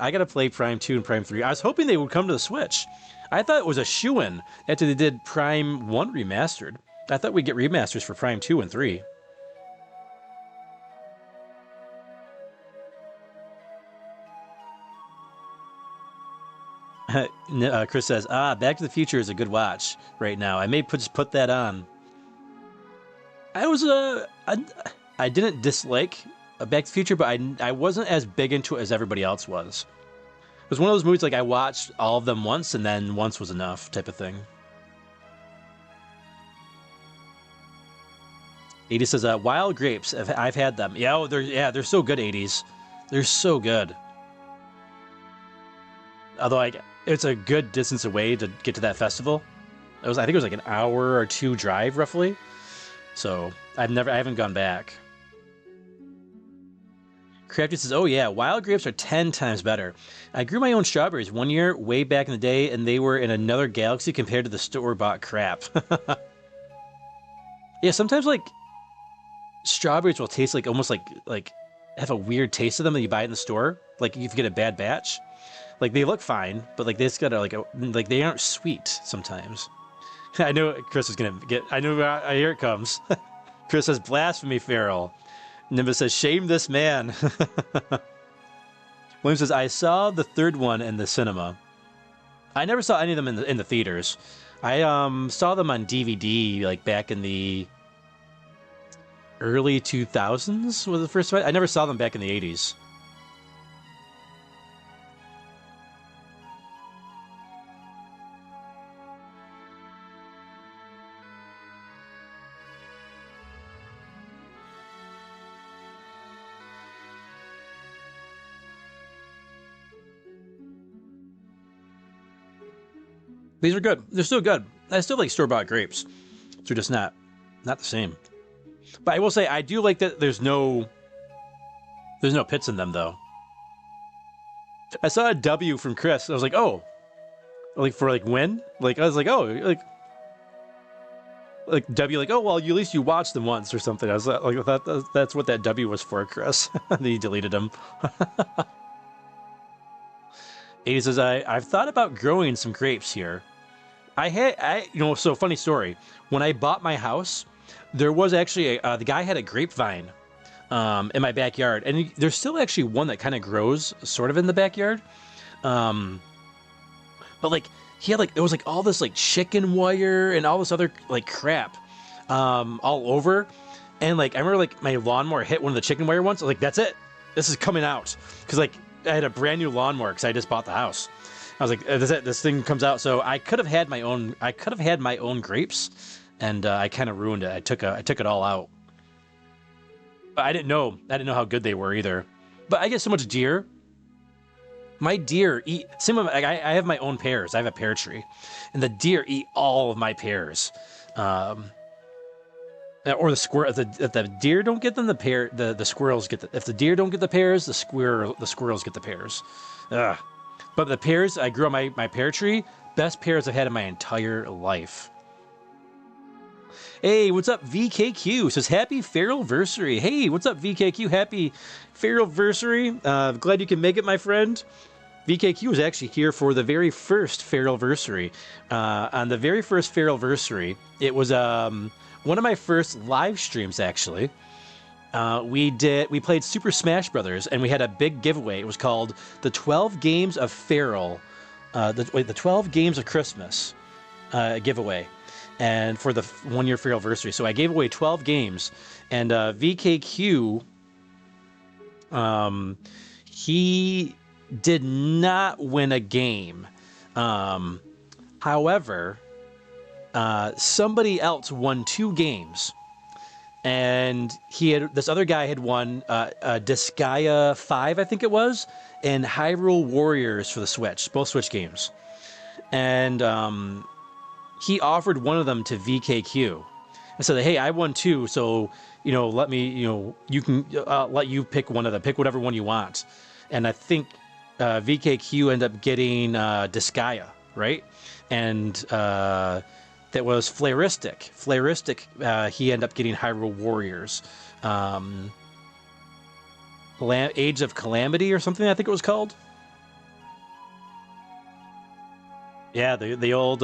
I gotta play Prime 2 and Prime 3. I was hoping they would come to the Switch. I thought it was a shoo-in after they did Prime 1 remastered. I thought we'd get remasters for Prime 2 and 3. Chris says, Back to the Future is a good watch right now. I may just put that on. I didn't dislike Back to the Future, but I wasn't as big into it as everybody else was. It was one of those movies like I watched all of them once and then once was enough type of thing. 80 says, Wild Grapes, I've had them. Yeah, they're so good, 80s. They're so good. Although it's a good distance away to get to that festival. I think it was like an hour or two drive roughly. So I haven't gone back. Crafty says, oh yeah, wild grapes are 10 times better. I grew my own strawberries one year way back in the day, and they were in another galaxy compared to the store-bought crap. Yeah, sometimes like strawberries will taste like almost like have a weird taste to them that you buy it in the store. Like if you get a bad batch. Like they look fine, but like they just got like they aren't sweet sometimes. I know Chris is gonna get. I know. Here it comes. Chris says blasphemy, Feral. Nimbus says shame this man. William says I saw the third one in the cinema. I never saw any of them in the theaters. I saw them on DVD like back in the early 2000s was the first one. I never saw them back in the 80s. These are good. They're still good. I still like store-bought grapes. They're just not the same. But I will say I do like that there's no pits in them though. I saw a W from Chris. I was like, oh, like for like win. Like I was like, oh, like W. Like oh well, at least you watched them once or something. I was like, I thought that's what that W was for, Chris. Then he deleted them. 80 says I've thought about growing some grapes here. So funny story. When I bought my house, there was actually the guy had a grapevine in my backyard, and there's still actually one that kind of grows sort of in the backyard. But like he had like it was like all this like chicken wire and all this other like crap all over, and like I remember like my lawnmower hit one of the chicken wire ones. I was like, that's it. This is coming out because like I had a brand new lawnmower because I just bought the house. I was like, that's it. This thing comes out. So I could have had my own grapes, and I kind of ruined it. I took it all out. But I didn't know how good they were either. But I get so much deer. My deer eat. I have my own pears. I have a pear tree, and the deer eat all of my pears. Or the squirrel. If the deer don't get them, the squirrels get. If the deer don't get the pears, the squirrels get the pears. Ugh. But the pears I grew on my pear tree, best pears I've had in my entire life. Hey, what's up, VKQ? Says happy Feralversary. Hey, what's up, VKQ? Happy Feralversary. Glad you can make it, my friend. VKQ was actually here for the very first Feralversary. On the very first Feralversary, it was one of my first live streams, actually. we played Super Smash Brothers, and we had a big giveaway. It was called the 12 Games of Feral, the 12 Games of Christmas giveaway, and for the 1-year Feralversary. So I gave away 12 games, and VKQ, he did not win a game. However, somebody else won 2 games. And this other guy had won Disgaea 5, I think it was, and Hyrule Warriors for the Switch, both Switch games. And he offered one of them to VKQ. I said, hey, I won 2, so, let me, you can let you pick one of them. Pick whatever one you want. And I think VKQ ended up getting Disgaea, right? And that was Flairistic. Flairistic, he ended up getting Hyrule Warriors. Age of Calamity or something, I think it was called. Yeah, the old...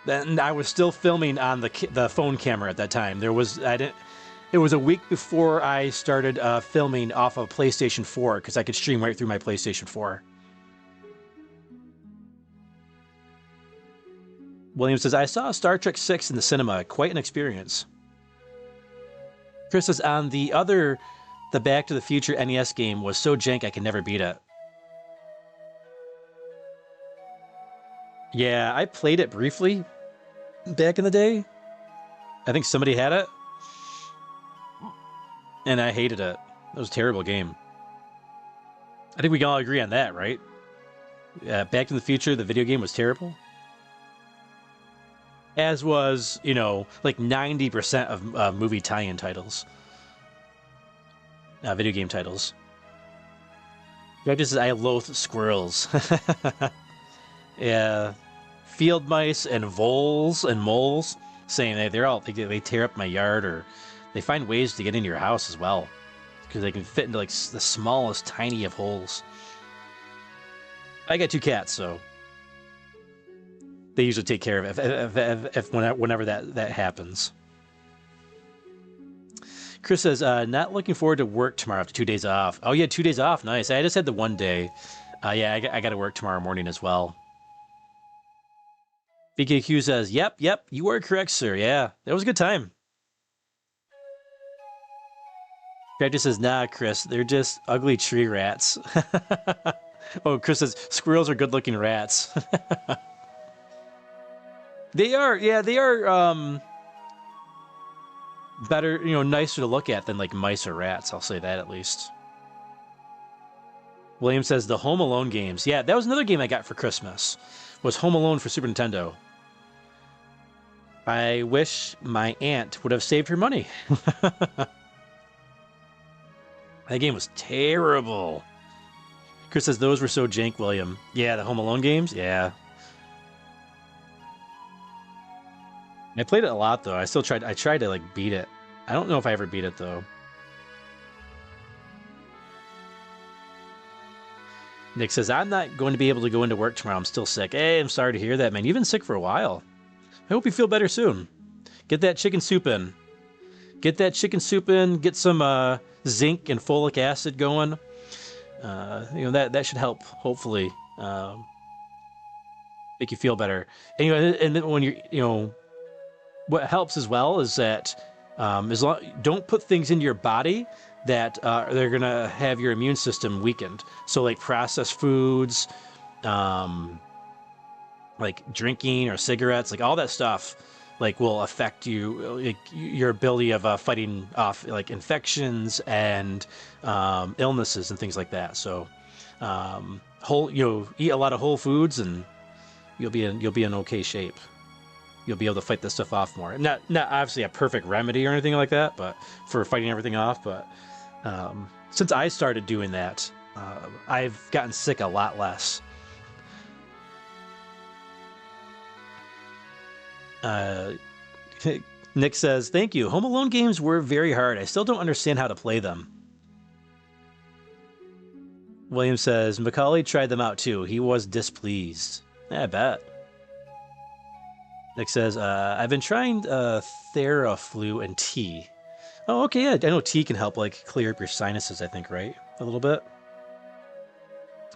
And I was still filming on the phone camera at that time. It was a week before I started filming off of PlayStation 4, because I could stream right through my PlayStation 4. William says, I saw Star Trek 6 in the cinema. Quite an experience. Chris says, on the Back to the Future NES game was so jank I could never beat it. Yeah, I played it briefly back in the day. I think somebody had it. And I hated it. It was a terrible game. I think we can all agree on that, right? Back to the Future, the video game, was terrible. As was, like 90% of movie tie-in titles. Video game titles. Greg just says, I loathe squirrels. Yeah. Field mice and voles and moles, saying they tear up my yard, or they find ways to get into your house as well. Because they can fit into like the smallest, tiny of holes. I got 2 cats, so... They usually take care of it whenever that happens. Chris says, not looking forward to work tomorrow after 2 days off. Oh, yeah, 2 days off. Nice. I just had the 1 day. Yeah, I got to work tomorrow morning as well. VKQ says, yep, you are correct, sir. Yeah, that was a good time. Practice says, nah, Chris, they're just ugly tree rats. Oh, Chris says, squirrels are good-looking rats. They are better, nicer to look at than like mice or rats. I'll say that at least. William says the Home Alone games. Yeah, that was another game I got for Christmas. Was Home Alone for Super Nintendo. I wish my aunt would have saved her money. That game was terrible. Chris says those were so jank, William. Yeah, the Home Alone games? Yeah. I played it a lot, though. I tried to, like, beat it. I don't know if I ever beat it, though. Nick says, I'm not going to be able to go into work tomorrow. I'm still sick. Hey, I'm sorry to hear that, man. You've been sick for a while. I hope you feel better soon. Get that chicken soup in. Get some zinc and folic acid going. That should help, hopefully, make you feel better. Anyway, and then when what helps as well is that don't put things into your body that they're gonna have your immune system weakened. So like processed foods, like drinking or cigarettes, like all that stuff, like will affect you, like your ability of fighting off like infections and illnesses and things like that. So eat a lot of whole foods and you'll be in okay shape. You'll be able to fight this stuff off more. Not obviously a perfect remedy or anything like that, but for fighting everything off. But since I started doing that, I've gotten sick a lot less. Nick says, thank you. Home Alone games were very hard. I still don't understand how to play them. William says, Macaulay tried them out too. He was displeased. Yeah, I bet. Nick says, I've been trying Theraflu and tea. Oh, okay, yeah. I know tea can help like clear up your sinuses, I think, right? A little bit.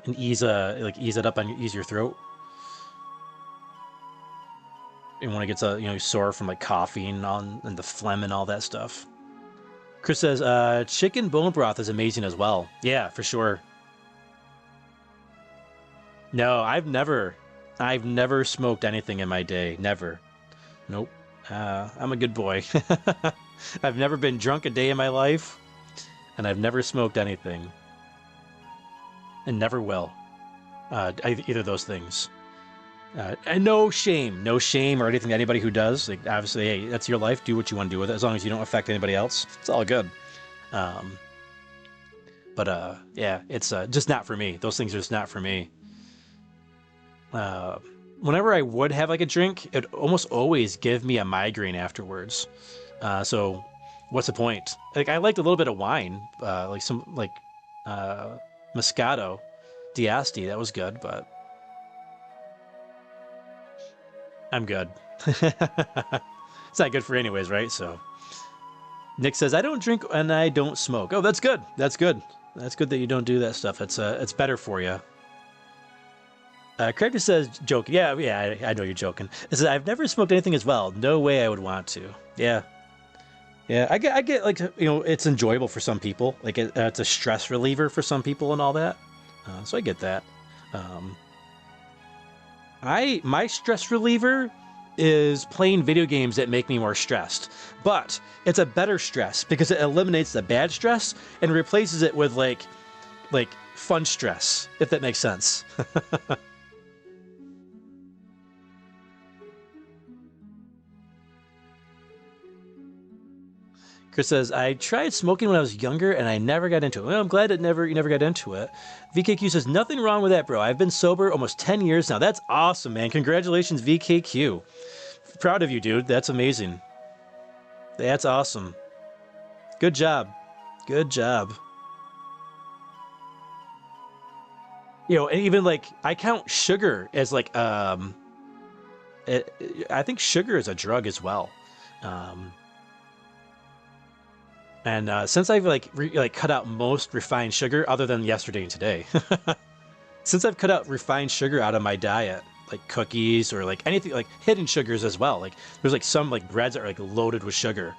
And ease it up on ease your throat. And when it gets sore from like coffee and the phlegm and all that stuff. Chris says, chicken bone broth is amazing as well. Yeah, for sure. No, I've never smoked anything in my day. Never. Nope. I'm a good boy. I've never been drunk a day in my life, and I've never smoked anything. And never will. Either of those things. And no shame or anything to anybody who does. Like, obviously, hey, that's your life. Do what you want to do with it, as long as you don't affect anybody else. It's all good. But yeah, it's just not for me. Those things are just not for me. Whenever I would have like a drink, it almost always give me a migraine afterwards. So what's the point? Like, I liked a little bit of wine, like some Moscato d'Asti. That was good, but I'm good. It's not good for anyways, right? So Nick says, I don't drink and I don't smoke. Oh, that's good. That's good. That's good that you don't do that stuff. It's better for you. Craig says, joking. Yeah, I know you're joking. It says, I've never smoked anything as well. No way I would want to. Yeah. Yeah, I get like, it's enjoyable for some people. Like, it's a stress reliever for some people and all that. So I get that. My stress reliever is playing video games that make me more stressed. But it's a better stress because it eliminates the bad stress and replaces it with like fun stress, if that makes sense. Chris says, I tried smoking when I was younger and I never got into it. Well, I'm glad you never got into it. VKQ says, nothing wrong with that, bro. I've been sober almost 10 years now. That's awesome, man. Congratulations, VKQ. Proud of you, dude. That's amazing. That's awesome. Good job. Good job. And even like, I count sugar as like, I think sugar is a drug as well. And since I've cut out most refined sugar, other than yesterday and today, since I've cut out refined sugar out of my diet, like cookies or like anything, like hidden sugars as well. Like there's like some like breads that are like loaded with sugar.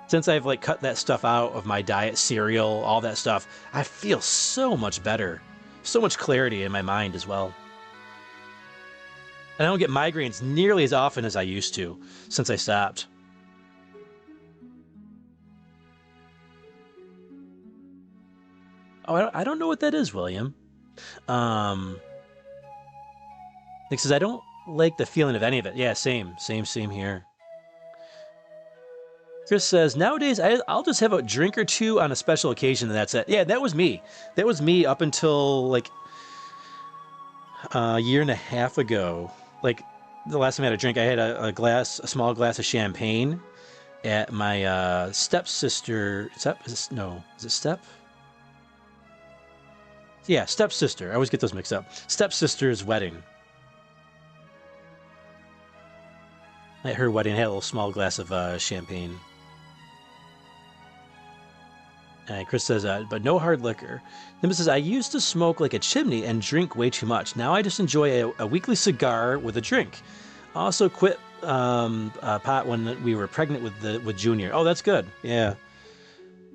Since I've like cut that stuff out of my diet, cereal, all that stuff, I feel so much better, so much clarity in my mind as well. And I don't get migraines nearly as often as I used to since I stopped. Oh, I don't know what that is, William. Nick says, I don't like the feeling of any of it. Yeah, same here. Chris says, nowadays, I'll just have a drink or two on a special occasion, and that's it. Yeah, that was me. That was me up until, like, a year and a half ago. Like, the last time I had a drink, I had a small glass of champagne at my stepsister... Is it step? Yeah, stepsister. I always get those mixed up. Stepsister's wedding. At her wedding, I had a little small glass of champagne. And Chris says, but no hard liquor. Nimbus says, I used to smoke like a chimney and drink way too much. Now I just enjoy a weekly cigar with a drink. I also quit pot when we were pregnant with Junior. Oh, that's good. Yeah.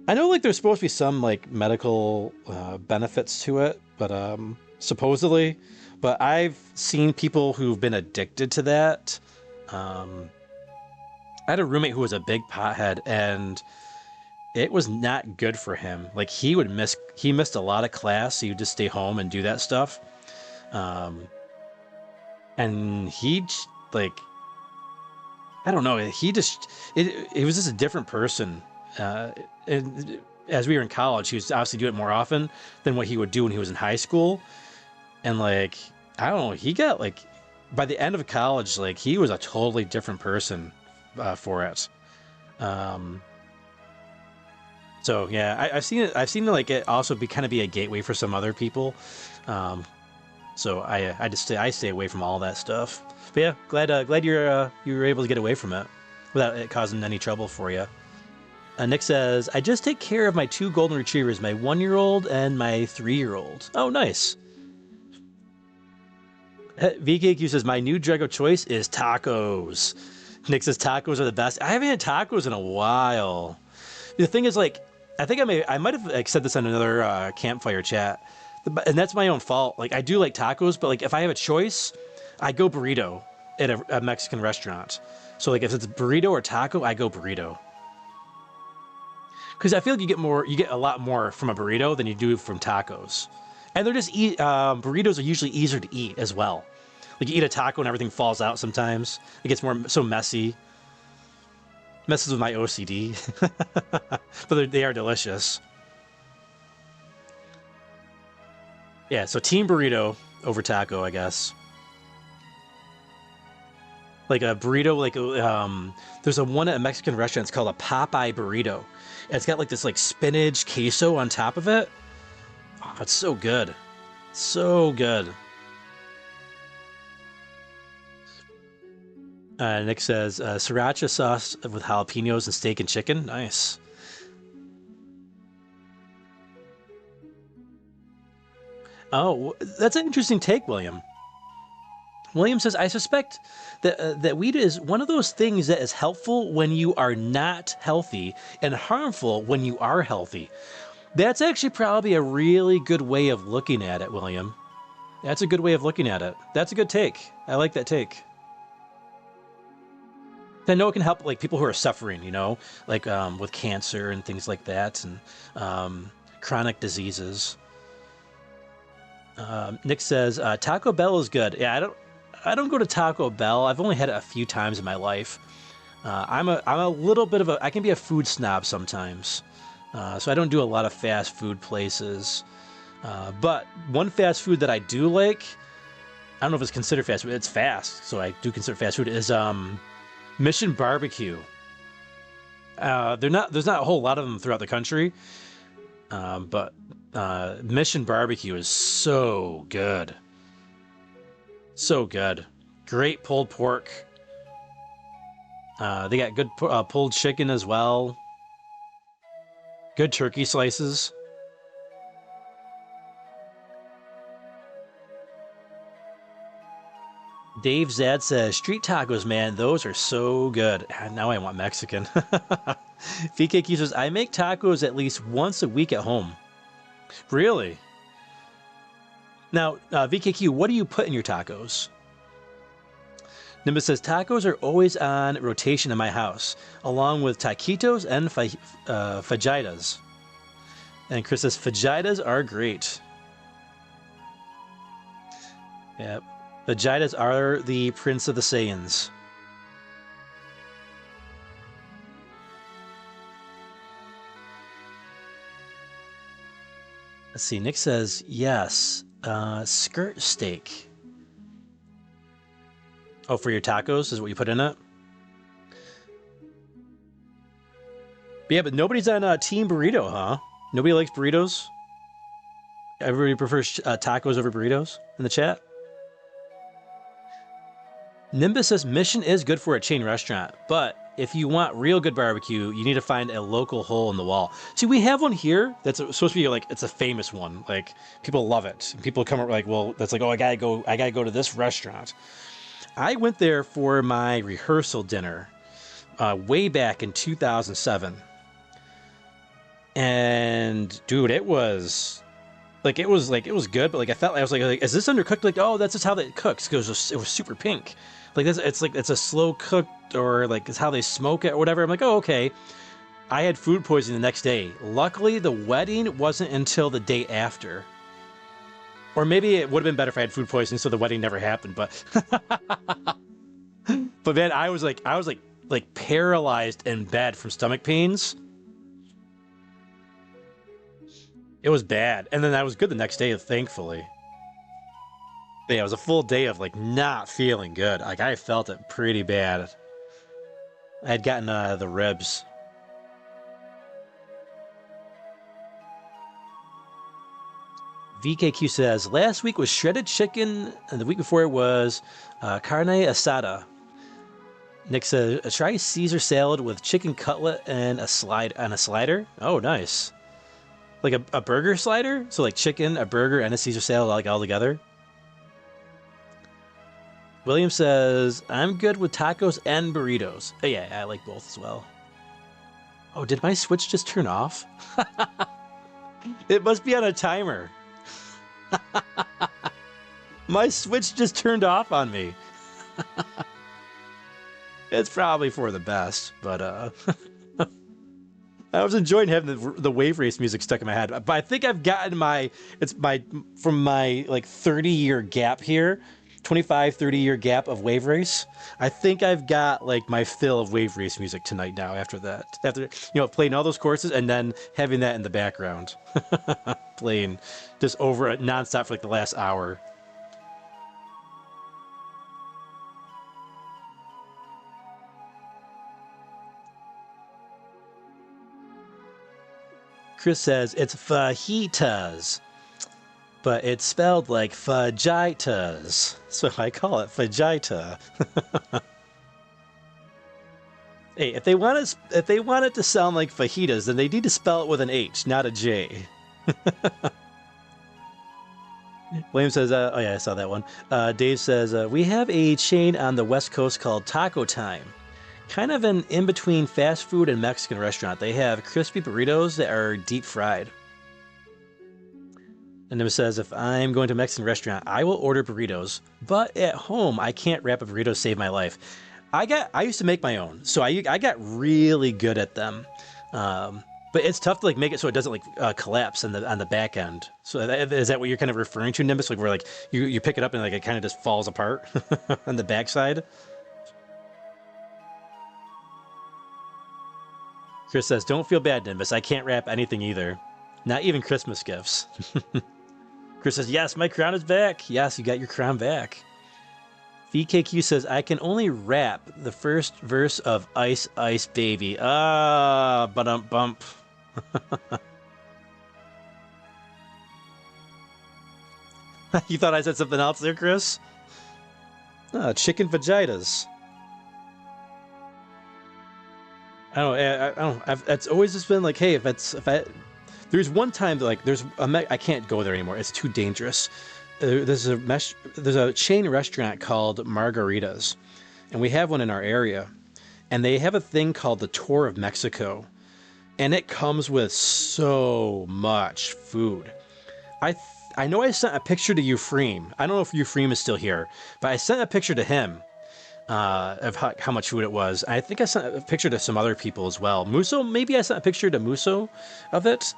I know like there's supposed to be some like medical benefits to it, but supposedly. But I've seen people who've been addicted to that. I had a roommate who was a big pothead, and it was not good for him. Like he missed a lot of class, so he would just stay home and do that stuff. And he like, I don't know, he just it was just a different person. And as we were in college, he was obviously doing it more often than what he would do when he was in high school. And like, I don't know, he got like, by the end of college, like he was a totally different person for it. So yeah, I've seen it like it also kind of be a gateway for some other people. So I stay away from all that stuff. But yeah, glad you were able to get away from it. without it causing any trouble for you. Nick says, I just take care of my 2 golden retrievers, my 1-year-old and my 3-year-old. Oh, nice. VKQ says, my new drug of choice is tacos. Nick says, tacos are the best. I haven't had tacos in a while. The thing is, like, I think I might have said this on another campfire chat, and that's my own fault. Like, I do like tacos, but like if I have a choice, I go burrito at a Mexican restaurant. So like if it's burrito or taco, I go burrito. Because I feel like you get a lot more from a burrito than you do from tacos. And they're just burritos are usually easier to eat as well. Like you eat a taco and everything falls out sometimes. It gets so messy. Messes with my OCD. But they are delicious. Yeah, so team burrito over taco, I guess. Like a burrito, like there's one at a Mexican restaurant. It's called a Popeye burrito. And it's got like this like spinach queso on top of it. Oh, it's so good. So good. Nick says, sriracha sauce with jalapenos and steak and chicken. Nice. Oh, that's an interesting take, William. William says, I suspect that weed is one of those things that is helpful when you are not healthy and harmful when you are healthy. That's actually probably a really good way of looking at it, William. That's a good way of looking at it. That's a good take. I like that take. I know it can help like people who are suffering, you know, like with cancer and things like that, and chronic diseases. Nick says Taco Bell is good. Yeah, I don't go to Taco Bell. I've only had it a few times in my life. I'm a little bit of I can be a food snob sometimes, so I don't do a lot of fast food places. But one fast food that I do like, I don't know if it's considered fast food. It's fast, so I do consider fast food. Is Mission Barbecue. There's not a whole lot of them throughout the country, but Mission Barbecue is so good. So good. Great pulled pork. They got good pulled chicken as well. Good turkey slices. Dave Zad says, street tacos, man, those are so good. Now I want Mexican. VKQ says, I make tacos at least once a week at home. Really? Now, VKQ, what do you put in your tacos? Nimbus says, tacos are always on rotation in my house, along with taquitos and fajitas. And Chris says, fajitas are great. Yep. Fajitas are the Prince of the Saiyans. Let's see. Nick says, yes. Skirt steak. Oh, for your tacos is what you put in it? But yeah, but nobody's on Team Burrito, huh? Nobody likes burritos? Everybody prefers tacos over burritos in the chat? Nimbus says Mission is good for a chain restaurant, but if you want real good barbecue, you need to find a local hole in the wall. See, we have one here that's supposed to be like, it's a famous one. Like, people love it. And people come up like, well, that's like, oh, I gotta go to this restaurant. I went there for my rehearsal dinner way back in 2007. And dude, it was good, but like I was like, is this undercooked? Like, oh, that's just how it cooks. Because it was super pink. Like this, it's a slow cooked, or like it's how they smoke it or whatever. I'm like, oh, okay. I had food poisoning the next day. Luckily, the wedding wasn't until the day after. Or maybe it would have been better if I had food poisoning, so the wedding never happened. But but then I was like paralyzed in bed from stomach pains. It was bad, and then I was good the next day, thankfully. But yeah, it was a full day of like not feeling good. Like I felt it pretty bad. I had gotten the ribs. VKQ says, last week was shredded chicken, and the week before it was carne asada. Nick says, try Caesar salad with chicken cutlet and a slider. Oh, nice. Like a burger slider? So like chicken, a burger, and a Caesar salad like all together? William says, I'm good with tacos and burritos. Oh, yeah, I like both as well. Oh, did my Switch just turn off? It must be on a timer. My Switch just turned off on me. It's probably for the best, but I was enjoying having the wave race music stuck in my head. But I think I've gotten from my like 30-year gap here, 25-30-year gap of wave race. I think I've got like my fill of wave race music tonight now after that. After playing all those courses and then having that in the background. Playing just over it nonstop for like the last hour. Chris says it's fajitas, but it's spelled like fajitas, so I call it fajita. Hey, if they want it to sound like fajitas, then they need to spell it with an H, not a J. William says, oh yeah, I saw that one. Dave says, we have a chain on the West Coast called Taco Time. Kind of an in-between fast food and Mexican restaurant. They have crispy burritos that are deep fried. And it says, if I'm going to a Mexican restaurant, I will order burritos, but at home, I can't wrap a burrito to save my life. I used to make my own, so I got really good at them. But it's tough to like make it so it doesn't like collapse on the back end. So is that what you're kind of referring to, Nimbus? Like where like you pick it up and like it kind of just falls apart on the backside? Chris says, don't feel bad, Nimbus. I can't wrap anything either. Not even Christmas gifts. Chris says, yes, my crown is back. Yes, you got your crown back. VKQ says, I can only rap the first verse of Ice Ice Baby. Ah, bump. You thought I said something else there, Chris? Chicken vagitas. I don't know. It's always just been like, hey, there's one time that like I can't go there anymore. It's too dangerous. There's a chain restaurant called Margaritas, and we have one in our area, and they have a thing called the Tour of Mexico, and it comes with so much food. I know I sent a picture to Euphrem. I don't know if Euphrem is still here, but I sent a picture to him. Of how much food it was. I think I sent a picture to some other people as well. Musso, maybe I sent a picture to Musso of it.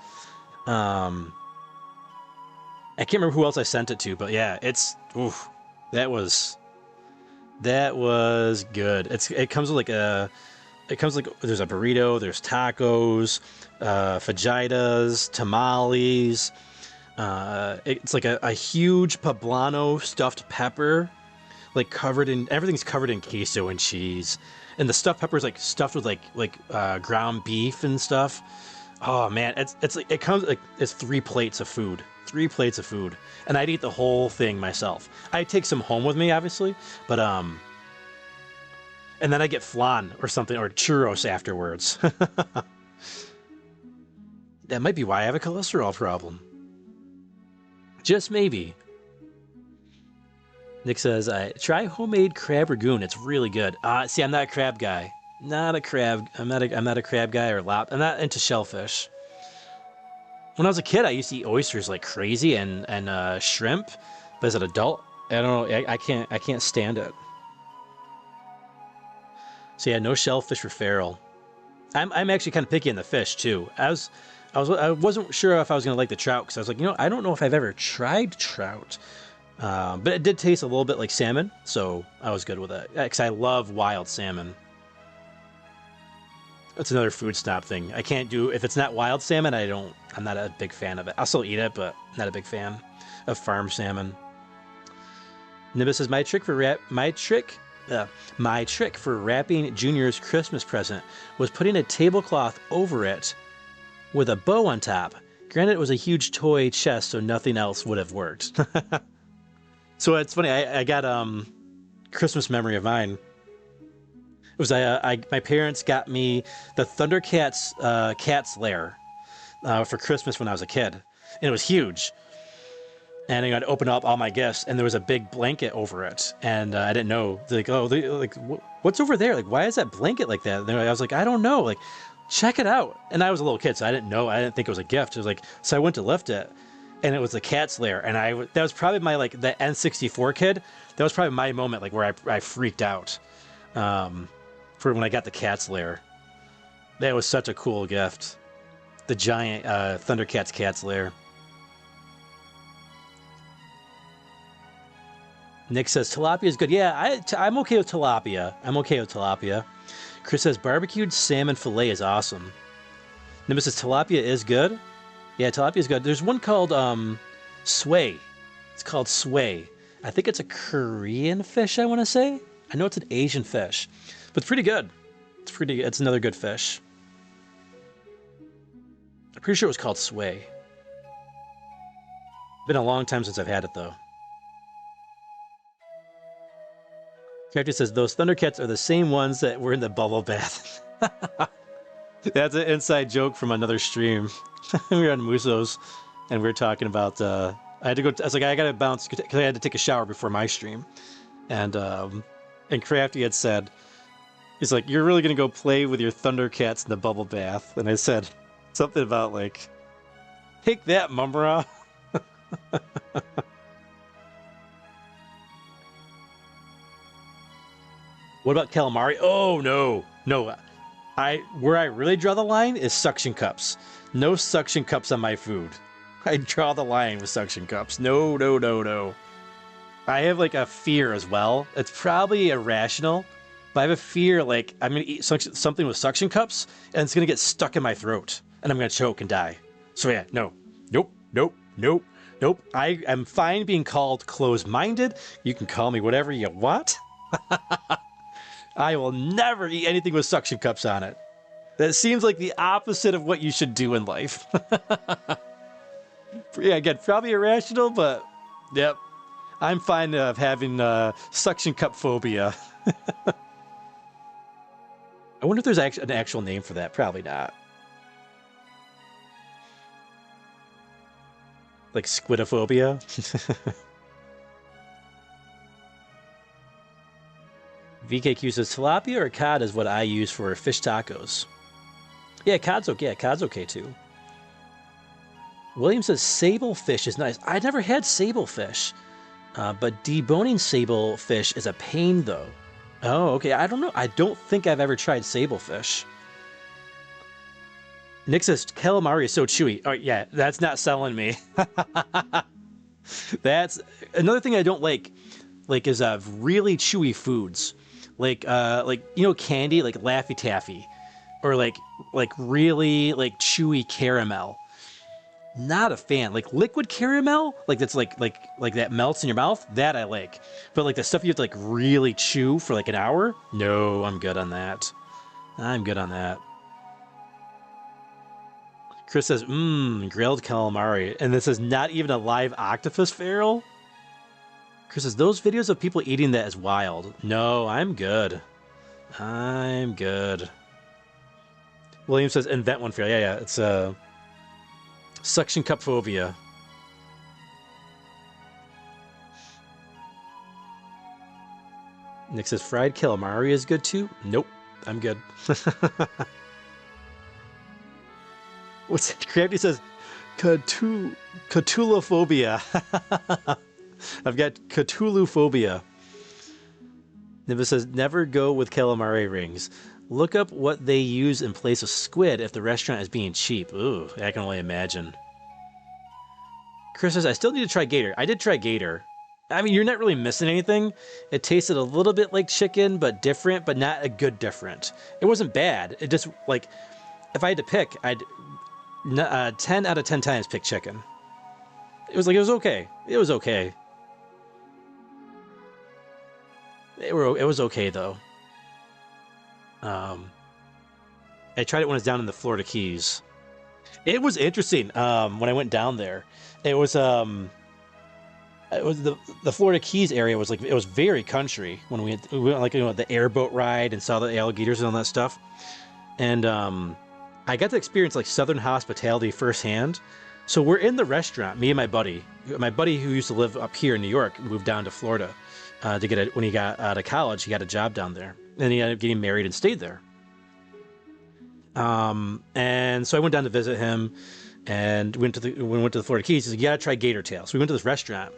I can't remember who else I sent it to, but yeah, that was good. It comes with there's a burrito, there's tacos, fajitas, tamales. It's like a huge poblano stuffed pepper. Like everything's covered in queso and cheese, and the stuffed pepper is like stuffed with like ground beef and stuff. Oh man, it's 3 plates of food, and I'd eat the whole thing myself. I'd take some home with me, obviously, but and then I get flan or something or churros afterwards. That might be why I have a cholesterol problem. Just maybe. Nick says, try homemade crab ragoon. It's really good. See, I'm not a crab guy. I'm not a crab guy or I'm not into shellfish. When I was a kid, I used to eat oysters like crazy and shrimp. But as an adult, I don't know. I can't stand it. So yeah, no shellfish for Feral. I'm actually kind of picky on the fish too. I wasn't sure if I was gonna like the trout because I was like, I don't know if I've ever tried trout. But it did taste a little bit like salmon, so I was good with it. Because I love wild salmon. That's another food snob thing. I can't do if it's not wild salmon. I'm not a big fan of it. I'll still eat it, but not a big fan of farm salmon. Nimbus says my trick for wrapping Junior's Christmas present was putting a tablecloth over it with a bow on top. Granted, it was a huge toy chest, so nothing else would have worked. So it's funny, I got Christmas memory of mine. was my parents got me the Thundercats cat's lair for Christmas when I was a kid, and it was huge. And I got to open up all my gifts, and there was a big blanket over it, and I didn't know. They're like, oh, what's over there? Like, why is that blanket like that? And I was like, I don't know. Like, check it out. And I was a little kid, so I didn't know. I didn't think it was a gift. It was like, so I went to lift it, and it was the cat's lair. And that was probably my like the N64 kid. That was probably my moment, like where I freaked out for when I got the cat's lair. That was such a cool gift. The giant Thundercats cat's lair. Nick says tilapia is good. Yeah, I'm okay with tilapia. I'm okay with tilapia. Chris says barbecued salmon fillet is awesome. Nimbus says tilapia is good. Yeah, tilapia is good. There's one called sway. It's called sway. I think it's a Korean fish, I want to say. I know it's an Asian fish, but it's pretty good. It's another good fish. I'm pretty sure it was called sway. Been a long time since I've had it though. Character says those Thundercats are the same ones that were in the bubble bath. That's an inside joke from another stream. We were on Muso's, and we were talking about. I had to go. I was like, I gotta bounce because I had to take a shower before my stream, and Crafty had said, he's like, "You're really gonna go play with your Thundercats in the bubble bath?" And I said something about like, "Take that, Mumra." What about calamari? Oh no. Where I really draw the line is suction cups. No suction cups on my food. I draw the line with suction cups. No. I have like a fear as well. It's probably irrational, but I have a fear like I'm gonna eat something with suction cups and it's gonna get stuck in my throat and I'm gonna choke and die. So yeah, no. Nope. I am fine being called closed-minded. You can call me whatever you want. I will never eat anything with suction cups on it. That seems like the opposite of what you should do in life. Yeah, again, probably irrational, but yep. I'm fine of having suction cup phobia. I wonder if there's an actual name for that. Probably not. Like squidophobia? VKQ says tilapia or cod is what I use for fish tacos. Yeah, cod's okay. Yeah, cod's okay too. William says sable fish is nice. I never had sable fish, but deboning sable fish is a pain though. Oh, okay. I don't know. I don't think I've ever tried sable fish. Nick says calamari is so chewy. Oh yeah, that's not selling me. That's another thing I don't like is really chewy foods. Like candy, like Laffy Taffy, or like really like chewy caramel. Not a fan. Like liquid caramel, like that's like that melts in your mouth. That I like. But like the stuff you have to like really chew for like an hour. No, I'm good on that. Chris says, grilled calamari, and this is not even a live octopus, Feral. Chris says, those videos of people eating that is wild. No, I'm good. William says, invent one for you. Yeah, it's suction cup phobia. Nick says, fried calamari is good too? Nope, I'm good. What's it? Crafty says, Cthulhuphobia. I've got Cthulhuphobia. Nimbus says, never go with calamari rings. Look up what they use in place of squid if the restaurant is being cheap. Ooh, I can only imagine. Chris says, I still need to try gator. I did try gator. I mean, you're not really missing anything. It tasted a little bit like chicken, but different, but not a good different. It wasn't bad. It just, like, if I had to pick, I'd 10 out of 10 times pick chicken. It was okay. It was okay. It was okay though. I tried it when I was down in the Florida Keys. It was interesting. When I went down there, it was it was the Florida Keys area was like, it was very country when we went like, you know, the airboat ride and saw the alligators and all that stuff. And I got to experience like Southern hospitality firsthand. So we're in the restaurant, me and my buddy who used to live up here in New York, moved down to Florida to get when he got out of college, he got a job down there, and he ended up getting married and stayed there. And so I went down to visit him, and we went to the Florida Keys. He said, "You gotta try gator tail." So we went to this restaurant.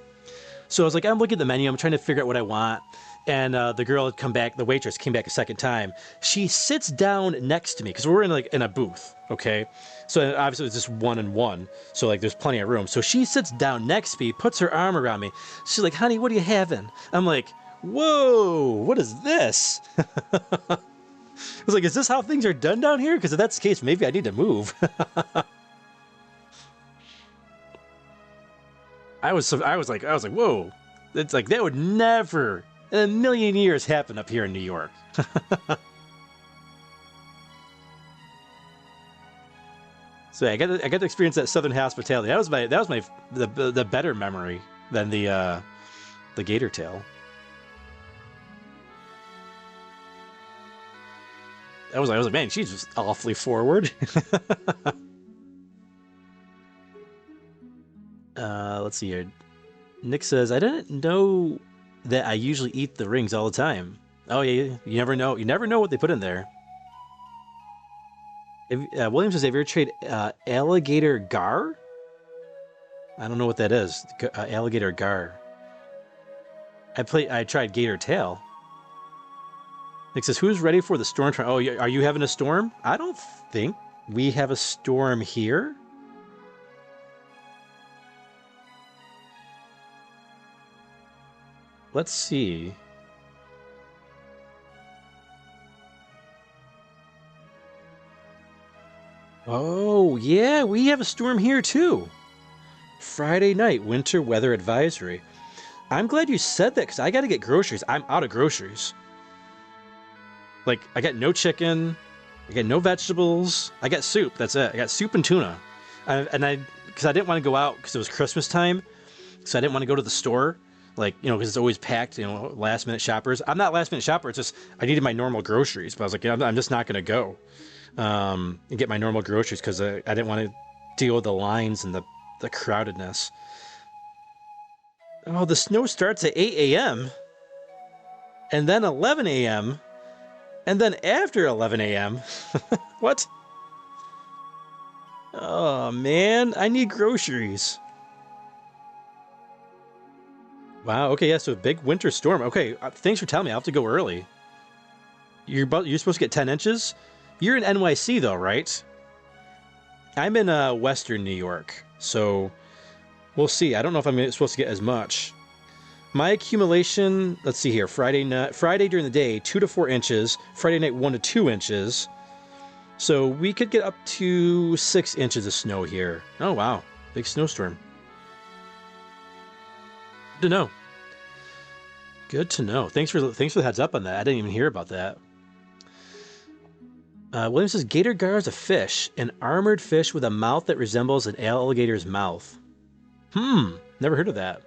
So I was like, I'm looking at the menu, I'm trying to figure out what I want. And the girl had come back, the waitress came back a second time. She sits down next to me, because we're in a booth, okay? So obviously it's just 1-on-1, so like there's plenty of room. So she sits down next to me, puts her arm around me. She's like, "Honey, what are you having?" I'm like, "Whoa, what is this?" I was like, "Is this how things are done down here? Because if that's the case, maybe I need to move." I was like, "Whoa!" It's like that would never in a million years happen up here in New York. So yeah, I got to experience that Southern hospitality. That was the better memory than the gator tail. I was like, man, she's just awfully forward. Let's see here. Nick says, "I didn't know that I usually eat the rings all the time." Oh yeah, you never know. You never know what they put in there. William says, "Have you ever tried alligator gar?" I don't know what that is. Alligator gar. I tried gator tail. Nick says, "Who's ready for the storm?" Oh, are you having a storm? I don't think we have a storm here. Let's see. Oh, yeah, we have a storm here too. Friday night, winter weather advisory. I'm glad you said that, because I got to get groceries. I'm out of groceries. Like, I got no chicken. I got no vegetables. I got soup. That's it. I got soup and tuna. Because I didn't want to go out because it was Christmas time. So I didn't want to go to the store. Like, you know, because it's always packed, you know, last minute shoppers. I'm not last minute shopper. It's just, I needed my normal groceries. But I was like, I'm just not going to go and get my normal groceries because I didn't want to deal with the lines and the crowdedness. Oh, the snow starts at 8 a.m. and then 11 a.m. and then after 11 a.m. What? Oh, man, I need groceries. Wow, okay, yeah, so a big winter storm. Okay, thanks for telling me. I'll have to go early. You're supposed to get 10 inches? You're in NYC, though, right? I'm in Western New York, so we'll see. I don't know if I'm supposed to get as much. My accumulation, let's see here, Friday during the day, 2 to 4 inches. Friday night, 1 to 2 inches. So we could get up to 6 inches of snow here. Oh, wow, big snowstorm. Good to know. Good to know. Thanks for the heads up on that. I didn't even hear about that. William says, "Gator gar is a fish, an armored fish with a mouth that resembles an alligator's mouth." Never heard of that.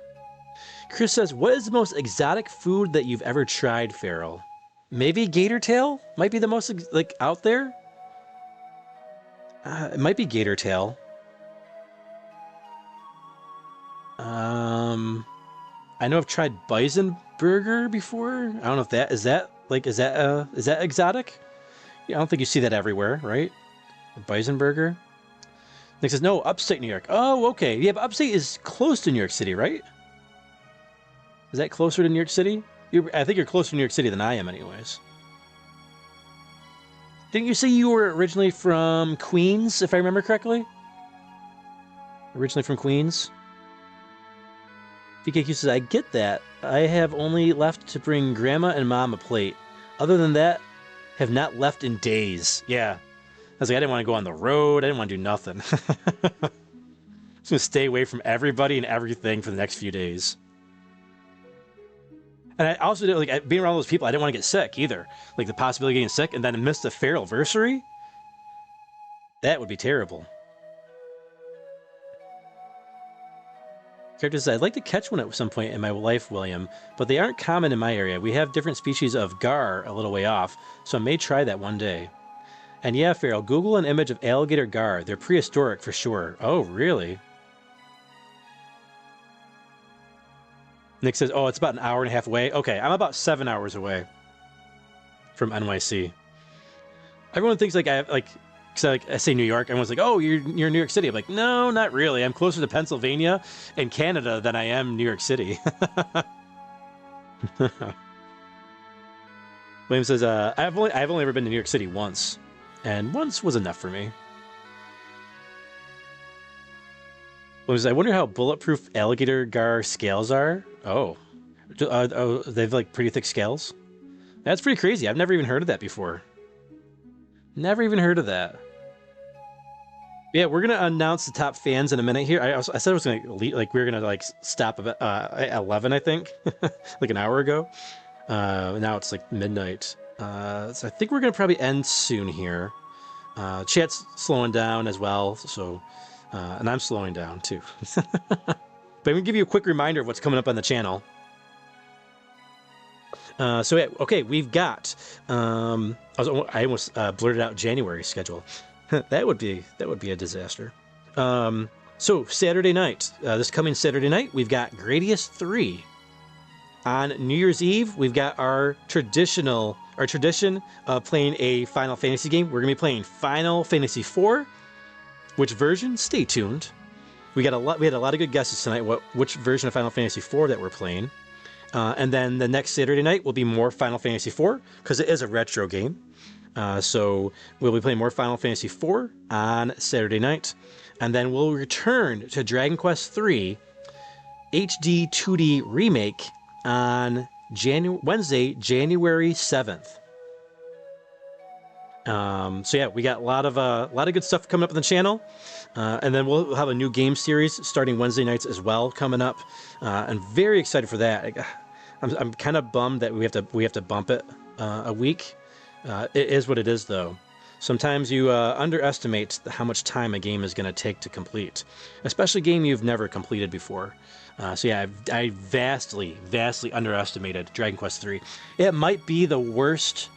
Chris says, "What is the most exotic food that you've ever tried, Feral?" Maybe gator tail might be the most like out there. It might be gator tail. I know I've tried bison burger before. I don't know if that is that exotic? Yeah, I don't think you see that everywhere, right? A bison burger. Nick says, "No, upstate New York." Oh, okay. Yeah, but upstate is close to New York City, right? Is that closer to New York City? I think you're closer to New York City than I am, anyways. Didn't you say you were originally from Queens, if I remember correctly? Originally from Queens? VKQ says, "I get that. I have only left to bring Grandma and Mom a plate. Other than that, have not left in days." Yeah. I was like, I didn't want to go on the road. I didn't want to do nothing. Just going to stay away from everybody and everything for the next few days. And I also did, like, being around those people, I didn't want to get sick either. Like, the possibility of getting sick and then miss the FeralInversary? That would be terrible. Character says, I'd like to catch one at some point in my life, William, but they aren't common in my area. We have different species of gar a little way off, so I may try that one day. And yeah, Feral, Google an image of alligator gar. They're prehistoric for sure. Oh, really? Nick says, oh, it's about an hour and a half away. Okay, I'm about 7 hours away from NYC. Everyone thinks like I have because I say New York, everyone's like, oh, you're New York City. I'm like, no, not really. I'm closer to Pennsylvania and Canada than I am New York City. William says, I've only ever been to New York City once, and once was enough for me. William says, I wonder how bulletproof alligator gar scales are. Oh, they have like pretty thick scales. That's pretty crazy. I've never even heard of that before. Never even heard of that. Yeah, we're gonna announce the top fans in a minute here. I said I was gonna like we were gonna like stop at 11, I think, like an hour ago. Now it's like midnight. So I think we're gonna probably end soon here. Chat's slowing down as well, so and I'm slowing down too. But I'm gonna give you a quick reminder of what's coming up on the channel. So yeah, okay, we've got. I almost blurted out January schedule. that would be a disaster. So Saturday night, this coming Saturday night, we've got Gradius 3. On New Year's Eve, we've got our tradition of playing a Final Fantasy game. We're gonna be playing Final Fantasy IV. Which version? Stay tuned. We had a lot of good guesses tonight. Which version of Final Fantasy IV that we're playing? And then the next Saturday night will be more Final Fantasy IV because it is a retro game. So we'll be playing more Final Fantasy IV on Saturday night, and then we'll return to Dragon Quest III HD 2D remake on Wednesday, January 7th. So yeah, we got a lot of good stuff coming up on the channel, and then we'll have a new game series starting Wednesday nights as well coming up. I'm very excited for that. I'm kind of bummed that we have to bump it a week. It is what it is, though. Sometimes you underestimate how much time a game is going to take to complete, especially a game you've never completed before. So yeah, I vastly underestimated Dragon Quest III. It might be the worst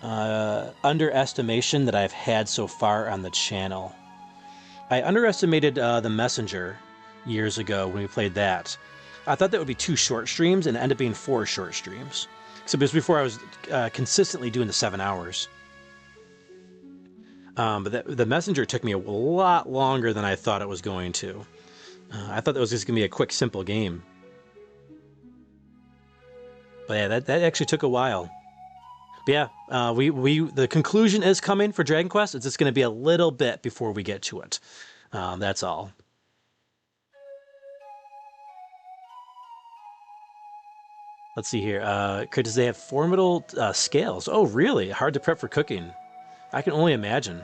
underestimation that I've had so far on the channel. I underestimated The Messenger years ago when we played that. I thought that would be 2 short streams, and it ended up being 4 short streams. So it was before I was consistently doing the 7 hours. But The Messenger took me a lot longer than I thought it was going to. I thought that was just going to be a quick, simple game. But yeah, that actually took a while. But yeah, the conclusion is coming for Dragon Quest. It's just going to be a little bit before we get to it. That's all. Let's see here. Does they have formidable scales? Oh, really? Hard to prep for cooking. I can only imagine.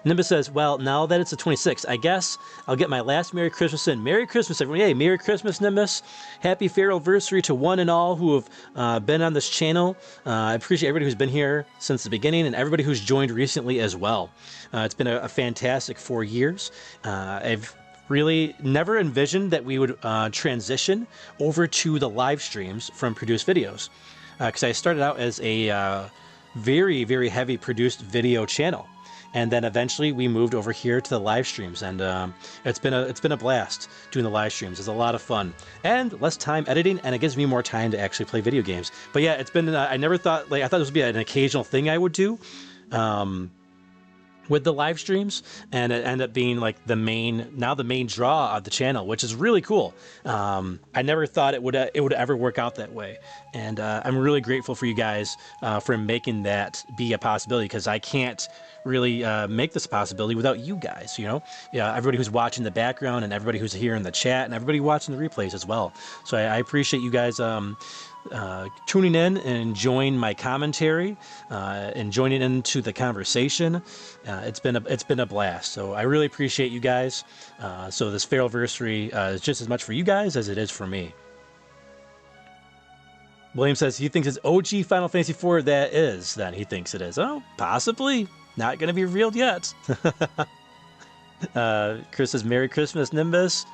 Nimbus says, well, now that it's the 26th, I guess I'll get my last Merry Christmas in. Merry Christmas, everyone. Hey, Merry Christmas, Nimbus. Happy FeralInferno to one and all who have been on this channel. I appreciate everybody who's been here since the beginning and everybody who's joined recently as well. It's been a fantastic 4 years. I've really never envisioned that we would transition over to the live streams from produced videos. Because I started out as a very, very heavy produced video channel. And then eventually we moved over here to the live streams, and it's been a blast doing the live streams. It's a lot of fun and less time editing, and it gives me more time to actually play video games. But yeah, it's been I never thought I thought this would be an occasional thing I would do with the live streams, and it ended up being like the main draw of the channel, which is really cool. I never thought it would ever work out that way, and I'm really grateful for you guys for making that be a possibility, because I can't really make this a possibility without you guys, you know? Yeah, everybody who's watching the background and everybody who's here in the chat and everybody watching the replays as well. So I appreciate you guys tuning in and enjoying my commentary and joining into the conversation. It's been a blast. So I really appreciate you guys. So this FeralInferno is just as much for you guys as it is for me. William says he thinks it's OG Final Fantasy IV. That is, then he thinks it is. Oh, possibly. Not going to be revealed yet. Chris says, Merry Christmas, Nimbus.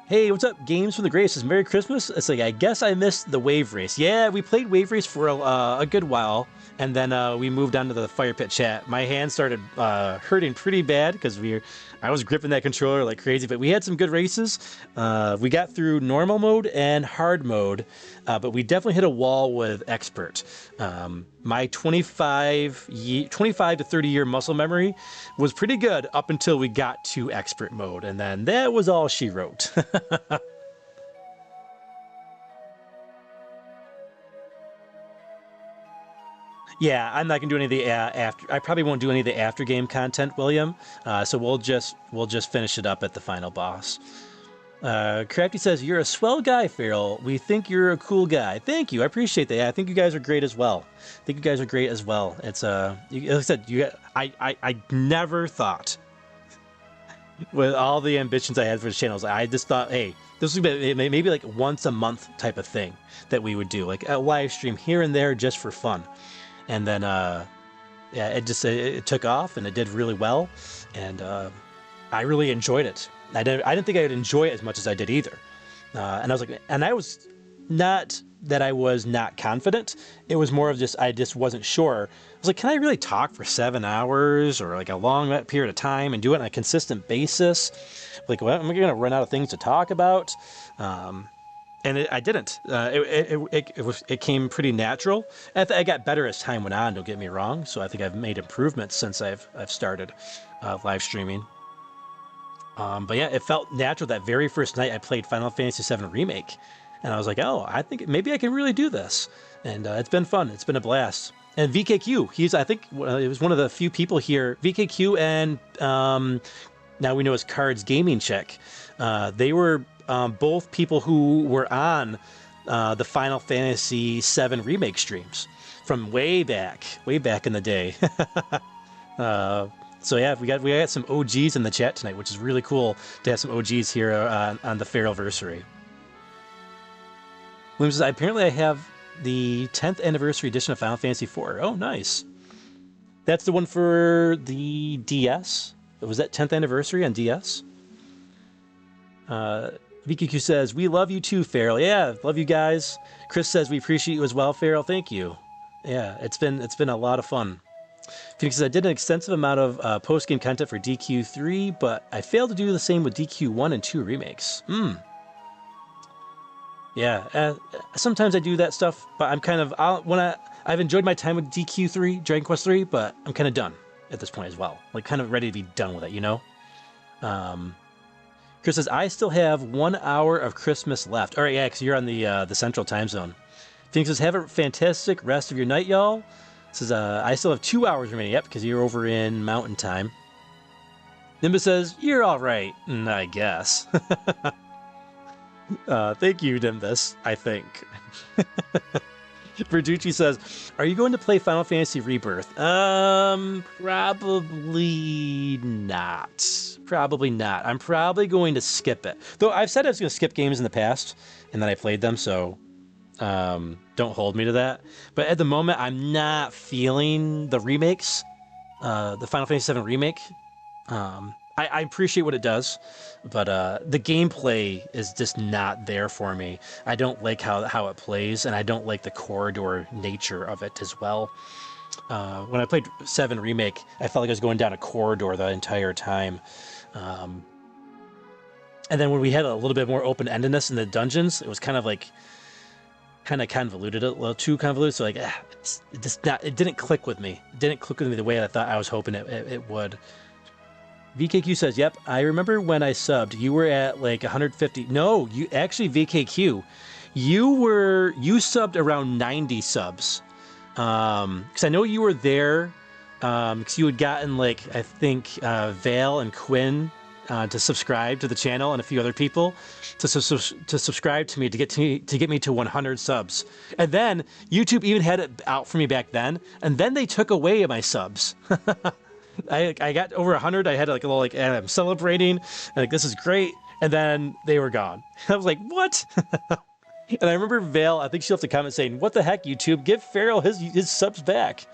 Hey, what's up? Games from the Grace. It's Merry Christmas. It's like, I guess I missed the wave race. Yeah, we played wave race for a good while, and then we moved on to the fire pit chat. My hand started hurting pretty bad because I was gripping that controller like crazy, but we had some good races. We got through normal mode and hard mode, but we definitely hit a wall with expert. My 25 to 30 year muscle memory was pretty good up until we got to expert mode, and then that was all she wrote. Yeah, I'm not gonna do any of the after. I probably won't do any of the after game content, William. So we'll just finish it up at the final boss. Crafty says, "You're a swell guy, Feral. We think you're a cool guy." Thank you. I appreciate that. Yeah, I think you guys are great as well. I think you guys are great as well. It's like I said, I never thought, with all the ambitions I had for the channels, I just thought, hey, this would be maybe like once a month type of thing that we would do, like a live stream here and there just for fun. And then yeah, it took off and it did really well, and I really enjoyed it. I didn't think I would enjoy it as much as I did either. And I was like, and I was not that I was not confident. It was more of just, I just wasn't sure. I was like, can I really talk for 7 hours or like a long period of time and do it on a consistent basis? Like, what, am I going to run out of things to talk about? And I didn't. It came pretty natural. I got better as time went on. Don't get me wrong. So I think I've made improvements since I've started live streaming. But yeah, it felt natural. That very first night I played Final Fantasy VII Remake, and I was like, oh, I think maybe I can really do this. And it's been fun. It's been a blast. And VKQ, I think it was one of the few people here. VKQ and now we know as Cards Gaming Check. They were both people who were on the Final Fantasy VII Remake streams from way back in the day. So yeah, we got some OGs in the chat tonight, which is really cool to have some OGs here on the FeralInferno. William says, apparently I have the 10th anniversary edition of Final Fantasy IV. Oh, nice. That's the one for the DS? Was that 10th anniversary on DS? VQQ says, we love you too, Feral. Yeah, love you guys. Chris says, we appreciate you as well, Feral. Thank you. Yeah, it's been a lot of fun. Phoenix says, I did an extensive amount of post-game content for DQ3, but I failed to do the same with DQ1 and 2 remakes. Yeah, sometimes I do that stuff, but I'm kind of, I've enjoyed my time with DQ3, Dragon Quest 3, but I'm kind of done at this point as well. Like, kind of ready to be done with it, you know? Chris says, I still have 1 hour of Christmas left. All right, yeah, because you're on the Central Time Zone. Phoenix says, have a fantastic rest of your night, y'all. Says, I still have 2 hours remaining. Yep, because you're over in Mountain Time. Nimbus says, you're all right, I guess. Thank you, Nimbus, I think. Verducci says, are you going to play Final Fantasy Rebirth? Probably not. Probably not. I'm probably going to skip it. Though I've said I was going to skip games in the past, and then I played them, so don't hold me to that. But at the moment, I'm not feeling the remakes. The Final Fantasy VII Remake. I appreciate what it does, but the gameplay is just not there for me. I don't like how it plays, and I don't like the corridor nature of it as well. When I played 7 Remake, I felt like I was going down a corridor the entire time. And then when we had a little bit more open-endedness in the dungeons, it was kind of like, kind of convoluted, a little too convoluted. So like, it didn't click with me. It didn't click with me the way I thought I was hoping it would. VKQ says, yep, I remember when I subbed, you were at like 150. No, you actually, VKQ, you subbed around 90 subs. Because I know you were there, because you had gotten, like, I think, Vale and Quinn to subscribe to the channel, and a few other people to subscribe to me to get me to 100 subs. And then YouTube even had it out for me back then, and then they took away my subs. I got over 100. I had like a little like, I'm celebrating, and like, this is great. And then they were gone. I was like, what? And I remember Vale, I think she left a comment saying, what the heck, YouTube? Give Feral his subs back.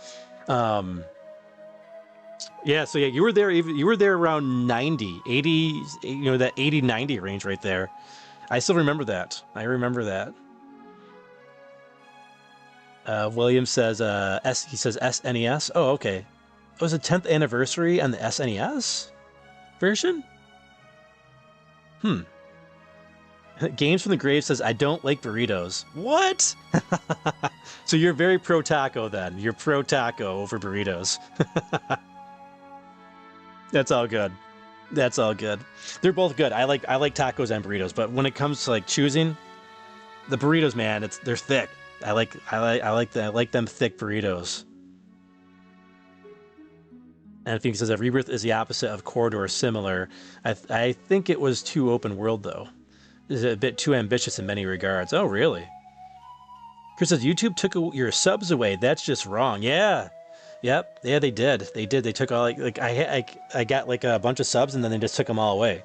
Yeah, so yeah, you were there. Even you were there around 90, 80. You know, that 80, 90 range right there. I still remember that. I remember that. William says, he says SNES. Oh, okay. It was the 10th anniversary on the SNES version? Hmm. Games from the Grave says, I don't like burritos. What? So you're very pro taco then. You're pro taco over burritos. That's all good. That's all good. They're both good. I like tacos and burritos, but when it comes to like choosing, the burritos, man, they're thick. I like them thick burritos. And I think it says that Rebirth is the opposite of Corridor similar. I think it was too open world though. Is a bit too ambitious in many regards. Oh really? Chris says YouTube took your subs away. That's just wrong. Yeah. Yep. Yeah, they did. They did. They took all like I got like a bunch of subs and then they just took them all away.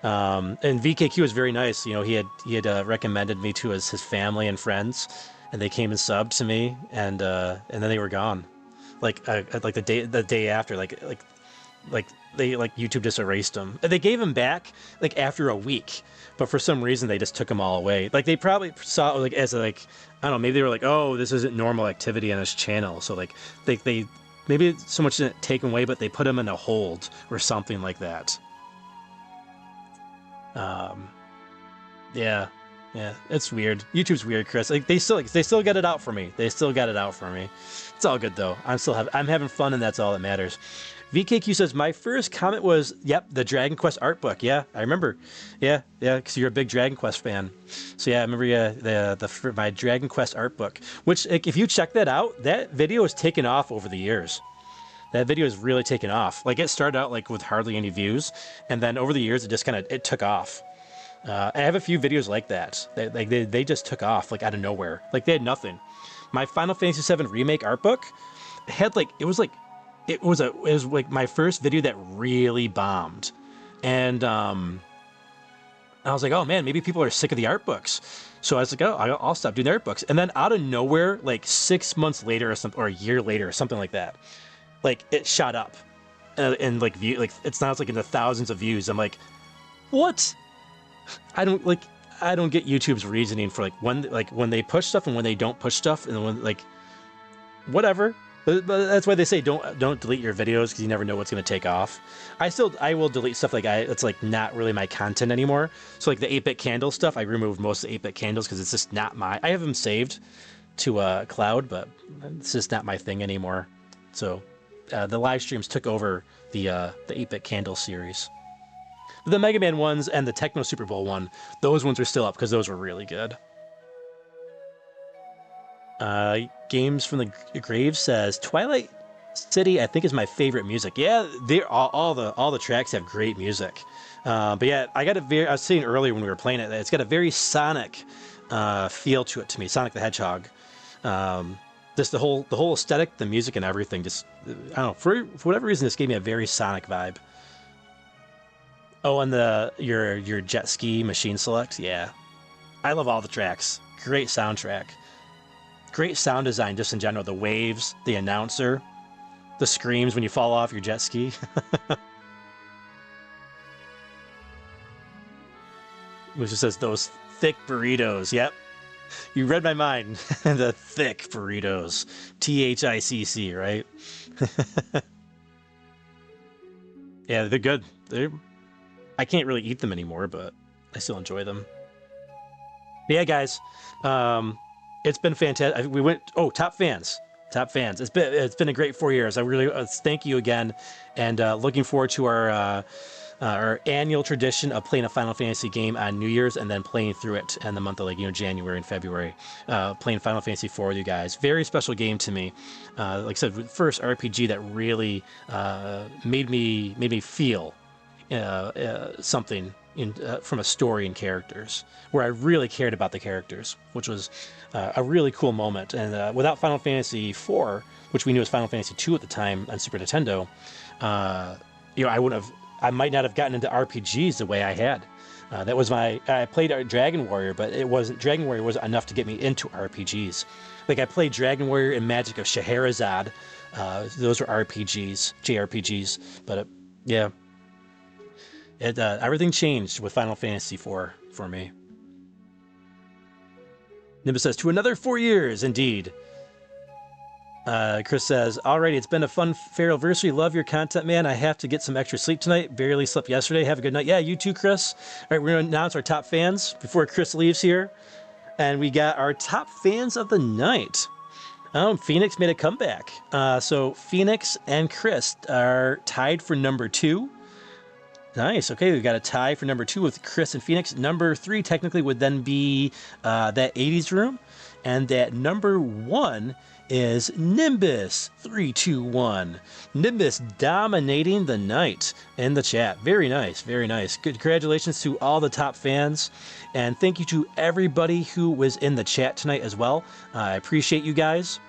And VKQ was very nice. You know, he had recommended me to his family and friends, and they came and subbed to me, and then they were gone. Like the day after, like YouTube just erased them. They gave them back like after a week, but for some reason they just took them all away. Like they probably saw it like as like, I don't know, maybe they were like, oh, this isn't normal activity on his channel, so like they maybe so much didn't take them away, but they put them in a hold or something like that. Yeah, it's weird. YouTube's weird, Chris. Like they still get it out for me. They still got it out for me. It's all good though. I'm having fun, and that's all that matters. VKQ says my first comment was, "Yep, the Dragon Quest art book." Yeah, I remember. Yeah, because you're a big Dragon Quest fan. So yeah, I remember my Dragon Quest art book. Which, like, if you check that out, that video has taken off over the years. That video has really taken off. Like it started out like with hardly any views, and then over the years it just it took off. I have a few videos like that. They just took off like out of nowhere. Like they had nothing. My Final Fantasy VII Remake art book had it was like my first video that really bombed, and I was like, oh man, maybe people are sick of the art books. So I was like, oh, I'll stop doing the art books. And then out of nowhere, like 6 months later or something, or a year later or something like that, like it shot up, and like it's now in the thousands of views. I'm like, what? I don't get YouTube's reasoning for when they push stuff and when they don't push stuff, and when whatever. But that's why they say don't delete your videos, because you never know what's going to take off. I will delete stuff it's like not really my content anymore. So like the 8-bit candle stuff, I removed most of the 8-bit candles because it's just not I have them saved to cloud, but it's just not my thing anymore. So the live streams took over the 8-bit candle series. The Mega Man ones and the Techno Super Bowl one, those ones are still up because those were really good. Games from the Grave says Twilight City, I think, is my favorite music. Yeah, all the tracks have great music. But yeah, I was saying earlier when we were playing it, it's got a very Sonic feel to it to me. Sonic the Hedgehog. Just the whole aesthetic, the music, and everything. Just I don't know, for whatever reason, this gave me a very Sonic vibe. Oh, and your jet ski machine select, yeah. I love all the tracks. Great soundtrack. Great sound design just in general. The waves, the announcer, the screams when you fall off your jet ski. Which just says those thick burritos. Yep. You read my mind. The thick burritos. THICC, right? Yeah, they're good. I can't really eat them anymore, but I still enjoy them. But yeah, guys, it's been fantastic. We went top fans. It's been a great 4 years. I really thank you again, and looking forward to our annual tradition of playing a Final Fantasy game on New Year's and then playing through it in the month of January and February, playing Final Fantasy IV with you guys. Very special game to me. Like I said, first RPG that really made me feel something from a story and characters, where I really cared about the characters, which was a really cool moment. And without Final Fantasy IV, which we knew was Final Fantasy II at the time on Super Nintendo, I might not have gotten into RPGs the way I had. That was I played Dragon Warrior, but Dragon Warrior wasn't enough to get me into RPGs. Like I played Dragon Warrior and Magic of Scheherazade. Those were RPGs, JRPGs. But yeah, everything changed with Final Fantasy IV for me. Nimbus says, to another 4 years, indeed. Chris says, alrighty, it's been a fun Feralversary. Love your content, man. I have to get some extra sleep tonight. Barely slept yesterday. Have a good night. Yeah, you too, Chris. All right, we're going to announce our top fans before Chris leaves here. And we got our top fans of the night. Phoenix made a comeback. So Phoenix and Chris are tied for number 2. Nice. Okay, we've got a tie for number 2 with Chris and Phoenix. Number 3 technically would then be that 80s room. And that number 1 is Nimbus 321. Nimbus dominating the night in the chat. Very nice, very nice. Good. Congratulations to all the top fans, and thank you to everybody who was in the chat tonight as well. I appreciate you guys.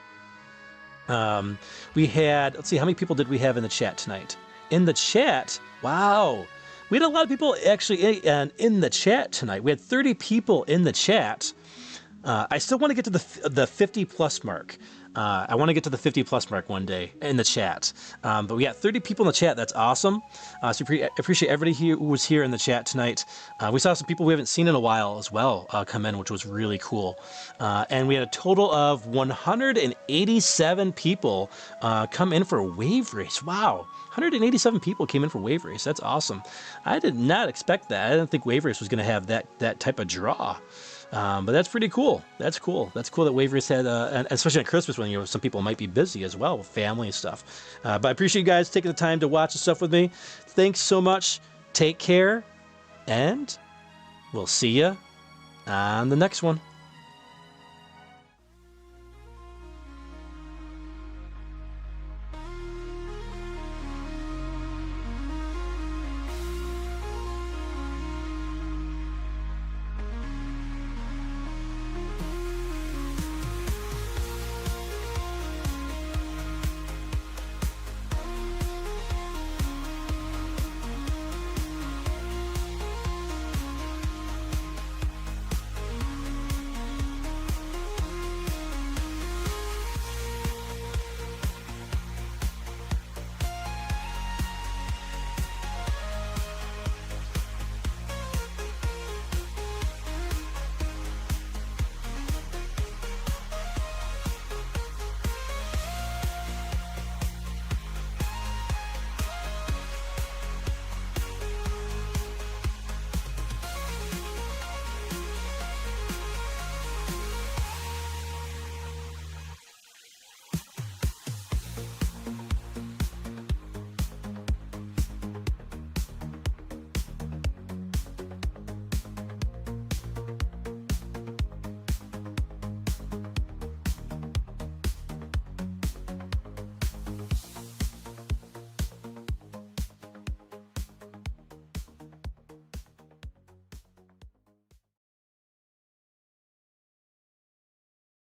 We had, let's see, how many people did we have in the chat tonight? In the chat, wow, we had a lot of people actually in the chat tonight. We had 30 people in the chat. I still want to get to the 50 plus mark. I want to get to the 50 plus mark one day in the chat. But we got 30 people in the chat. That's awesome. So appreciate everybody who was here in the chat tonight. We saw some people we haven't seen in a while as well come in, which was really cool. And we had a total of 187 people come in for Wave Race. Wow. 187 people came in for Wave Race. That's awesome. I did not expect that. I didn't think Wave Race was going to have that type of draw. But that's pretty cool. That's cool. That's cool that Wave Race had, and especially at Christmas when some people might be busy as well with family and stuff. But I appreciate you guys taking the time to watch the stuff with me. Thanks so much. Take care, and we'll see you on the next one.